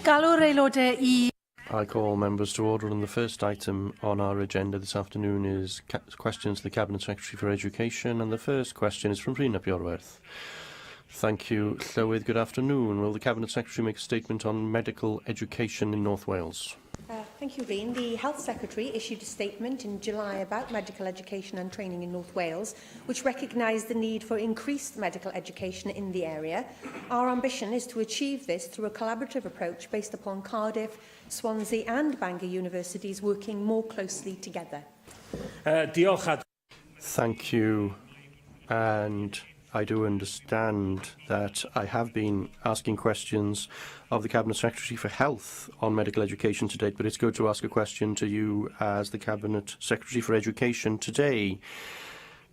Galw'r aelodau I. I call members to order, and the first item on our agenda this afternoon is questions to the Cabinet Secretary for Education, and the first question is from Rhina Bjorwerth. Thank you, Llywydd. Good afternoon. Will the Cabinet Secretary make a statement on medical education in North Wales? Thank you, Rhyn. The Health Secretary issued a statement in July about medical education and training in North Wales, which recognised the need for increased medical education in the area. Our ambition is to achieve this through a collaborative approach based upon Cardiff, Swansea and Bangor universities working more closely together. Thank you. And I do understand that I have been asking questions of the Cabinet Secretary for Health on medical education to date, but it's good to ask a question to you as the Cabinet Secretary for Education today.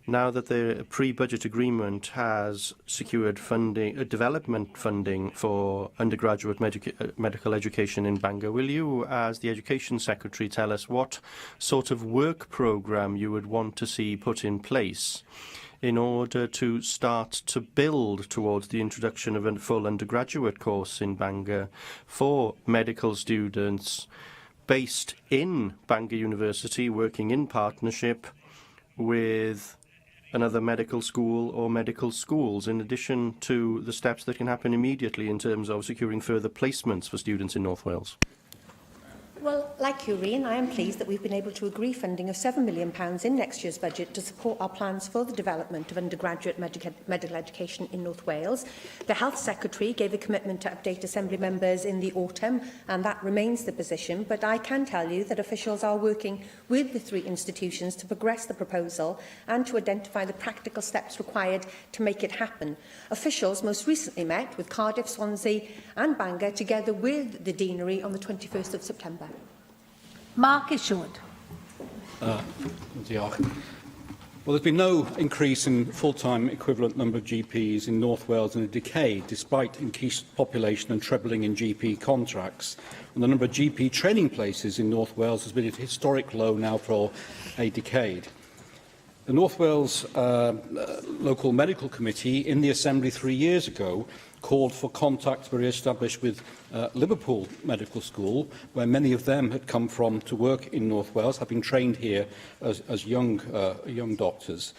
Now that the pre-budget agreement has secured funding, development funding for undergraduate medical education in Bangor, will you, as the Education Secretary, tell us what sort of work programme you would want to see put in place in order to start to build towards the introduction of a full undergraduate course in Bangor for medical students based in Bangor University, working in partnership with another medical school or medical schools, in addition to the steps that can happen immediately in terms of securing further placements for students in North Wales? Well, like you, Rhyn, I am pleased that we've been able to agree funding of £7 million in next year's budget to support our plans for the development of undergraduate medical education in North Wales. The Health Secretary gave a commitment to update Assembly members in the autumn, and that remains the position. But I can tell you that officials are working with the three institutions to progress the proposal and to identify the practical steps required to make it happen. Officials most recently met with Cardiff, Swansea and Bangor, together with the Deanery, on the 21st of September. Mark Ishod. Well, there's been no increase in full-time equivalent number of GPs in North Wales in a decade, despite increased population and trebling in GP contracts. And the number of GP training places in North Wales has been at a historic low now for a decade. The North Wales Local Medical Committee in the Assembly 3 years ago called for contact to be established with Liverpool Medical School, where many of them had come from to work in North Wales, having trained here as young doctors.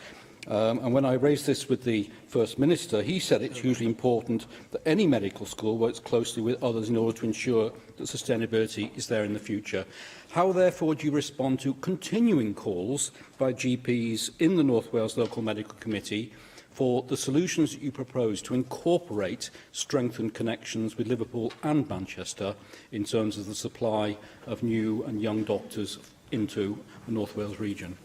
And when I raised this with the First Minister, he said it's hugely important that any medical school works closely with others in order to ensure that sustainability is there in the future. How, therefore, do you respond to continuing calls by GPs in the North Wales Local Medical Committee for the solutions that you propose to incorporate strengthened connections with Liverpool and Manchester in terms of the supply of new and young doctors into the North Wales region?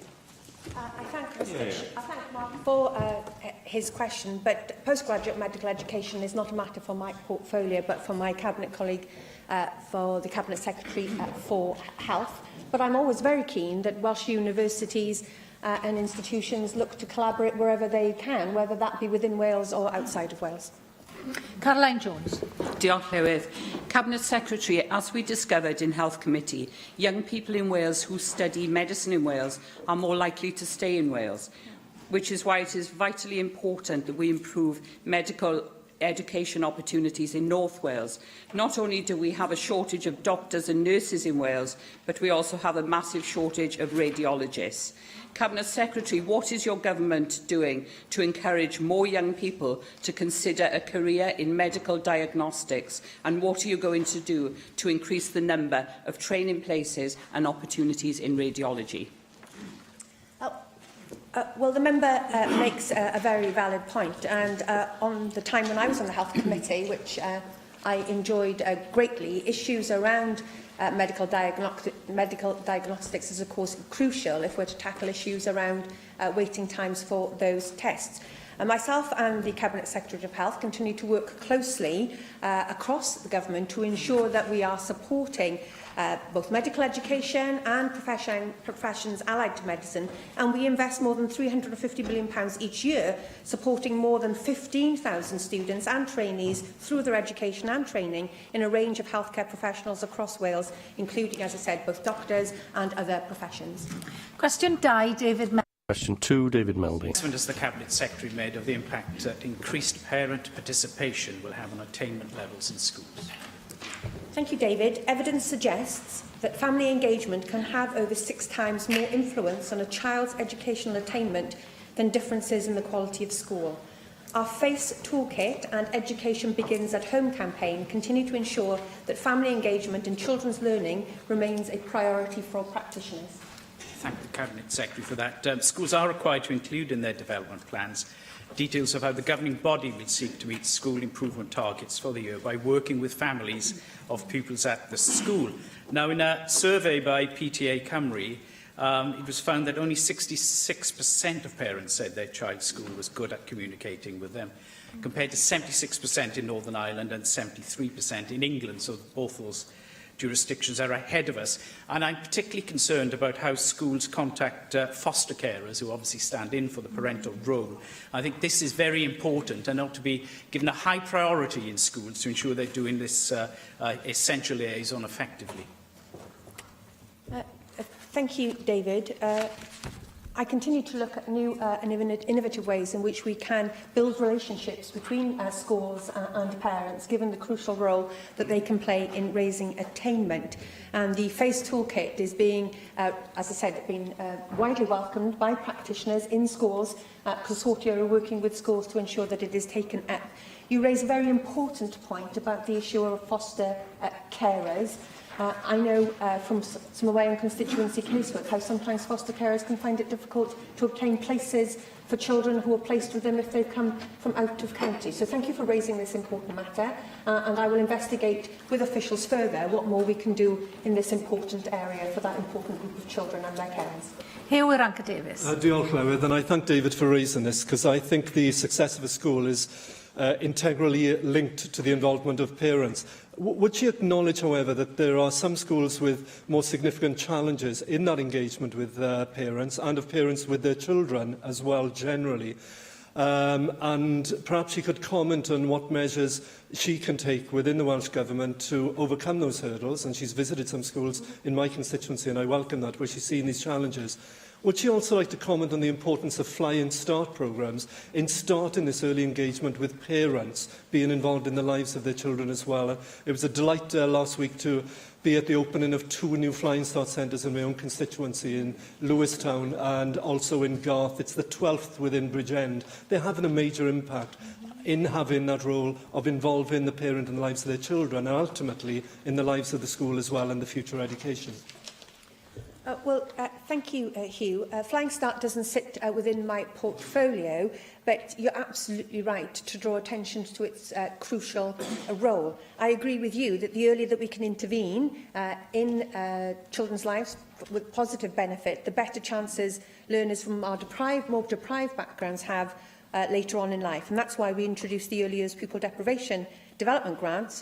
I thank Mark for his question, but postgraduate medical education is not a matter for my portfolio, but for my Cabinet colleague, for the Cabinet Secretary for Health. But I'm always very keen that Welsh universities and institutions look to collaborate wherever they can, whether that be within Wales or outside of Wales. Caroline Jones. Diolch, Llywydd. Cabinet Secretary, as we discovered in Health Committee, young people in Wales who study medicine in Wales are more likely to stay in Wales, which is why it is vitally important that we improve medical education opportunities in North Wales. Not only do we have a shortage of doctors and nurses in Wales, but we also have a massive shortage of radiologists. Cabinet Secretary, what is your government doing to encourage more young people to consider a career in medical diagnostics, and what are you going to do to increase the number of training places and opportunities in radiology? Well, the member makes a very valid point, and on the time when I was on the Health Committee, which I enjoyed greatly, issues around medical diagnostics is, of course, crucial if we're to tackle issues around waiting times for those tests. Myself and the Cabinet Secretary of Health continue to work closely across the government to ensure that we are supporting both medical education and professions allied to medicine, and we invest more than £350 million each year, supporting more than 15,000 students and trainees through their education and training in a range of healthcare professionals across Wales, including, as I said, both doctors and other professions. Question 2, David Melby. Question 2, David Melby. Assessment has the Cabinet Secretary made of the impact increased parent participation will have on attainment levels in schools? Thank you, David. Evidence suggests that family engagement can have over 6 times more influence on a child's educational attainment than differences in the quality of school. Our FACE toolkit and Education Begins at Home campaign continue to ensure that family engagement in children's learning remains a priority for all practitioners. Thank the Cabinet Secretary for that. Schools are required to include in their development plans details of how the governing body will seek to meet school improvement targets for the year by working with families of pupils at the school. Now, in a survey by PTA Cymru, it was found that only 66% of parents said their child's school was good at communicating with them, compared to 76% in Northern Ireland and 73% in England. So both those jurisdictions are ahead of us. And I'm particularly concerned about how schools contact foster carers, who obviously stand in for the parental role. I think this is very important and ought to be given a high priority in schools to ensure they're doing this essential liaison effectively. Thank you, David. I continue to look at new and innovative ways in which we can build relationships between schools and parents, given the crucial role that they can play in raising attainment. And the FACE toolkit is being, as I said, widely welcomed by practitioners in schools. Consortia are working with schools to ensure that it is taken up. You raise a very important point about the issue of foster carers. I know from some of my own constituency casework how sometimes foster carers can find it difficult to obtain places for children who are placed with them if they've come from out of county. So thank you for raising this important matter, and I will investigate with officials further what more we can do in this important area for that important group of children and their carers. Hugh Ranka-Davies. Diolch, Llywydd, and I thank David for raising this, because I think the success of a school is integrally linked to the involvement of parents. Would she acknowledge, however, that there are some schools with more significant challenges in that engagement with parents and of parents with their children as well, generally? And perhaps she could comment on what measures she can take within the Welsh Government to overcome those hurdles. And she's visited some schools in my constituency, and I welcome that, where she's seen these challenges. Would she also like to comment on the importance of Fly and Start programmes in starting this early engagement with parents being involved in the lives of their children as well? It was a delight last week to be at the opening of 2 new Fly and Start centres in my own constituency in Lewistown and also in Garth. It's the 12th within Bridgend. They're having a major impact in having that role of involving the parent in the lives of their children and ultimately in the lives of the school as well and the future education. Thank you, Hugh. Flying Start doesn't sit within my portfolio, but you're absolutely right to draw attention to its crucial role. I agree with you that the earlier that we can intervene in children's lives with positive benefit, the better chances learners from our more deprived backgrounds have later on in life. And that's why we introduced the Early Years Pupil Deprivation Development Grant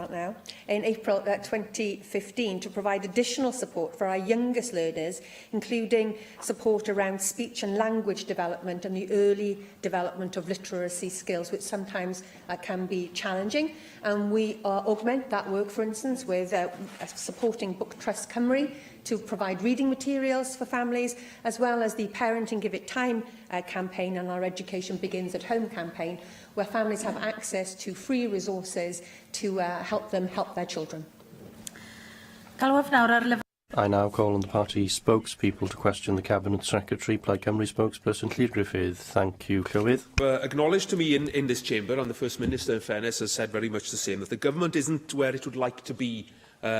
now, in April 2015 to provide additional support for our youngest learners, including support around speech and language development and the early development of literacy skills, which sometimes can be challenging. And we augment that work, for instance, with supporting Book Trust Cymru to provide reading materials for families, as well as the Parent and Give It Time campaign and our Education Begins at Home campaign, where families have access to free resources to help them help their children. I now call on the party spokespeople to question the Cabinet Secretary. Plaid Cymru spokesperson Llŷr Griffith. Thank you, Llywydd. Acknowledged to me in this chamber, and the First Minister, in fairness, has said very much the same, that the Government isn't where it would like to be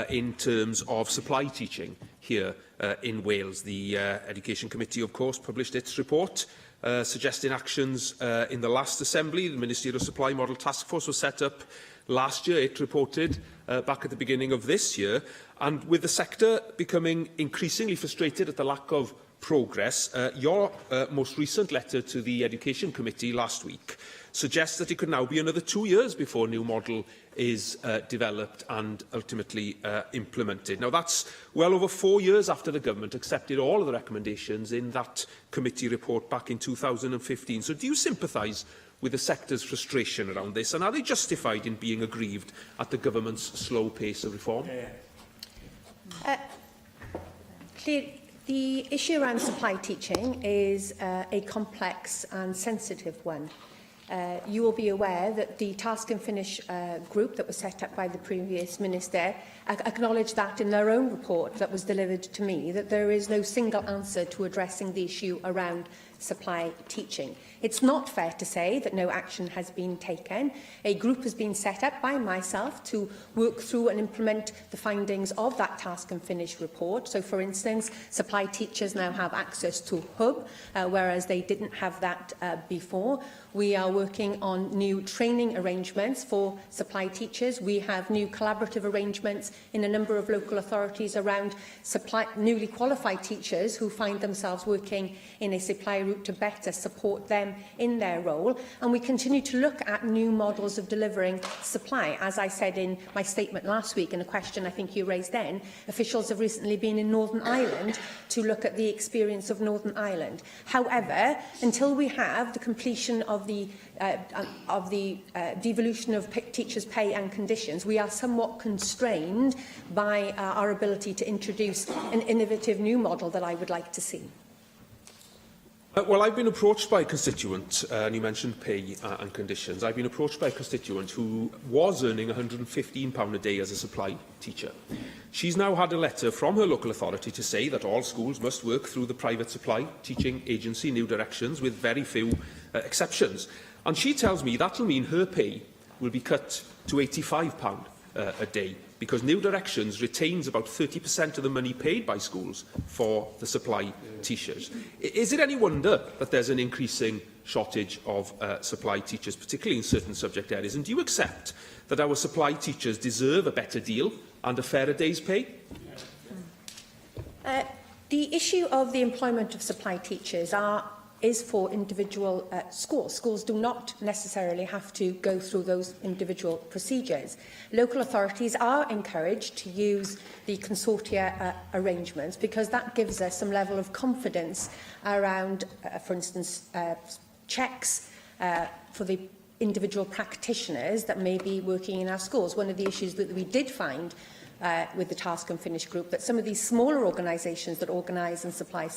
in terms of supply teaching here in Wales. The Education Committee, of course, published its report suggesting actions in the last Assembly. The Ministerial Supply Model Task Force was set up last year. It reported back at the beginning of this year. And with the sector becoming increasingly frustrated at the lack of progress, your most recent letter to the Education Committee last week suggests that it could now be another 2 years before a new model is developed and ultimately implemented. Now, that's well over 4 years after the Government accepted all of the recommendations in that committee report back in 2015. So do you sympathise with the sector's frustration around this, and are they justified in being aggrieved at the Government's slow pace of reform? The issue around supply teaching is a complex and sensitive one. you will be aware that the Task and Finish group that was set up by the previous minister acknowledged that in their own report that was delivered to me, that there is no single answer to addressing the issue around supply teaching. It's not fair to say that no action has been taken. A group has been set up by myself to work through and implement the findings of that Task and Finish report. So, for instance, supply teachers now have access to Hub, whereas they didn't have that before. We are working on new training arrangements for supply teachers. We have new collaborative arrangements in a number of local authorities around newly qualified teachers who find themselves working in a supply route to better support them in their role. And we continue to look at new models of delivering supply. As I said in my statement last week, in a question I think you raised then, officials have recently been in Northern Ireland to look at the experience of Northern Ireland. However, until we have the completion of the devolution of teachers' pay and conditions, we are somewhat constrained by our ability to introduce an innovative new model that I would like to see. Well, I've been approached by a constituent, and you mentioned pay and conditions. I've been approached by a constituent who was earning £115 a day as a supply teacher. She's now had a letter from her local authority to say that all schools must work through the private supply teaching agency, New Directions, with very few exceptions. And she tells me that will mean her pay will be cut to £85 a day, because New Directions retains about 30% of the money paid by schools for the supply teachers. Is it any wonder that there's an increasing shortage of supply teachers, particularly in certain subject areas? And do you accept that our supply teachers deserve a better deal and a fairer day's pay? The issue of the employment of supply teachers is for individual schools. Schools do not necessarily have to go through those individual procedures. Local authorities are encouraged to use the consortia arrangements, because that gives us some level of confidence around, for instance, checks for the individual practitioners that may be working in our schools. One of the issues that we did find with the Task and Finish group, that some of these smaller organisations that organise and supply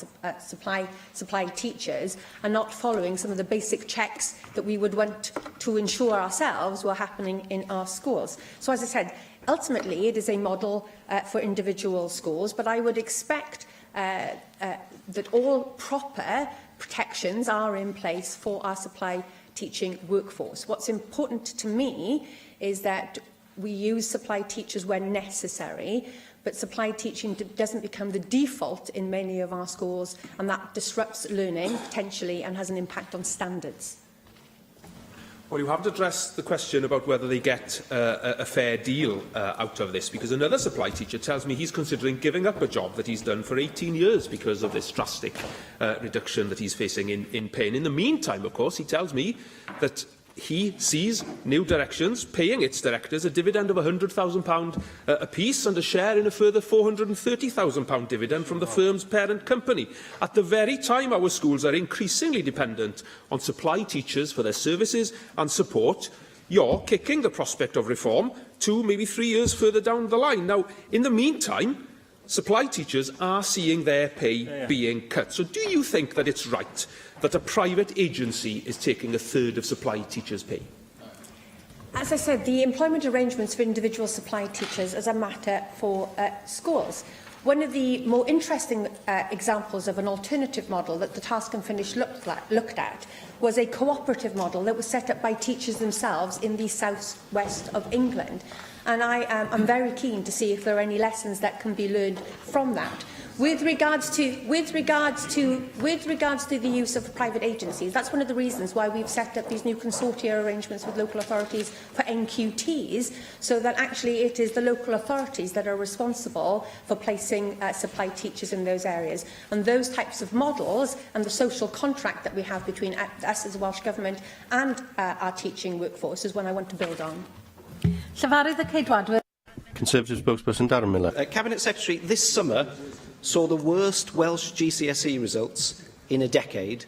teachers are not following some of the basic checks that we would want to ensure ourselves were happening in our schools. So, as I said, ultimately it is a model for individual schools, but I would expect that all proper protections are in place for our supply teaching workforce. What's important to me is that we use supply teachers when necessary, but supply teaching doesn't become the default in many of our schools, and that disrupts learning potentially and has an impact on standards. Well, you haven't addressed the question about whether they get a fair deal out of this, because another supply teacher tells me he's considering giving up a job that he's done for 18 years because of this drastic reduction that he's facing in pay. And in the meantime, of course, he tells me that he sees New Directions paying its directors a dividend of £100,000 apiece and a share in a further £430,000 dividend from the firm's parent company. At the very time our schools are increasingly dependent on supply teachers for their services and support, you're kicking the prospect of reform 2, maybe 3 years further down the line. Now, in the meantime, supply teachers are seeing their pay being cut. So do you think that it's right that a private agency is taking a third of supply teachers' pay? As I said, the employment arrangements for individual supply teachers is a matter for schools. One of the more interesting examples of an alternative model that the Task and Finish looked at was a cooperative model that was set up by teachers themselves in the south-west of England. And I am very keen to see if there are any lessons that can be learned from that. With regards to the use of private agencies, that's one of the reasons why we've set up these new consortia arrangements with local authorities for NQTs, so that actually it is the local authorities that are responsible for placing supply teachers in those areas. And those types of models and the social contract that we have between us as the Welsh Government and our teaching workforce is one I want to build on. Llefarydd y Ceidwadwyr. Conservative spokesperson Darren Miller. Cabinet Secretary, this summer saw the worst Welsh GCSE results in a decade,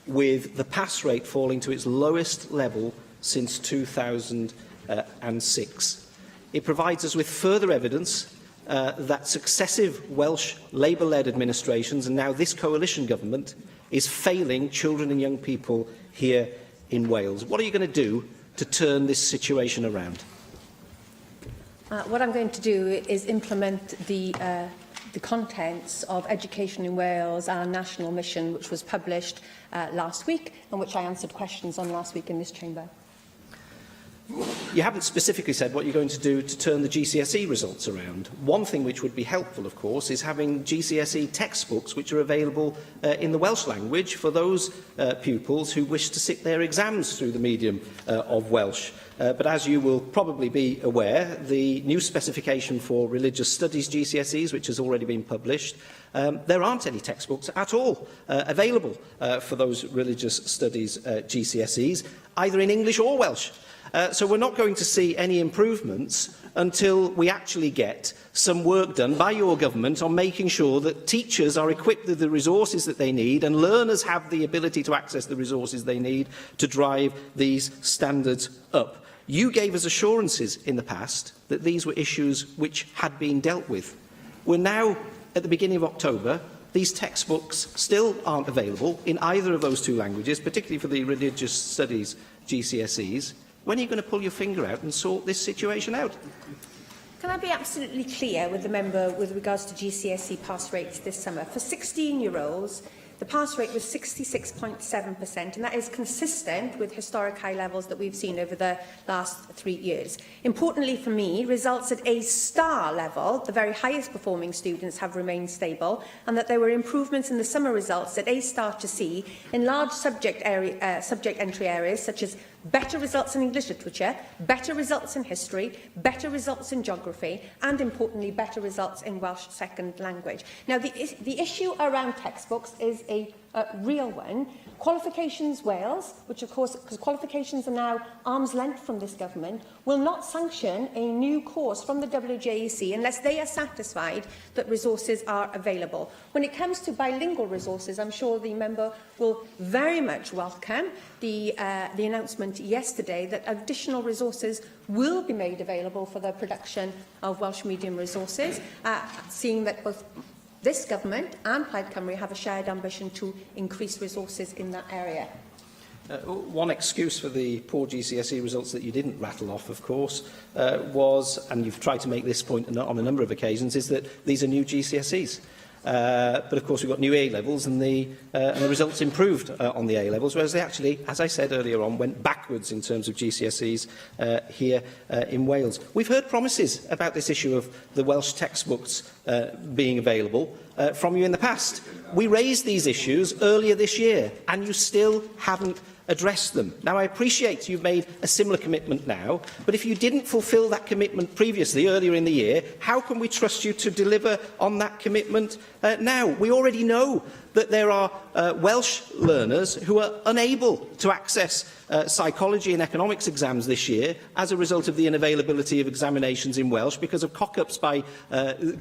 with the pass rate falling to its lowest level since 2006. It provides us with further evidence that successive Welsh Labour-led administrations, and now this coalition government, is failing children and young people here in Wales. What are you going to do to turn this situation around? What I'm going to do is implement the contents of Education in Wales, our national mission, which was published last week and which I answered questions on last week in this chamber. You haven't specifically said what you're going to do to turn the GCSE results around. One thing which would be helpful, of course, is having GCSE textbooks which are available in the Welsh language for those pupils who wish to sit their exams through the medium of Welsh. But as you will probably be aware, the new specification for religious studies GCSEs, which has already been published, there aren't any textbooks at all available for those religious studies GCSEs, either in English or Welsh. So we're not going to see any improvements until we actually get some work done by your government on making sure that teachers are equipped with the resources that they need and learners have the ability to access the resources they need to drive these standards up. You gave us assurances in the past that these were issues which had been dealt with. We're now at the beginning of October. These textbooks still aren't available in either of those two languages, particularly for the religious studies GCSEs. When are you going to pull your finger out and sort this situation out? Can I be absolutely clear with the member with regards to GCSE pass rates this summer? For 16-year-olds, the pass rate was 66.7%, and that is consistent with historic high levels that we've seen over the last 3 years. Importantly for me, results at A-star level, the very highest performing students, have remained stable, and that there were improvements in the summer results at A-star to C in large subject entry areas such as better results in English literature, better results in history, better results in geography, and importantly, better results in Welsh second language. Now, the issue around textbooks is a real one. Qualifications Wales, which of course, because qualifications are now arm's length from this government, will not sanction a new course from the WJEC unless they are satisfied that resources are available. When it comes to bilingual resources, I'm sure the member will very much welcome the announcement yesterday that additional resources will be made available for the production of Welsh medium resources, seeing that both this government and Plaid Cymru have a shared ambition to increase resources in that area. One excuse for the poor GCSE results that you didn't rattle off, of course, was, and you've tried to make this point on a number of occasions, is that these are new GCSEs. But of course we've got new A-levels and the results improved on the A-levels, whereas they actually, as I said earlier on, went backwards in terms of GCSEs here in Wales. We've heard promises about this issue of the Welsh textbooks being available from you in the past. We raised these issues earlier this year and you still haven't address them. Now, I appreciate you've made a similar commitment now, but if you didn't fulfil that commitment previously, earlier in the year, how can we trust you to deliver on that commitment now? We already know that there are Welsh learners who are unable to access psychology and economics exams this year as a result of the unavailability of examinations in Welsh because of cock-ups by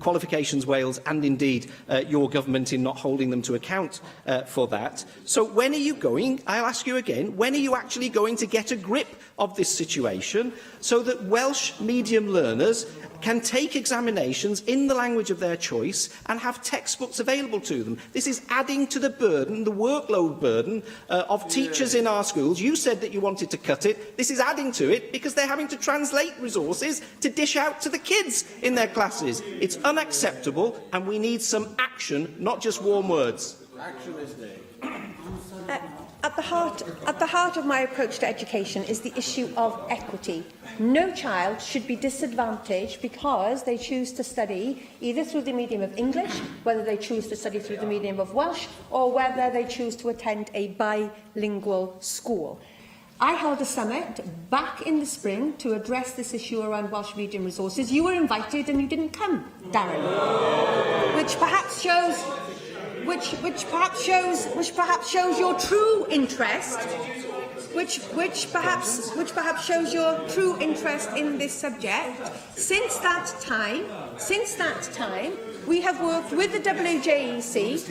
Qualifications Wales and indeed your government in not holding them to account for that. So when are you going, I'll ask you again, when are you actually going to get a grip of this situation so that Welsh medium learners can take examinations in the language of their choice and have textbooks available to them? This is adding to the burden, the workload burden of teachers in our schools. You said that you wanted to cut it. This is adding to it because they're having to translate resources to dish out to the kids in their classes. It's unacceptable and we need some action, not just warm words. Action is needed. At the heart of my approach to education is the issue of equity. No child should be disadvantaged because they choose to study either through the medium of English, whether they choose to study through the medium of Welsh, or whether they choose to attend a bilingual school. I held a summit back in the spring to address this issue around Welsh medium resources. You were invited and you didn't come, Darren, which perhaps shows your true interest, which perhaps shows your true interest in this subject. Since that time, we have worked with the WJEC.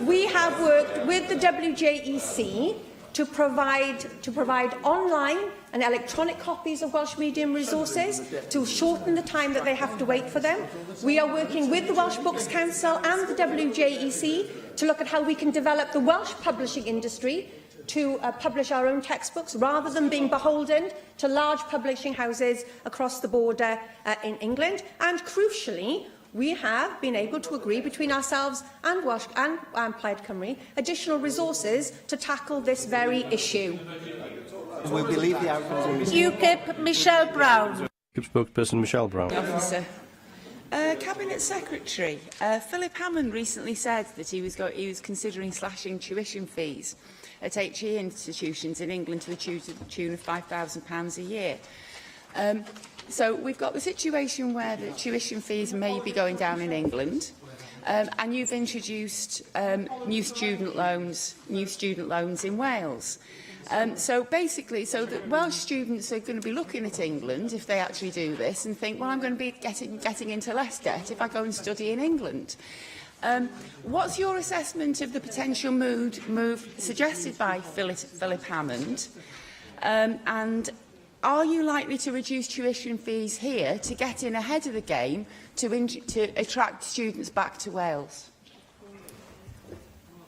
We have worked with the WJEC to provide online and electronic copies of Welsh medium resources to shorten the time that they have to wait for them. We are working with the Welsh Books Council and the WJEC to look at how we can develop the Welsh publishing industry to publish our own textbooks rather than being beholden to large publishing houses across the border in England. And crucially, we have been able to agree between ourselves and Welsh and Plaid Cymru additional resources to tackle this very issue. We believe the outcomes in UKIP, Michelle Brown. Spokesperson Michelle Brown. Officer. Cabinet Secretary, Philip Hammond recently said that he was considering slashing tuition fees at HE institutions in England to the tune of £5,000 a year. So we've got the situation where the tuition fees may be going down in England, and you've introduced new student loans in Wales. So basically, so that Welsh students are going to be looking at England, if they actually do this, and think, well, I'm going to be getting into less debt if I go and study in England. What's your assessment of the potential move suggested by Philip Hammond? And are you likely to reduce tuition fees here to get in ahead of the game to attract students back to Wales?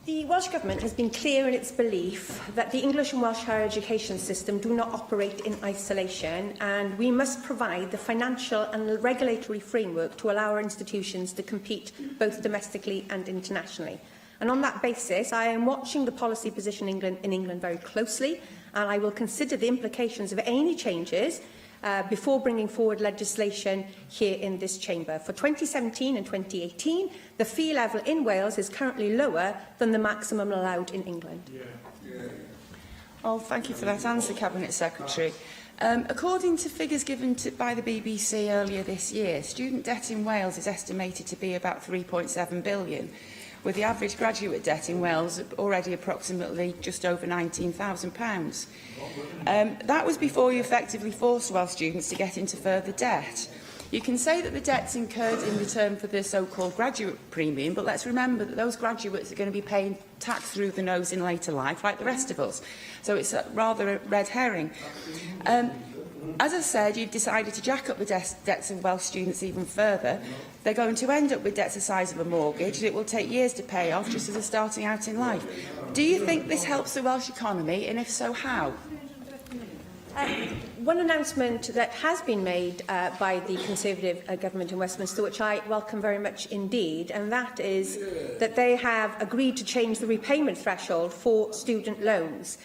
The Welsh Government has been clear in its belief that the English and Welsh higher education system do not operate in isolation, and we must provide the financial and regulatory framework to allow our institutions to compete both domestically and internationally. And on that basis, I am watching the policy position in England very closely, and I will consider the implications of any changes before bringing forward legislation here in this chamber. For 2017 and 2018, the fee level in Wales is currently lower than the maximum allowed in England. Well, thank you for that answer, Cabinet Secretary. According to figures given by the BBC earlier this year, student debt in Wales is estimated to be about £3.7 billion, with the average graduate debt in Wales already approximately just over £19,000. That was before you effectively forced Welsh students to get into further debt. You can say that the debt's incurred in return for the so-called graduate premium, but let's remember that those graduates are going to be paying tax through the nose in later life, like the rest of us. So it's rather a red herring. As I said, you've decided to jack up the debts of Welsh students even further. They're going to end up with debts the size of a mortgage that it will take years to pay off just as they're starting out in life. Do you think this helps the Welsh economy, and if so, how? One announcement that has been made by the Conservative government in Westminster, which I welcome very much indeed, and that is that they have agreed to change the repayment threshold for student loans.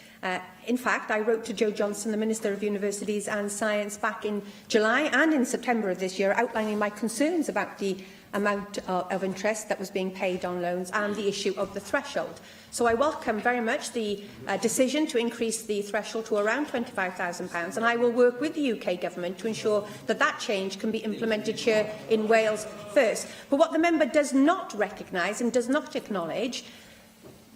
In fact, I wrote to Joe Johnson, the Minister of Universities and Science, back in July and in September of this year, outlining my concerns about the amount of interest that was being paid on loans and the issue of the threshold. So I welcome very much the decision to increase the threshold to around £25,000, and I will work with the UK Government to ensure that that change can be implemented here in Wales first. But what the member does not recognise and does not acknowledge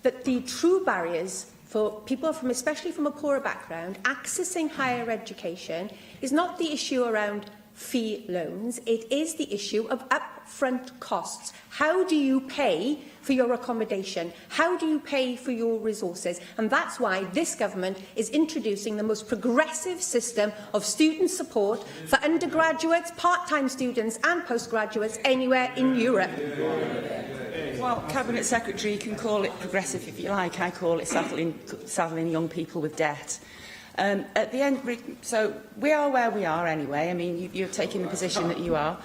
that the true barriers for people, especially from a poorer background, accessing higher education is not the issue around fee loans, it is the issue of upfront costs. How do you pay for your accommodation? How do you pay for your resources? And that's why this government is introducing the most progressive system of student support for undergraduates, part-time students and postgraduates anywhere in Europe. Well, Cabinet Secretary, you can call it progressive if you like. I call it saddling young people with debt. At the end, so we are where we are anyway. I mean, you're taking the position that you are.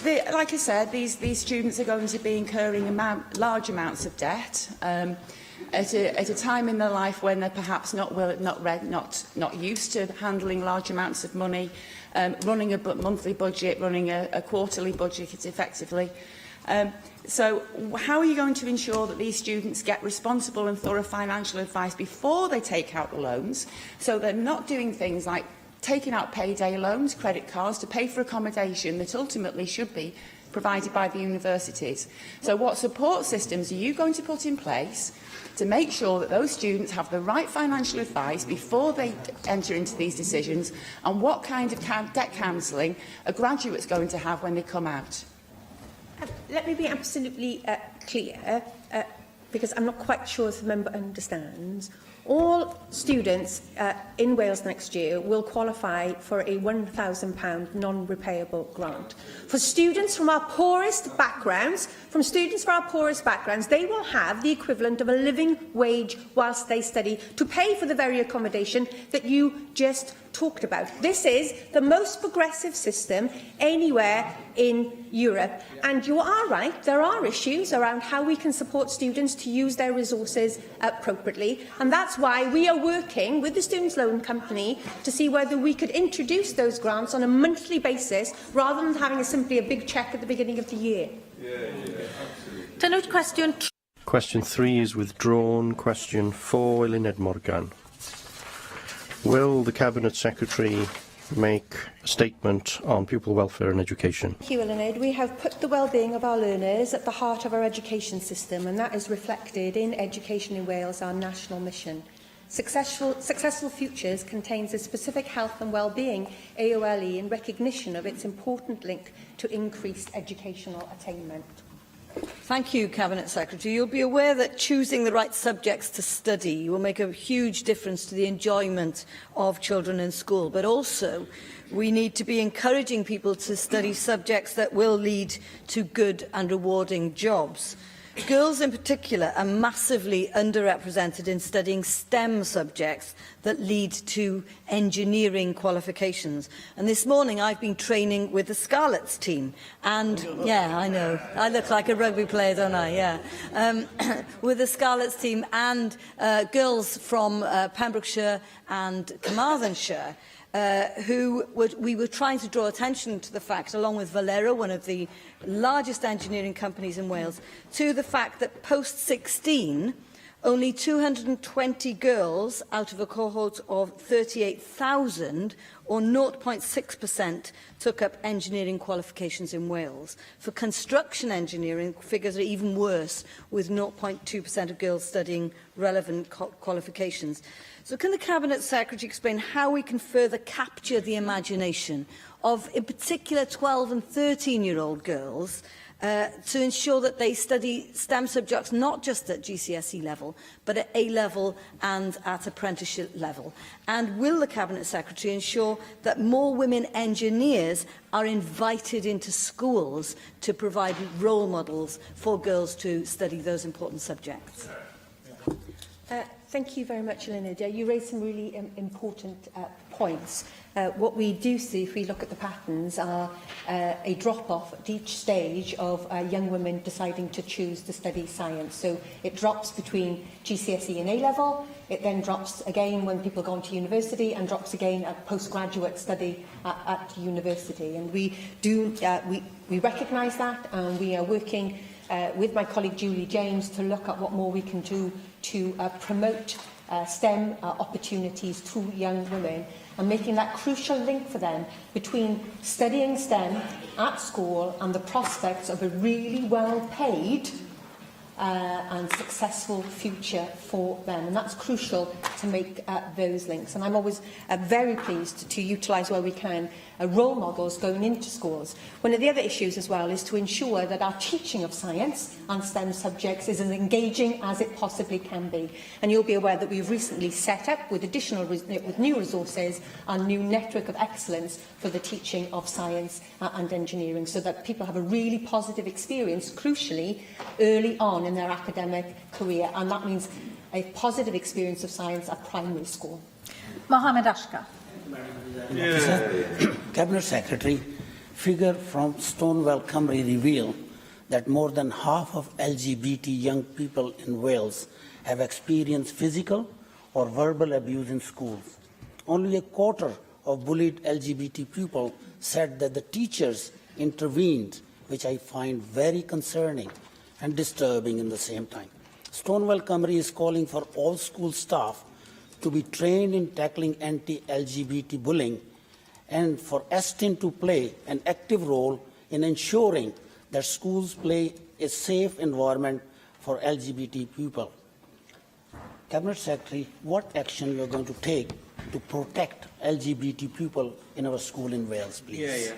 Like I said, these students are going to be incurring large amounts of debt at a time in their life when they're perhaps not used to handling large amounts of money, running a monthly budget, running a quarterly budget effectively. So how are you going to ensure that these students get responsible and thorough financial advice before they take out the loans, so they're not doing things like taking out payday loans, credit cards to pay for accommodation that ultimately should be provided by the universities? So what support systems are you going to put in place to make sure that those students have the right financial advice before they enter into these decisions, and what kind of debt counselling are graduates going to have when they come out? Let me be absolutely clear, because I'm not quite sure if the member understands. All students in Wales next year will qualify for a £1,000 non-repayable grant. For students from our poorest backgrounds, they will have the equivalent of a living wage whilst they study to pay for the very accommodation that you just talked about. This is the most progressive system anywhere in Europe. And you are right, there are issues around how we can support students to use their resources appropriately. And that's why we are working with the Students' Loan Company to see whether we could introduce those grants on a monthly basis rather than having simply a big cheque at the beginning of the year. Tynwyd cwestiwn. Question 3 is withdrawn. Question 4, Eluned Morgan. Will the Cabinet Secretary make a statement on pupil welfare and education? Thank you, Eluned. We have put the well-being of our learners at the heart of our education system, and that is reflected in Education in Wales, our national mission. Successful Futures contains a specific health and well-being AOLE in recognition of its important link to increased educational attainment. Thank you, Cabinet Secretary. You'll be aware that choosing the right subjects to study will make a huge difference to the enjoyment of children in school, but also we need to be encouraging people to study subjects that will lead to good and rewarding jobs. Girls in particular are massively underrepresented in studying STEM subjects that lead to engineering qualifications. And this morning I've been training with the Scarlets team. And, yeah, I know, I look like a rugby player, don't I? Yeah. With the Scarlets team and girls from Pembrokeshire and Carmarthenshire, we were trying to draw attention to the fact, along with Valero, one of the largest engineering companies in Wales, to the fact that post-16, only 220 girls out of a cohort of 38,000, or 0.6%, took up engineering qualifications in Wales. For construction engineering, figures are even worse, with 0.2% of girls studying relevant qualifications. So can the Cabinet Secretary explain how we can further capture the imagination of, in particular, 12 and 13-year-old girls to ensure that they study STEM subjects not just at GCSE level, but at A level and at apprenticeship level? And will the Cabinet Secretary ensure that more women engineers are invited into schools to provide role models for girls to study those important subjects? Thank you very much, Eluned. You raised some really important points. What we do see, if we look at the patterns, are a drop-off at each stage of young women deciding to choose to study science. So it drops between GCSE and A-level, it then drops again when people go on to university, and drops again at postgraduate study at university. And we recognise that, and we are working with my colleague Julie James to look at what more we can do to promote STEM opportunities to young women, and making that crucial link for them between studying STEM at school and the prospects of a really well-paid and successful future for them. And that's crucial to make those links. And I'm always very pleased to utilise where we can role models going into schools. One of the other issues as well is to ensure that our teaching of science and STEM subjects is as engaging as it possibly can be. And you'll be aware that we've recently set up with new resources a new network of excellence for the teaching of science and engineering, so that people have a really positive experience, crucially, early on in their academic career. And that means a positive experience of science at primary school. Mohammed Ashkar. Cabinet Secretary, figure from Stonewall Cymru reveal that more than half of LGBT young people in Wales have experienced physical or verbal abuse in schools. Only a quarter of bullied LGBT people said that the teachers intervened, which I find very concerning and disturbing in the same time. Stonewall Cymru is calling for all school staff to be trained in tackling anti-LGBT bullying, and for STIN to play an active role in ensuring that schools play a safe environment for LGBT people. Cabinet Secretary, what action you are going to take to protect LGBT people in our school in Wales, please?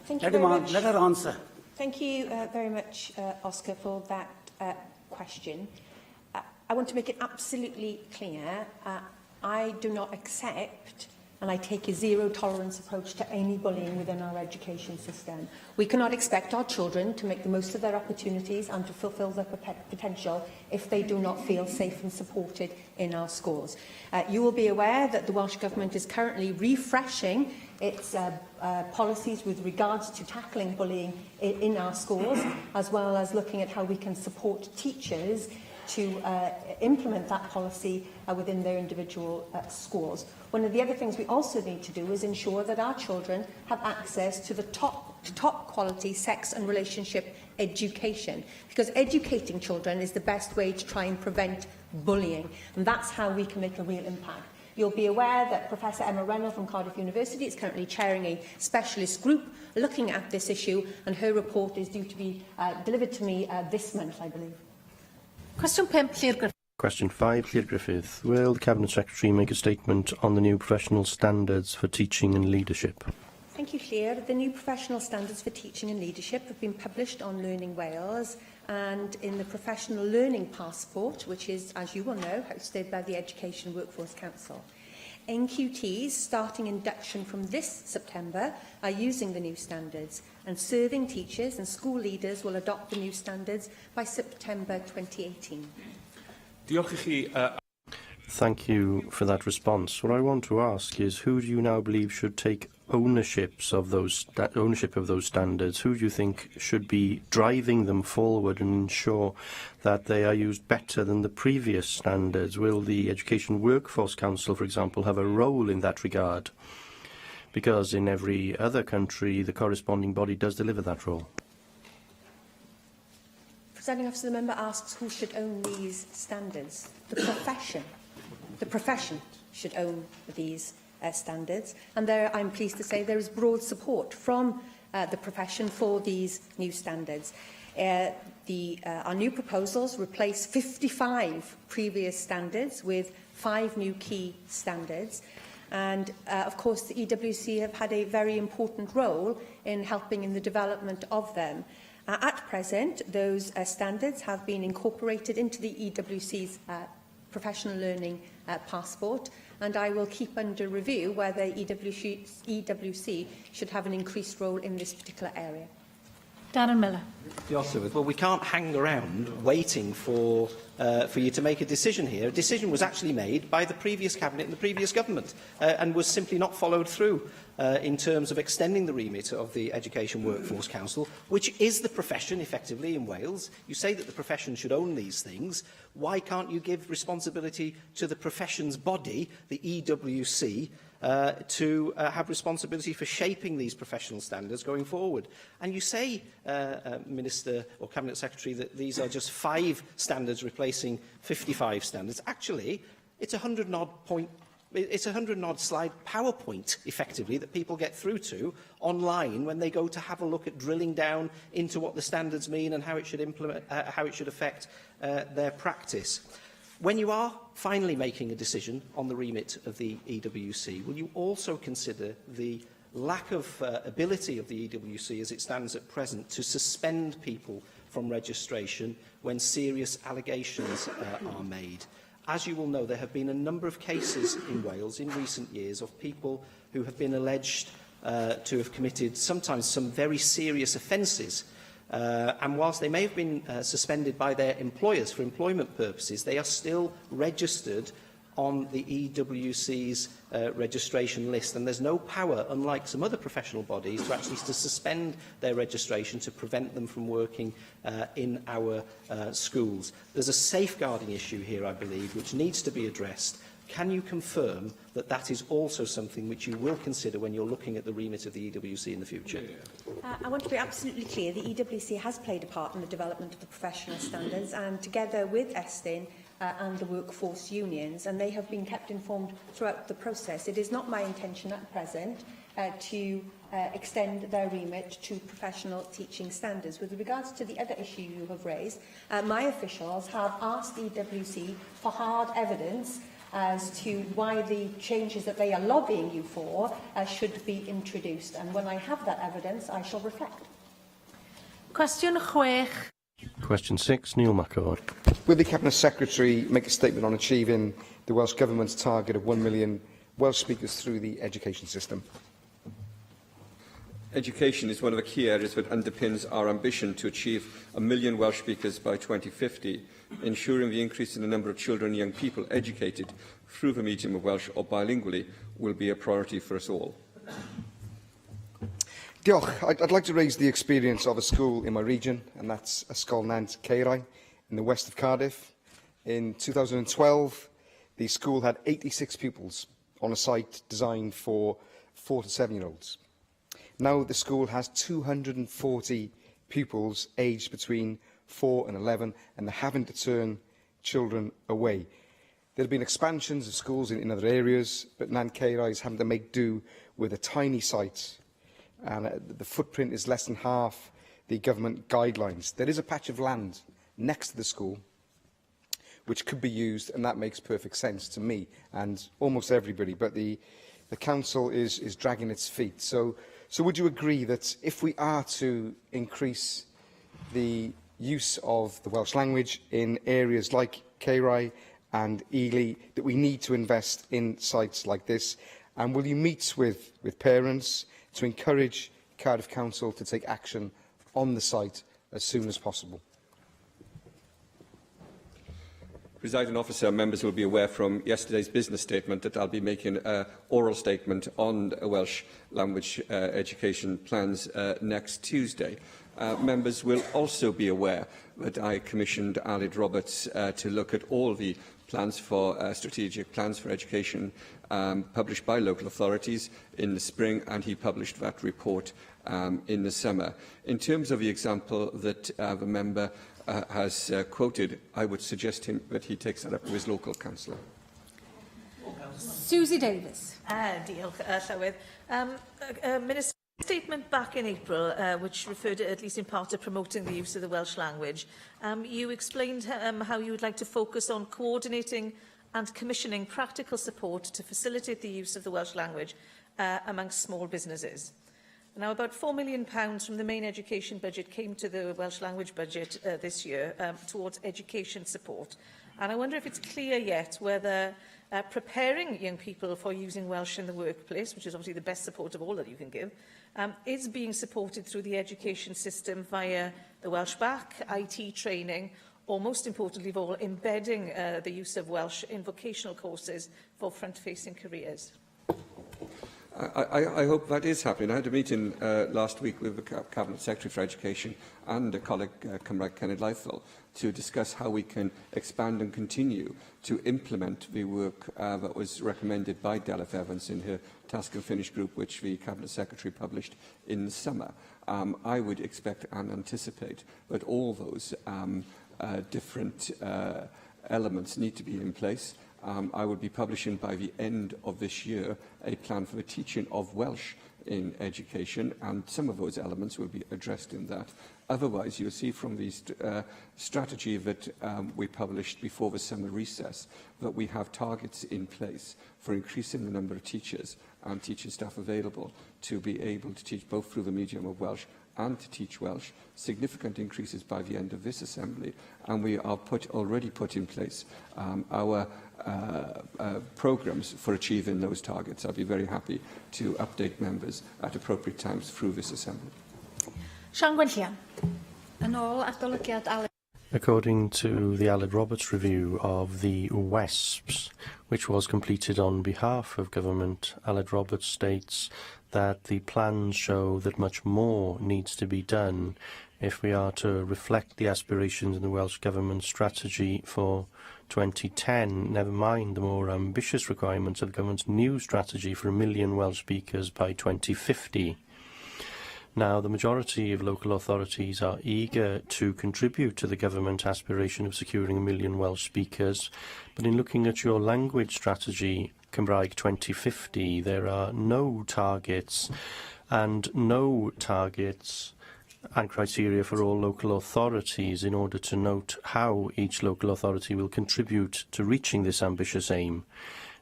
Thank you very much. Let her answer. Thank you very much, Oscar, for that question. I want to make it absolutely clear, I do not accept and I take a zero-tolerance approach to any bullying within our education system. We cannot expect our children to make the most of their opportunities and to fulfil their potential if they do not feel safe and supported in our schools. You will be aware that the Welsh Government is currently refreshing its policies with regards to tackling bullying in our schools, as well as looking at how we can support teachers to implement that policy within their individual schools. One of the other things we also need to do is ensure that our children have access to the top quality sex and relationship education, because educating children is the best way to try and prevent bullying, and that's how we can make a real impact. You'll be aware that Professor Emma Reynolds from Cardiff University is currently chairing a specialist group looking at this issue, and her report is due to be delivered to me this month, I believe. Cwestiwn 5, Llyr Griffith. Question 5, Llyr Griffith. Will the Cabinet Secretary make a statement on the new professional standards for teaching and leadership? Thank you, Llyr. The new professional standards for teaching and leadership have been published on Learning Wales and in the Professional Learning Passport, which is, as you will know, hosted by the Education Workforce Council. NQTs, starting induction from this September, are using the new standards, and serving teachers and school leaders will adopt the new standards by September 2018. Diolch i chi. Thank you for that response. What I want to ask is, who do you now believe should take ownership of those standards? Who do you think should be driving them forward and ensure that they are used better than the previous standards? Will the Education Workforce Council, for example, have a role in that regard? Because in every other country, the corresponding body does deliver that role. Presiding Officer, the member asks who should own these standards. The profession. The profession should own these standards, and I'm pleased to say there is broad support from the profession for these new standards. Our new proposals replace 55 previous standards with 5 new key standards, and of course the EWC have had a very important role in helping in the development of them. At present, those standards have been incorporated into the EWC's professional learning passport, and I will keep under review whether EWC should have an increased role in this particular area. Darren Miller. Well, we can't hang around waiting for you to make a decision here. A decision was actually made by the previous Cabinet and the previous Government and was simply not followed through in terms of extending the remit of the Education Workforce Council, which is the profession, effectively, in Wales. You say that the profession should own these things. Why can't you give responsibility to the profession's body, the EWC, to have responsibility for shaping these professional standards going forward? And you say, Minister or Cabinet Secretary, that these are just 5 standards replacing 55 standards. Actually, it's a 100-odd slide PowerPoint, effectively, that people get through to online when they go to have a look at drilling down into what the standards mean and how it should affect their practice. When you are finally making a decision on the remit of the EWC, will you also consider the lack of ability of the EWC as it stands at present to suspend people from registration when serious allegations are made? As you will know, there have been a number of cases in Wales in recent years of people who have been alleged to have committed sometimes some very serious offences. And whilst they may have been suspended by their employers for employment purposes, they are still registered on the EWC's registration list, and there's no power, unlike some other professional bodies, to actually suspend their registration to prevent them from working in our schools. There's a safeguarding issue here, I believe, which needs to be addressed. Can you confirm that that is also something which you will consider when you're looking at the remit of the EWC in the future? I want to be absolutely clear. The EWC has played a part in the development of the professional standards, and together with Estyn and the workforce unions, and they have been kept informed throughout the process. It is not my intention at present to extend their remit to professional teaching standards. With regards to the other issue you have raised, my officials have asked the EWC for hard evidence as to why the changes that they are lobbying you for should be introduced. And when I have that evidence, I shall reflect. Cwestiwn 6. Question 6, Neil McAvoy. Will the Cabinet Secretary make a statement on achieving the Welsh Government's target of 1 million Welsh speakers through the education system? Education is one of the key areas that underpins our ambition to achieve 1 million Welsh speakers by 2050. Ensuring the increase in the number of children and young people educated through the medium of Welsh or bilingually will be a priority for us all. Diolch. I'd like to raise the experience of a school in my region, and that's Ysgol Nant Caerau in the west of Cardiff. In 2012, the school had 86 pupils on a site designed for 4 to 7-year-olds. Now the school has 240 pupils aged between 4 and 11, and they're having to turn children away. There have been expansions of schools in other areas, but Nant Caerau is having to make do with a tiny site, and the footprint is less than half the government guidelines. There is a patch of land next to the school which could be used, and that makes perfect sense to me and almost everybody, but the council is dragging its feet. So would you agree that if we are to increase the use of the Welsh language in areas like Caerau and Ely, that we need to invest in sites like this? And will you meet with parents to encourage Cardiff Council to take action on the site as soon as possible? Presiding Officer, members will be aware from yesterday's business statement that I'll be making an oral statement on Welsh language education plans next Tuesday. Members will also be aware that I commissioned Aled Roberts to look at all the plans for strategic plans for education published by local authorities in the spring, and he published that report in the summer. In terms of the example that the member has quoted, I would suggest that he takes that up with his local councillor. Susie Davis. Diolch, Llywydd. Minister, statement back in April, which referred at least in part to promoting the use of the Welsh language. You explained how you would like to focus on coordinating and commissioning practical support to facilitate the use of the Welsh language amongst small businesses. Now, about £4 million from the main education budget came to the Welsh language budget this year towards education support. And I wonder if it's clear yet whether preparing young people for using Welsh in the workplace, which is obviously the best support of all that you can give, is being supported through the education system via the Welsh Bac, IT training, or most importantly of all, embedding the use of Welsh in vocational courses for front-facing careers. I hope that is happening. I had a meeting last week with the Cabinet Secretary for Education and a colleague, Cymraeg Cenedlaethol, Lythel, to discuss how we can expand and continue to implement the work that was recommended by Deleth Evans in her Task and Finish group, which the Cabinet Secretary published in the summer. I would expect and anticipate that all those different elements need to be in place. I will be publishing by the end of this year a plan for the teaching of Welsh in education, and some of those elements will be addressed in that. Otherwise, you'll see from the strategy that we published before the summer recess that we have targets in place for increasing the number of teachers and teaching staff available to be able to teach both through the medium of Welsh and to teach Welsh, significant increases by the end of this Assembly, and we are already put in place our programmes for achieving those targets. I'll be very happy to update members at appropriate times through this Assembly. Sian Gwenllian. Yn ôl adolygiad Aled. According to the Aled Roberts review of the WESPs, which was completed on behalf of government, Aled Roberts states that the plans show that much more needs to be done if we are to reflect the aspirations in the Welsh Government strategy for 2010, never mind the more ambitious requirements of the government's new strategy for 1 million Welsh speakers by 2050. Now, the majority of local authorities are eager to contribute to the government aspiration of securing 1 million Welsh speakers, but in looking at your language strategy, Cymraeg 2050, there are no targets and criteria for all local authorities in order to note how each local authority will contribute to reaching this ambitious aim.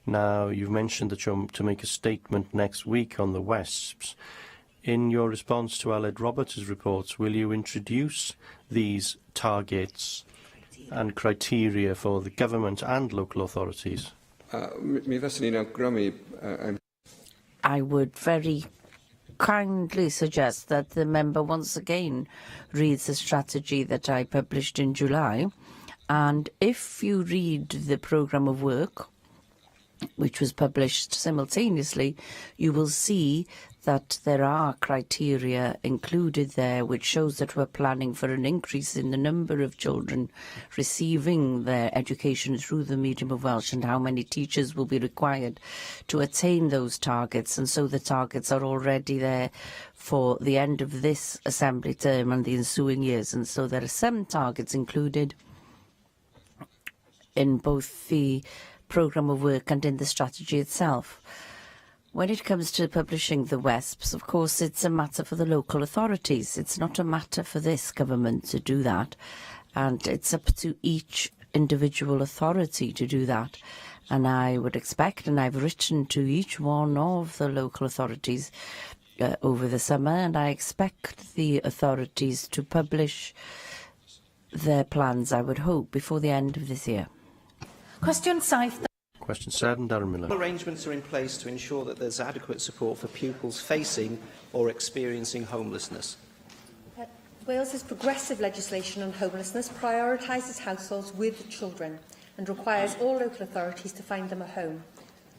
Now, you've mentioned that you're to make a statement next week on the WESPs. In your response to Aled Roberts' reports, will you introduce these targets and criteria for the government and local authorities? Mi fyswn i'n awgrymu I would very kindly suggest that the member once again reads the strategy that I published in July. And if you read the programme of work, which was published simultaneously, you will see that there are criteria included there which shows that we're planning for an increase in the number of children receiving their education through the medium of Welsh and how many teachers will be required to attain those targets. And so the targets are already there for the end of this Assembly term and the ensuing years. And so there are some targets included in both the programme of work and in the strategy itself. When it comes to publishing the WESPs, of course, it's a matter for the local authorities. It's not a matter for this government to do that. And it's up to each individual authority to do that. And I would expect, and I've written to each one of the local authorities over the summer, and I expect the authorities to publish their plans, I would hope, before the end of this year. Cwestiwn 7. Question 7, Darren Millar. Arrangements are in place to ensure that there's adequate support for pupils facing or experiencing homelessness. Wales's progressive legislation on homelessness prioritises households with children and requires all local authorities to find them a home.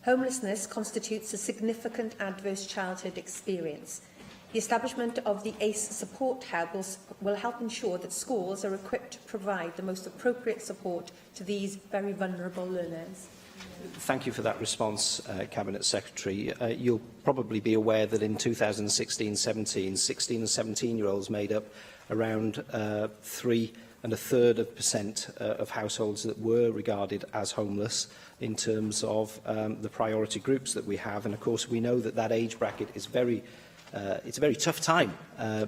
Homelessness constitutes a significant adverse childhood experience. The establishment of the ACE Support Hub will help ensure that schools are equipped to provide the most appropriate support to these very vulnerable learners. Thank you for that response, Cabinet Secretary. You'll probably be aware that in 2016-17, 16 and 17-year-olds made up around 3.33% of households that were regarded as homeless in terms of the priority groups that we have. And of course, we know that that age bracket is it's a very tough time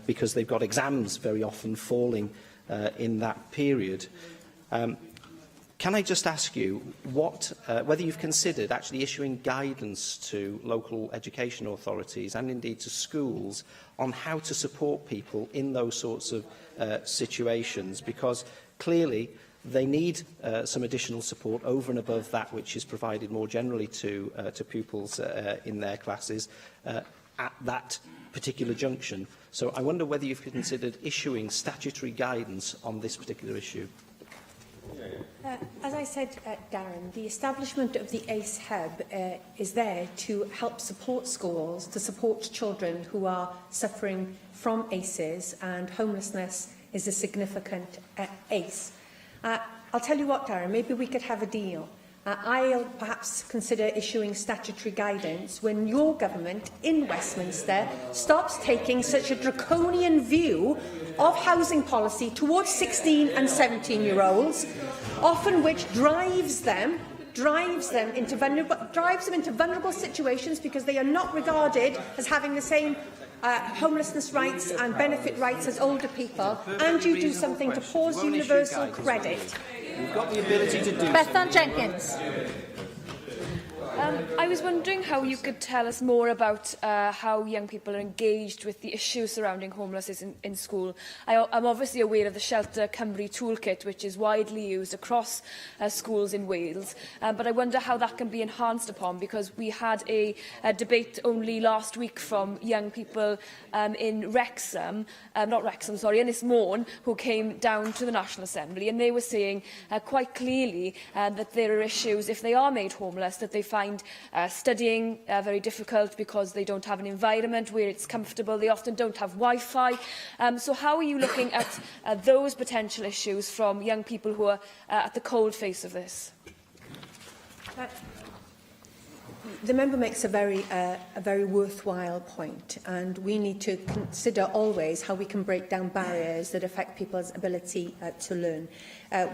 because they've got exams very often falling in that period. Can I just ask you whether you've considered actually issuing guidance to local education authorities and indeed to schools on how to support people in those sorts of situations? Because clearly they need some additional support over and above that which is provided more generally to pupils in their classes at that particular junction. So I wonder whether you've considered issuing statutory guidance on this particular issue. As I said, Darren, the establishment of the ACE Hub is there to help support schools, to support children who are suffering from ACEs, and homelessness is a significant ACE. I'll tell you what, Darren, maybe we could have a deal. I'll perhaps consider issuing statutory guidance when your government in Westminster stops taking such a draconian view of housing policy towards 16 and 17-year-olds, often which drives them into vulnerable situations because they are not regarded as having the same homelessness rights and benefit rights as older people, and you do something to pause universal credit. You've got the ability to do Bethan Jenkins. I was wondering how you could tell us more about how young people are engaged with the issues surrounding homelessness in school. I'm obviously aware of the Shelter Cymru toolkit, which is widely used across schools in Wales, but I wonder how that can be enhanced upon, because we had a debate only last week from young people in Wrexham, Ynys Môn, who came down to the National Assembly, and they were saying quite clearly that there are issues, if they are made homeless, that they find studying very difficult because they don't have an environment where it's comfortable. They often don't have Wi-Fi. So how are you looking at those potential issues from young people who are at the cold face of this? The member makes a very worthwhile point, and we need to consider always how we can break down barriers that affect people's ability to learn.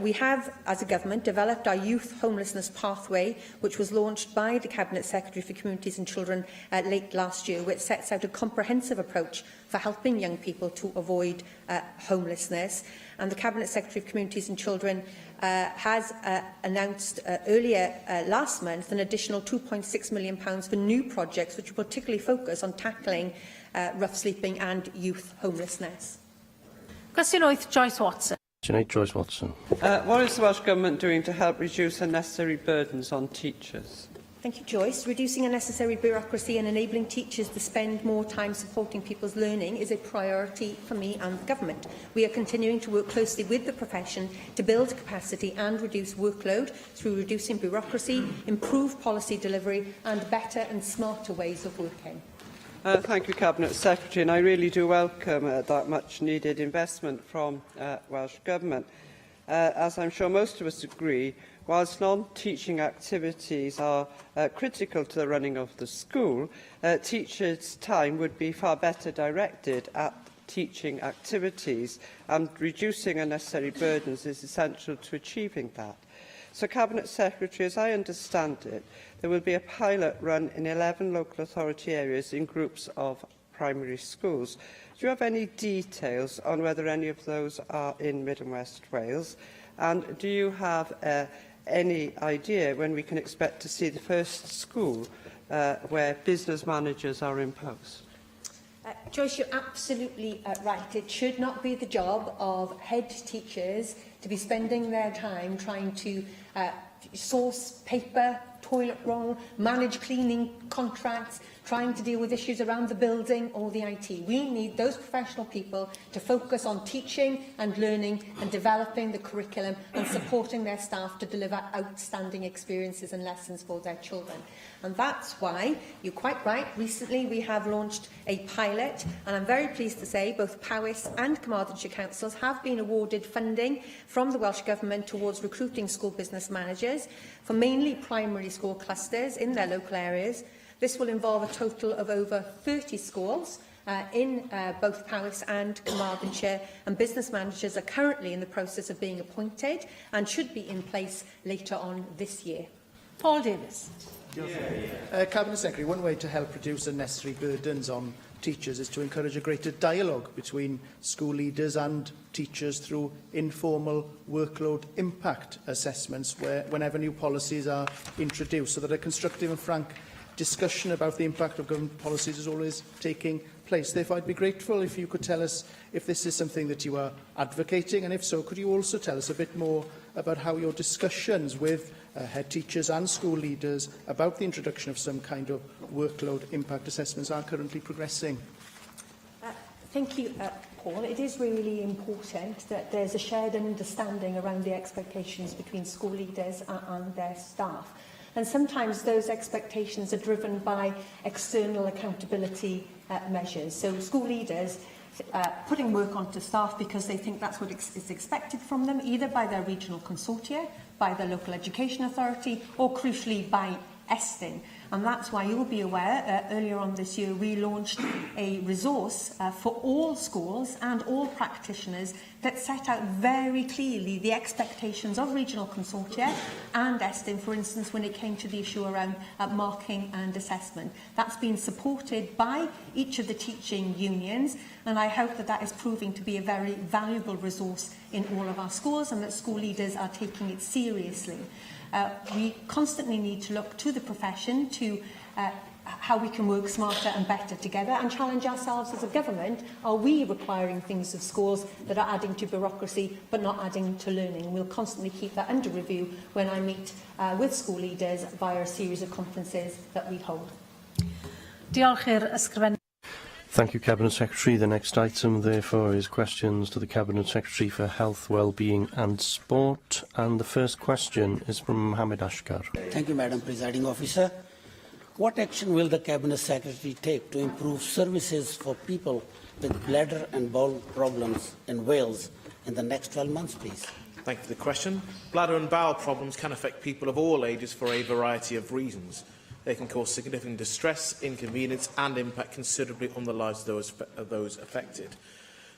We have, as a government, developed our youth homelessness pathway, which was launched by the Cabinet Secretary for Communities and Children late last year, which sets out a comprehensive approach for helping young people to avoid homelessness. And the Cabinet Secretary of Communities and Children has announced earlier last month an additional £2.6 million for new projects which will particularly focus on tackling rough sleeping and youth homelessness. Cwestiwn 8, Joyce Watson. Sinead Joyce-Watson. What is the Welsh Government doing to help reduce unnecessary burdens on teachers? Thank you, Joyce. Reducing unnecessary bureaucracy and enabling teachers to spend more time supporting people's learning is a priority for me and the Government. We are continuing to work closely with the profession to build capacity and reduce workload through reducing bureaucracy, improved policy delivery and better and smarter ways of working. Thank you, Cabinet Secretary, and I really do welcome that much-needed investment from Welsh Government. As I'm sure most of us agree, whilst non-teaching activities are critical to the running of the school, teachers' time would be far better directed at teaching activities, and reducing unnecessary burdens is essential to achieving that. So, Cabinet Secretary, as I understand it, there will be a pilot run in 11 local authority areas in groups of primary schools. Do you have any details on whether any of those are in Mid and West Wales? And do you have any idea when we can expect to see the first school where business managers are in post? Joyce, you're absolutely right. It should not be the job of head teachers to be spending their time trying to source paper, toilet roll, manage cleaning contracts, trying to deal with issues around the building or the IT. We need those professional people to focus on teaching and learning and developing the curriculum and supporting their staff to deliver outstanding experiences and lessons for their children. And that's why, you're quite right, recently we have launched a pilot, and I'm very pleased to say both Powys and Carmarthenshire councils have been awarded funding from the Welsh Government towards recruiting school business managers for mainly primary school clusters in their local areas. This will involve a total of over 30 schools in both Powys and Carmarthenshire, and business managers are currently in the process of being appointed and should be in place later on this year. Paul Davis. Cabinet Secretary, one way to help reduce unnecessary burdens on teachers is to encourage a greater dialogue between school leaders and teachers through informal workload impact assessments whenever new policies are introduced, so that a constructive and frank discussion about the impact of government policies is always taking place. Therefore, I'd be grateful if you could tell us if this is something that you are advocating, and if so, could you also tell us a bit more about how your discussions with head teachers and school leaders about the introduction of some kind of workload impact assessments are currently progressing? Thank you, Paul. It is really important that there's a shared understanding around the expectations between school leaders and their staff. And sometimes those expectations are driven by external accountability measures. So school leaders putting work onto staff because they think that's what is expected from them, either by their regional consortia, by the local education authority, or crucially by Estin. And that's why you'll be aware, earlier on this year, we launched a resource for all schools and all practitioners that set out very clearly the expectations of regional consortia and Estin, for instance, when it came to the issue around marking and assessment. That's been supported by each of the teaching unions, and I hope that that is proving to be a very valuable resource in all of our schools, and that school leaders are taking it seriously. We constantly need to look to the profession to how we can work smarter and better together, and challenge ourselves as a government. Are we requiring things of schools that are adding to bureaucracy but not adding to learning? And we'll constantly keep that under review when I meet with school leaders via a series of conferences that we hold. Diolch i'r ysgrifennydd. Thank you, Cabinet Secretary. The next item, therefore, is questions to the Cabinet Secretary for Health, Wellbeing and Sport. And the first question is from Mohammed Ashkar. Thank you, Madam Presiding Officer. What action will the Cabinet Secretary take to improve services for people with bladder and bowel problems in Wales in the next 12 months, please? Thank you for the question. Bladder and bowel problems can affect people of all ages for a variety of reasons. They can cause significant distress, inconvenience and impact considerably on the lives of those affected.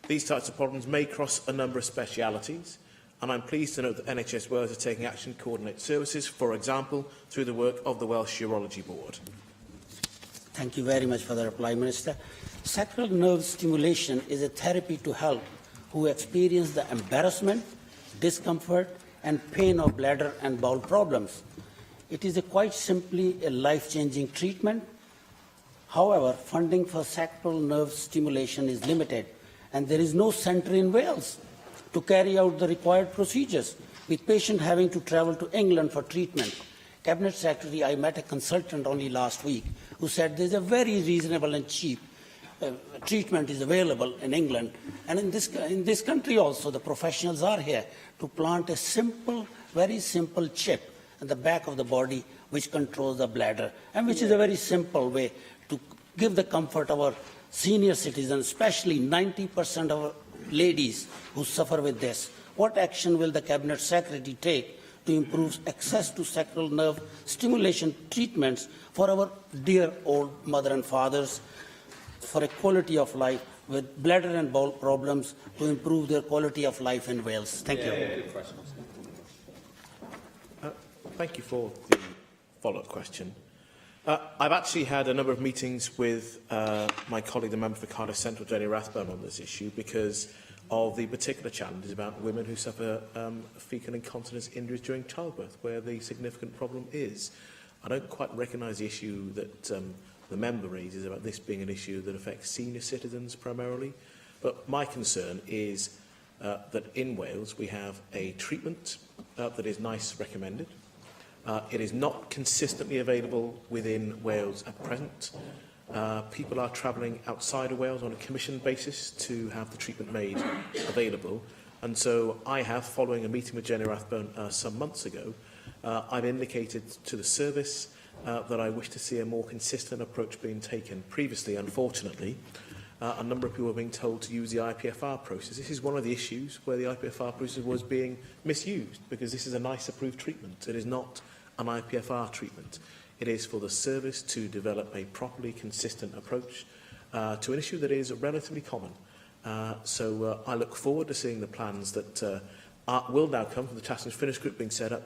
These types of problems may cross a number of specialities, and I'm pleased to note that NHS Wales is taking action to coordinate services, for example, through the work of the Welsh Urology Board. Thank you very much for the reply, Minister. Sacral nerve stimulation is a therapy to help who experience the embarrassment, discomfort and pain of bladder and bowel problems. It is quite simply a life-changing treatment. However, funding for sacral nerve stimulation is limited, and there is no centre in Wales. to carry out the required procedures, with patient having to travel to England for treatment. Cabinet Secretary, I met a consultant only last week who said there's a very reasonable and cheap treatment is available in England, and in this country also the professionals are here to plant a simple, very simple chip at the back of the body which controls the bladder, and which is a very simple way to give the comfort of our senior citizens, especially 90% of ladies who suffer with this. What action will the Cabinet Secretary take to improve access to sacral nerve stimulation treatments for our dear old mother and fathers, for a quality of life with bladder and bowel problems, to improve their quality of life in Wales? Thank you. Thank you for the follow-up question. I've actually had a number of meetings with my colleague, the member for Cardiff Central, Jenny Rathbone, on this issue because of the particular challenges about women who suffer fecal incontinence injuries during childbirth, where the significant problem is. I don't quite recognise the issue that the member raises about this being an issue that affects senior citizens primarily. But my concern is that in Wales we have a treatment that is NICE recommended. It is not consistently available within Wales at present. People are travelling outside of Wales on a commission basis to have the treatment made available. And so I have, following a meeting with Jenny Rathbone some months ago, I've indicated to the service that I wish to see a more consistent approach being taken. Previously, unfortunately, a number of people were being told to use the IPFR process. This is one of the issues where the IPFR process was being misused, because this is a NICE-approved treatment. It is not an IPFR treatment. It is for the service to develop a properly consistent approach to an issue that is relatively common. So I look forward to seeing the plans that will now come from the Task and Finish Group being set up,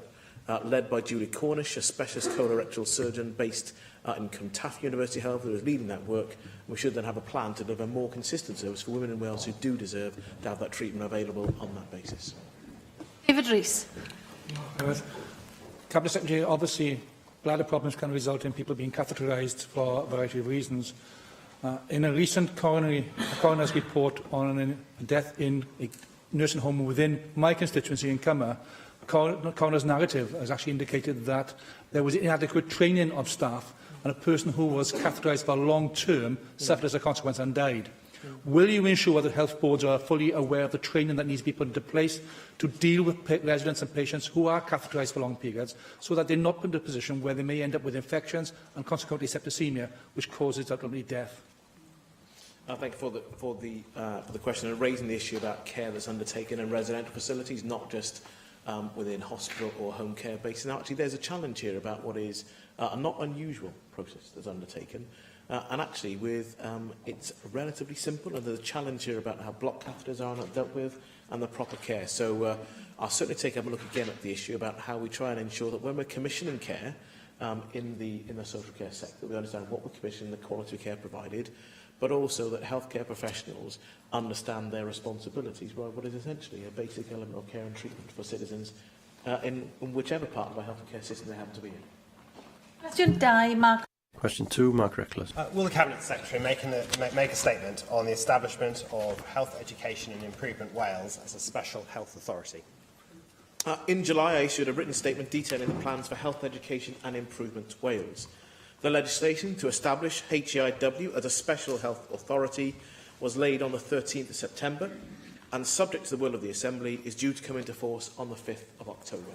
led by Julie Cornish, a specialist colorectal surgeon based in Cwmtaf University Health, who is leading that work. We should then have a plan to deliver a more consistent service for women in Wales who do deserve to have that treatment available on that basis. David Rees. Cabinet Secretary, obviously bladder problems can result in people being catheterised for a variety of reasons. In a recent coroner's report on a death in a nursing home within my constituency in Cymru, coroner's narrative has actually indicated that there was inadequate training of staff, and a person who was catheterised for long term suffered as a consequence and died. Will you ensure that health boards are fully aware of the training that needs to be put into place to deal with residents and patients who are catheterised for long periods, so that they're not put in a position where they may end up with infections and consequently septicemia, which causes ultimately death? Thank you for the question and raising the issue about care that's undertaken in residential facilities, not just within hospital or home care bases. Now, actually, there's a challenge here about what is a not unusual process that's undertaken. And actually, it's relatively simple, and there's a challenge here about how block catheters are not dealt with and the proper care. So I'll certainly take up a look again at the issue about how we try and ensure that when we're commissioning care in the social care sector, we understand what we're commissioning, the quality of care provided, but also that healthcare professionals understand their responsibilities by what is essentially a basic element of care and treatment for citizens in whichever part of our healthcare system they happen to be in. Question 2, Mark. Question 2, Mark Reckless. Will the Cabinet Secretary make a statement on the establishment of Health Education and Improvement Wales as a special health authority? In July, I issued a written statement detailing the plans for Health Education and Improvement Wales. The legislation to establish HEIW as a special health authority was laid on the 13th of September, and subject to the will of the Assembly, is due to come into force on the 5th of October.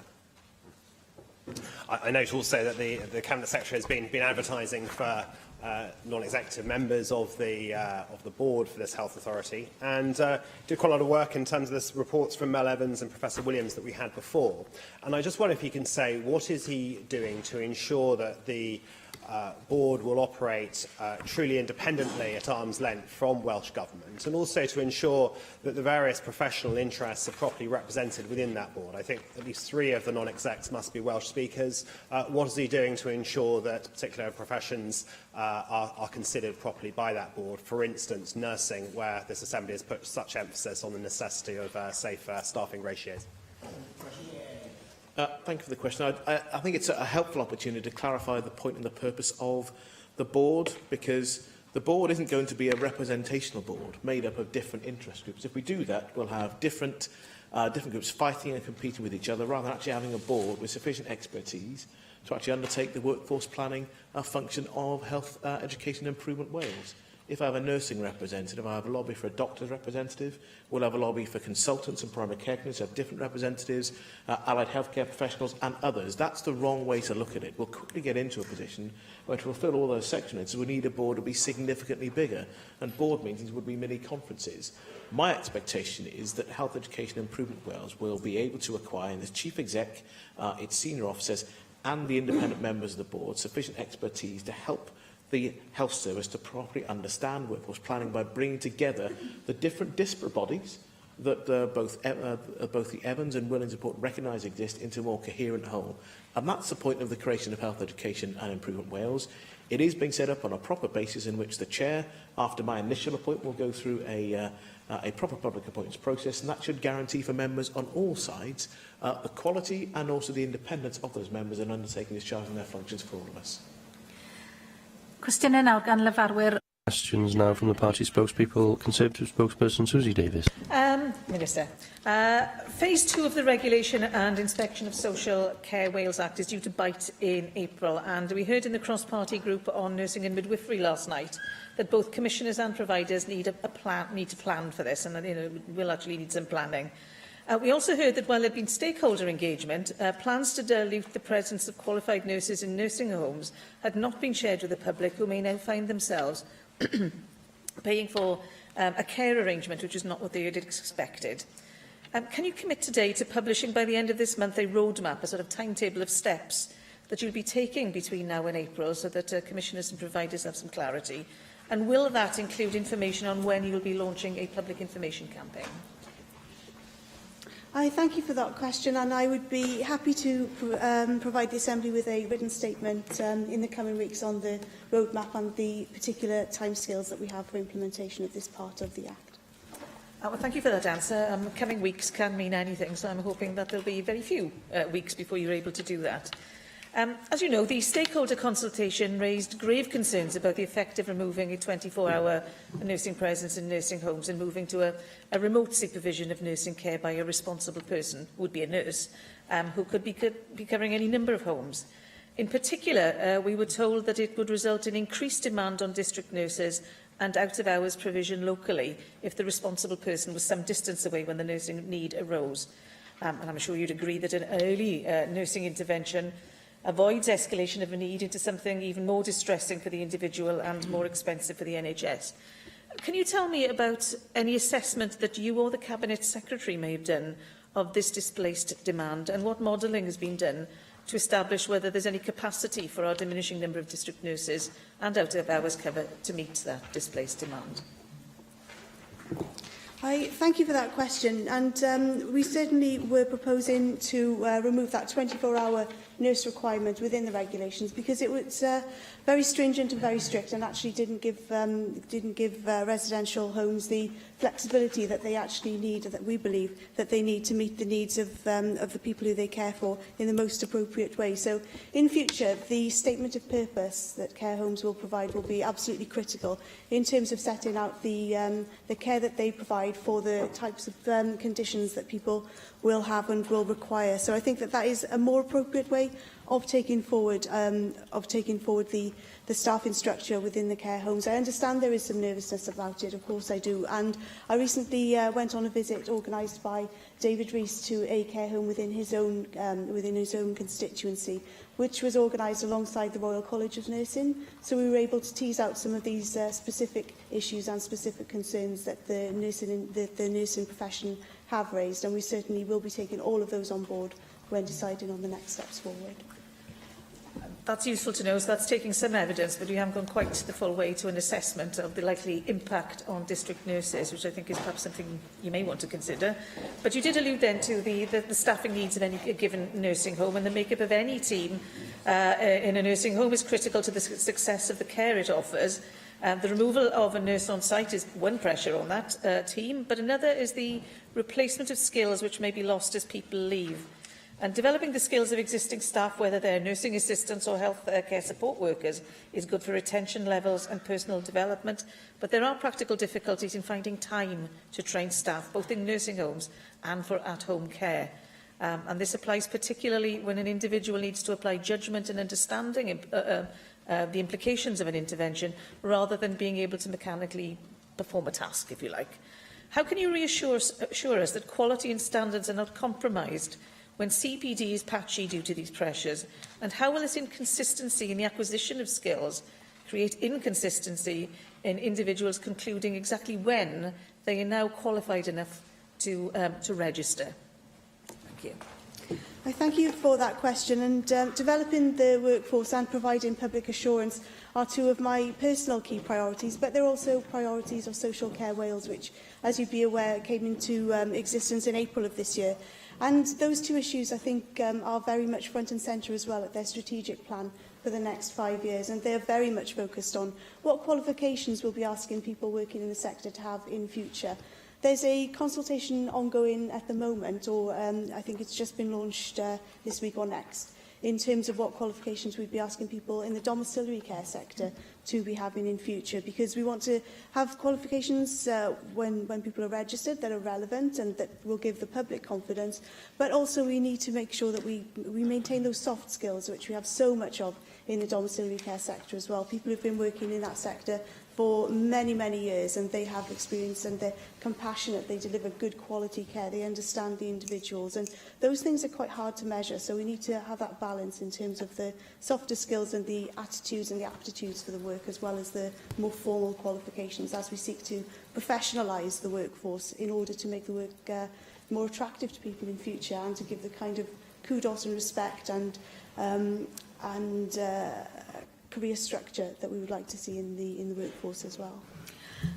I note also that the Cabinet Secretary has been advertising for non-executive members of the board for this health authority, and did quite a lot of work in terms of this reports from Mel Evans and Professor Williams that we had before. And I just wonder if he can say what is he doing to ensure that the board will operate truly independently at arm's length from Welsh Government, and also to ensure that the various professional interests are properly represented within that board. I think at least 3 of the non-execs must be Welsh speakers. What is he doing to ensure that particular professions are considered properly by that board? For instance, nursing, where this Assembly has put such emphasis on the necessity of safe staffing ratios. Thank you for the question. I think it's a helpful opportunity to clarify the point and the purpose of the board, because the board isn't going to be a representational board made up of different interest groups. If we do that, we'll have different different groups fighting and competing with each other, rather than actually having a board with sufficient expertise to actually undertake the workforce planning function of Health Education Improvement Wales. If I have a nursing representative, I have a lobby for a doctor's representative. We'll have a lobby for consultants and primary care clinics, have different representatives, allied healthcare professionals and others. That's the wrong way to look at it. We'll quickly get into a position where to fulfil all those sections, we need a board that will be significantly bigger, and board meetings would be mini conferences. My expectation is that Health Education Improvement Wales will be able to acquire, in its chief exec, its senior officers and the independent members of the board, sufficient expertise to help the health service to properly understand workforce planning by bringing together the different disparate bodies that both the Evans and Willings report recognise exist into a more coherent whole. And that's the point of the creation of Health Education and Improvement Wales. It is being set up on a proper basis in which the chair, after my initial appointment, will go through a proper public appointments process, and that should guarantee for members on all sides the quality and also the independence of those members in undertaking discharging their functions for all of us. Cwestiynau nawr gan lefarwyr. Questions now from the party spokespeople. Conservative spokesperson Susie Davis. Minister, Phase 2 of the Regulation and Inspection of Social Care Wales Act is due to bite in April, and we heard in the cross-party group on nursing and midwifery last night that both commissioners and providers need to plan for this, and will actually need some planning. We also heard that while there had been stakeholder engagement, plans to dilute the presence of qualified nurses in nursing homes had not been shared with the public, who may now find themselves paying for a care arrangement which is not what they had expected. Can you commit today to publishing by the end of this month a roadmap, a sort of timetable of steps that you'll be taking between now and April, so that commissioners and providers have some clarity? And will that include information on when you will be launching a public information campaign? I thank you for that question, and I would be happy to provide the Assembly with a written statement in the coming weeks on the roadmap and the particular timescales that we have for implementation of this part of the Act. Well, thank you for that answer. Coming weeks can mean anything, so I'm hoping that there will be very few weeks before you're able to do that. As you know, the stakeholder consultation raised grave concerns about the effect of removing a 24-hour nursing presence in nursing homes and moving to a remote supervision of nursing care by a responsible person, who would be a nurse, who could be covering any number of homes. In particular, we were told that it would result in increased demand on district nurses and out-of-hours provision locally if the responsible person was some distance away when the nursing need arose. And I'm sure you'd agree that an early nursing intervention avoids escalation of a need into something even more distressing for the individual and more expensive for the NHS. Can you tell me about any assessment that you or the Cabinet Secretary may have done of this displaced demand, and what modelling has been done to establish whether there's any capacity for our diminishing number of district nurses and out-of-hours cover to meet that displaced demand? I thank you for that question, and we certainly were proposing to remove that 24-hour nurse requirement within the regulations, because it was very stringent and very strict, and actually didn't give residential homes the flexibility that they actually need, that we believe that they need to meet the needs of the people who they care for in the most appropriate way. So in future, the statement of purpose that care homes will provide will be absolutely critical in terms of setting out the care that they provide for the types of conditions that people will have and will require. So I think that that is a more appropriate way of taking forward the staffing structure within the care homes. I understand there is some nervousness about it, of course I do, and I recently went on a visit organised by David Rees to a care home within his own constituency, which was organised alongside the Royal College of Nursing. So we were able to tease out some of these specific issues and specific concerns that the nursing profession have raised, and we certainly will be taking all of those on board when deciding on the next steps forward. That's useful to know. So that's taking some evidence, but we haven't gone quite the full way to an assessment of the likely impact on district nurses, which I think is perhaps something you may want to consider. But you did allude then to the staffing needs of any given nursing home, and the makeup of any team in a nursing home is critical to the success of the care it offers. The removal of a nurse on site is one pressure on that team, but another is the replacement of skills which may be lost as people leave. And developing the skills of existing staff, whether they're nursing assistants or health care support workers, is good for retention levels and personal development. But there are practical difficulties in finding time to train staff, both in nursing homes and for at-home care. And this applies particularly when an individual needs to apply judgment and understanding the implications of an intervention, rather than being able to mechanically perform a task, if you like. How can you assure us that quality and standards are not compromised when CPD is patchy due to these pressures? And how will this inconsistency in the acquisition of skills create inconsistency in individuals concluding exactly when they are now qualified enough to register? Thank you. I thank you for that question. And developing the workforce and providing public assurance are two of my personal key priorities, but they're also priorities of Social Care Wales, which, as you'd be aware, came into existence in April of this year. And those two issues, I think, are very much front and centre as well at their strategic plan for the next 5 years. And they're very much focused on what qualifications we'll be asking people working in the sector to have in future. There's a consultation ongoing at the moment, or I think it's just been launched this week or next, in terms of what qualifications we'd be asking people in the domiciliary care sector to be having in future, because we want to have qualifications when people are registered that are relevant and that will give the public confidence, but also we need to make sure that we maintain those soft skills, which we have so much of in the domiciliary care sector as well. People who've been working in that sector for many, many years, and they have experience and they're compassionate, they deliver good quality care, they understand the individuals, and those things are quite hard to measure, so we need to have that balance in terms of the softer skills and the attitudes and the aptitudes for the work, as well as the more formal qualifications, as we seek to professionalise the workforce in order to make the work more attractive to people in future, and to give the kind of kudos and respect and career structure that we would like to see in the workforce as well.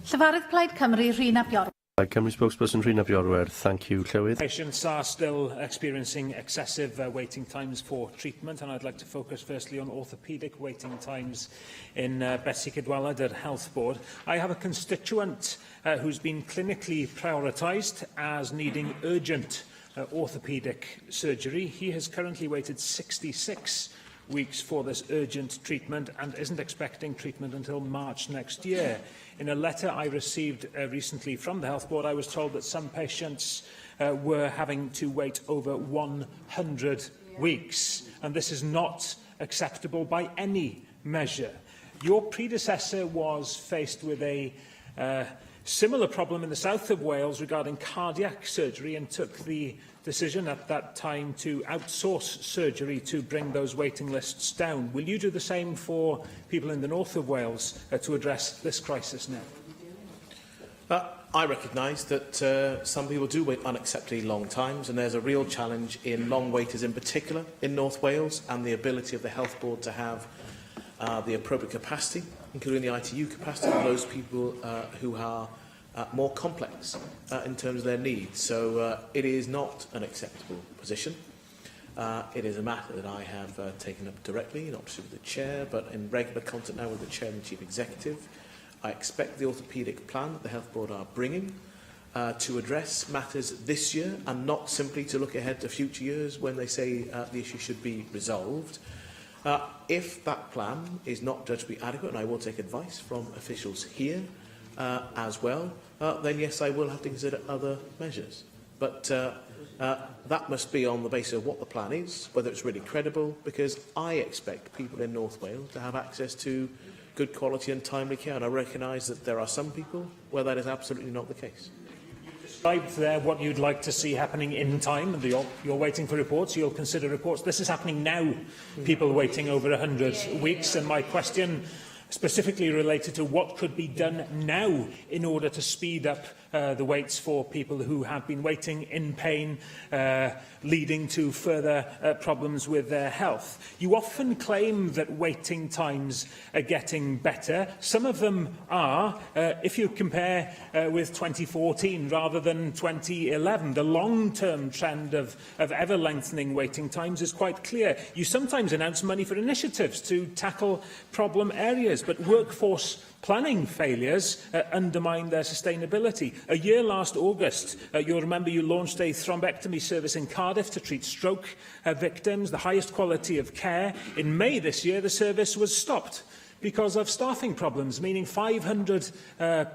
Llyfarydd Plaid Cymru, Rhina Bior. Cymru spokesperson Rhina Biorwer. Thank you, Llywydd. Patients are still experiencing excessive waiting times for treatment, and I'd like to focus firstly on orthopaedic waiting times in Betsy Cadwaladr at Health Board. I have a constituent who's been clinically prioritised as needing urgent orthopaedic surgery. He has currently waited 66 weeks for this urgent treatment and isn't expecting treatment until March next year. In a letter I received recently from the Health Board, I was told that some patients were having to wait over 100 weeks, and this is not acceptable by any measure. Your predecessor was faced with a similar problem in the south of Wales regarding cardiac surgery and took the decision at that time to outsource surgery to bring those waiting lists down. Will you do the same for people in the north of Wales to address this crisis now? I recognise that some people do wait unacceptably long times, and there's a real challenge in long waiters in particular in North Wales, and the ability of the Health Board to have the appropriate capacity, including the ITU capacity, for those people who are more complex in terms of their needs. So it is not an acceptable position. It is a matter that I have taken up directly, not just with the Chair, but in regular contact now with the Chair and Chief Executive. I expect the orthopaedic plan that the Health Board are bringing to address matters this year, and not simply to look ahead to future years when they say the issue should be resolved. If that plan is not judged to be adequate, and I will take advice from officials here as well, then yes, I will have to consider other measures. But that must be on the basis of what the plan is, whether it's really credible, because I expect people in North Wales to have access to good quality and timely care, and I recognise that there are some people where that is absolutely not the case. Described there what you'd like to see happening in time, and you're waiting for reports, you'll consider reports. This is happening now, people waiting over 100 weeks, and my question specifically related to what could be done now in order to speed up the waits for people who have been waiting in pain, leading to further problems with their health. You often claim that waiting times are getting better. Some of them are. If you compare with 2014 rather than 2011, the long-term trend of ever lengthening waiting times is quite clear. You sometimes announce money for initiatives to tackle problem areas, but workforce planning failures undermine their sustainability. A year last August, you'll remember you launched a thrombectomy service in Cardiff to treat stroke victims, the highest quality of care. In May this year, the service was stopped because of staffing problems, meaning 500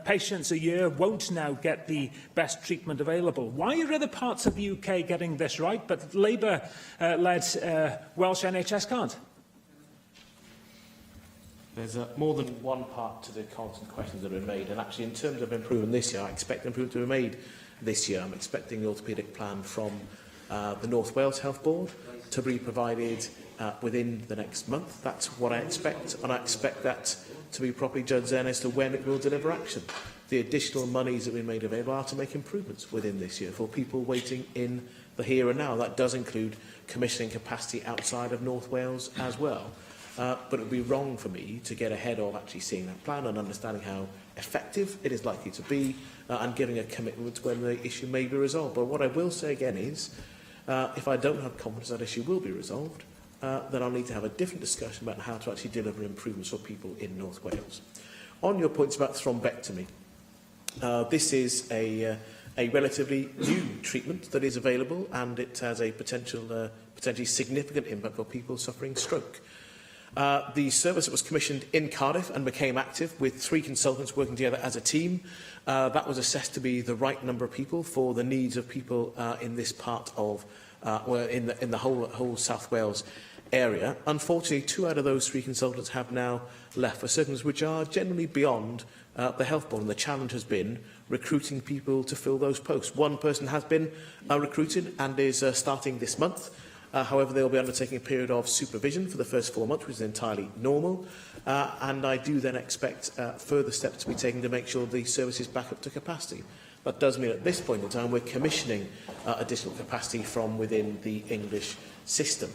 patients a year won't now get the best treatment available. Why are other parts of the UK getting this right, but Labour-led Welsh NHS can't? There's more than one part to the constant questions that have been made, and actually in terms of improvement this year, I expect improvement to be made this year. I'm expecting the orthopaedic plan from the North Wales Health Board to be provided within the next month. That's what I expect, and I expect that to be properly judged then as to when it will deliver action. The additional monies that have been made available are to make improvements within this year for people waiting in the here and now. That does include commissioning capacity outside of North Wales as well. But it would be wrong for me to get ahead of actually seeing that plan and understanding how effective it is likely to be and giving a commitment when the issue may be resolved. But what I will say again is, if I don't have confidence that issue will be resolved, then I'll need to have a different discussion about how to actually deliver improvements for people in North Wales. On your points about thrombectomy, this is a relatively new treatment that is available, and it has a potentially significant impact for people suffering stroke. The service that was commissioned in Cardiff and became active with 3 consultants working together as a team, that was assessed to be the right number of people for the needs of people in this part of, in the whole South Wales area. Unfortunately, 2 out of those 3 consultants have now left for circumstances which are generally beyond the Health Board, and the challenge has been recruiting people to fill those posts. 1 person has been recruited and is starting this month. However, they will be undertaking a period of supervision for the first 4 months, which is entirely normal, and I do then expect further steps to be taken to make sure the service is back up to capacity. That does mean at this point in time we're commissioning additional capacity from within the English system.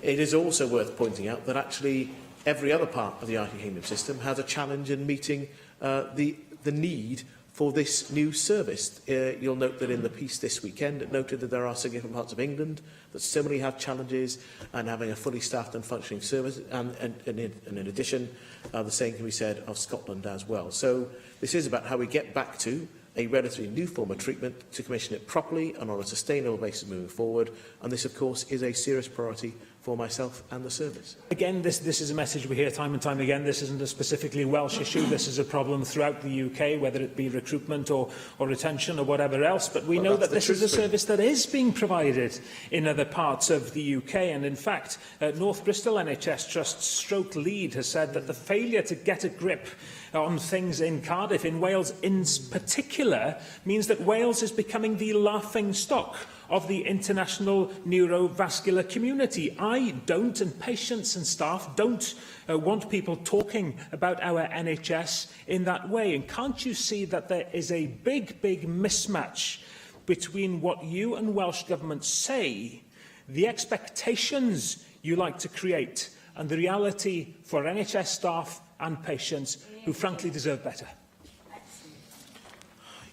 It is also worth pointing out that actually every other part of the United Kingdom system has a challenge in meeting the need for this new service. You'll note that in the piece this weekend, it noted that there are significant parts of England that similarly have challenges and having a fully staffed and functioning service, and in addition, the same can be said of Scotland as well. So this is about how we get back to a relatively new form of treatment, to commission it properly and on a sustainable basis moving forward, and this, of course, is a serious priority for myself and the service. Again, this is a message we hear time and time again. This isn't a specifically Welsh issue. This is a problem throughout the UK, whether it be recruitment or retention or whatever else. But we know that this is a service that is being provided in other parts of the UK. And in fact, North Bristol NHS Trust's stroke lead has said that the failure to get a grip on things in Cardiff, in Wales in particular, means that Wales is becoming the laughing stock of the international neurovascular community. I don't, and patients and staff don't want people talking about our NHS in that way. And can't you see that there is a big, big mismatch between what you and Welsh Government say, the expectations you like to create, and the reality for NHS staff and patients who frankly deserve better?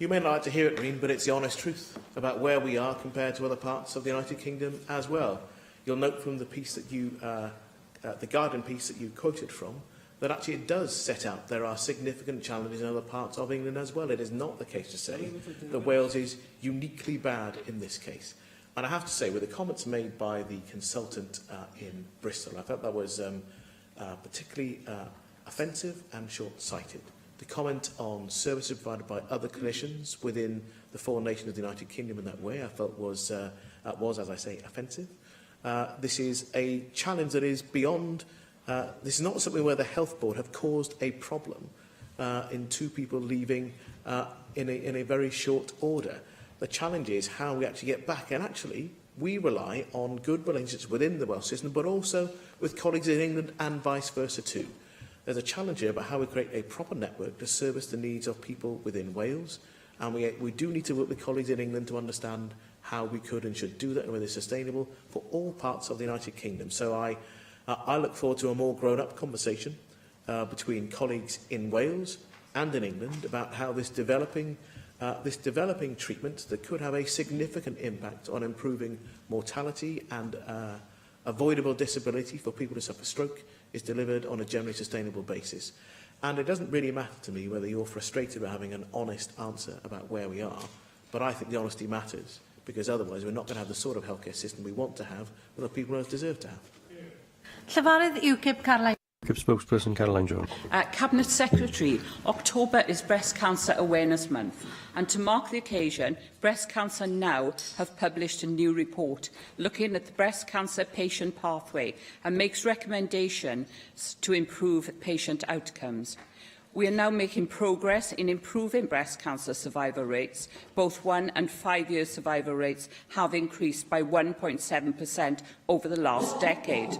You may not like to hear it, Reen, but it's the honest truth about where we are compared to other parts of the United Kingdom as well. You'll note from the piece that you, the Guardian piece that you quoted from, that actually it does set out there are significant challenges in other parts of England as well. It is not the case to say that Wales is uniquely bad in this case. And I have to say, with the comments made by the consultant in Bristol, I thought that was particularly offensive and short-sighted. The comment on services provided by other clinicians within the 4 nations of the United Kingdom in that way, I felt was, as I say, offensive. This is a challenge that is beyond. This is not something where the Health Board have caused a problem in 2 people leaving in a very short order. The challenge is how we actually get back, and actually we rely on good relationships within the Welsh system, but also with colleagues in England and vice versa too. There's a challenge here about how we create a proper network to service the needs of people within Wales, and we do need to work with colleagues in England to understand how we could and should do that in a way that's sustainable for all parts of the United Kingdom. So I look forward to a more grown-up conversation between colleagues in Wales and in England about how this developing treatment that could have a significant impact on improving mortality and avoidable disability for people who suffer stroke is delivered on a generally sustainable basis. And it doesn't really matter to me whether you're frustrated about having an honest answer about where we are, but I think the honesty matters, because otherwise we're not going to have the sort of healthcare system we want to have, and that people deserve to have. Llefarydd UKIP Caroline. UKIP spokesperson Caroline Jones. Cabinet Secretary, October is Breast Cancer Awareness Month, and to mark the occasion, Breast Cancer Now have published a new report looking at the breast cancer patient pathway and makes recommendations to improve patient outcomes. We are now making progress in improving breast cancer survival rates. Both 1- and 5-year survival rates have increased by 1.7% over the last decade.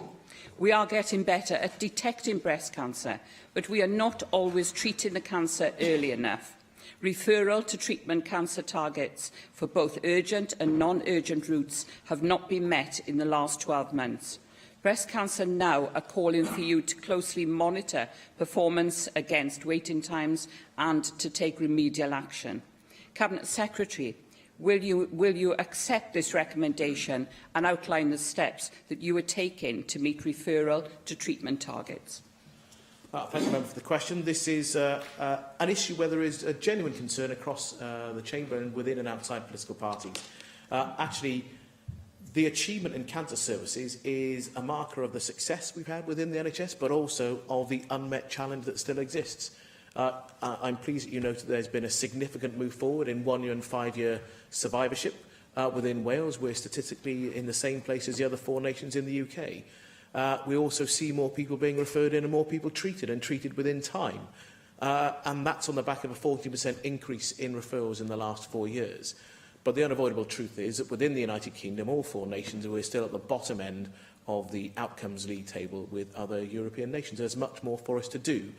We are getting better at detecting breast cancer, but we are not always treating the cancer early enough. Referral to treatment cancer targets for both urgent and non-urgent routes have not been met in the last 12 months. Breast Cancer Now are calling for you to closely monitor performance against waiting times and to take remedial action. Cabinet Secretary, will you accept this recommendation and outline the steps that you are taking to meet referral to treatment targets? Thank you, Member, for the question. This is an issue where there is a genuine concern across the Chamber and within and outside political parties. Actually, the achievement in cancer services is a marker of the success we've had within the NHS, but also of the unmet challenge that still exists. I'm pleased that you noted there's been a significant move forward in 1-year and 5-year survivorship within Wales. We're statistically in the same place as the other 4 nations in the UK. We also see more people being referred in and more people treated and treated within time. And that's on the back of a 40% increase in referrals in the last 4 years. But the unavoidable truth is that within the United Kingdom, all 4 nations, we're still at the bottom end of the outcomes league table with other European nations. There's much more for us to do.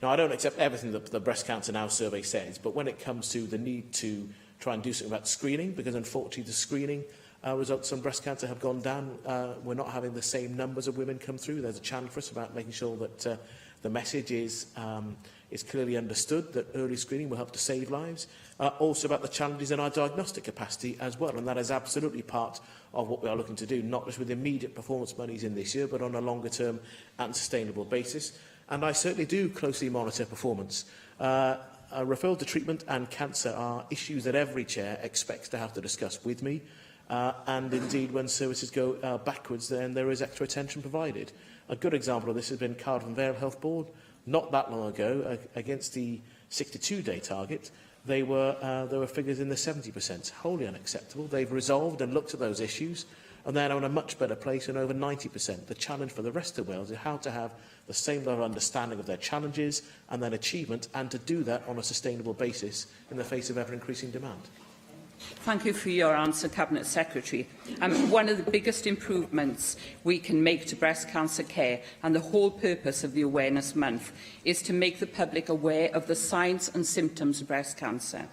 Now, I don't accept everything that the Breast Cancer Now survey says, but when it comes to the need to try and do something about screening, because unfortunately the screening results on breast cancer have gone down, we're not having the same numbers of women come through. There's a challenge for us about making sure that the message is clearly understood, that early screening will help to save lives. Also about the challenges in our diagnostic capacity as well, and that is absolutely part of what we are looking to do, not just with immediate performance monies in this year, but on a longer term and sustainable basis. And I certainly do closely monitor performance. Referral to treatment and cancer are issues that every chair expects to have to discuss with me. And indeed, when services go backwards, then there is extra attention provided. A good example of this has been Cardiff and Vale Health Board. Not that long ago, against the 62-day target, there were figures in the 70%, wholly unacceptable. They've resolved and looked at those issues, and they're now in a much better place, and over 90%. The challenge for the rest of Wales is how to have the same level of understanding of their challenges and their achievement, and to do that on a sustainable basis in the face of ever-increasing demand. Thank you for your answer, Cabinet Secretary. One of the biggest improvements we can make to breast cancer care, and the whole purpose of the Awareness Month, is to make the public aware of the signs and symptoms of breast cancer.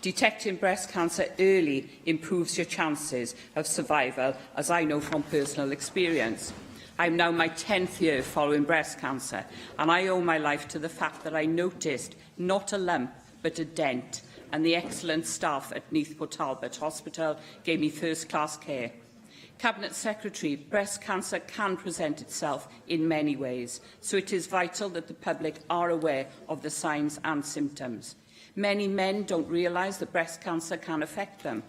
Detecting breast cancer early improves your chances of survival, as I know from personal experience. I'm now my 10th year following breast cancer, and I owe my life to the fact that I noticed not a lump, but a dent, and the excellent staff at Neathport Talbot Hospital gave me first-class care. Cabinet Secretary, breast cancer can present itself in many ways, so it is vital that the public are aware of the signs and symptoms. Many men don't realise that breast cancer can affect them.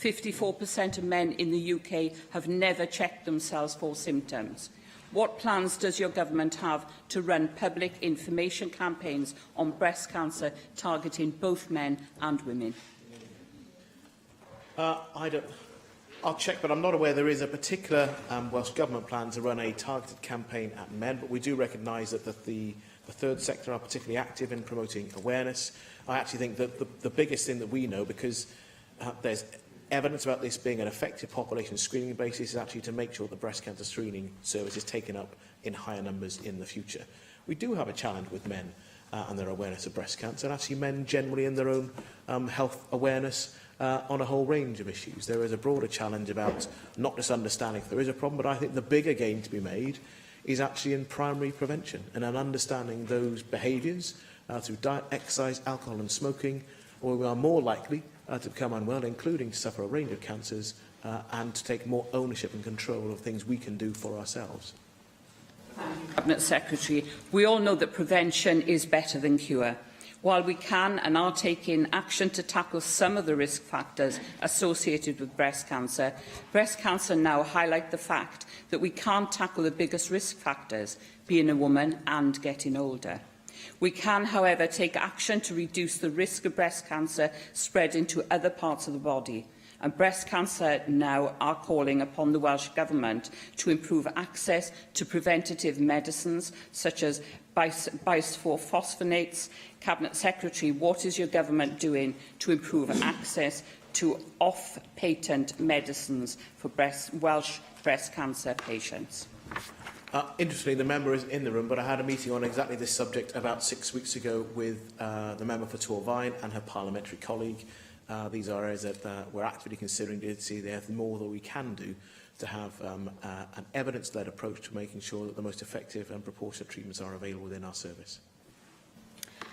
54% of men in the UK have never checked themselves for symptoms. What plans does your government have to run public information campaigns on breast cancer targeting both men and women? I'll check, but I'm not aware there is a particular Welsh Government plan to run a targeted campaign at men, but we do recognise that the third sector are particularly active in promoting awareness. I actually think that the biggest thing that we know, because there's evidence about this being an effective population screening basis, is actually to make sure the breast cancer screening service is taken up in higher numbers in the future. We do have a challenge with men and their awareness of breast cancer, and actually men generally in their own health awareness on a whole range of issues. There is a broader challenge about not just understanding if there is a problem, but I think the bigger gain to be made is actually in primary prevention and in understanding those behaviours through diet, exercise, alcohol and smoking, where we are more likely to become unwell, including to suffer a range of cancers, and to take more ownership and control of things we can do for ourselves. Cabinet Secretary, we all know that prevention is better than cure. While we can and are taking action to tackle some of the risk factors associated with breast cancer now highlight the fact that we can't tackle the biggest risk factors, being a woman and getting older. We can, however, take action to reduce the risk of breast cancer spreading to other parts of the body. And Breast Cancer now are calling upon the Welsh Government to improve access to preventative medicines such as bisphosphonate. Cabinet Secretary, what is your government doing to improve access to off-patent medicines for Welsh breast cancer patients? Interestingly, the member is in the room, but I had a meeting on exactly this subject about 6 weeks ago with the member for Torfaen and her parliamentary colleague. These are areas that we're actively considering to see there's more that we can do to have an evidence-led approach to making sure that the most effective and proportionate treatments are available within our service.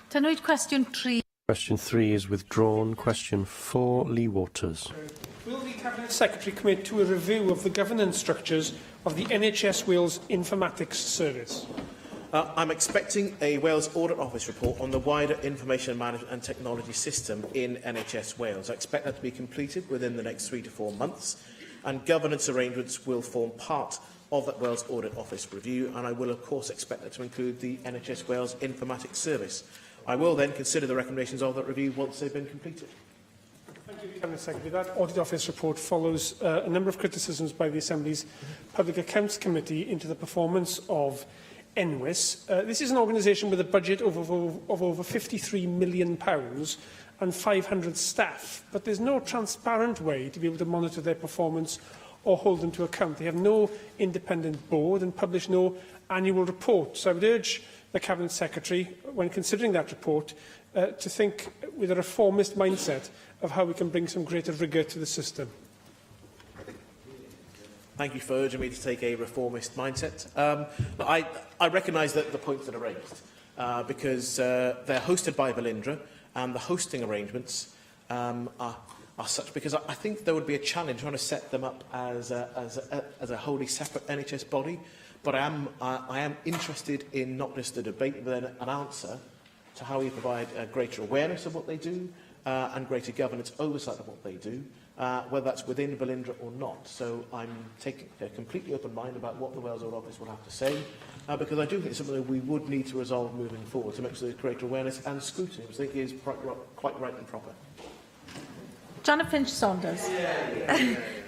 Tynwyd question 3. Question 3 is withdrawn. Question 4, Lee Waters. Will the Cabinet Secretary commit to a review of the governance structures of the NHS Wales Informatics Service? I'm expecting a Wales Audit Office report on the wider information management and technology system in NHS Wales. I expect that to be completed within the next 3 to 4 months, and governance arrangements will form part of that Wales Audit Office review, and I will of course expect that to include the NHS Wales Informatics Service. I will then consider the recommendations of that review once they've been completed. Thank you, Cabinet Secretary. That Audit Office report follows a number of criticisms by the Assembly's Public Accounts Committee into the performance of NWIS. This is an organisation with a budget of over £53 million and 500 staff, but there's no transparent way to be able to monitor their performance or hold them to account. They have no independent board and publish no annual report. So I would urge the Cabinet Secretary, when considering that report, to think with a reformist mindset of how we can bring some greater rigour to the system. Thank you for urging me to take a reformist mindset. I recognise that the points that are raised, because they're hosted by Velindre, and the hosting arrangements are such, because I think there would be a challenge trying to set them up as a wholly separate NHS body. But I am interested in not just the debate, but then an answer to how we provide greater awareness of what they do and greater governance oversight of what they do, whether that's within Velindre or not. So I'm taking a completely open mind about what the Wales Audit Office will have to say, because I do think it's something that we would need to resolve moving forward to make sure there's greater awareness and scrutiny, which I think is quite right and proper. Janet Finch-Saunders.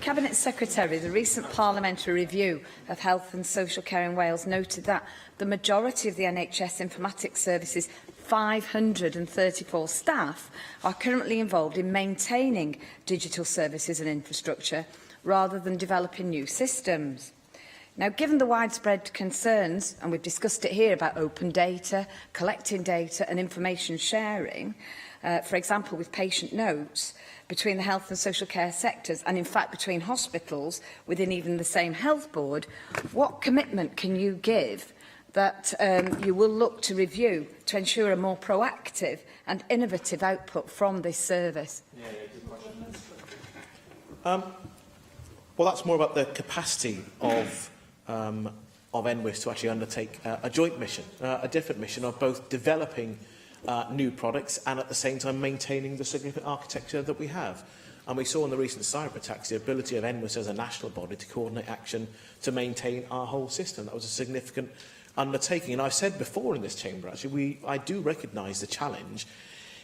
Cabinet Secretary, the recent parliamentary review of health and social care in Wales noted that the majority of the NHS informatics services, 534 staff, are currently involved in maintaining digital services and infrastructure rather than developing new systems. Now, given the widespread concerns, and we've discussed it here, about open data, collecting data and information sharing, for example with patient notes, between the health and social care sectors, and in fact between hospitals within even the same health board, what commitment can you give that you will look to review to ensure a more proactive and innovative output from this service? Well, that's more about the capacity of NWIS to actually undertake a joint mission, a different mission of both developing new products and at the same time maintaining the significant architecture that we have. And we saw in the recent cyber attacks the ability of NWIS as a national body to coordinate action to maintain our whole system. That was a significant undertaking. And I've said before in this chamber, actually, I do recognise the challenge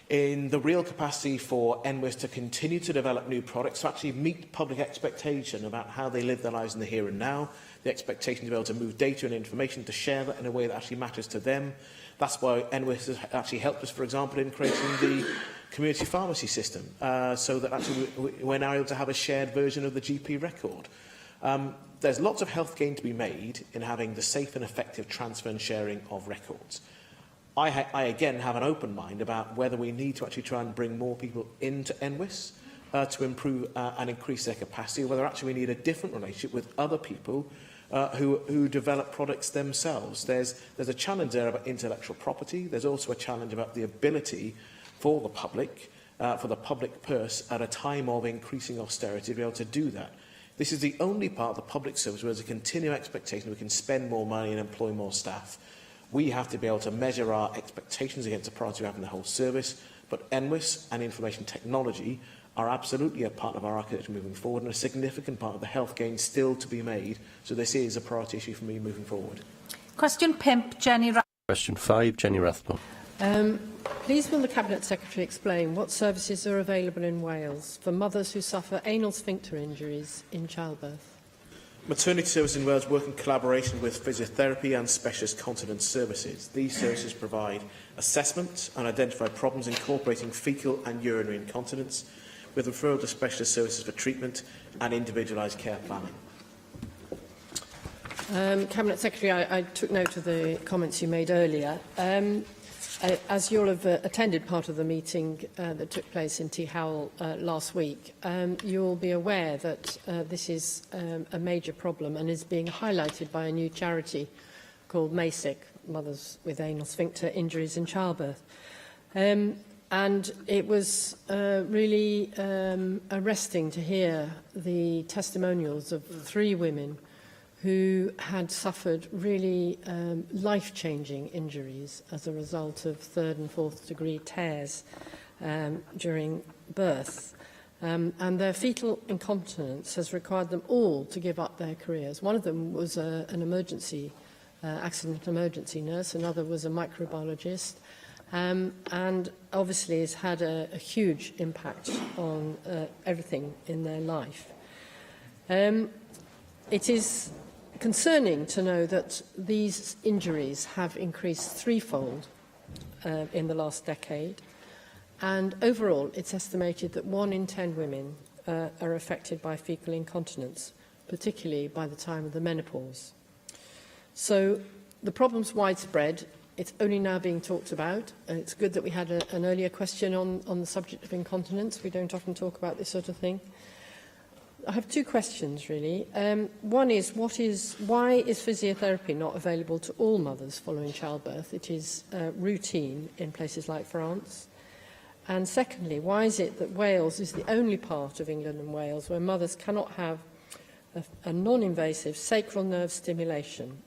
in the real capacity for NWIS to continue to develop new products, to actually meet public expectation about how they live their lives in the here and now, the expectation to be able to move data and information, to share that in a way that actually matters to them. That's why NWIS has actually helped us, for example, in creating the community pharmacy system, so that actually we're now able to have a shared version of the GP record. There's lots of health gain to be made in having the safe and effective transfer and sharing of records. I again have an open mind about whether we need to actually try and bring more people into NWIS to improve and increase their capacity, or whether actually we need a different relationship with other people who develop products themselves. There's a challenge there about intellectual property. There's also a challenge about the ability for the public purse at a time of increasing austerity to be able to do that. This is the only part of the public service where there's a continuing expectation we can spend more money and employ more staff. We have to be able to measure our expectations against the priority we have in the whole service, but NWIS and information technology are absolutely a part of our architecture moving forward and a significant part of the health gain still to be made. So this is a priority issue for me moving forward. Question 5, Jenny Rathbone. Question 5, Jenny Rathbone. Please will the Cabinet Secretary explain what services are available in Wales for mothers who suffer anal sphincter injuries in childbirth? Maternity services in Wales work in collaboration with physiotherapy and specialist continence services. These services provide assessment and identify problems incorporating faecal and urinary incontinence, with referral to specialist services for treatment and individualised care planning. Cabinet Secretary, I took note of the comments you made earlier. As you'll have attended part of the meeting that took place in T. Howell last week, you'll be aware that this is a major problem and is being highlighted by a new charity called MASIC, Mothers with Anal Sphincter Injuries in Childbirth. And it was really arresting to hear the testimonials of 3 women who had suffered really life-changing injuries as a result of 3rd and 4th degree tears during birth. And their fetal incontinence has required them all to give up their careers. One of them was an accident emergency nurse, another was a microbiologist, and obviously has had a huge impact on everything in their life. It is concerning to know that these injuries have increased threefold in the last decade, and overall it's estimated that 1 in 10 women are affected by faecal incontinence, particularly by the time of the menopause. So the problem's widespread. It's only now being talked about, and it's good that we had an earlier question on the subject of incontinence. We don't often talk about this sort of thing. I have 2 questions, really. One is, why is physiotherapy not available to all mothers following childbirth? It is routine in places like France. And secondly, why is it that Wales is the only part of England and Wales where mothers cannot have a non-invasive sacral nerve stimulation,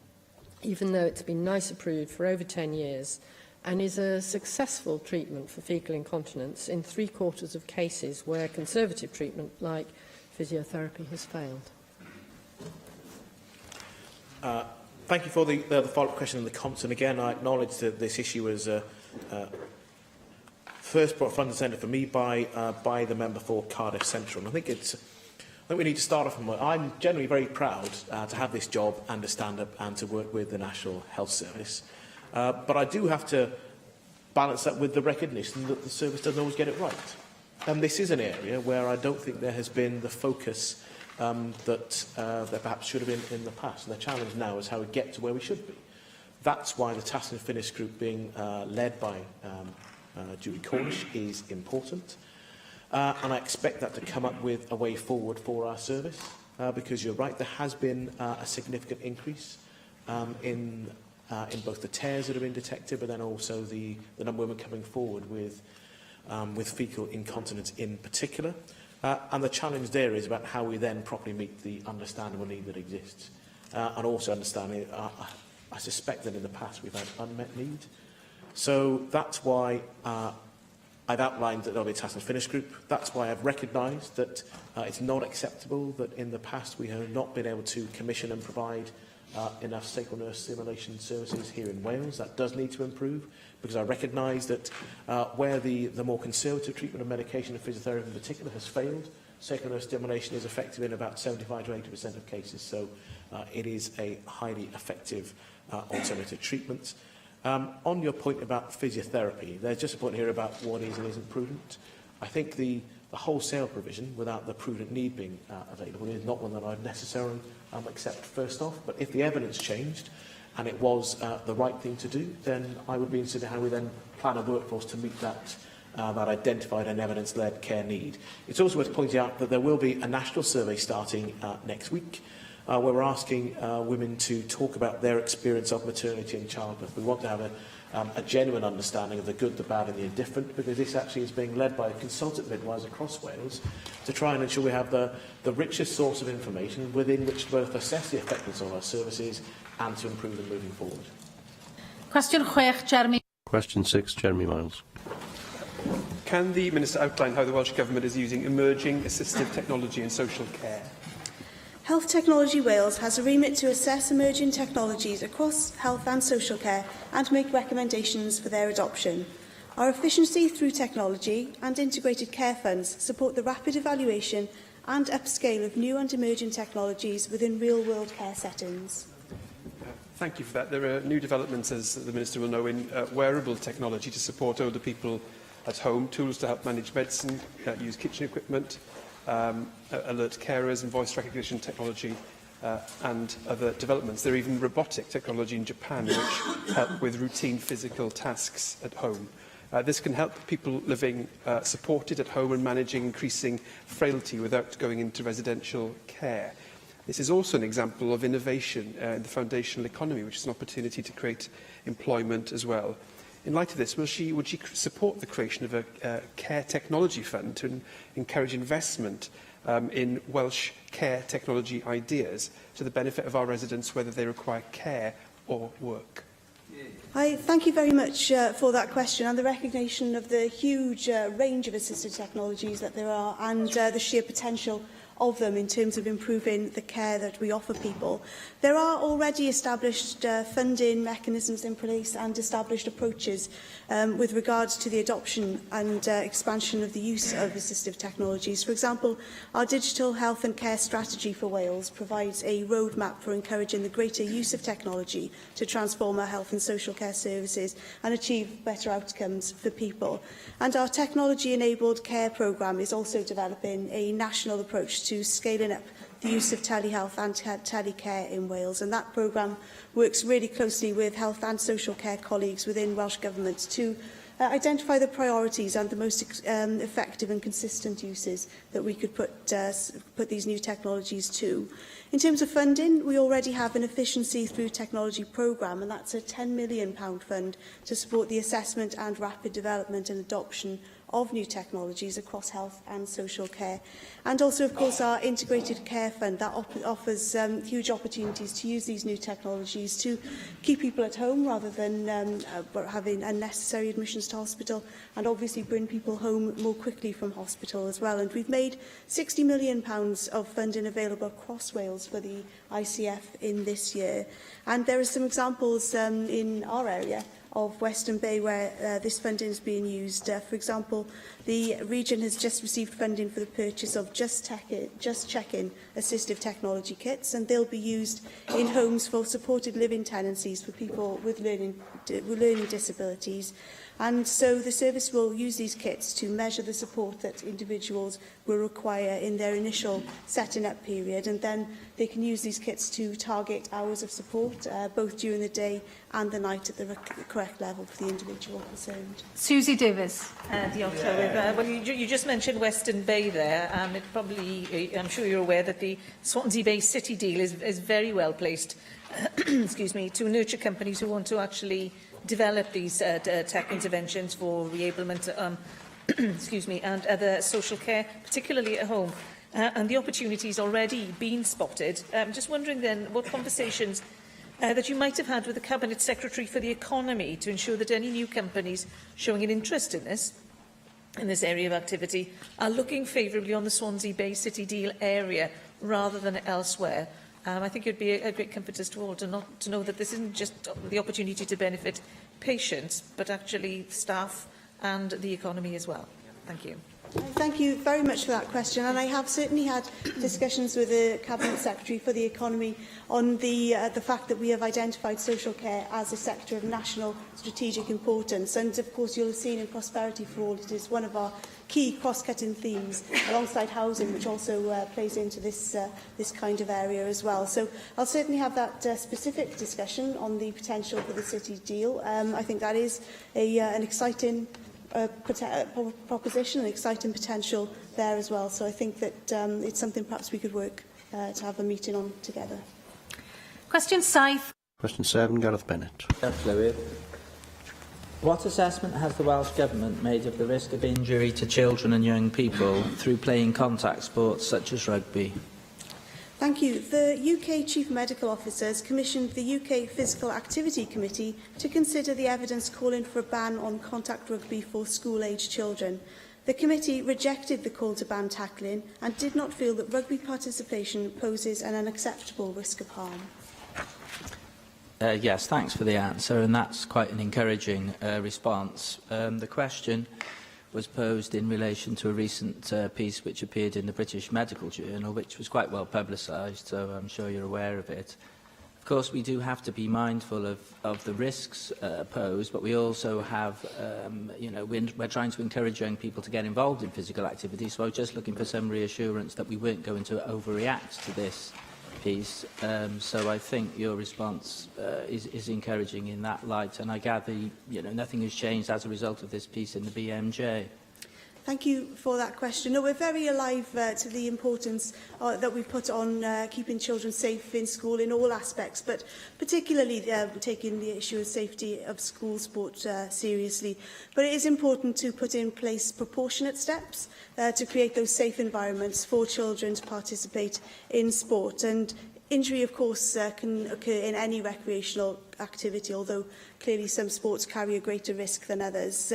even though it's been NICE approved for over 10 years and is a successful treatment for faecal incontinence in 3/4 of cases where conservative treatment like physiotherapy has failed? Thank you for the follow-up question and the comments. And again, I acknowledge that this issue was first brought front and centre for me by the member for Cardiff Central. And I think we need to start off from where I'm generally very proud to have this job and to stand up and to work with the National Health Service. But I do have to balance that with the recognition that the service doesn't always get it right. And this is an area where I don't think there has been the focus that there perhaps should have been in the past. And the challenge now is how we get to where we should be. That's why the Task and Finish group being led by Julie Cornish is important. And I expect that to come up with a way forward for our service, because you're right, there has been a significant increase in both the tears that have been detected, but then also the number of women coming forward with faecal incontinence in particular. And the challenge there is about how we then properly meet the understandable need that exists. And also understanding, I suspect that in the past we've had unmet need. So that's why I've outlined that there'll be a Task and Finish group. That's why I've recognised that it's not acceptable that in the past we have not been able to commission and provide enough sacral nerve stimulation services here in Wales. That does need to improve, because I recognise that where the more conservative treatment of medication and physiotherapy in particular has failed, sacral nerve stimulation is effective in about 75 to 80% of cases. So it is a highly effective alternative treatment. On your point about physiotherapy, there's just a point here about what is and isn't prudent. I think the wholesale provision, without the prudent need being available, is not one that I'd necessarily accept first off. But if the evidence changed and it was the right thing to do, then I would be interested in how we then plan a workforce to meet that identified and evidence-led care need. It's also worth pointing out that there will be a national survey starting next week, where we're asking women to talk about their experience of maternity and childbirth. We want to have a genuine understanding of the good, the bad and the indifferent, because this actually is being led by consultant midwives across Wales to try and ensure we have the richest source of information within which to both assess the effectiveness of our services and to improve them moving forward. Cwestiwn 6, Jeremy. Question 6, Jeremy Miles. Can the Minister outline how the Welsh Government is using emerging assistive technology in social care? Health Technology Wales has a remit to assess emerging technologies across health and social care and make recommendations for their adoption. Our efficiency through technology and integrated care funds support the rapid evaluation and upscale of new and emerging technologies within real-world care settings. Thank you for that. There are new developments, as the Minister will know, in wearable technology to support older people at home, tools to help manage medicine, use kitchen equipment, alert carers and voice recognition technology and other developments. There are even robotic technology in Japan which help with routine physical tasks at home. This can help people living supported at home and managing increasing frailty without going into residential care. This is also an example of innovation in the foundational economy, which is an opportunity to create employment as well. In light of this, would she support the creation of a care technology fund to encourage investment in Welsh care technology ideas to the benefit of our residents, whether they require care or work? I thank you very much for that question and the recognition of the huge range of assistive technologies that there are and the sheer potential of them in terms of improving the care that we offer people. There are already established funding mechanisms in place and established approaches with regards to the adoption and expansion of the use of assistive technologies. For example, our Digital Health and Care Strategy for Wales provides a roadmap for encouraging the greater use of technology to transform our health and social care services and achieve better outcomes for people. And our technology-enabled care programme is also developing a national approach to scaling up the use of telehealth and telecare in Wales, and that programme works really closely with health and social care colleagues within Welsh Government to identify the priorities and the most effective and consistent uses that we could put these new technologies to. In terms of funding, we already have an efficiency through technology programme, and that's a £10 million fund to support the assessment and rapid development and adoption of new technologies across health and social care. And also, of course, our integrated care fund that offers huge opportunities to use these new technologies to keep people at home rather than having unnecessary admissions to hospital, and obviously bring people home more quickly from hospital as well. And we've made £60 million of funding available across Wales for the ICF in this year. And there are some examples in our area of Western Bay where this funding is being used. For example, the region has just received funding for the purchase of Just Check-In assistive technology kits, and they'll be used in homes for supported living tenancies for people with learning disabilities. And so the service will use these kits to measure the support that individuals will require in their initial setting up period, and then they can use these kits to target hours of support both during the day and the night at the correct level for the individual concerned. Susie Davis. Well, you just mentioned Western Bay there, and it probably, I'm sure you're aware that the Swansea Bay City deal is very well placed excuse me, to nurture companies who want to actually develop these tech interventions for reablement excuse me, and other social care, particularly at home. And the opportunities already been spotted. I'm just wondering then what conversations that you might have had with the Cabinet Secretary for the Economy to ensure that any new companies showing an interest in this area of activity are looking favourably on the Swansea Bay City deal area rather than elsewhere. I think it would be a great comfort to us all to know that this isn't just the opportunity to benefit patients, but actually staff and the economy as well. Thank you. Thank you very much for that question, and I have certainly had discussions with the Cabinet Secretary for the Economy on the fact that we have identified social care as a sector of national strategic importance, and of course you'll have seen in Prosperity for All it is one of our key cross-cutting themes alongside housing, which also plays into this kind of area as well. So I'll certainly have that specific discussion on the potential for the City deal. I think that is an exciting proposition, an exciting potential there as well. So I think that it's something perhaps we could work to have a meeting on together. Question 7. Question 7, Gareth Bennett. What assessment has the Welsh Government made of the risk of injury to children and young people through playing contact sports such as rugby? Thank you. The UK Chief Medical Officer has commissioned the UK Physical Activity Committee to consider the evidence calling for a ban on contact rugby for school-aged children. The committee rejected the call to ban tackling and did not feel that rugby participation poses an unacceptable risk of harm. Yes, thanks for the answer, and that's quite an encouraging response. The question was posed in relation to a recent piece which appeared in the British Medical Journal, which was quite well publicised, so I'm sure you're aware of it. Of course, we do have to be mindful of the risks posed, but we also have, we're trying to encourage young people to get involved in physical activity, so I was just looking for some reassurance that we weren't going to overreact to this piece. So I think your response is encouraging in that light, and I gather nothing has changed as a result of this piece in the BMJ. Thank you for that question. No, we're very alive to the importance that we put on keeping children safe in school in all aspects, but particularly taking the issue of safety of school sport seriously. But it is important to put in place proportionate steps to create those safe environments for children to participate in sport. And injury, of course, can occur in any recreational activity, although clearly some sports carry a greater risk than others.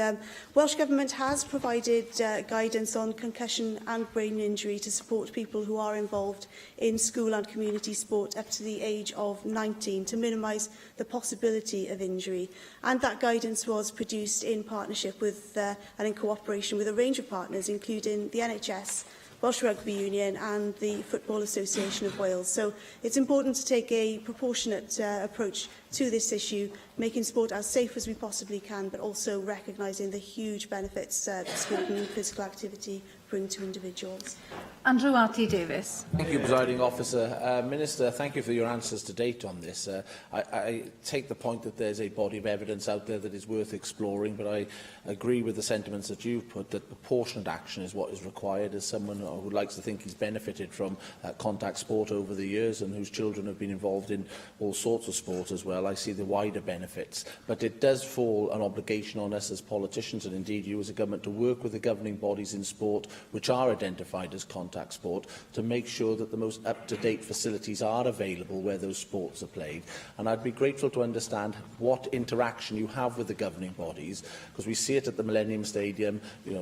Welsh Government has provided guidance on concussion and brain injury to support people who are involved in school and community sport up to the age of 19 to minimise the possibility of injury. And that guidance was produced in partnership with and in cooperation with a range of partners, including the NHS, Welsh Rugby Union and the Football Association of Wales. So it's important to take a proportionate approach to this issue, making sport as safe as we possibly can, but also recognising the huge benefits that sport and physical activity bring to individuals. Andrew Arty-Davis. Thank you, Presiding Officer. Minister, thank you for your answers to date on this. I take the point that there's a body of evidence out there that is worth exploring, but I agree with the sentiments that you've put, that proportionate action is what is required. As someone who likes to think he's benefited from contact sport over the years and whose children have been involved in all sorts of sport as well, I see the wider benefits. But it does fall an obligation on us as politicians, and indeed you as a government, to work with the governing bodies in sport which are identified as contact sport, to make sure that the most up-to-date facilities are available where those sports are played. And I'd be grateful to understand what interaction you have with the governing bodies, because we see it at the Millennium Stadium,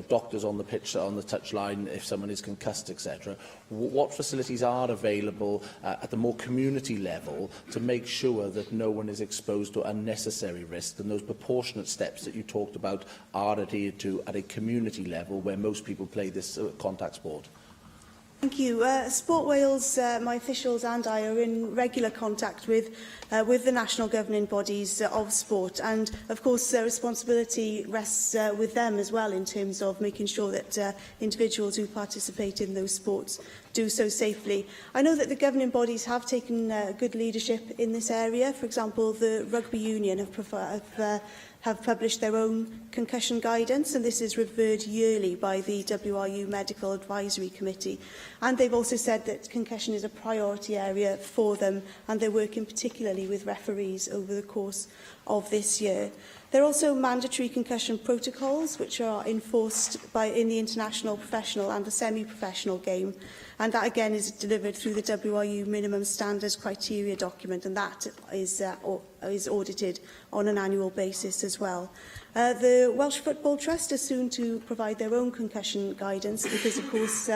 doctors on the pitch, on the touchline, if someone is concussed, etc. What facilities are available at the more community level to make sure that no one is exposed to unnecessary risk, and those proportionate steps that you talked about are adhered to at a community level where most people play this contact sport? Thank you. Sport Wales, my officials and I are in regular contact with the national governing bodies of sport, and of course responsibility rests with them as well in terms of making sure that individuals who participate in those sports do so safely. I know that the governing bodies have taken good leadership in this area. For example, the Rugby Union have published their own concussion guidance, and this is reviewed yearly by the WRU Medical Advisory Committee. And they've also said that concussion is a priority area for them, and they're working particularly with referees over the course of this year. There are also mandatory concussion protocols which are enforced in the international professional and the semi-professional game, and that again is delivered through the WRU minimum standards criteria document, and that is audited on an annual basis as well. The Welsh Football Trust is soon to provide their own concussion guidance because, of course,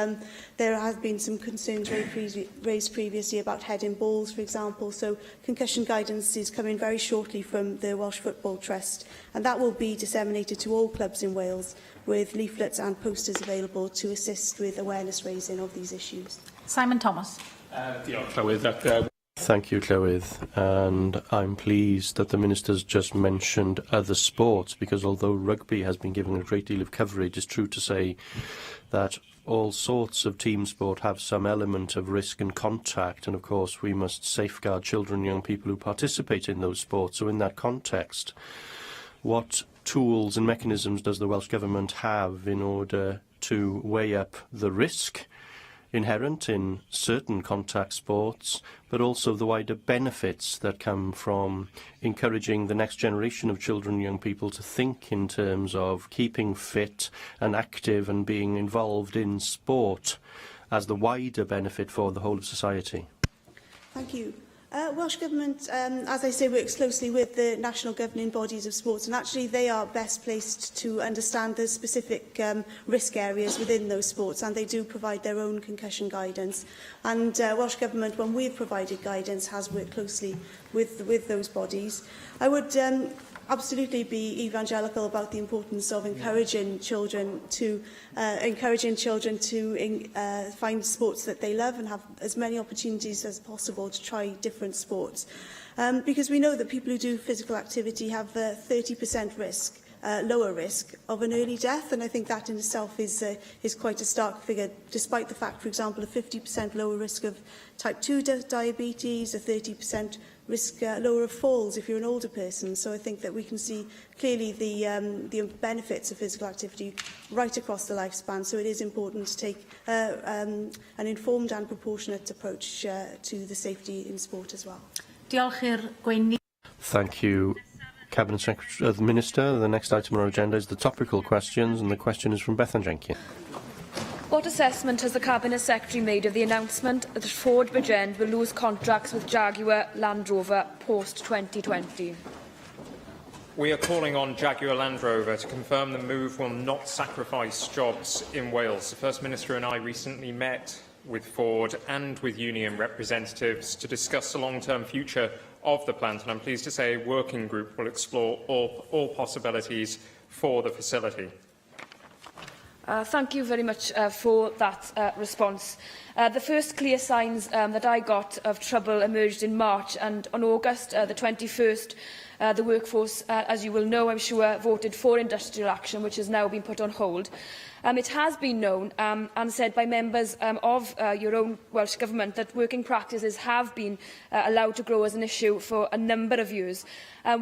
there have been some concerns raised previously about heading balls, for example. So concussion guidance is coming very shortly from the Welsh Football Trust, and that will be disseminated to all clubs in Wales with leaflets and posters available to assist with awareness raising of these issues. Simon Thomas. Thank you, Llywydd, and I'm pleased that the Minister's just mentioned other sports, because although rugby has been given a great deal of coverage, it's true to say that all sorts of team sport have some element of risk and contact, and of course we must safeguard children and young people who participate in those sports. So in that context, what tools and mechanisms does the Welsh Government have in order to weigh up the risk inherent in certain contact sports, but also the wider benefits that come from encouraging the next generation of children and young people to think in terms of keeping fit and active and being involved in sport as the wider benefit for the whole of society. Thank you. Welsh Government, as I say, works closely with the national governing bodies of sports, and actually they are best placed to understand the specific risk areas within those sports, and they do provide their own concussion guidance. And Welsh Government, when we've provided guidance, has worked closely with those bodies. I would absolutely be evangelical about the importance of encouraging children to find sports that they love and have as many opportunities as possible to try different sports. Because we know that people who do physical activity have 30% risk, lower risk of an early death, and I think that in itself is quite a stark figure, despite the fact, for example, a 50% lower risk of type 2 diabetes, a 30% risk lower of falls if you're an older person. So I think that we can see clearly the benefits of physical activity right across the lifespan. So it is important to take an informed and proportionate approach to the safety in sport as well. Diolch i'r Gweini. Thank you, Cabinet Secretary, the Minister. The next item on our agenda is the topical questions, and the question is from Bethan Jenkins. What assessment has the Cabinet Secretary made of the announcement that Ford Bridgend will lose contracts with Jaguar Land Rover post-2020? We are calling on Jaguar Land Rover to confirm the move will not sacrifice jobs in Wales. The First Minister and I recently met with Ford and with union representatives to discuss the long-term future of the plant, and I'm pleased to say a working group will explore all possibilities for the facility. Thank you very much for that response. The first clear signs that I got of trouble emerged in March, and on August the 21st, the workforce, as you will know, I'm sure, voted for industrial action, which has now been put on hold. It has been known and said by members of your own Welsh Government that working practices have been allowed to grow as an issue for a number of years.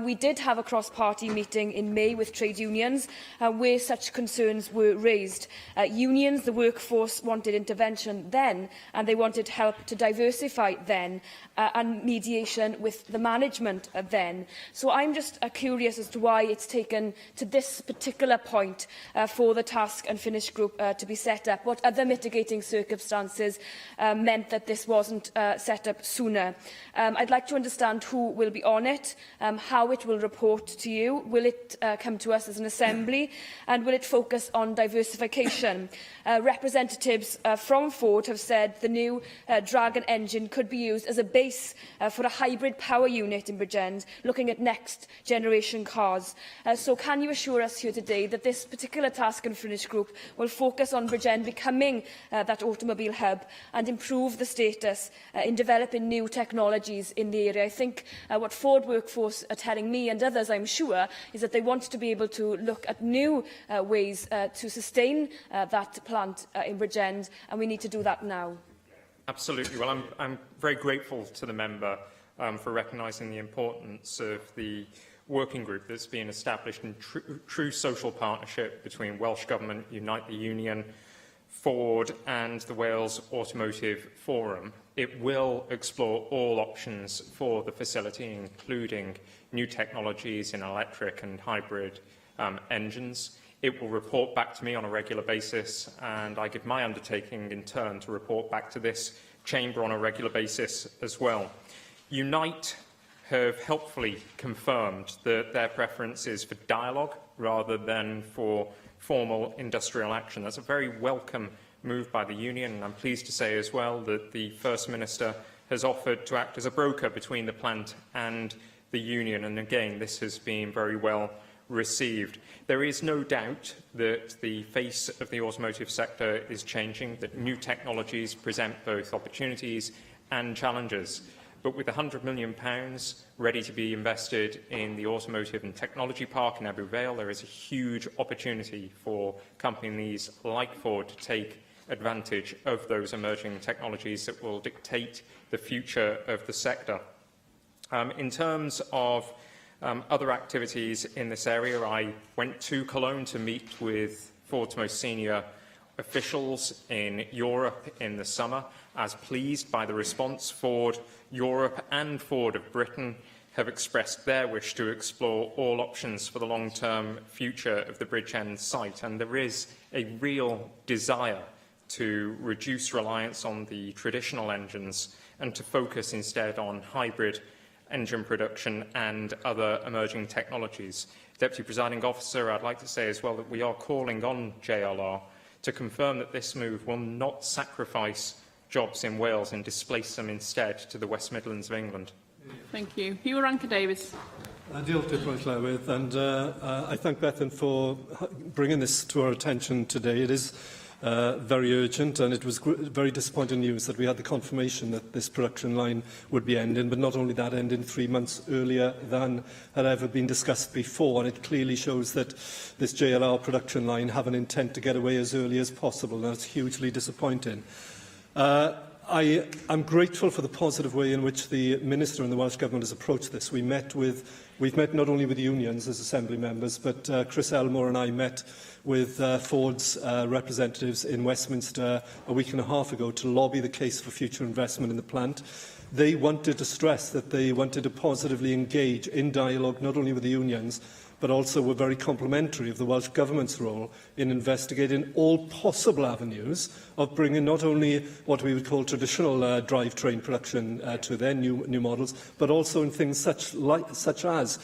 We did have a cross-party meeting in May with trade unions where such concerns were raised. Unions, the workforce, wanted intervention then, and they wanted help to diversify then, and mediation with the management then. So I'm just curious as to why it's taken to this particular point for the task and finish group to be set up. What other mitigating circumstances meant that this wasn't set up sooner? I'd like to understand who will be on it, how it will report to you, will it come to us as an assembly, and will it focus on diversification? Representatives from Ford have said the new Dragon engine could be used as a base for a hybrid power unit in Bridgend, looking at next generation cars. So can you assure us here today that this particular task and finish group will focus on Bridgend becoming that automobile hub and improve the status in developing new technologies in the area? I think what Ford workforce are telling me and others, I'm sure, is that they want to be able to look at new ways to sustain that plant in Bridgend, and we need to do that now. Absolutely. Well, I'm very grateful to the member for recognising the importance of the working group that's been established in true social partnership between Welsh Government, Unite the Union, Ford and the Wales Automotive Forum. It will explore all options for the facility, including new technologies in electric and hybrid engines. It will report back to me on a regular basis, and I give my undertaking in turn to report back to this chamber on a regular basis as well. Unite have helpfully confirmed that their preference is for dialogue rather than for formal industrial action. That's a very welcome move by the union, and I'm pleased to say as well that the First Minister has offered to act as a broker between the plant and the union, and again this has been very well received. There is no doubt that the face of the automotive sector is changing, that new technologies present both opportunities and challenges. But with £100 million ready to be invested in the automotive and technology park in Abu Vale, there is a huge opportunity for companies like Ford to take advantage of those emerging technologies that will dictate the future of the sector. In terms of other activities in this area, I went to Cologne to meet with Ford's most senior officials in Europe in the summer, as pleased by the response Ford Europe and Ford of Britain have expressed their wish to explore all options for the long-term future of the Bridgend site, and there is a real desire to reduce reliance on the traditional engines and to focus instead on hybrid engine production and other emerging technologies. Deputy Presiding Officer, I'd like to say as well that we are calling on JLR to confirm that this move will not sacrifice jobs in Wales and displace them instead to the West Midlands of England. Thank you. Hugh Rankin-Davies. Diolch Pwyll Newydd, and I thank Bethan for bringing this to our attention today. It is very urgent, and it was very disappointing news that we had the confirmation that this production line would be ending, but not only that, ending 3 months earlier than had ever been discussed before. And it clearly shows that this JLR production line have an intent to get away as early as possible, and that's hugely disappointing. I am grateful for the positive way in which the Minister and the Welsh Government has approached this. We've met not only with the unions as Assembly members, but Chris Elmore and I met with Ford's representatives in Westminster a week and a half ago to lobby the case for future investment in the plant. They wanted to stress that they wanted to positively engage in dialogue not only with the unions, but also were very complimentary of the Welsh Government's role in investigating all possible avenues of bringing not only what we would call traditional drivetrain production to their new models, but also in things such as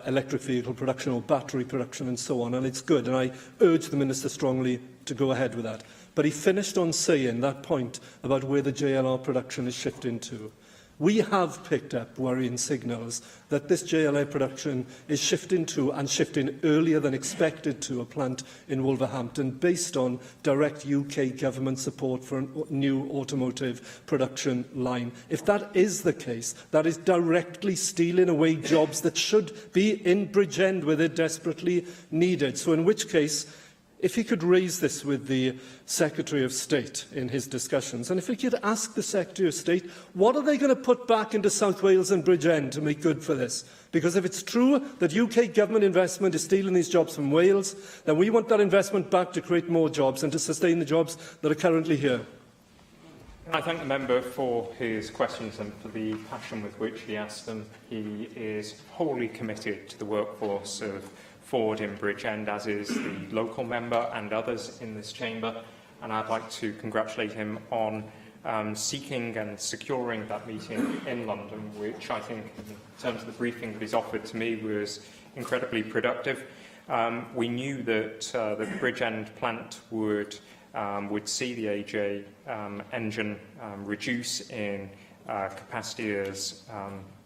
electric vehicle production or battery production and so on. And it's good, and I urge the Minister strongly to go ahead with that. But he finished on saying that point about where the JLR production is shifting to. We have picked up worrying signals that this JLR production is shifting to, and shifting earlier than expected to, a plant in Wolverhampton based on direct UK government support for a new automotive production line. If that is the case, that is directly stealing away jobs that should be in Bridgend where they're desperately needed. So in which case, if he could raise this with the Secretary of State in his discussions, and if he could ask the Secretary of State, what are they going to put back into South Wales and Bridgend to make good for this? Because if it's true that UK government investment is stealing these jobs from Wales, then we want that investment back to create more jobs and to sustain the jobs that are currently here. I thank the member for his questions and for the passion with which he asked them. He is wholly committed to the workforce of Ford in Bridgend, as is the local member and others in this chamber, and I'd like to congratulate him on seeking and securing that meeting in London, which I think, in terms of the briefing that he's offered to me, was incredibly productive. We knew that the Bridgend plant would see the AJ engine reduce in capacity as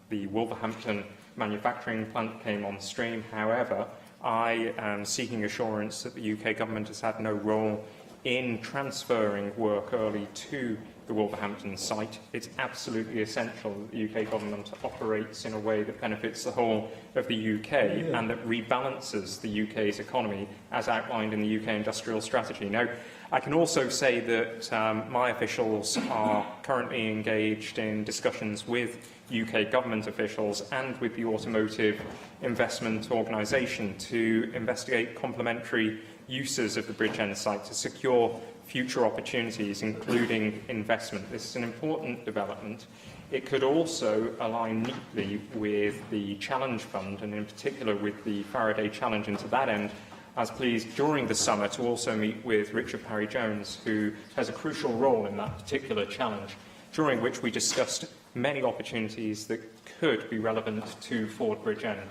the Wolverhampton manufacturing plant came on stream. However, I am seeking assurance that the UK government has had no role in transferring work early to the Wolverhampton site. It's absolutely essential that the UK government operates in a way that benefits the whole of the UK and that rebalances the UK's economy as outlined in the UK industrial strategy. Now, I can also say that my officials are currently engaged in discussions with UK government officials and with the Automotive Investment Organisation to investigate complementary uses of the Bridgend site to secure future opportunities, including investment. This is an important development. It could also align neatly with the Challenge Fund, and in particular with the Faraday Challenge, and to that end, I was pleased during the summer to also meet with Richard Parry-Jones, who has a crucial role in that particular challenge, during which we discussed many opportunities that could be relevant to Ford Bridgend.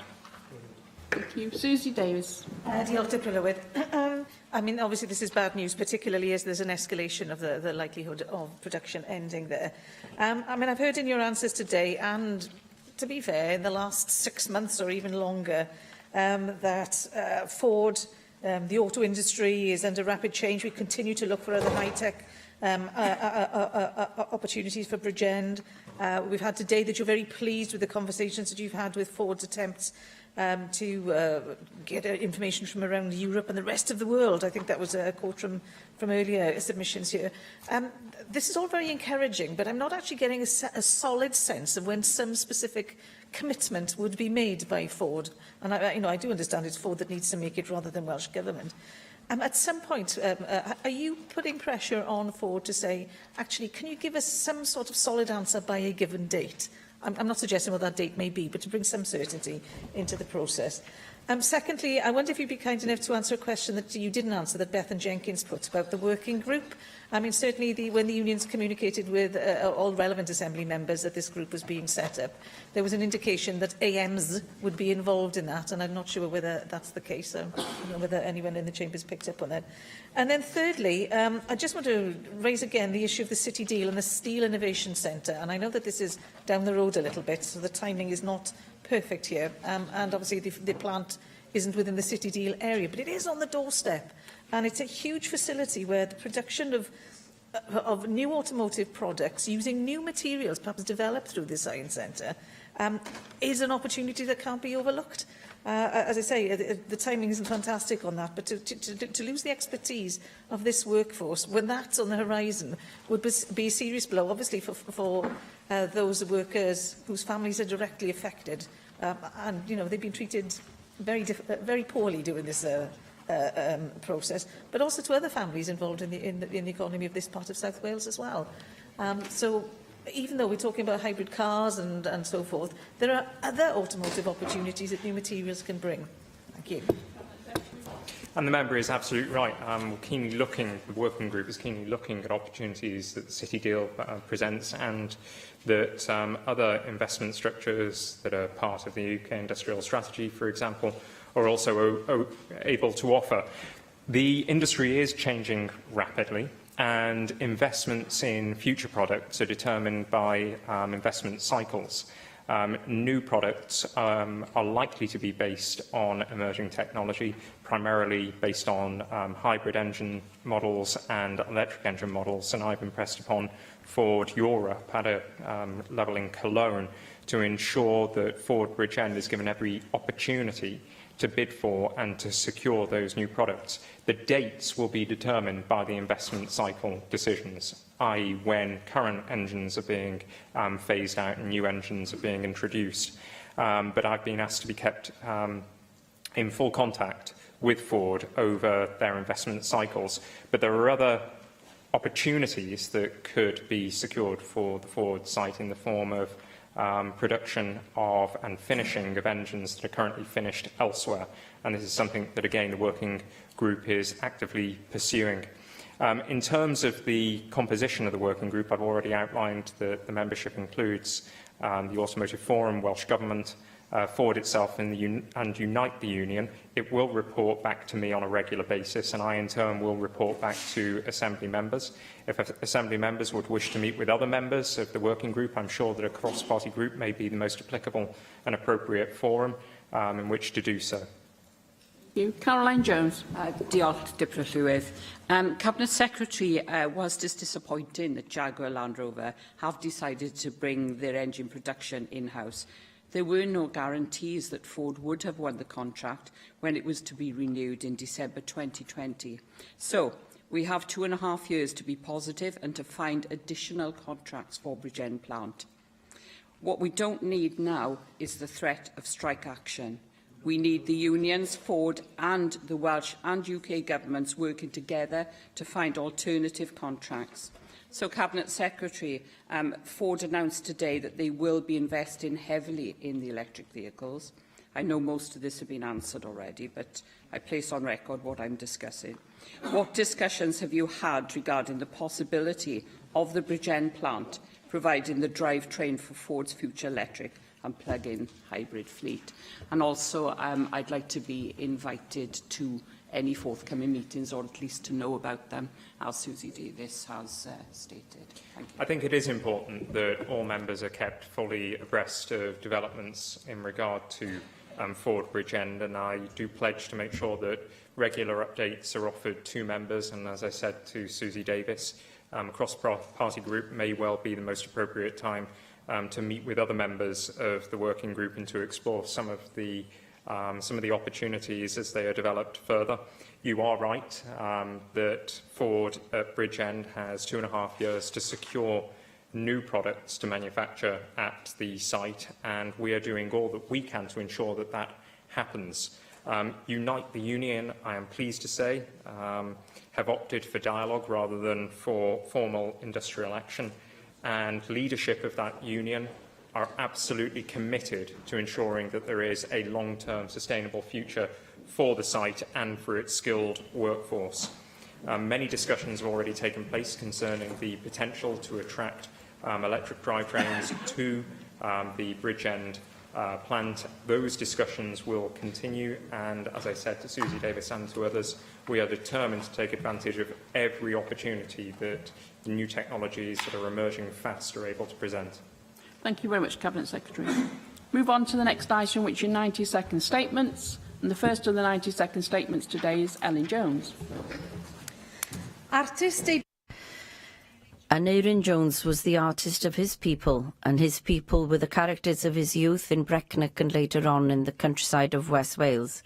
Thank you. Susie Davis. Diolch Pwyll Newydd. I mean, obviously this is bad news, particularly as there's an escalation of the likelihood of production ending there. I mean, I've heard in your answers today, and to be fair, in the last 6 months or even longer, that Ford, the auto industry, is under rapid change. We continue to look for other high-tech opportunities for Bridgend. We've had today that you're very pleased with the conversations that you've had with Ford's attempts to get information from around Europe and the rest of the world. I think that was a quote from earlier submissions here. This is all very encouraging, but I'm not actually getting a solid sense of when some specific commitment would be made by Ford. And I do understand it's Ford that needs to make it rather than Welsh Government. At some point, are you putting pressure on Ford to say, actually, can you give us some sort of solid answer by a given date? I'm not suggesting what that date may be, but to bring some certainty into the process. Secondly, I wonder if you'd be kind enough to answer a question that you didn't answer, that Bethan Jenkins put about the working group. I mean, certainly when the unions communicated with all relevant Assembly members that this group was being set up, there was an indication that AMs would be involved in that, and I'm not sure whether that's the case, I don't know whether anyone in the Chamber's picked up on that. And then thirdly, I just want to raise again the issue of the City Deal and the Steel Innovation Centre, and I know that this is down the road a little bit, so the timing is not perfect here, and obviously the plant isn't within the City Deal area, but it is on the doorstep, and it's a huge facility where the production of new automotive products using new materials, perhaps developed through the Science Centre, is an opportunity that can't be overlooked. As I say, the timing isn't fantastic on that, but to lose the expertise of this workforce when that's on the horizon would be a serious blow, obviously, for those workers whose families are directly affected. And, you know, they've been treated very poorly during this process, but also to other families involved in the economy of this part of South Wales as well. So, even though we're talking about hybrid cars and so forth, there are other automotive opportunities that new materials can bring. Thank you. And the member is absolutely right. The working group is keenly looking at opportunities that the City Deal presents, and that other investment structures that are part of the UK industrial strategy, for example, are also able to offer. The industry is changing rapidly, and investments in future products are determined by investment cycles. New products are likely to be based on emerging technology, primarily based on hybrid engine models and electric engine models, and I've impressed upon Ford Europe at a level in Cologne to ensure that Ford Bridgend is given every opportunity to bid for and to secure those new products. The dates will be determined by the investment cycle decisions, i.e. when current engines are being phased out and new engines are being introduced. But I've been asked to be kept in full contact with Ford over their investment cycles. But there are other opportunities that could be secured for the Ford site in the form of production of and finishing of engines that are currently finished elsewhere. And this is something that, again, the working group is actively pursuing. In terms of the composition of the working group, I've already outlined that the membership includes the Automotive Forum, Welsh Government, Ford itself and Unite the Union. It will report back to me on a regular basis, and I in turn will report back to Assembly members. If Assembly members would wish to meet with other members of the working group, I'm sure that a cross-party group may be the most applicable and appropriate forum in which to do so. Thank you. Caroline Jones. Diolch, Dipro Llywydd. Cabinet Secretary was disappointing that Jaguar Land Rover have decided to bring their engine production in-house. There were no guarantees that Ford would have won the contract when it was to be renewed in December 2020. So, we have 2.5 years to be positive and to find additional contracts for Bridgend plant. What we don't need now is the threat of strike action. We need the unions, Ford and the Welsh and UK governments working together to find alternative contracts. So, Cabinet Secretary, Ford announced today that they will be investing heavily in the electric vehicles. I know most of this has been answered already, but I place on record what I'm discussing. What discussions have you had regarding the possibility of the Bridgend plant providing the drivetrain for Ford's future electric and plug-in hybrid fleet? And also, I'd like to be invited to any forthcoming meetings, or at least to know about them, as Susie Davis has stated. Thank you. I think it is important that all members are kept fully abreast of developments in regard to Ford Bridgend, and I do pledge to make sure that regular updates are offered to members. And as I said to Susie Davis, cross-party group may well be the most appropriate time to meet with other members of the working group and to explore some of the opportunities as they are developed further. You are right that Ford at Bridgend has 2.5 years to secure new products to manufacture at the site, and we are doing all that we can to ensure that that happens. Unite the Union, I am pleased to say, have opted for dialogue rather than for formal industrial action, and leadership of that union are absolutely committed to ensuring that there is a long-term sustainable future for the site and for its skilled workforce. Many discussions have already taken place concerning the potential to attract electric drivetrains to the Bridgend plant. Those discussions will continue, and as I said to Susie Davis and to others, we are determined to take advantage of every opportunity that the new technologies that are emerging fast are able to present. Thank you very much, Cabinet Secretary. Move on to the next item, which are 90-second statements. And the first of the 90-second statements today is Ellen Jones. Artist Aneurin Jones was the artist of his people, and his people were the characters of his youth in Brecknock and later on in the countryside of West Wales.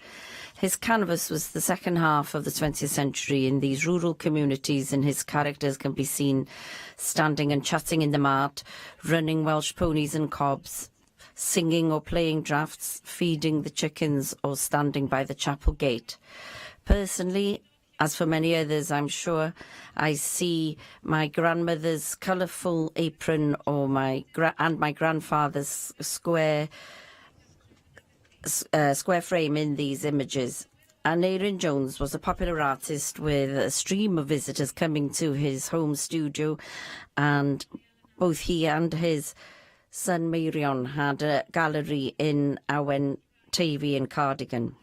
His canvas was the second half of the 20th century in these rural communities, and his characters can be seen standing and chatting in the mart, running Welsh ponies and cobs, singing or playing drafts, feeding the chickens, or standing by the chapel gate. Personally, as for many others, I'm sure, I see my grandmother's colourful apron or my grandfather's square frame in these images. Aneurin Jones was a popular artist with a stream of visitors coming to his home studio, and both he and his son Meirion had a gallery in Awen Tavy in Cardigan.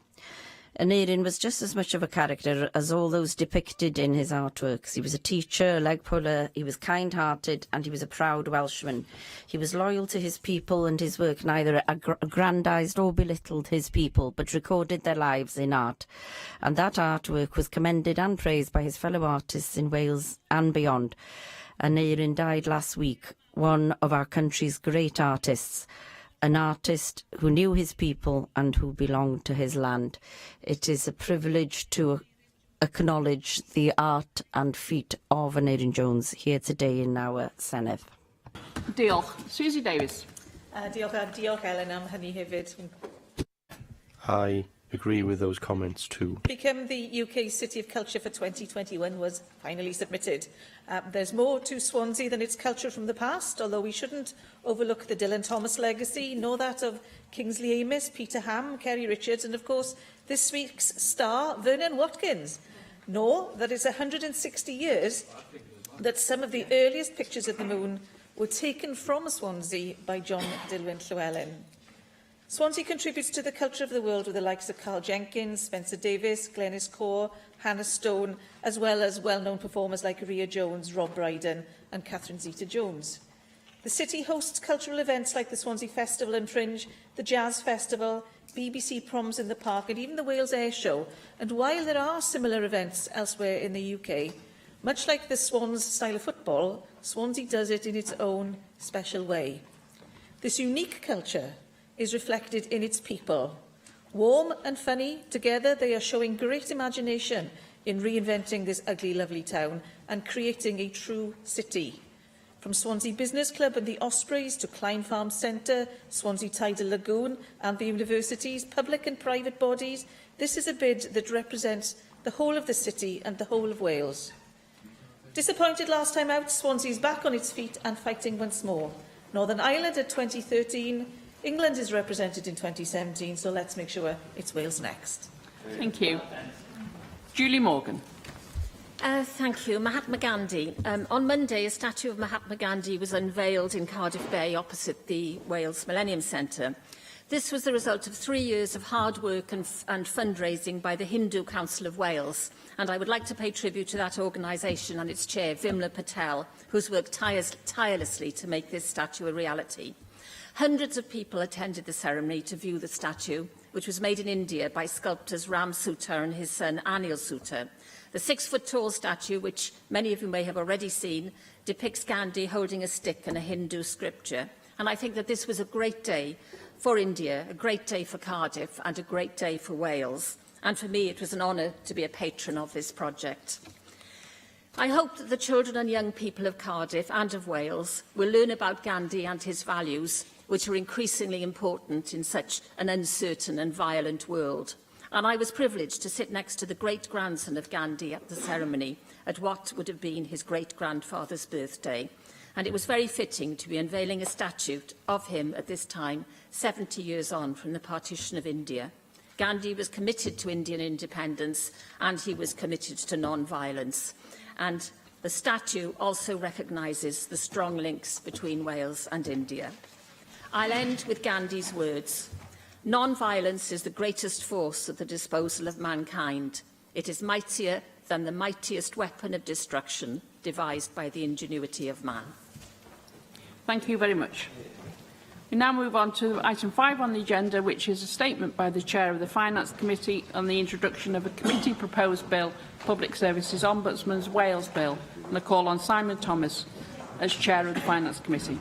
Aneurin was just as much of a character as all those depicted in his artworks. He was a teacher, a leg puller, he was kind-hearted, and he was a proud Welshman. He was loyal to his people, and his work neither aggrandised or belittled his people, but recorded their lives in art. And that artwork was commended and praised by his fellow artists in Wales and beyond. Aneurin died last week, one of our country's great artists, an artist who knew his people and who belonged to his land. It is a privilege to acknowledge the art and feat of Aneurin Jones here today in our Senedd. Diolch. Susie Davis. Diolch Ellen am hynny hefyd. I agree with those comments too. Become the UK City of Culture for 2021 was finally submitted. There's more to Swansea than its culture from the past, although we shouldn't overlook the Dylan Thomas legacy, nor that of Kingsley Amis, Peter Ham, Kerry Richards, and of course this week's star, Vernon Watkins. Nor that it's 160 years that some of the earliest pictures of the moon were taken from Swansea by John Dilwyn Llywelyn. Swansea contributes to the culture of the world with the likes of Carl Jenkins, Spencer Davis, Glenys Corr, Hannah Stone, as well as well-known performers like Rhea Jones, Rob Brydon and Catherine Zeta-Jones. The city hosts cultural events like the Swansea Festival and Fringe, the Jazz Festival, BBC Proms in the Park and even the Wales Air Show. And while there are similar events elsewhere in the UK, much like the Swans style of football, Swansea does it in its own special way. This unique culture is reflected in its people. Warm and funny, together they are showing great imagination in reinventing this ugly, lovely town and creating a true city. From Swansea Business Club and the Ospreys to Klein Farm Centre, Swansea Tidal Lagoon and the universities, public and private bodies, this is a bid that represents the whole of the city and the whole of Wales. Disappointed last time out, Swansea is back on its feet and fighting once more. Northern Ireland at 2013, England is represented in 2017, so let's make sure it's Wales next. Thank you. Julie Morgan. Thank you. Mahatma Gandhi. On Monday, a statue of Mahatma Gandhi was unveiled in Cardiff Bay opposite the Wales Millennium Centre. This was the result of 3 years of hard work and fundraising by the Hindu Council of Wales, and I would like to pay tribute to that organisation and its chair, Vimla Patel, who's worked tirelessly to make this statue a reality. Hundreds of people attended the ceremony to view the statue, which was made in India by sculptors Ram Sutar and his son Anil Sutar. The 6-foot-tall statue, which many of you may have already seen, depicts Gandhi holding a stick and a Hindu scripture. And I think that this was a great day for India, a great day for Cardiff, and a great day for Wales. And for me, it was an honour to be a patron of this project. I hope that the children and young people of Cardiff and of Wales will learn about Gandhi and his values, which are increasingly important in such an uncertain and violent world. and I was privileged to sit next to the great-grandson of Gandhi at the ceremony at what would have been his great-grandfather's birthday. And it was very fitting to be unveiling a statue of him at this time, 70 years on from the partition of India. Gandhi was committed to Indian independence, and he was committed to non-violence. And the statue also recognises the strong links between Wales and India. I'll end with Gandhi's words. Non-violence is the greatest force at the disposal of mankind. It is mightier than the mightiest weapon of destruction devised by the ingenuity of man. Thank you very much. We now move on to item 5 on the agenda, which is a statement by the Chair of the Finance Committee on the introduction of a committee-proposed bill, Public Services Ombudsman's Wales Bill, and a call on Simon Thomas as Chair of the Finance Committee.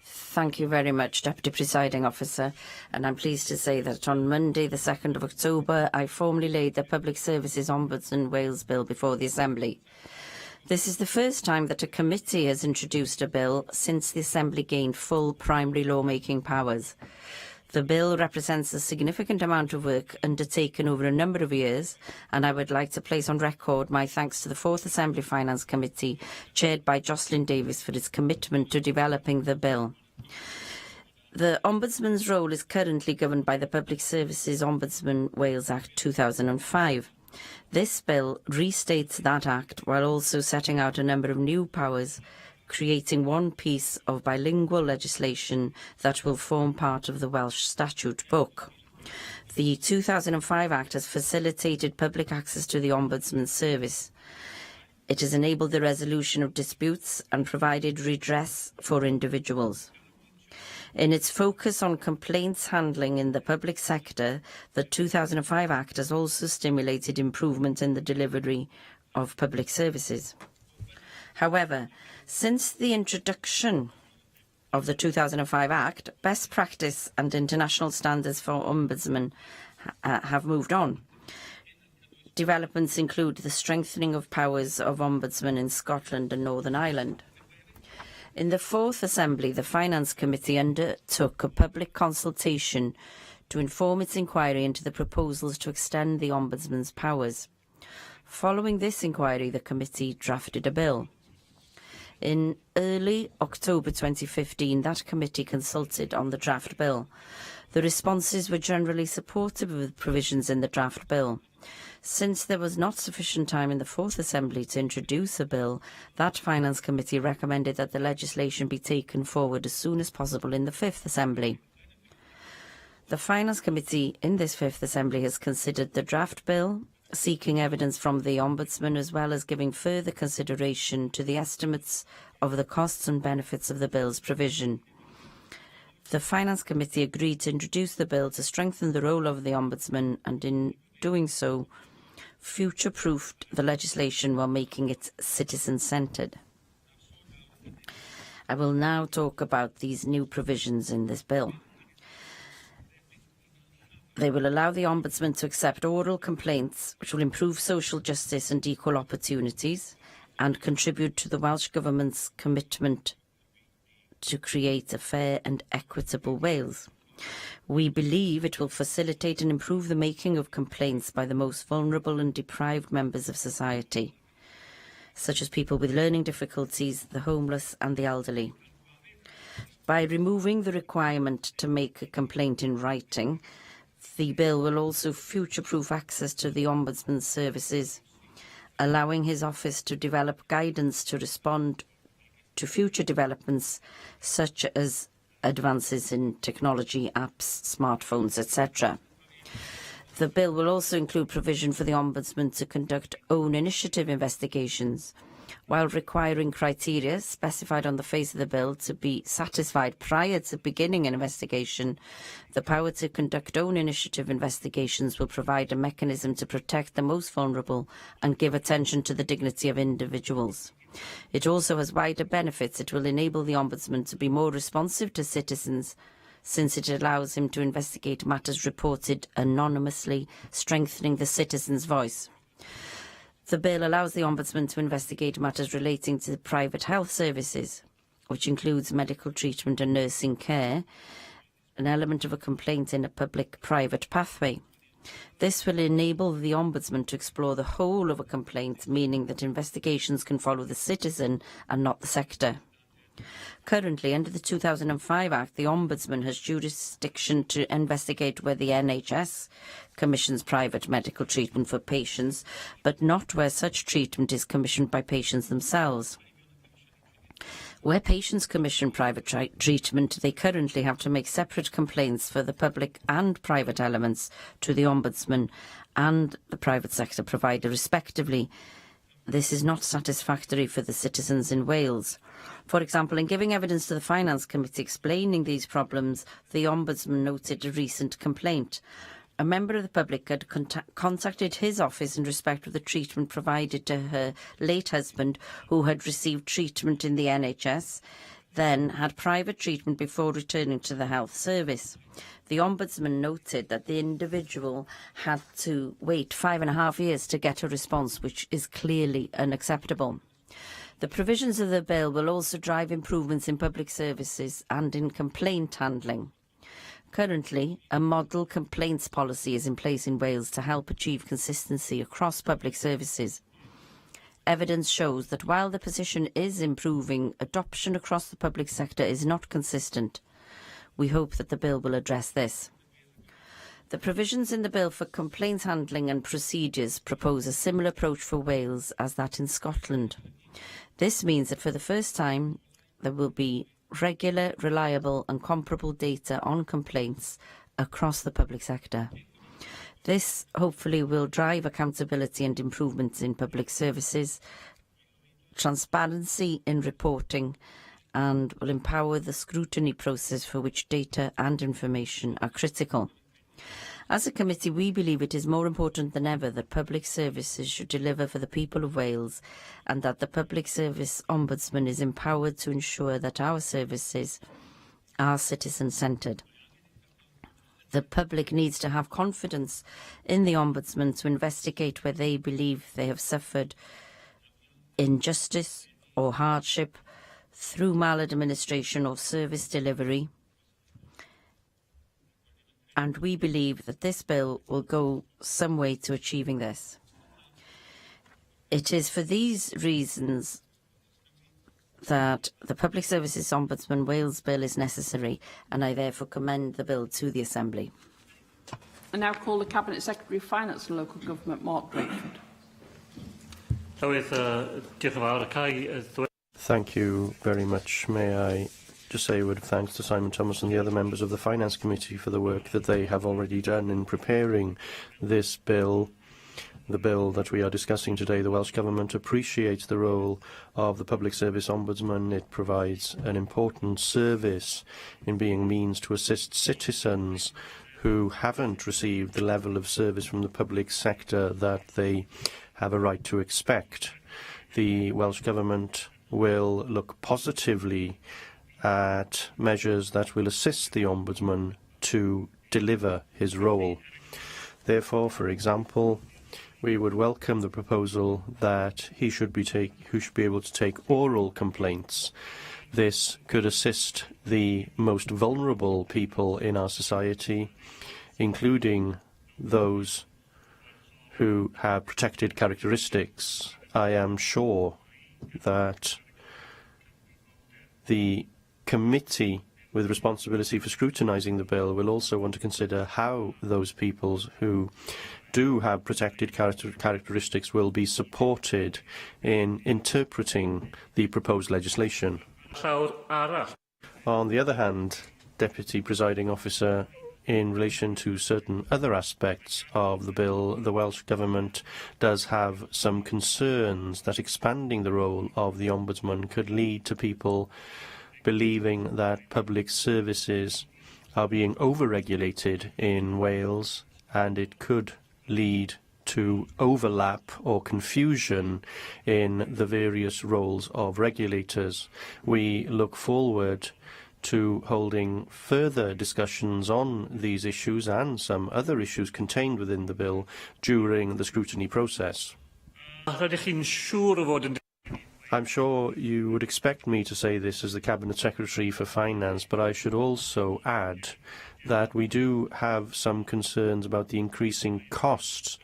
Thank you very much, Deputy Presiding Officer. And I'm pleased to say that on Monday, the 2nd of October, I formally laid the Public Services Ombudsman Wales Bill before the Assembly. This is the first time that a committee has introduced a bill since the Assembly gained full primary lawmaking powers. The bill represents a significant amount of work undertaken over a number of years, and I would like to place on record my thanks to the 4th Assembly Finance Committee, chaired by Jocelyn Davies, for its commitment to developing the bill. The Ombudsman's role is currently governed by the Public Services Ombudsman Wales Act 2005. This bill restates that Act while also setting out a number of new powers, creating one piece of bilingual legislation that will form part of the Welsh Statute Book. The 2005 Act has facilitated public access to the Ombudsman Service. It has enabled the resolution of disputes and provided redress for individuals. In its focus on complaints handling in the public sector, the 2005 Act has also stimulated improvement in the delivery of public services. However, since the introduction of the 2005 Act, best practice and international standards for ombudsmen have moved on. Developments include the strengthening of powers of ombudsmen in Scotland and Northern Ireland. In the 4th Assembly, the Finance Committee undertook a public consultation to inform its inquiry into the proposals to extend the Ombudsman's powers. Following this inquiry, the committee drafted a bill. In early October 2015, that committee consulted on the draft bill. The responses were generally supportive of the provisions in the draft bill. Since there was not sufficient time in the 4th Assembly to introduce a bill, that Finance Committee recommended that the legislation be taken forward as soon as possible in the 5th Assembly. The Finance Committee in this 5th Assembly has considered the draft bill, seeking evidence from the Ombudsman, as well as giving further consideration to the estimates of the costs and benefits of the bill's provision. The Finance Committee agreed to introduce the bill to strengthen the role of the Ombudsman, and in doing so, future-proofed the legislation while making it citizen-centred. I will now talk about these new provisions in this bill. They will allow the Ombudsman to accept oral complaints, which will improve social justice and equal opportunities, and contribute to the Welsh Government's commitment to create a fair and equitable Wales. We believe it will facilitate and improve the making of complaints by the most vulnerable and deprived members of society, such as people with learning difficulties, the homeless and the elderly. By removing the requirement to make a complaint in writing, the bill will also future-proof access to the Ombudsman's services, allowing his office to develop guidance to respond to future developments such as advances in technology, apps, smartphones, etc. The bill will also include provision for the Ombudsman to conduct own initiative investigations, while requiring criteria specified on the face of the bill to be satisfied prior to beginning an investigation. The power to conduct own initiative investigations will provide a mechanism to protect the most vulnerable and give attention to the dignity of individuals. It also has wider benefits. It will enable the Ombudsman to be more responsive to citizens, since it allows him to investigate matters reported anonymously, strengthening the citizen's voice. The bill allows the Ombudsman to investigate matters relating to private health services, which includes medical treatment and nursing care, an element of a complaint in a public-private pathway. This will enable the Ombudsman to explore the whole of a complaint, meaning that investigations can follow the citizen and not the sector. Currently, under the 2005 Act, the Ombudsman has jurisdiction to investigate where the NHS commissions private medical treatment for patients, but not where such treatment is commissioned by patients themselves. Where patients commission private treatment, they currently have to make separate complaints for the public and private elements to the Ombudsman and the private sector provider, respectively. This is not satisfactory for the citizens in Wales. For example, in giving evidence to the Finance Committee explaining these problems, the Ombudsman noted a recent complaint. A member of the public had contacted his office in respect of the treatment provided to her late husband, who had received treatment in the NHS, then had private treatment before returning to the health service. The Ombudsman noted that the individual had to wait 5.5 years to get a response, which is clearly unacceptable. The provisions of the bill will also drive improvements in public services and in complaint handling. Currently, a model complaints policy is in place in Wales to help achieve consistency across public services. Evidence shows that while the position is improving, adoption across the public sector is not consistent. We hope that the bill will address this. The provisions in the bill for complaints handling and procedures propose a similar approach for Wales as that in Scotland. This means that for the first time, there will be regular, reliable and comparable data on complaints across the public sector. This hopefully will drive accountability and improvements in public services, transparency in reporting, and will empower the scrutiny process for which data and information are critical. As a committee, we believe it is more important than ever that public services should deliver for the people of Wales, and that the Public Service Ombudsman is empowered to ensure that our services are citizen-centred. The public needs to have confidence in the Ombudsman to investigate where they believe they have suffered injustice or hardship through maladministration or service delivery. And we believe that this bill will go some way to achieving this. It is for these reasons that the Public Services Ombudsman Wales Bill is necessary, and I therefore commend the bill to the Assembly. I now call the Cabinet Secretary for Finance and Local Government, Mark Drakeford. Thank you very much. May I just say a word of thanks to Simon Thomas and the other members of the Finance Committee for the work that they have already done in preparing this bill. The bill that we are discussing today. The Welsh Government appreciates the role of the Public Service Ombudsman. It provides an important service in being means to assist citizens who haven't received the level of service from the public sector that they have a right to expect. The Welsh Government will look positively at measures that will assist the Ombudsman to deliver his role. Therefore, for example, we would welcome the proposal that he should be able to take oral complaints. This could assist the most vulnerable people in our society, including those who have protected characteristics. I am sure that the committee with responsibility for scrutinising the bill will also want to consider how those people who do have protected characteristics will be supported in interpreting the proposed legislation. On the other hand, Deputy Presiding Officer, in relation to certain other aspects of the bill, the Welsh Government does have some concerns that expanding the role of the Ombudsman could lead to people believing that public services are being over-regulated in Wales, and it could lead to overlap or confusion in the various roles of regulators. We look forward to holding further discussions on these issues and some other issues contained within the bill during the scrutiny process. I'm sure you would expect me to say this as the Cabinet Secretary for Finance, but I should also add that we do have some concerns about the increasing costs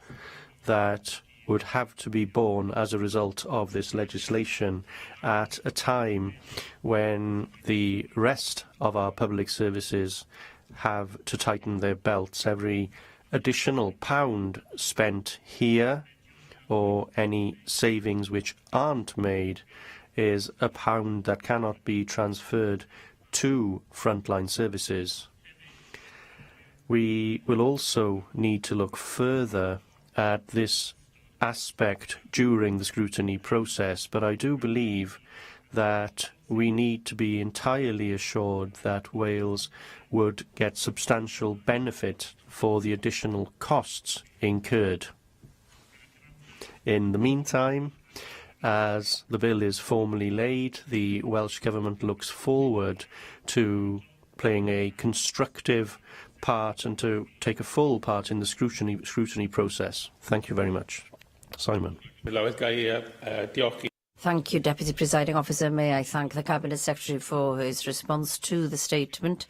that would have to be borne as a result of this legislation at a time when the rest of our public services have to tighten their belts. Every additional pound spent here, or any savings which aren't made, is a pound that cannot be transferred to frontline services. We will also need to look further at this aspect during the scrutiny process, but I do believe that we need to be entirely assured that Wales would get substantial benefit for the additional costs incurred. In the meantime, as the bill is formally laid, the Welsh Government looks forward to playing a constructive part and to take a full part in the scrutiny process. Thank you very much. Simon. Thank you, Deputy Presiding Officer. May I thank the Cabinet Secretary for his response to the statement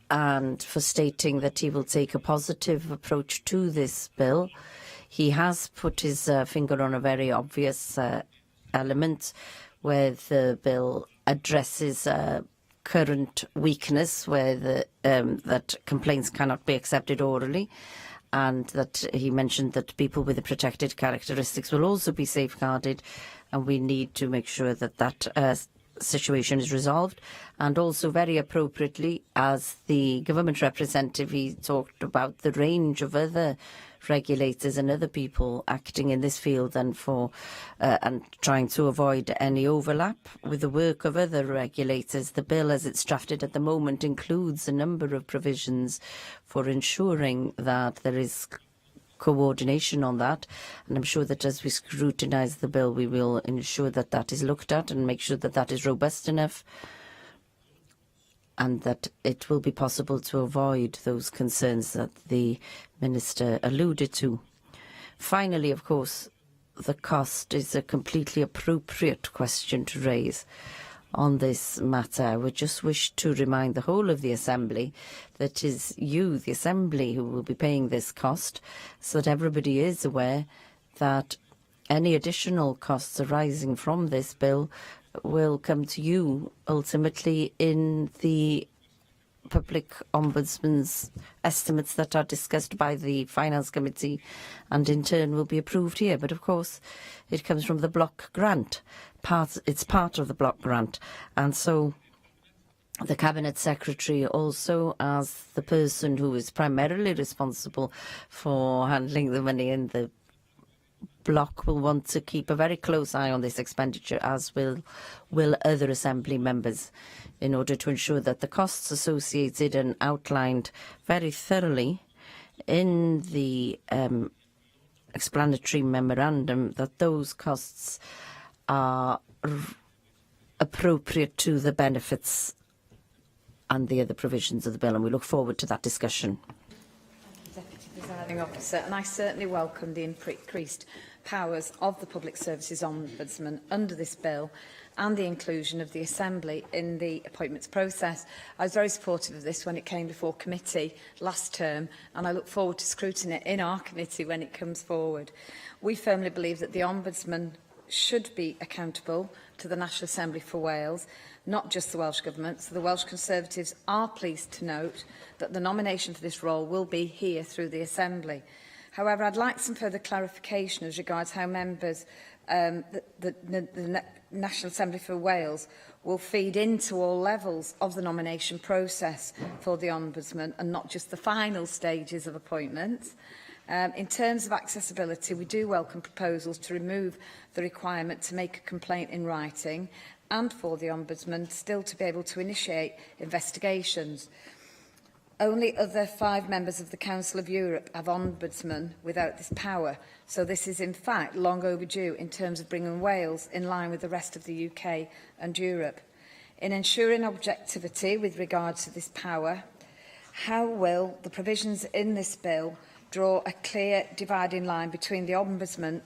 and for stating that he will take a positive approach to this bill. He has put his finger on a very obvious element where the bill addresses current weakness, where that complaints cannot be accepted orally, and that he mentioned that people with the protected characteristics will also be safeguarded, and we need to make sure that that situation is resolved. And also, very appropriately, as the government representative, he talked about the range of other regulators and other people acting in this field, and and trying to avoid any overlap with the work of other regulators. The bill, as it's drafted at the moment, includes a number of provisions for ensuring that there is coordination on that, and I'm sure that as we scrutinise the bill, we will ensure that that is looked at and make sure that that is robust enough, and that it will be possible to avoid those concerns that the Minister alluded to. Finally, of course, the cost is a completely appropriate question to raise on this matter. I would just wish to remind the whole of the Assembly that it is you, the Assembly, who will be paying this cost, so that everybody is aware that any additional costs arising from this bill will come to you ultimately in the Public Ombudsman's estimates that are discussed by the Finance Committee and in turn will be approved here. But of course it comes from the block grant. It's part of the block grant, and so the Cabinet Secretary, also as the person who is primarily responsible for handling the money in the block, will want to keep a very close eye on this expenditure, as will other Assembly members, in order to ensure that the costs associated and outlined very thoroughly in the explanatory memorandum, that those costs are appropriate to the benefits and the other provisions of the bill, and we look forward to that discussion. Deputy Presiding Officer, and I certainly welcome the increased powers of the Public Services Ombudsman under this bill and the inclusion of the Assembly in the appointments process. I was very supportive of this when it came before committee last term, and I look forward to scrutiny in our committee when it comes forward. We firmly believe that the Ombudsman should be accountable to the National Assembly for Wales, not just the Welsh Government. So the Welsh Conservatives are pleased to note that the nomination for this role will be here through the Assembly. However, I'd like some further clarification as regards how members the National Assembly for Wales will feed into all levels of the nomination process for the Ombudsman, and not just the final stages of appointments. In terms of accessibility, we do welcome proposals to remove the requirement to make a complaint in writing, and for the Ombudsman still to be able to initiate investigations. Only other 5 members of the Council of Europe have Ombudsmen without this power, so this is in fact long overdue in terms of bringing Wales in line with the rest of the UK and Europe. In ensuring objectivity with regard to this power, how will the provisions in this bill draw a clear dividing line between the Ombudsman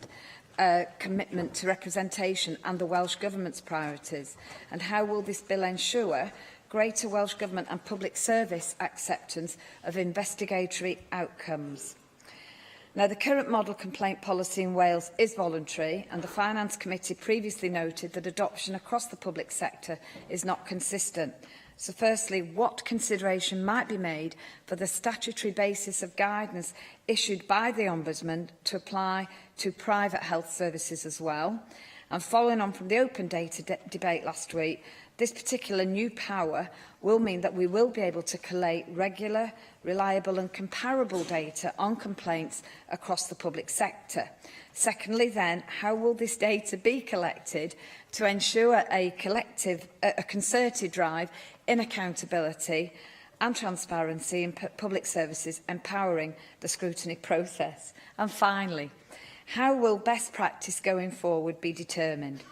commitment to representation and the Welsh Government's priorities? And how will this bill ensure greater Welsh Government and public service acceptance of investigatory outcomes? Now, the current model complaint policy in Wales is voluntary, and the Finance Committee previously noted that adoption across the public sector is not consistent. So firstly, what consideration might be made for the statutory basis of guidance issued by the Ombudsman to apply to private health services as well? And following on from the open data debate last week, this particular new power will mean that we will be able to collate regular, reliable and comparable data on complaints across the public sector. Secondly, then, how will this data be collected to ensure a concerted drive in accountability and transparency in public services, empowering the scrutiny process? And finally, how will best practice going forward be determined?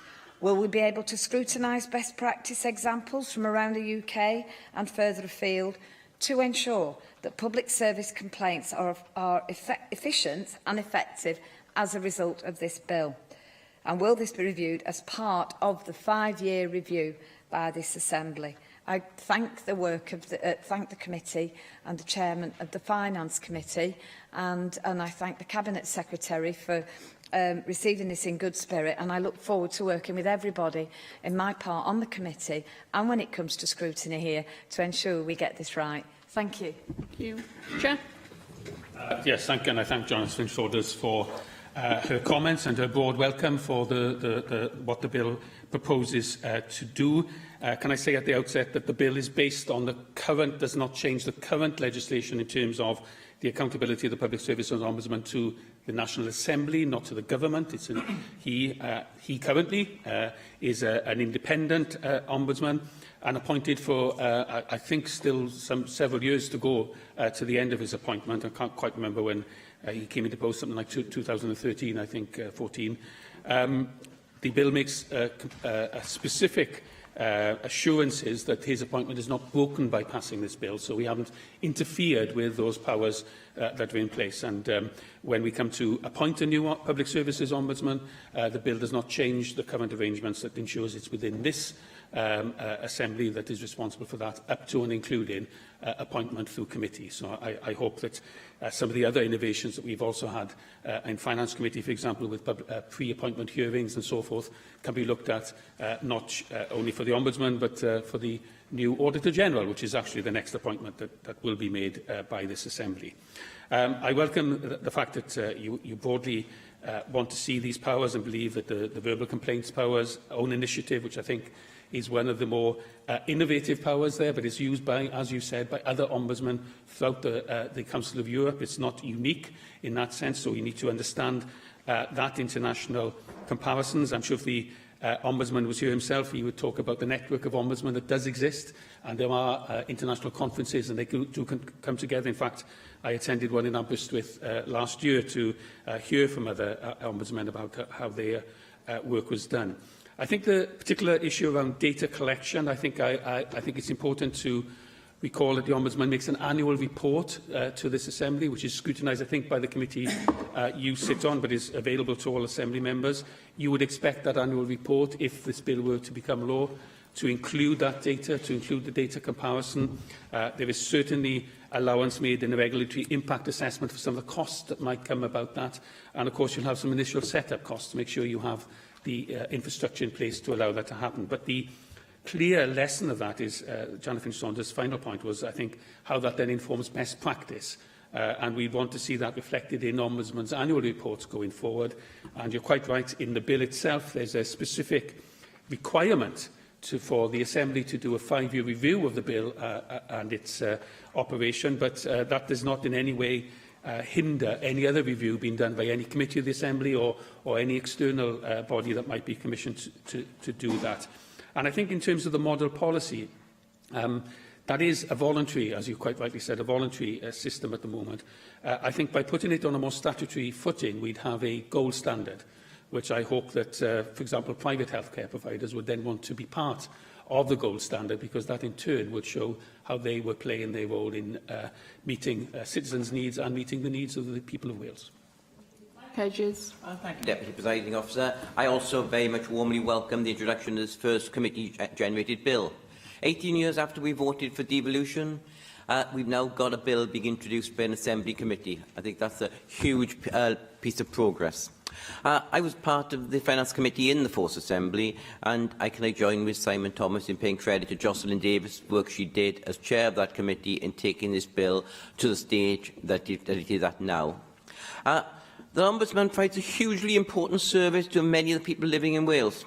Will we be able to scrutinise best practice examples from around the UK and further afield to ensure that public service complaints are efficient and effective as a result of this bill? And will this be reviewed as part of the 5-year review by this Assembly? I thank the work of thank the committee and the chairman of the Finance Committee, and I thank the Cabinet Secretary for receiving this in good spirit, and I look forward to working with everybody in my part on the committee and when it comes to scrutiny here to ensure we get this right. Thank you. Thank you. Chair. Yes, thank you, and I thank Jonathan Saunders for her comments and her broad welcome for what the bill proposes to do. Can I say at the outset that the bill is based on the current, does not change the current legislation in terms of the accountability of the Public Service Ombudsman to the National Assembly, not to the government. He currently is an independent ombudsman and appointed for, I think, still several years to go to the end of his appointment. I can't quite remember when he came into post, something like 2013, I think, 14. The bill makes specific assurances that his appointment is not broken by passing this bill, so we haven't interfered with those powers that are in place. And when we come to appoint a new Public Services Ombudsman, the bill does not change the current arrangements that ensures it's within this Assembly that is responsible for that, up to and including appointment through committee. So I hope that some of the other innovations that we've also had in Finance Committee, for example, with pre-appointment hearings and so forth, can be looked at not only for the Ombudsman, but for the new Auditor General, which is actually the next appointment that will be made by this Assembly. I welcome the fact that you broadly want to see these powers and believe that the verbal complaints powers, own initiative, which I think is one of the more innovative powers there, but is used by, as you said, by other ombudsmen throughout the Council of Europe. It's not unique in that sense, so you need to understand that international comparisons. I'm sure if the Ombudsman was here himself, he would talk about the network of ombudsmen that does exist, and there are international conferences, and they do come together. In fact, I attended one in Aberystwyth last year to hear from other ombudsmen about how their work was done. I think the particular issue around data collection, I think it's important to recall that the Ombudsman makes an annual report to this Assembly, which is scrutinised, I think, by the committee you sit on, but is available to all Assembly members. You would expect that annual report, if this bill were to become law, to include that data, to include the data comparison. There is certainly allowance made in the regulatory impact assessment for some of the costs that might come about that. And, of course, you'll have some initial set-up costs to make sure you have the infrastructure in place to allow that to happen. But the clear lesson of that is, Jonathan Saunders' final point was, I think, how that then informs best practice. And we want to see that reflected in Ombudsman's annual reports going forward. And you're quite right, in the bill itself, there's a specific requirement for the Assembly to do a 5-year review of the bill and its operation, but that does not in any way hinder any other review being done by any committee of the Assembly or any external body that might be commissioned to do that. And I think in terms of the model policy, that is a voluntary, as you quite rightly said, a voluntary system at the moment. I think by putting it on a more statutory footing, we'd have a gold standard, which I hope that, for example, private healthcare providers would then want to be part of the gold standard, because that in turn would show how they were playing their role in meeting citizens' needs and meeting the needs of the people of Wales. Kedges. Thank you, Deputy Presiding Officer. I also very much warmly welcome the introduction of this first committee-generated bill. 18 years after we voted for devolution, we've now got a bill being introduced by an Assembly committee. I think that's a huge piece of progress. I was part of the Finance Committee in the Fourth Assembly, and I can join with Simon Thomas in paying credit to Jocelyn Davis' work she did as chair of that committee in taking this bill to the stage that it is at now. The Ombudsman provides a hugely important service to many of the people living in Wales.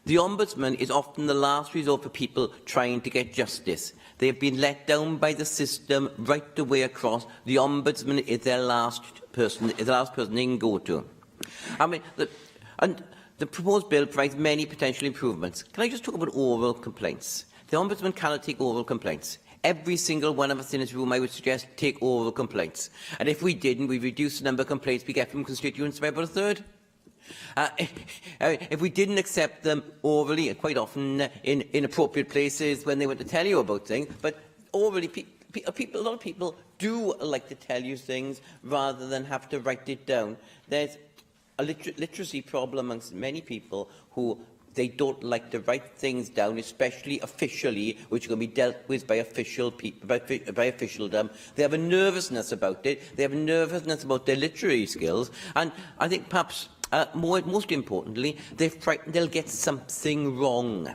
The Ombudsman is often the last resort for people trying to get justice. They have been let down by the system right the way across. The Ombudsman is their last person they can go to. I mean, the proposed bill provides many potential improvements. Can I just talk about oral complaints? The Ombudsman cannot take oral complaints. Every single one of us in this room, I would suggest, take oral complaints. And if we didn't, we'd reduce the number of complaints we get from constituents by about a third. If we didn't accept them orally, and quite often in inappropriate places when they want to tell you about things, but orally, a lot of people do like to tell you things rather than have to write it down. There's a literacy problem amongst many people who they don't like to write things down, especially officially, which are going to be dealt with by officialdom. They have a nervousness about it. They have a nervousness about their literary skills. And I think perhaps most importantly, they're frightened they'll get something wrong.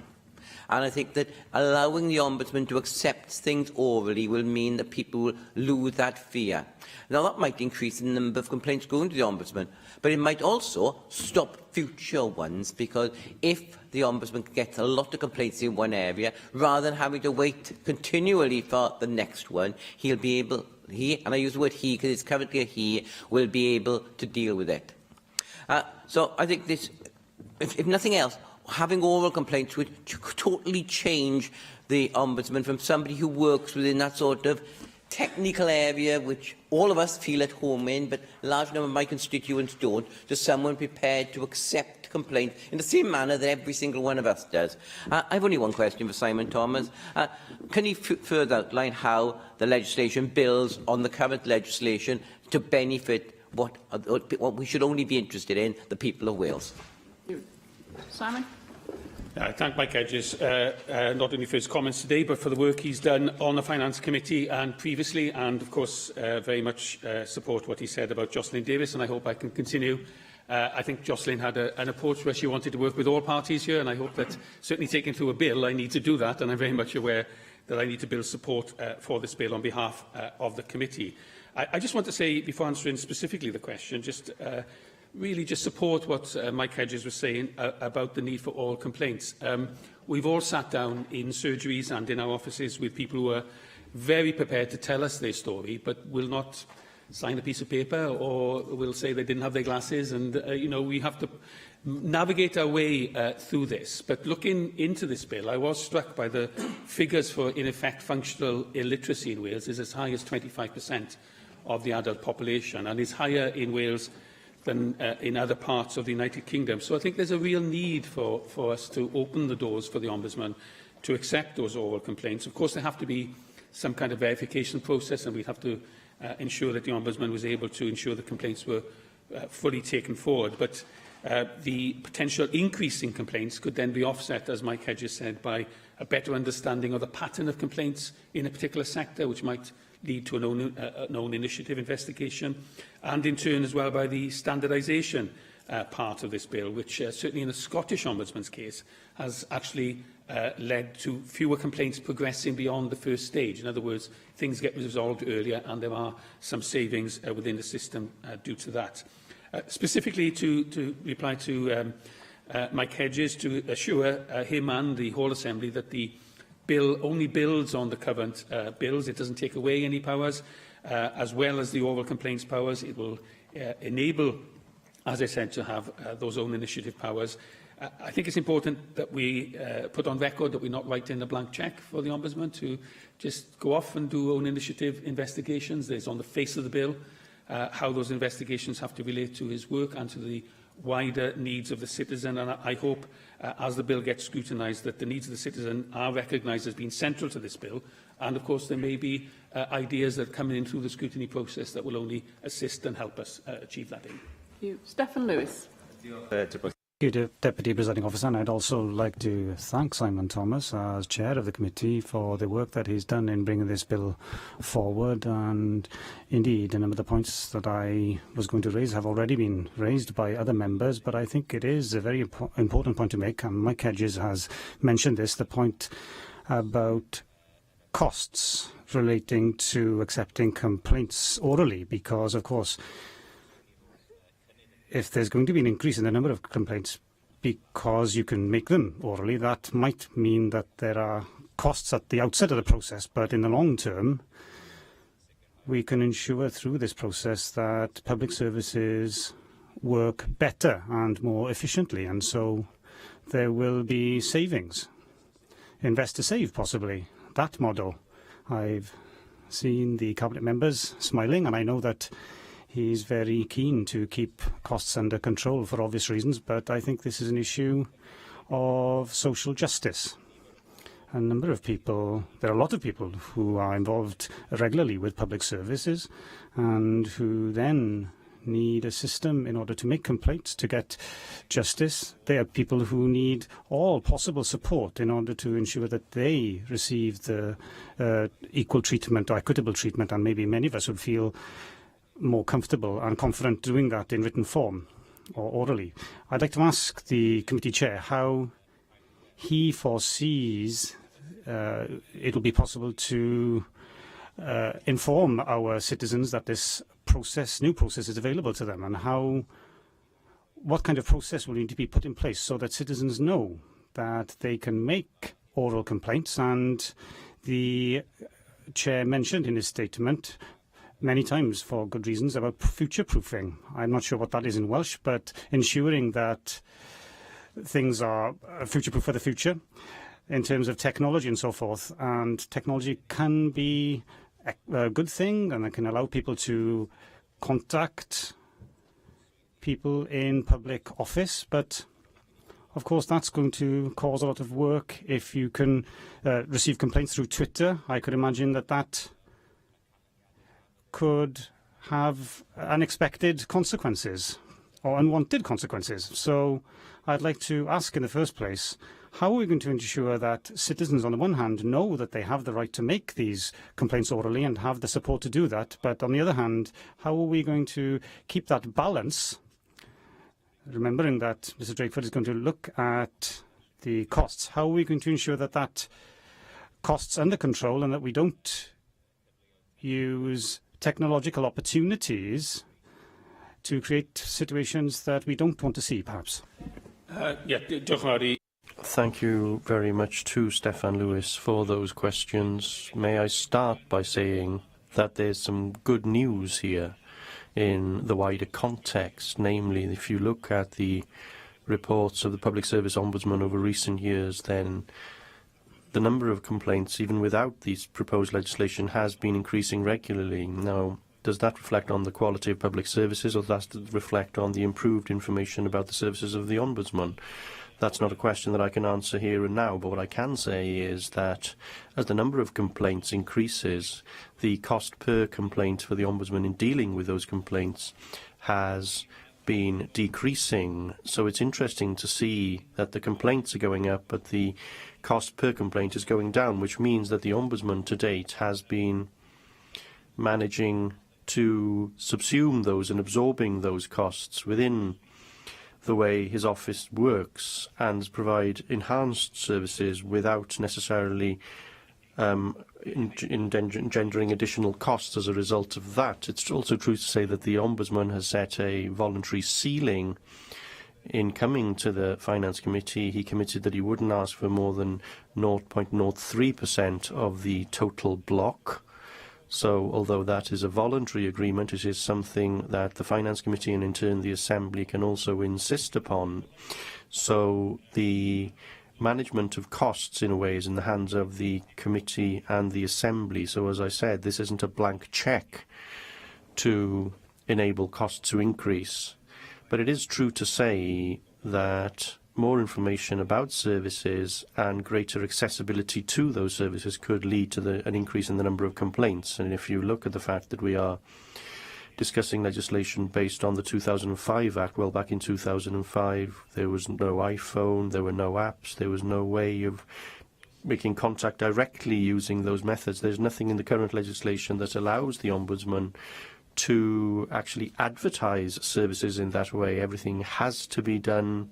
And I think that allowing the Ombudsman to accept things orally will mean that people will lose that fear. Now, that might increase the number of complaints going to the Ombudsman, but it might also stop future ones, because if the Ombudsman gets a lot of complaints in one area, rather than having to wait continually for the next one, he'll be able, and I use the word he because it's currently a he, will be able to deal with it. So I think this, if nothing else, having oral complaints would totally change the Ombudsman from somebody who works within that sort of technical area which all of us feel at home in, but a large number of my constituents don't, to someone prepared to accept complaints in the same manner that every single one of us does. I've only one question for Simon Thomas. Can he further outline how the legislation builds on the current legislation to benefit what we should only be interested in, the people of Wales? Simon? I thank Mike Hedges not only for his comments today, but for the work he's done on the Finance Committee and previously, and of course very much support what he said about Jocelyn Davis, and I hope I can continue. I think Jocelyn had an approach where she wanted to work with all parties here, and I hope that certainly taking through a bill, I need to do that, and I'm very much aware that I need to build support for this bill on behalf of the committee. I just want to say, before answering specifically the question, just really just support what Mike Hedges was saying about the need for oral complaints. We've all sat down in surgeries and in our offices with people who are very prepared to tell us their story, but will not sign a piece of paper or will say they didn't have their glasses. And, you know, we have to navigate our way through this. But looking into this bill, I was struck by the figures for, in effect, functional illiteracy in Wales is as high as 25% of the adult population, and is higher in Wales than in other parts of the United Kingdom. So I think there's a real need for us to open the doors for the Ombudsman to accept those oral complaints. Of course, there have to be some kind of verification process, and we'd have to ensure that the Ombudsman was able to ensure the complaints were fully taken forward. But the potential increase in complaints could then be offset, as Mike Hedges said, by a better understanding of the pattern of complaints in a particular sector, which might lead to an own initiative investigation, and in turn as well by the standardisation part of this bill, which certainly in the Scottish Ombudsman's case has actually led to fewer complaints progressing beyond the first stage. In other words, things get resolved earlier and there are some savings within the system due to that. Specifically to reply to Mike Hedges, to assure him and the whole Assembly that the bill only builds on the current bills. It doesn't take away any powers, as well as the oral complaints powers. It will enable, as I said, to have those own initiative powers. I think it's important that we put on record that we're not writing a blank cheque for the Ombudsman to just go off and do own initiative investigations. There's on the face of the bill how those investigations have to relate to his work and to the wider needs of the citizen, and I hope, as the bill gets scrutinised, that the needs of the citizen are recognised as being central to this bill, and of course there may be ideas that come in through the scrutiny process that will only assist and help us achieve that aim. you. Stephen Lewis. Thank you, Deputy Presiding Officer, and I'd also like to thank Simon Thomas as Chair of the Committee for the work that he's done in bringing this bill forward. And indeed, a number of the points that I was going to raise have already been raised by other members, but I think it is a very important point to make, and Mike Hedges has mentioned this, the point about costs relating to accepting complaints orally, because, of course, if there's going to be an increase in the number of complaints because you can make them orally, that might mean that there are costs at the outset of the process, but in the long term, we can ensure through this process that public services work better and more efficiently, and so there will be savings. Invest to save, possibly. That model. I've seen the Cabinet members smiling, and I know that he's very keen to keep costs under control for obvious reasons, but I think this is an issue of social justice. A number of people, there are a lot of people who are involved regularly with public services and who then need a system in order to make complaints, to get justice. They are people who need all possible support in order to ensure that they receive the equal treatment or equitable treatment, and maybe many of us would feel more comfortable and confident doing that in written form or orally. I'd like to ask the committee chair how he foresees it'll be possible to inform our citizens that this new process is available to them, and what kind of process will need to be put in place so that citizens know that they can make oral complaints. And the chair mentioned in his statement many times, for good reasons, about future-proofing. I'm not sure what that is in Welsh, but ensuring that things are future-proof for the future in terms of technology and so forth. And technology can be a good thing, and it can allow people to contact people in public office, but of course that's going to cause a lot of work. If you can receive complaints through Twitter, I could imagine that could have unexpected consequences or unwanted consequences. So I'd like to ask in the first place, how are we going to ensure that citizens, on the one hand, know that they have the right to make these complaints orally and have the support to do that, but on the other hand, how are we going to keep that balance, remembering that Mr. Drakeford is going to look at the costs? How are we going to ensure that costs under control and that we don't use technological opportunities to create situations that we don't want to see, perhaps? Thank you very much to Stefan Lewis for those questions. May I start by saying that there's some good news here in the wider context, namely, if you look at the reports of the Public Service Ombudsman over recent years, then the number of complaints, even without these proposed legislation, has been increasing regularly. Now, does that reflect on the quality of public services, or does that reflect on the improved information about the services of the Ombudsman? That's not a question that I can answer here and now, but what I can say is that as the number of complaints increases, the cost per complaint for the Ombudsman in dealing with those complaints has been decreasing. So it's interesting to see that the complaints are going up, but the cost per complaint is going down, which means that the Ombudsman to date has been managing to subsume those and absorbing those costs within the way his office works and provide enhanced services without necessarily engendering additional costs as a result of that. It's also true to say that the Ombudsman has set a voluntary ceiling. In coming to the Finance Committee, he committed that he wouldn't ask for more than 0.03% of the total block. So, although that is a voluntary agreement, it is something that the Finance Committee and in turn the Assembly can also insist upon. So, the management of costs, in a way, is in the hands of the Committee and the Assembly. So, as I said, this isn't a blank cheque to enable costs to increase. But it is true to say that more information about services and greater accessibility to those services could lead to an increase in the number of complaints. And if you look at the fact that we are discussing legislation based on the 2005 Act. Well, back in 2005, there was no iPhone, there were no apps, there was no way of making contact directly using those methods. There's nothing in the current legislation that allows the Ombudsman to actually advertise services in that way. Everything has to be done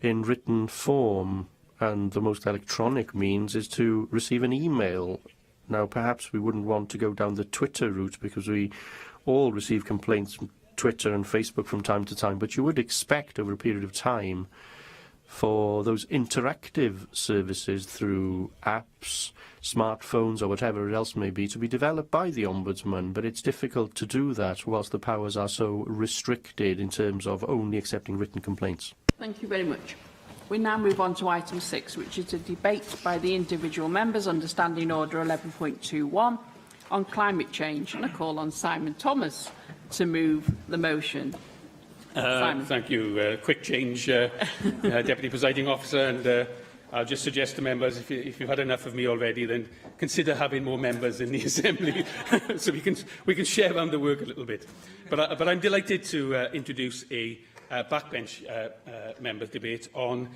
in written form, and the most electronic means is to receive an email. Now, perhaps we wouldn't want to go down the Twitter route, because we all receive complaints from Twitter and Facebook from time to time, but you would expect over a period of time for those interactive services through apps, smartphones or whatever else may be to be developed by the Ombudsman, but it's difficult to do that whilst the powers are so restricted in terms of only accepting written complaints. Thank you very much. We now move on to item 6, which is a debate by the individual members under Standing Order 11.21 on climate change, and I call on Simon Thomas to move the motion. Thank you. Quick change, Deputy Presiding Officer, and I'll just suggest to members, if you've had enough of me already, then consider having more members in the Assembly, so we can share around the work a little bit. But I'm delighted to introduce a backbench members' debate on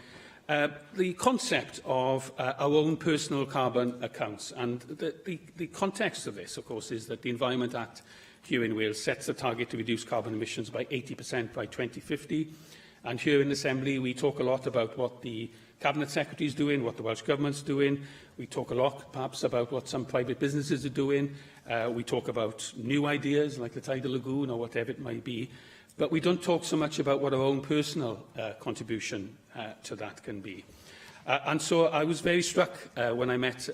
the concept of our own personal carbon accounts. And the context of this, of course, is that the Environment Act here in Wales sets a target to reduce carbon emissions by 80% by 2050. And here in the Assembly, we talk a lot about what the Cabinet Secretary is doing, what the Welsh Government's doing. We talk a lot, perhaps, about what some private businesses are doing. We talk about new ideas, like the Tidal Lagoon or whatever it might be. But we don't talk so much about what our own personal contribution to that can be. And so I was very struck when I met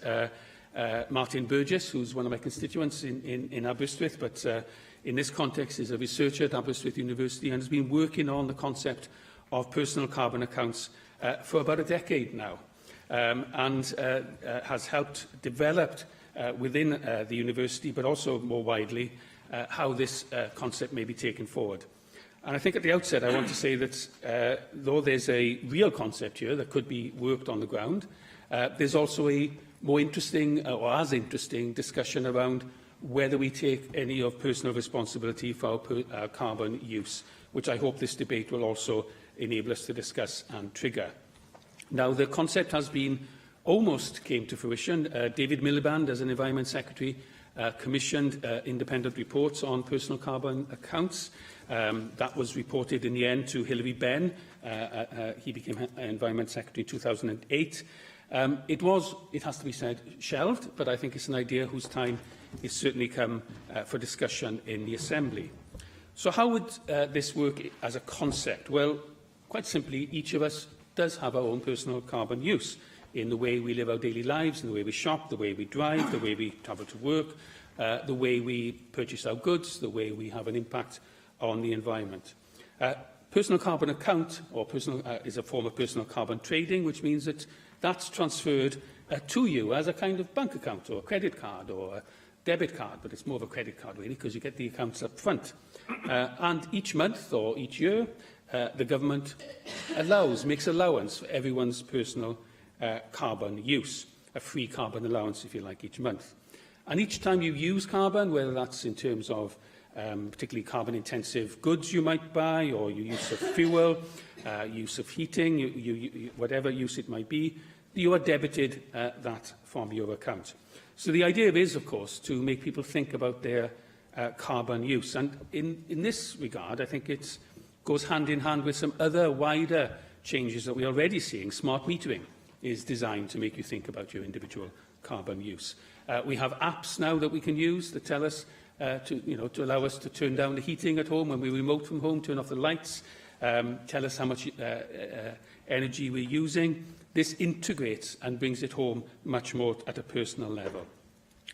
Martin Burgess, who's one of my constituents in Aberystwyth, but in this context is a researcher at Aberystwyth University and has been working on the concept of personal carbon accounts for about a decade now, and has helped develop within the university, but also more widely, how this concept may be taken forward. And I think at the outset I want to say that though there's a real concept here that could be worked on the ground, there's also a more interesting or as interesting discussion around whether we take any of personal responsibility for our carbon use, which I hope this debate will also enable us to discuss and trigger. Now, the concept has been almost came to fruition. David Miliband, as an Environment Secretary, commissioned independent reports on personal carbon accounts. That was reported in the end to Hilary Benn. He became Environment Secretary in 2008. It was, it has to be said, shelved, but I think it's an idea whose time is certainly come for discussion in the Assembly. So how would this work as a concept? Well, quite simply, each of us does have our own personal carbon use in the way we live our daily lives, in the way we shop, the way we drive, the way we travel to work, the way we purchase our goods, the way we have an impact on the environment. Personal carbon account or is a form of personal carbon trading, which means that that's transferred to you as a kind of bank account or a credit card or a debit card, but it's more of a credit card really because you get the accounts up front. And each month or each year, the government makes allowance for everyone's personal carbon use, a free carbon allowance, if you like, each month. And each time you use carbon, whether that's in terms of particularly carbon-intensive goods you might buy, or your use of fuel, use of heating, whatever use it might be, you are debited that from your account. So the idea is, of course, to make people think about their carbon use. And in this regard, I think it goes hand in hand with some other wider changes that we're already seeing. Smart metering is designed to make you think about your individual carbon use. We have apps now that we can use that tell us to allow us to turn down the heating at home when we remote from home, turn off the lights, tell us how much energy we're using. This integrates and brings it home much more at a personal level.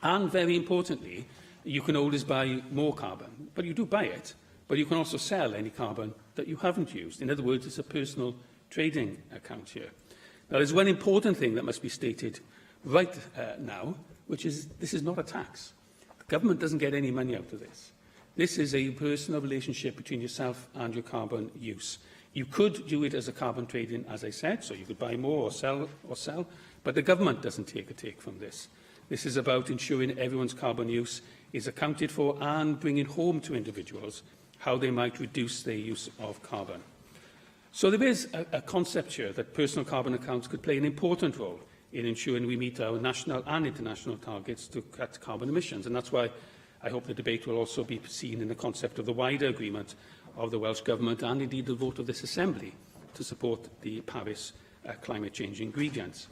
And very importantly, you can always buy more carbon, but you do buy it, but you can also sell any carbon that you haven't used. In other words, it's a personal trading account here. Now, there's one important thing that must be stated right now, which is this is not a tax. The government doesn't get any money out of this. This is a personal relationship between yourself and your carbon use. You could do it as a carbon trading, as I said, so you could buy more or sell, but the government doesn't take a take from this. This is about ensuring everyone's carbon use is accounted for and bringing home to individuals how they might reduce their use of carbon. So there is a concept here that personal carbon accounts could play an important role in ensuring we meet our national and international targets to cut carbon emissions. And that's why I hope the debate will also be seen in the concept of the wider agreement of the Welsh Government and indeed the vote of this Assembly to support the Paris climate change agreements.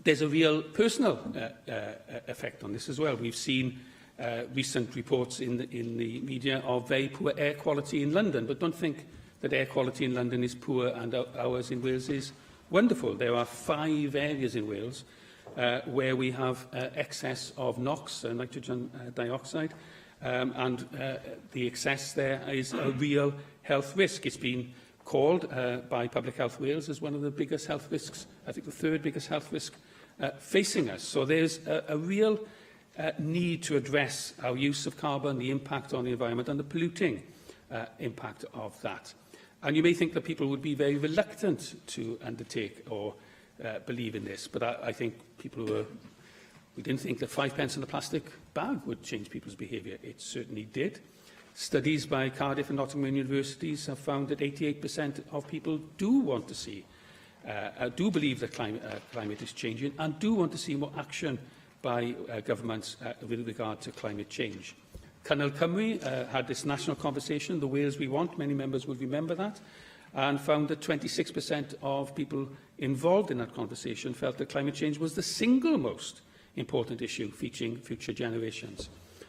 There's a real personal effect on this as well. We've seen recent reports in the media of very poor air quality in London, but don't think that air quality in London is poor and ours in Wales is wonderful. There are 5 areas in Wales where we have excess of NOx, nitrogen dioxide, and the excess there is a real health risk. It's been called by Public Health Wales as one of the biggest health risks, I think the 3rd biggest health risk facing us. So there's a real need to address our use of carbon, the impact on the environment and the polluting impact of that. And you may think that people would be very reluctant to undertake or believe in this, but I think people who we didn't think that 5 pence in a plastic bag would change people's behaviour. It certainly did. Studies by Cardiff and Nottingham universities have found that 88% of people do want to see, do believe that climate is changing and do want to see more action by governments with regard to climate change. Cynnal Cymru had this national conversation, The Wales We Want, many members will remember that, and found that 26% of people involved in that conversation felt that climate change was the single most important issue featuring future generations.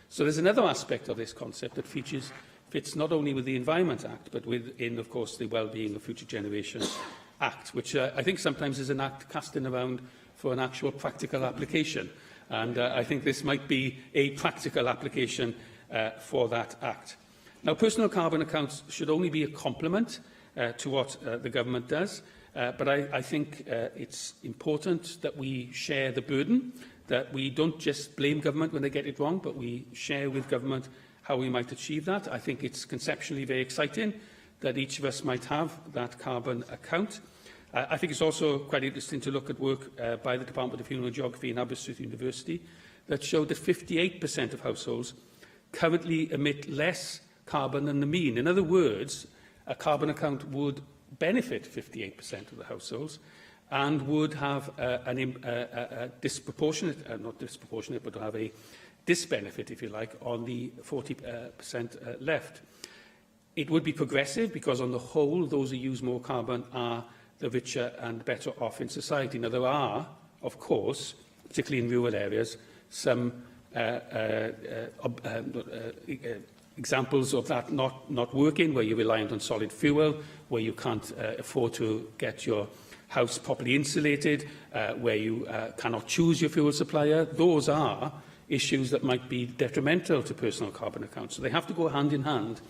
So there's another aspect of this concept that fits not only with the Environment Act, but within, of course, the Wellbeing of Future Generations Act, which I think sometimes is an act casting around for an actual practical application. And I think this might be a practical application for that act. Now, personal carbon accounts should only be a complement to what the government does, but I think it's important that we share the burden, that we don't just blame government when they get it wrong, but we share with government how we might achieve that. I think it's conceptually very exciting that each of us might have that carbon account. I think it's also quite interesting to look at work by the Department of Human Geography and Aberystwyth University that showed that 58% of households currently emit less carbon than the mean. In other words, a carbon account would benefit 58% of the households and would have a disproportionate, not disproportionate, but have a disbenefit, if you like, on the 40% left. It would be progressive because, on the whole, those who use more carbon are the richer and better off in society. Now, there are, of course, particularly in rural areas, some examples of that not working, where you're reliant on solid fuel, where you can't afford to get your house properly insulated, where you cannot choose your fuel supplier. Those are issues that might be detrimental to personal carbon accounts. So they have to go hand in hand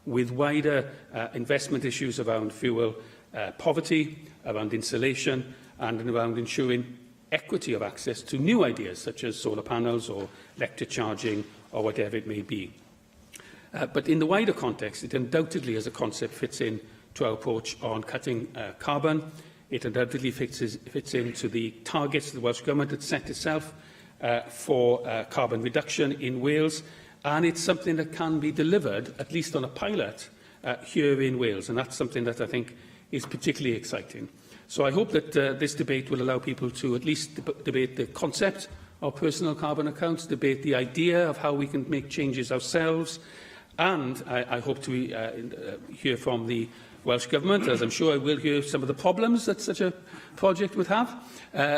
with wider investment issues around fuel poverty, around insulation, and around ensuring equity of access to new ideas, such as solar panels or electric charging or whatever it may be. But in the wider context, it undoubtedly, as a concept, fits in to our approach on cutting carbon. It undoubtedly fits into the targets the Welsh Government had set itself for carbon reduction in Wales, and it's something that can be delivered, at least on a pilot, here in Wales, and that's something that I think is particularly exciting. So I hope that this debate will allow people to at least debate the concept of personal carbon accounts, debate the idea of how we can make changes ourselves, and I hope to hear from the Welsh Government, as I'm sure I will hear some of the problems that such a project would have,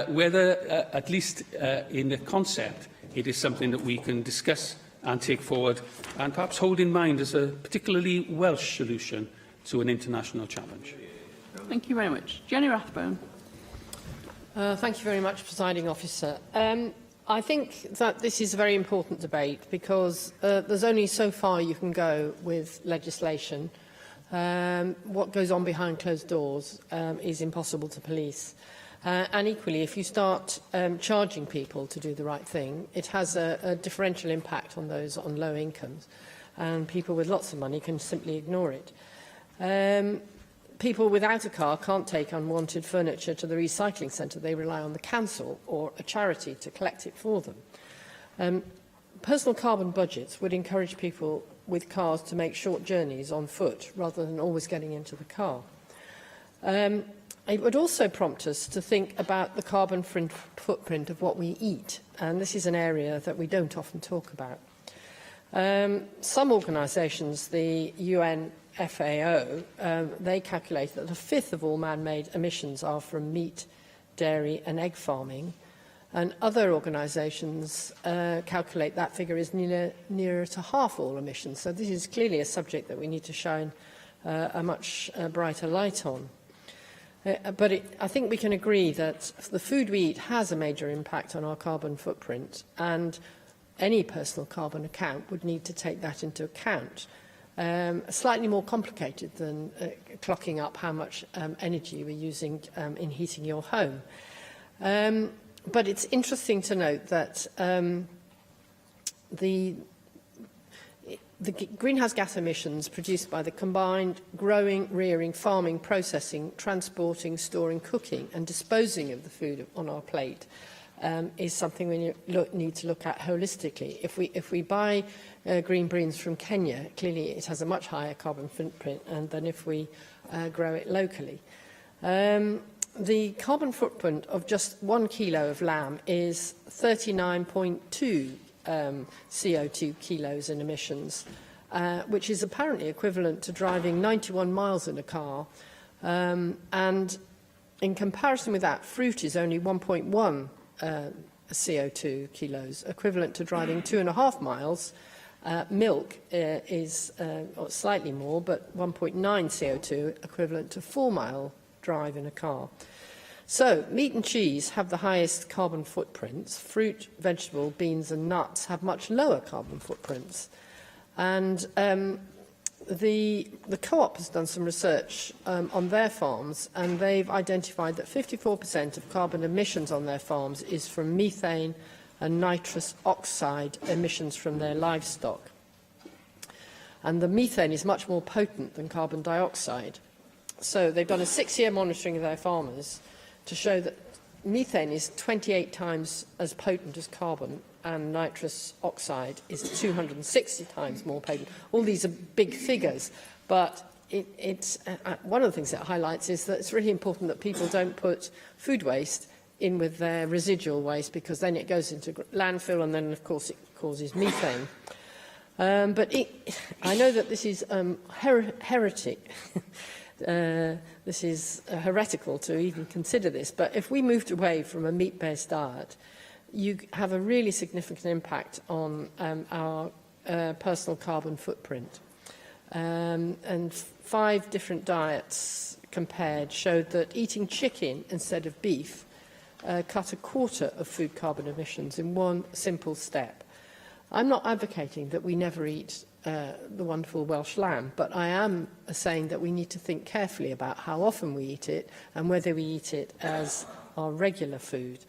whether, at least in the concept, it is something that we can discuss and take forward, and perhaps hold in mind as a particularly Welsh solution to an international challenge. Thank you very much. Jenny Rathbone. Thank you very much, Presiding Officer. I think that this is a very important debate because there's only so far you can go with legislation. What goes on behind closed doors is impossible to police. And equally, if you start charging people to do the right thing, it has a differential impact on those on low incomes, and people with lots of money can simply ignore it. people without a car can't take unwanted furniture to the recycling centre. They rely on the council or a charity to collect it for them. Personal carbon budgets would encourage people with cars to make short journeys on foot rather than always getting into the car. It would also prompt us to think about the carbon footprint of what we eat, and this is an area that we don't often talk about. Some organisations, the UN FAO, they calculate that a fifth of all man-made emissions are from meat, dairy and egg farming, and other organisations calculate that figure is nearer to half all emissions. So this is clearly a subject that we need to shine a much brighter light on. But I think we can agree that the food we eat has a major impact on our carbon footprint, and any personal carbon account would need to take that into account. Slightly more complicated than clocking up how much energy we're using in heating your home. But it's interesting to note that the greenhouse gas emissions produced by the combined growing, rearing, farming, processing, transporting, storing, cooking and disposing of the food on our plate is something we need to look at holistically. If we buy green beans from Kenya, clearly it has a much higher carbon footprint than if we grow it locally. The carbon footprint of just 1 kilo of lamb is 39.2 CO2 kilos in emissions, which is apparently equivalent to driving 91 miles in a car. And in comparison with that, fruit is only 1.1 CO2 kilos, equivalent to driving 2.5 miles. Milk is slightly more, but 1.9 CO2, equivalent to 4-mile drive in a car. So, meat and cheese have the highest carbon footprints. Fruit, vegetable, beans and nuts have much lower carbon footprints. And the Co-op has done some research on their farms, and they've identified that 54% of carbon emissions on their farms is from methane and nitrous oxide emissions from their livestock. And the methane is much more potent than carbon dioxide. So they've done a 6-year monitoring of their farmers to show that methane is 28 times as potent as carbon, and nitrous oxide is 260 times more potent. All these are big figures, but one of the things it highlights is that it's really important that people don't put food waste in with their residual waste, because then it goes into landfill and then, of course, it causes methane. But I know that this is heretic. This is heretical to even consider this, but if we moved away from a meat-based diet, you have a really significant impact on our personal carbon footprint. And 5 different diets compared showed that eating chicken instead of beef cut a quarter of food carbon emissions in one simple step. I'm not advocating that we never eat the wonderful Welsh lamb, but I am saying that we need to think carefully about how often we eat it and whether we eat it as our regular food.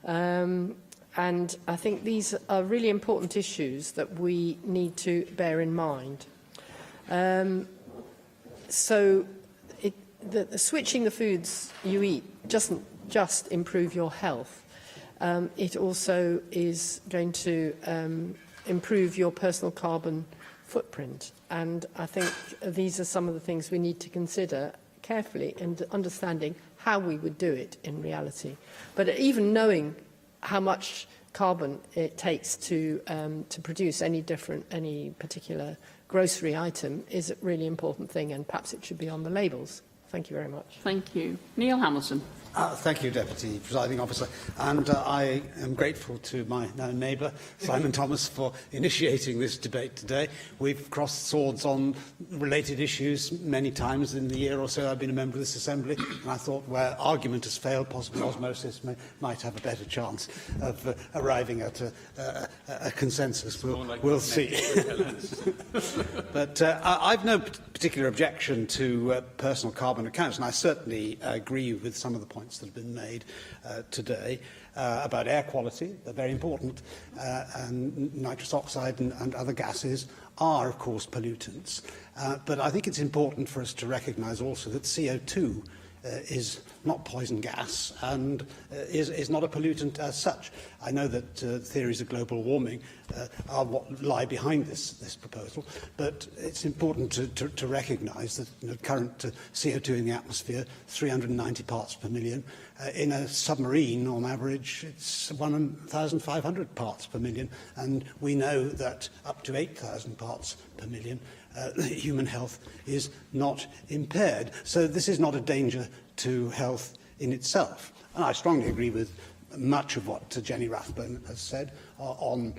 And I think these are really important issues that we need to bear in mind. So switching the foods you eat doesn't just improve your health. It also is going to improve your personal carbon footprint, and I think these are some of the things we need to consider carefully and understanding how we would do it in reality. But even knowing how much carbon it takes to produce any particular grocery item is a really important thing, and perhaps it should be on the labels. Thank you very much. Thank you. Neil Hamilton. Thank you, Deputy Presiding Officer. And I am grateful to my neighbour, Simon Thomas, for initiating this debate today. We've crossed swords on related issues many times in the year or so I've been a member of this Assembly, and I thought where argument has failed, possibly osmosis might have a better chance of arriving at a consensus. We'll see. But I've no particular objection to personal carbon accounts, and I certainly agree with some of the points that have been made today. about air quality. They're very important. And nitrous oxide and other gases are, of course, pollutants. But I think it's important for us to recognise also that CO2 is not poison gas and is not a pollutant as such. I know that theories of global warming are what lie behind this proposal, but it's important to recognise that current CO2 in the atmosphere, 390 parts per million. In a submarine, on average, it's 1,500 parts per million, and we know that up to 8,000 parts per million human health is not impaired. So this is not a danger to health in itself. And I strongly agree with much of what Jenny Rathbone has said on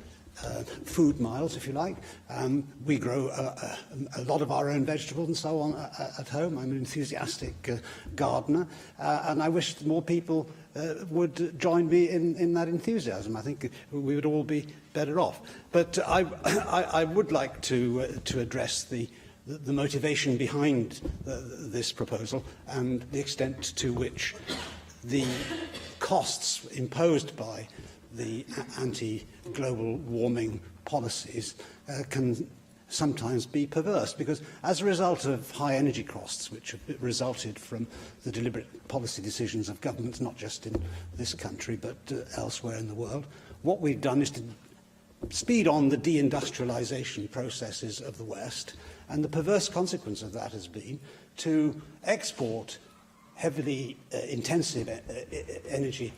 food miles, if you like. We grow a lot of our own vegetables and so on at home. I'm an enthusiastic gardener, and I wish more people would join me in that enthusiasm. I think we would all be better off. But I would like to address the motivation behind this proposal and the extent to which the costs imposed by the anti-global warming policies can sometimes be perverse, because as a result of high energy costs, which have resulted from the deliberate policy decisions of governments, not just in this country but elsewhere in the world, what we've done is to speed on the deindustrialization processes of the West, and the perverse consequence of that has been to export heavily intensive energy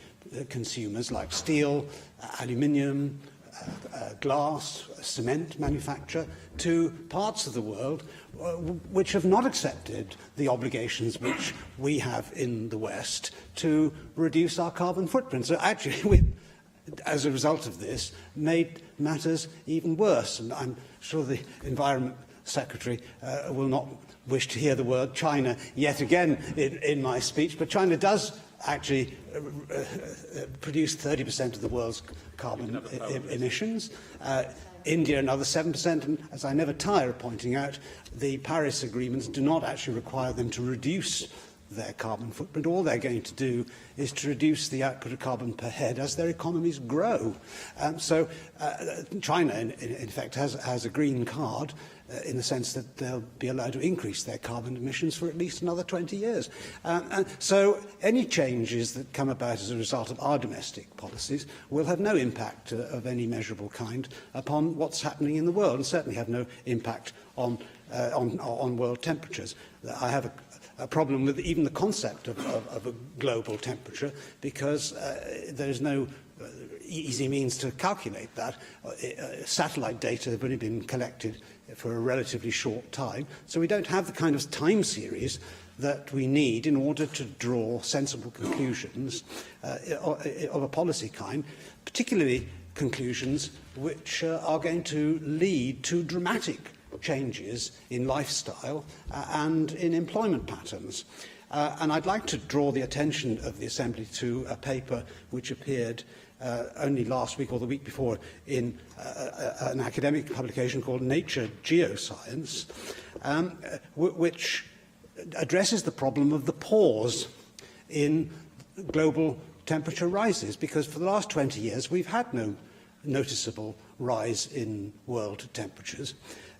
consumers like steel, aluminium, glass, cement manufacture to parts of the world which have not accepted the obligations which we have in the West to reduce our carbon footprint. So actually, we've, as a result of this, made matters even worse. And I'm sure the Environment Secretary will not wish to hear the word China yet again in my speech, but China does actually produce 30% of the world's carbon emissions. India another 7%, and as I never tire of pointing out, the Paris agreements do not actually require them to reduce their carbon footprint. All they're going to do is to reduce the output of carbon per head as their economies grow. So China, in fact, has a green card in the sense that they'll be allowed to increase their carbon emissions for at least another 20 years. And so any changes that come about as a result of our domestic policies will have no impact of any measurable kind upon what's happening in the world, and certainly have no impact on world temperatures. I have a problem with even the concept of a global temperature, because there is no easy means to calculate that. Satellite data have only been collected for a relatively short time, so we don't have the kind of time series that we need in order to draw sensible conclusions of a policy kind, particularly conclusions which are going to lead to dramatic changes in lifestyle and in employment patterns. And I'd like to draw the attention of the Assembly to a paper which appeared only last week or the week before in an academic publication called Nature Geoscience, which addresses the problem of the pause in global temperature rises, because for the last 20 years we've had no noticeable rise in world temperatures.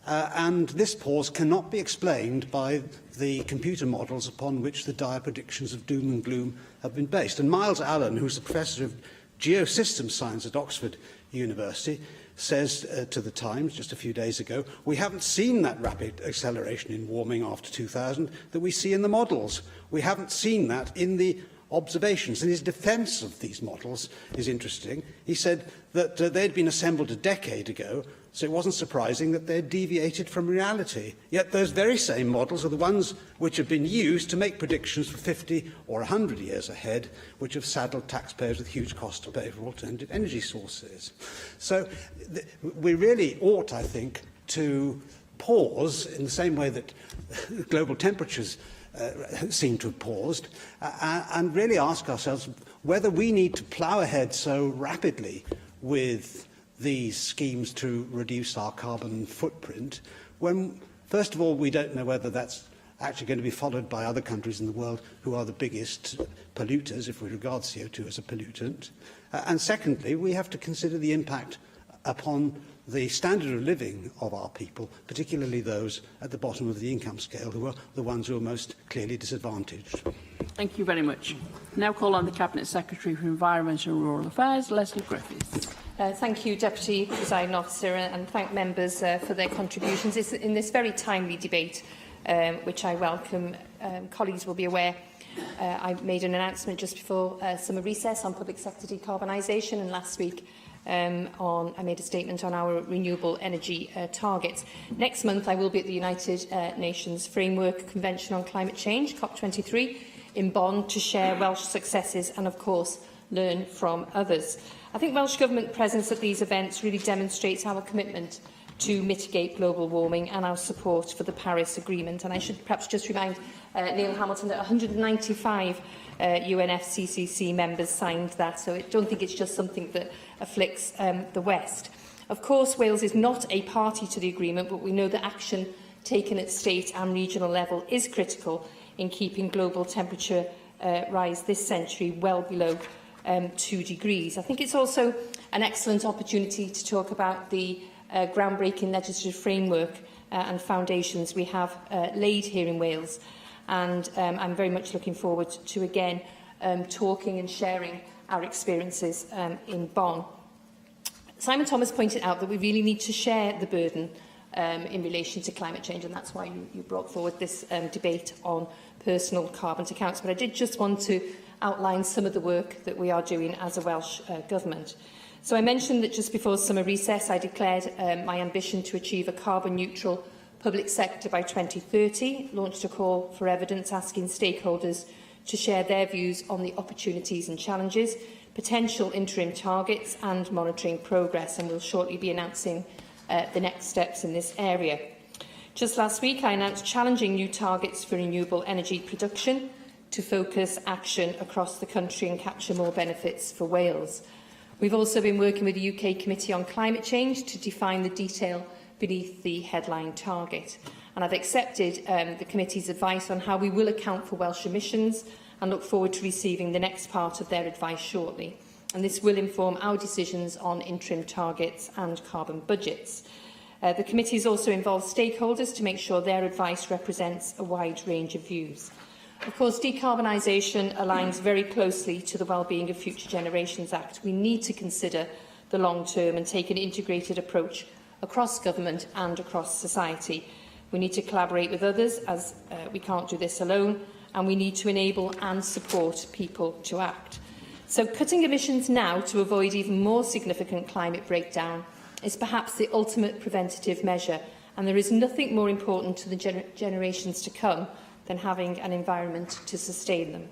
And this pause cannot be explained by the computer models upon which the dire predictions of doom and gloom have been based. And Miles Allen, who's a professor of geosystem science at Oxford University, says to The Times just a few days ago, we haven't seen that rapid acceleration in warming after 2000 that we see in the models. We haven't seen that in the observations. And his defence of these models is interesting. He said that they'd been assembled a decade ago, so it wasn't surprising that they'd deviated from reality. Yet those very same models are the ones which have been used to make predictions for 50 or 100 years ahead, which have saddled taxpayers with huge costs to pay for alternative energy sources. So we really ought, I think, to pause in the same way that global temperatures seem to have paused, and really ask ourselves whether we need to plough ahead so rapidly with these schemes to reduce our carbon footprint when, first of all, we don't know whether that's actually going to be followed by other countries in the world who are the biggest polluters, if we regard CO2 as a pollutant. And secondly, we have to consider the impact upon the standard of living of our people, particularly those at the bottom of the income scale, who are the ones who are most clearly disadvantaged. Thank you very much. Now call on the Cabinet Secretary for Environment and Rural Affairs, Leslie Griffiths. Thank you, Deputy Presiding Officer, and thank members for their contributions. It's in this very timely debate, which I welcome. Colleagues will be aware I made an announcement just before summer recess on public sector decarbonisation, and last week I made a statement on our renewable energy targets. Next month, I will be at the United Nations Framework Convention on Climate Change, COP23, in Bonn to share Welsh successes and, of course, learn from others. I think Welsh Government presence at these events really demonstrates our commitment to mitigate global warming and our support for the Paris Agreement. And I should perhaps just remind Neil Hamilton that 195 UNFCCC members signed that, so I don't think it's just something that afflicts the West. Of course, Wales is not a party to the agreement, but we know that action taken at state and regional level is critical in keeping global temperature rise this century well below 2 degrees. I think it's also an excellent opportunity to talk about the groundbreaking legislative framework and foundations we have laid here in Wales. And I'm very much looking forward to, again, talking and sharing our experiences in Bonn. Simon Thomas pointed out that we really need to share the burden in relation to climate change, and that's why you brought forward this debate on personal carbon accounts. But I did just want to outline some of the work that we are doing as a Welsh Government. So I mentioned that just before summer recess, I declared my ambition to achieve a carbon-neutral public sector by 2030, launched a call for evidence asking stakeholders to share their views on the opportunities and challenges, potential interim targets and monitoring progress, and we'll shortly be announcing the next steps in this area. Just last week, I announced challenging new targets for renewable energy production to focus action across the country and capture more benefits for Wales. We've also been working with the UK Committee on Climate Change to define the detail beneath the headline target. And I've accepted the committee's advice on how we will account for Welsh emissions and look forward to receiving the next part of their advice shortly. And this will inform our decisions on interim targets and carbon budgets. The committee has also involved stakeholders to make sure their advice represents a wide range of views. Of course, decarbonisation aligns very closely to the Wellbeing of Future Generations Act. We need to consider the long term and take an integrated approach across government and across society. We need to collaborate with others, as we can't do this alone, and we need to enable and support people to act. So cutting emissions now to avoid even more significant climate breakdown is perhaps the ultimate preventative measure, and there is nothing more important to the generations to come than having an environment to sustain them.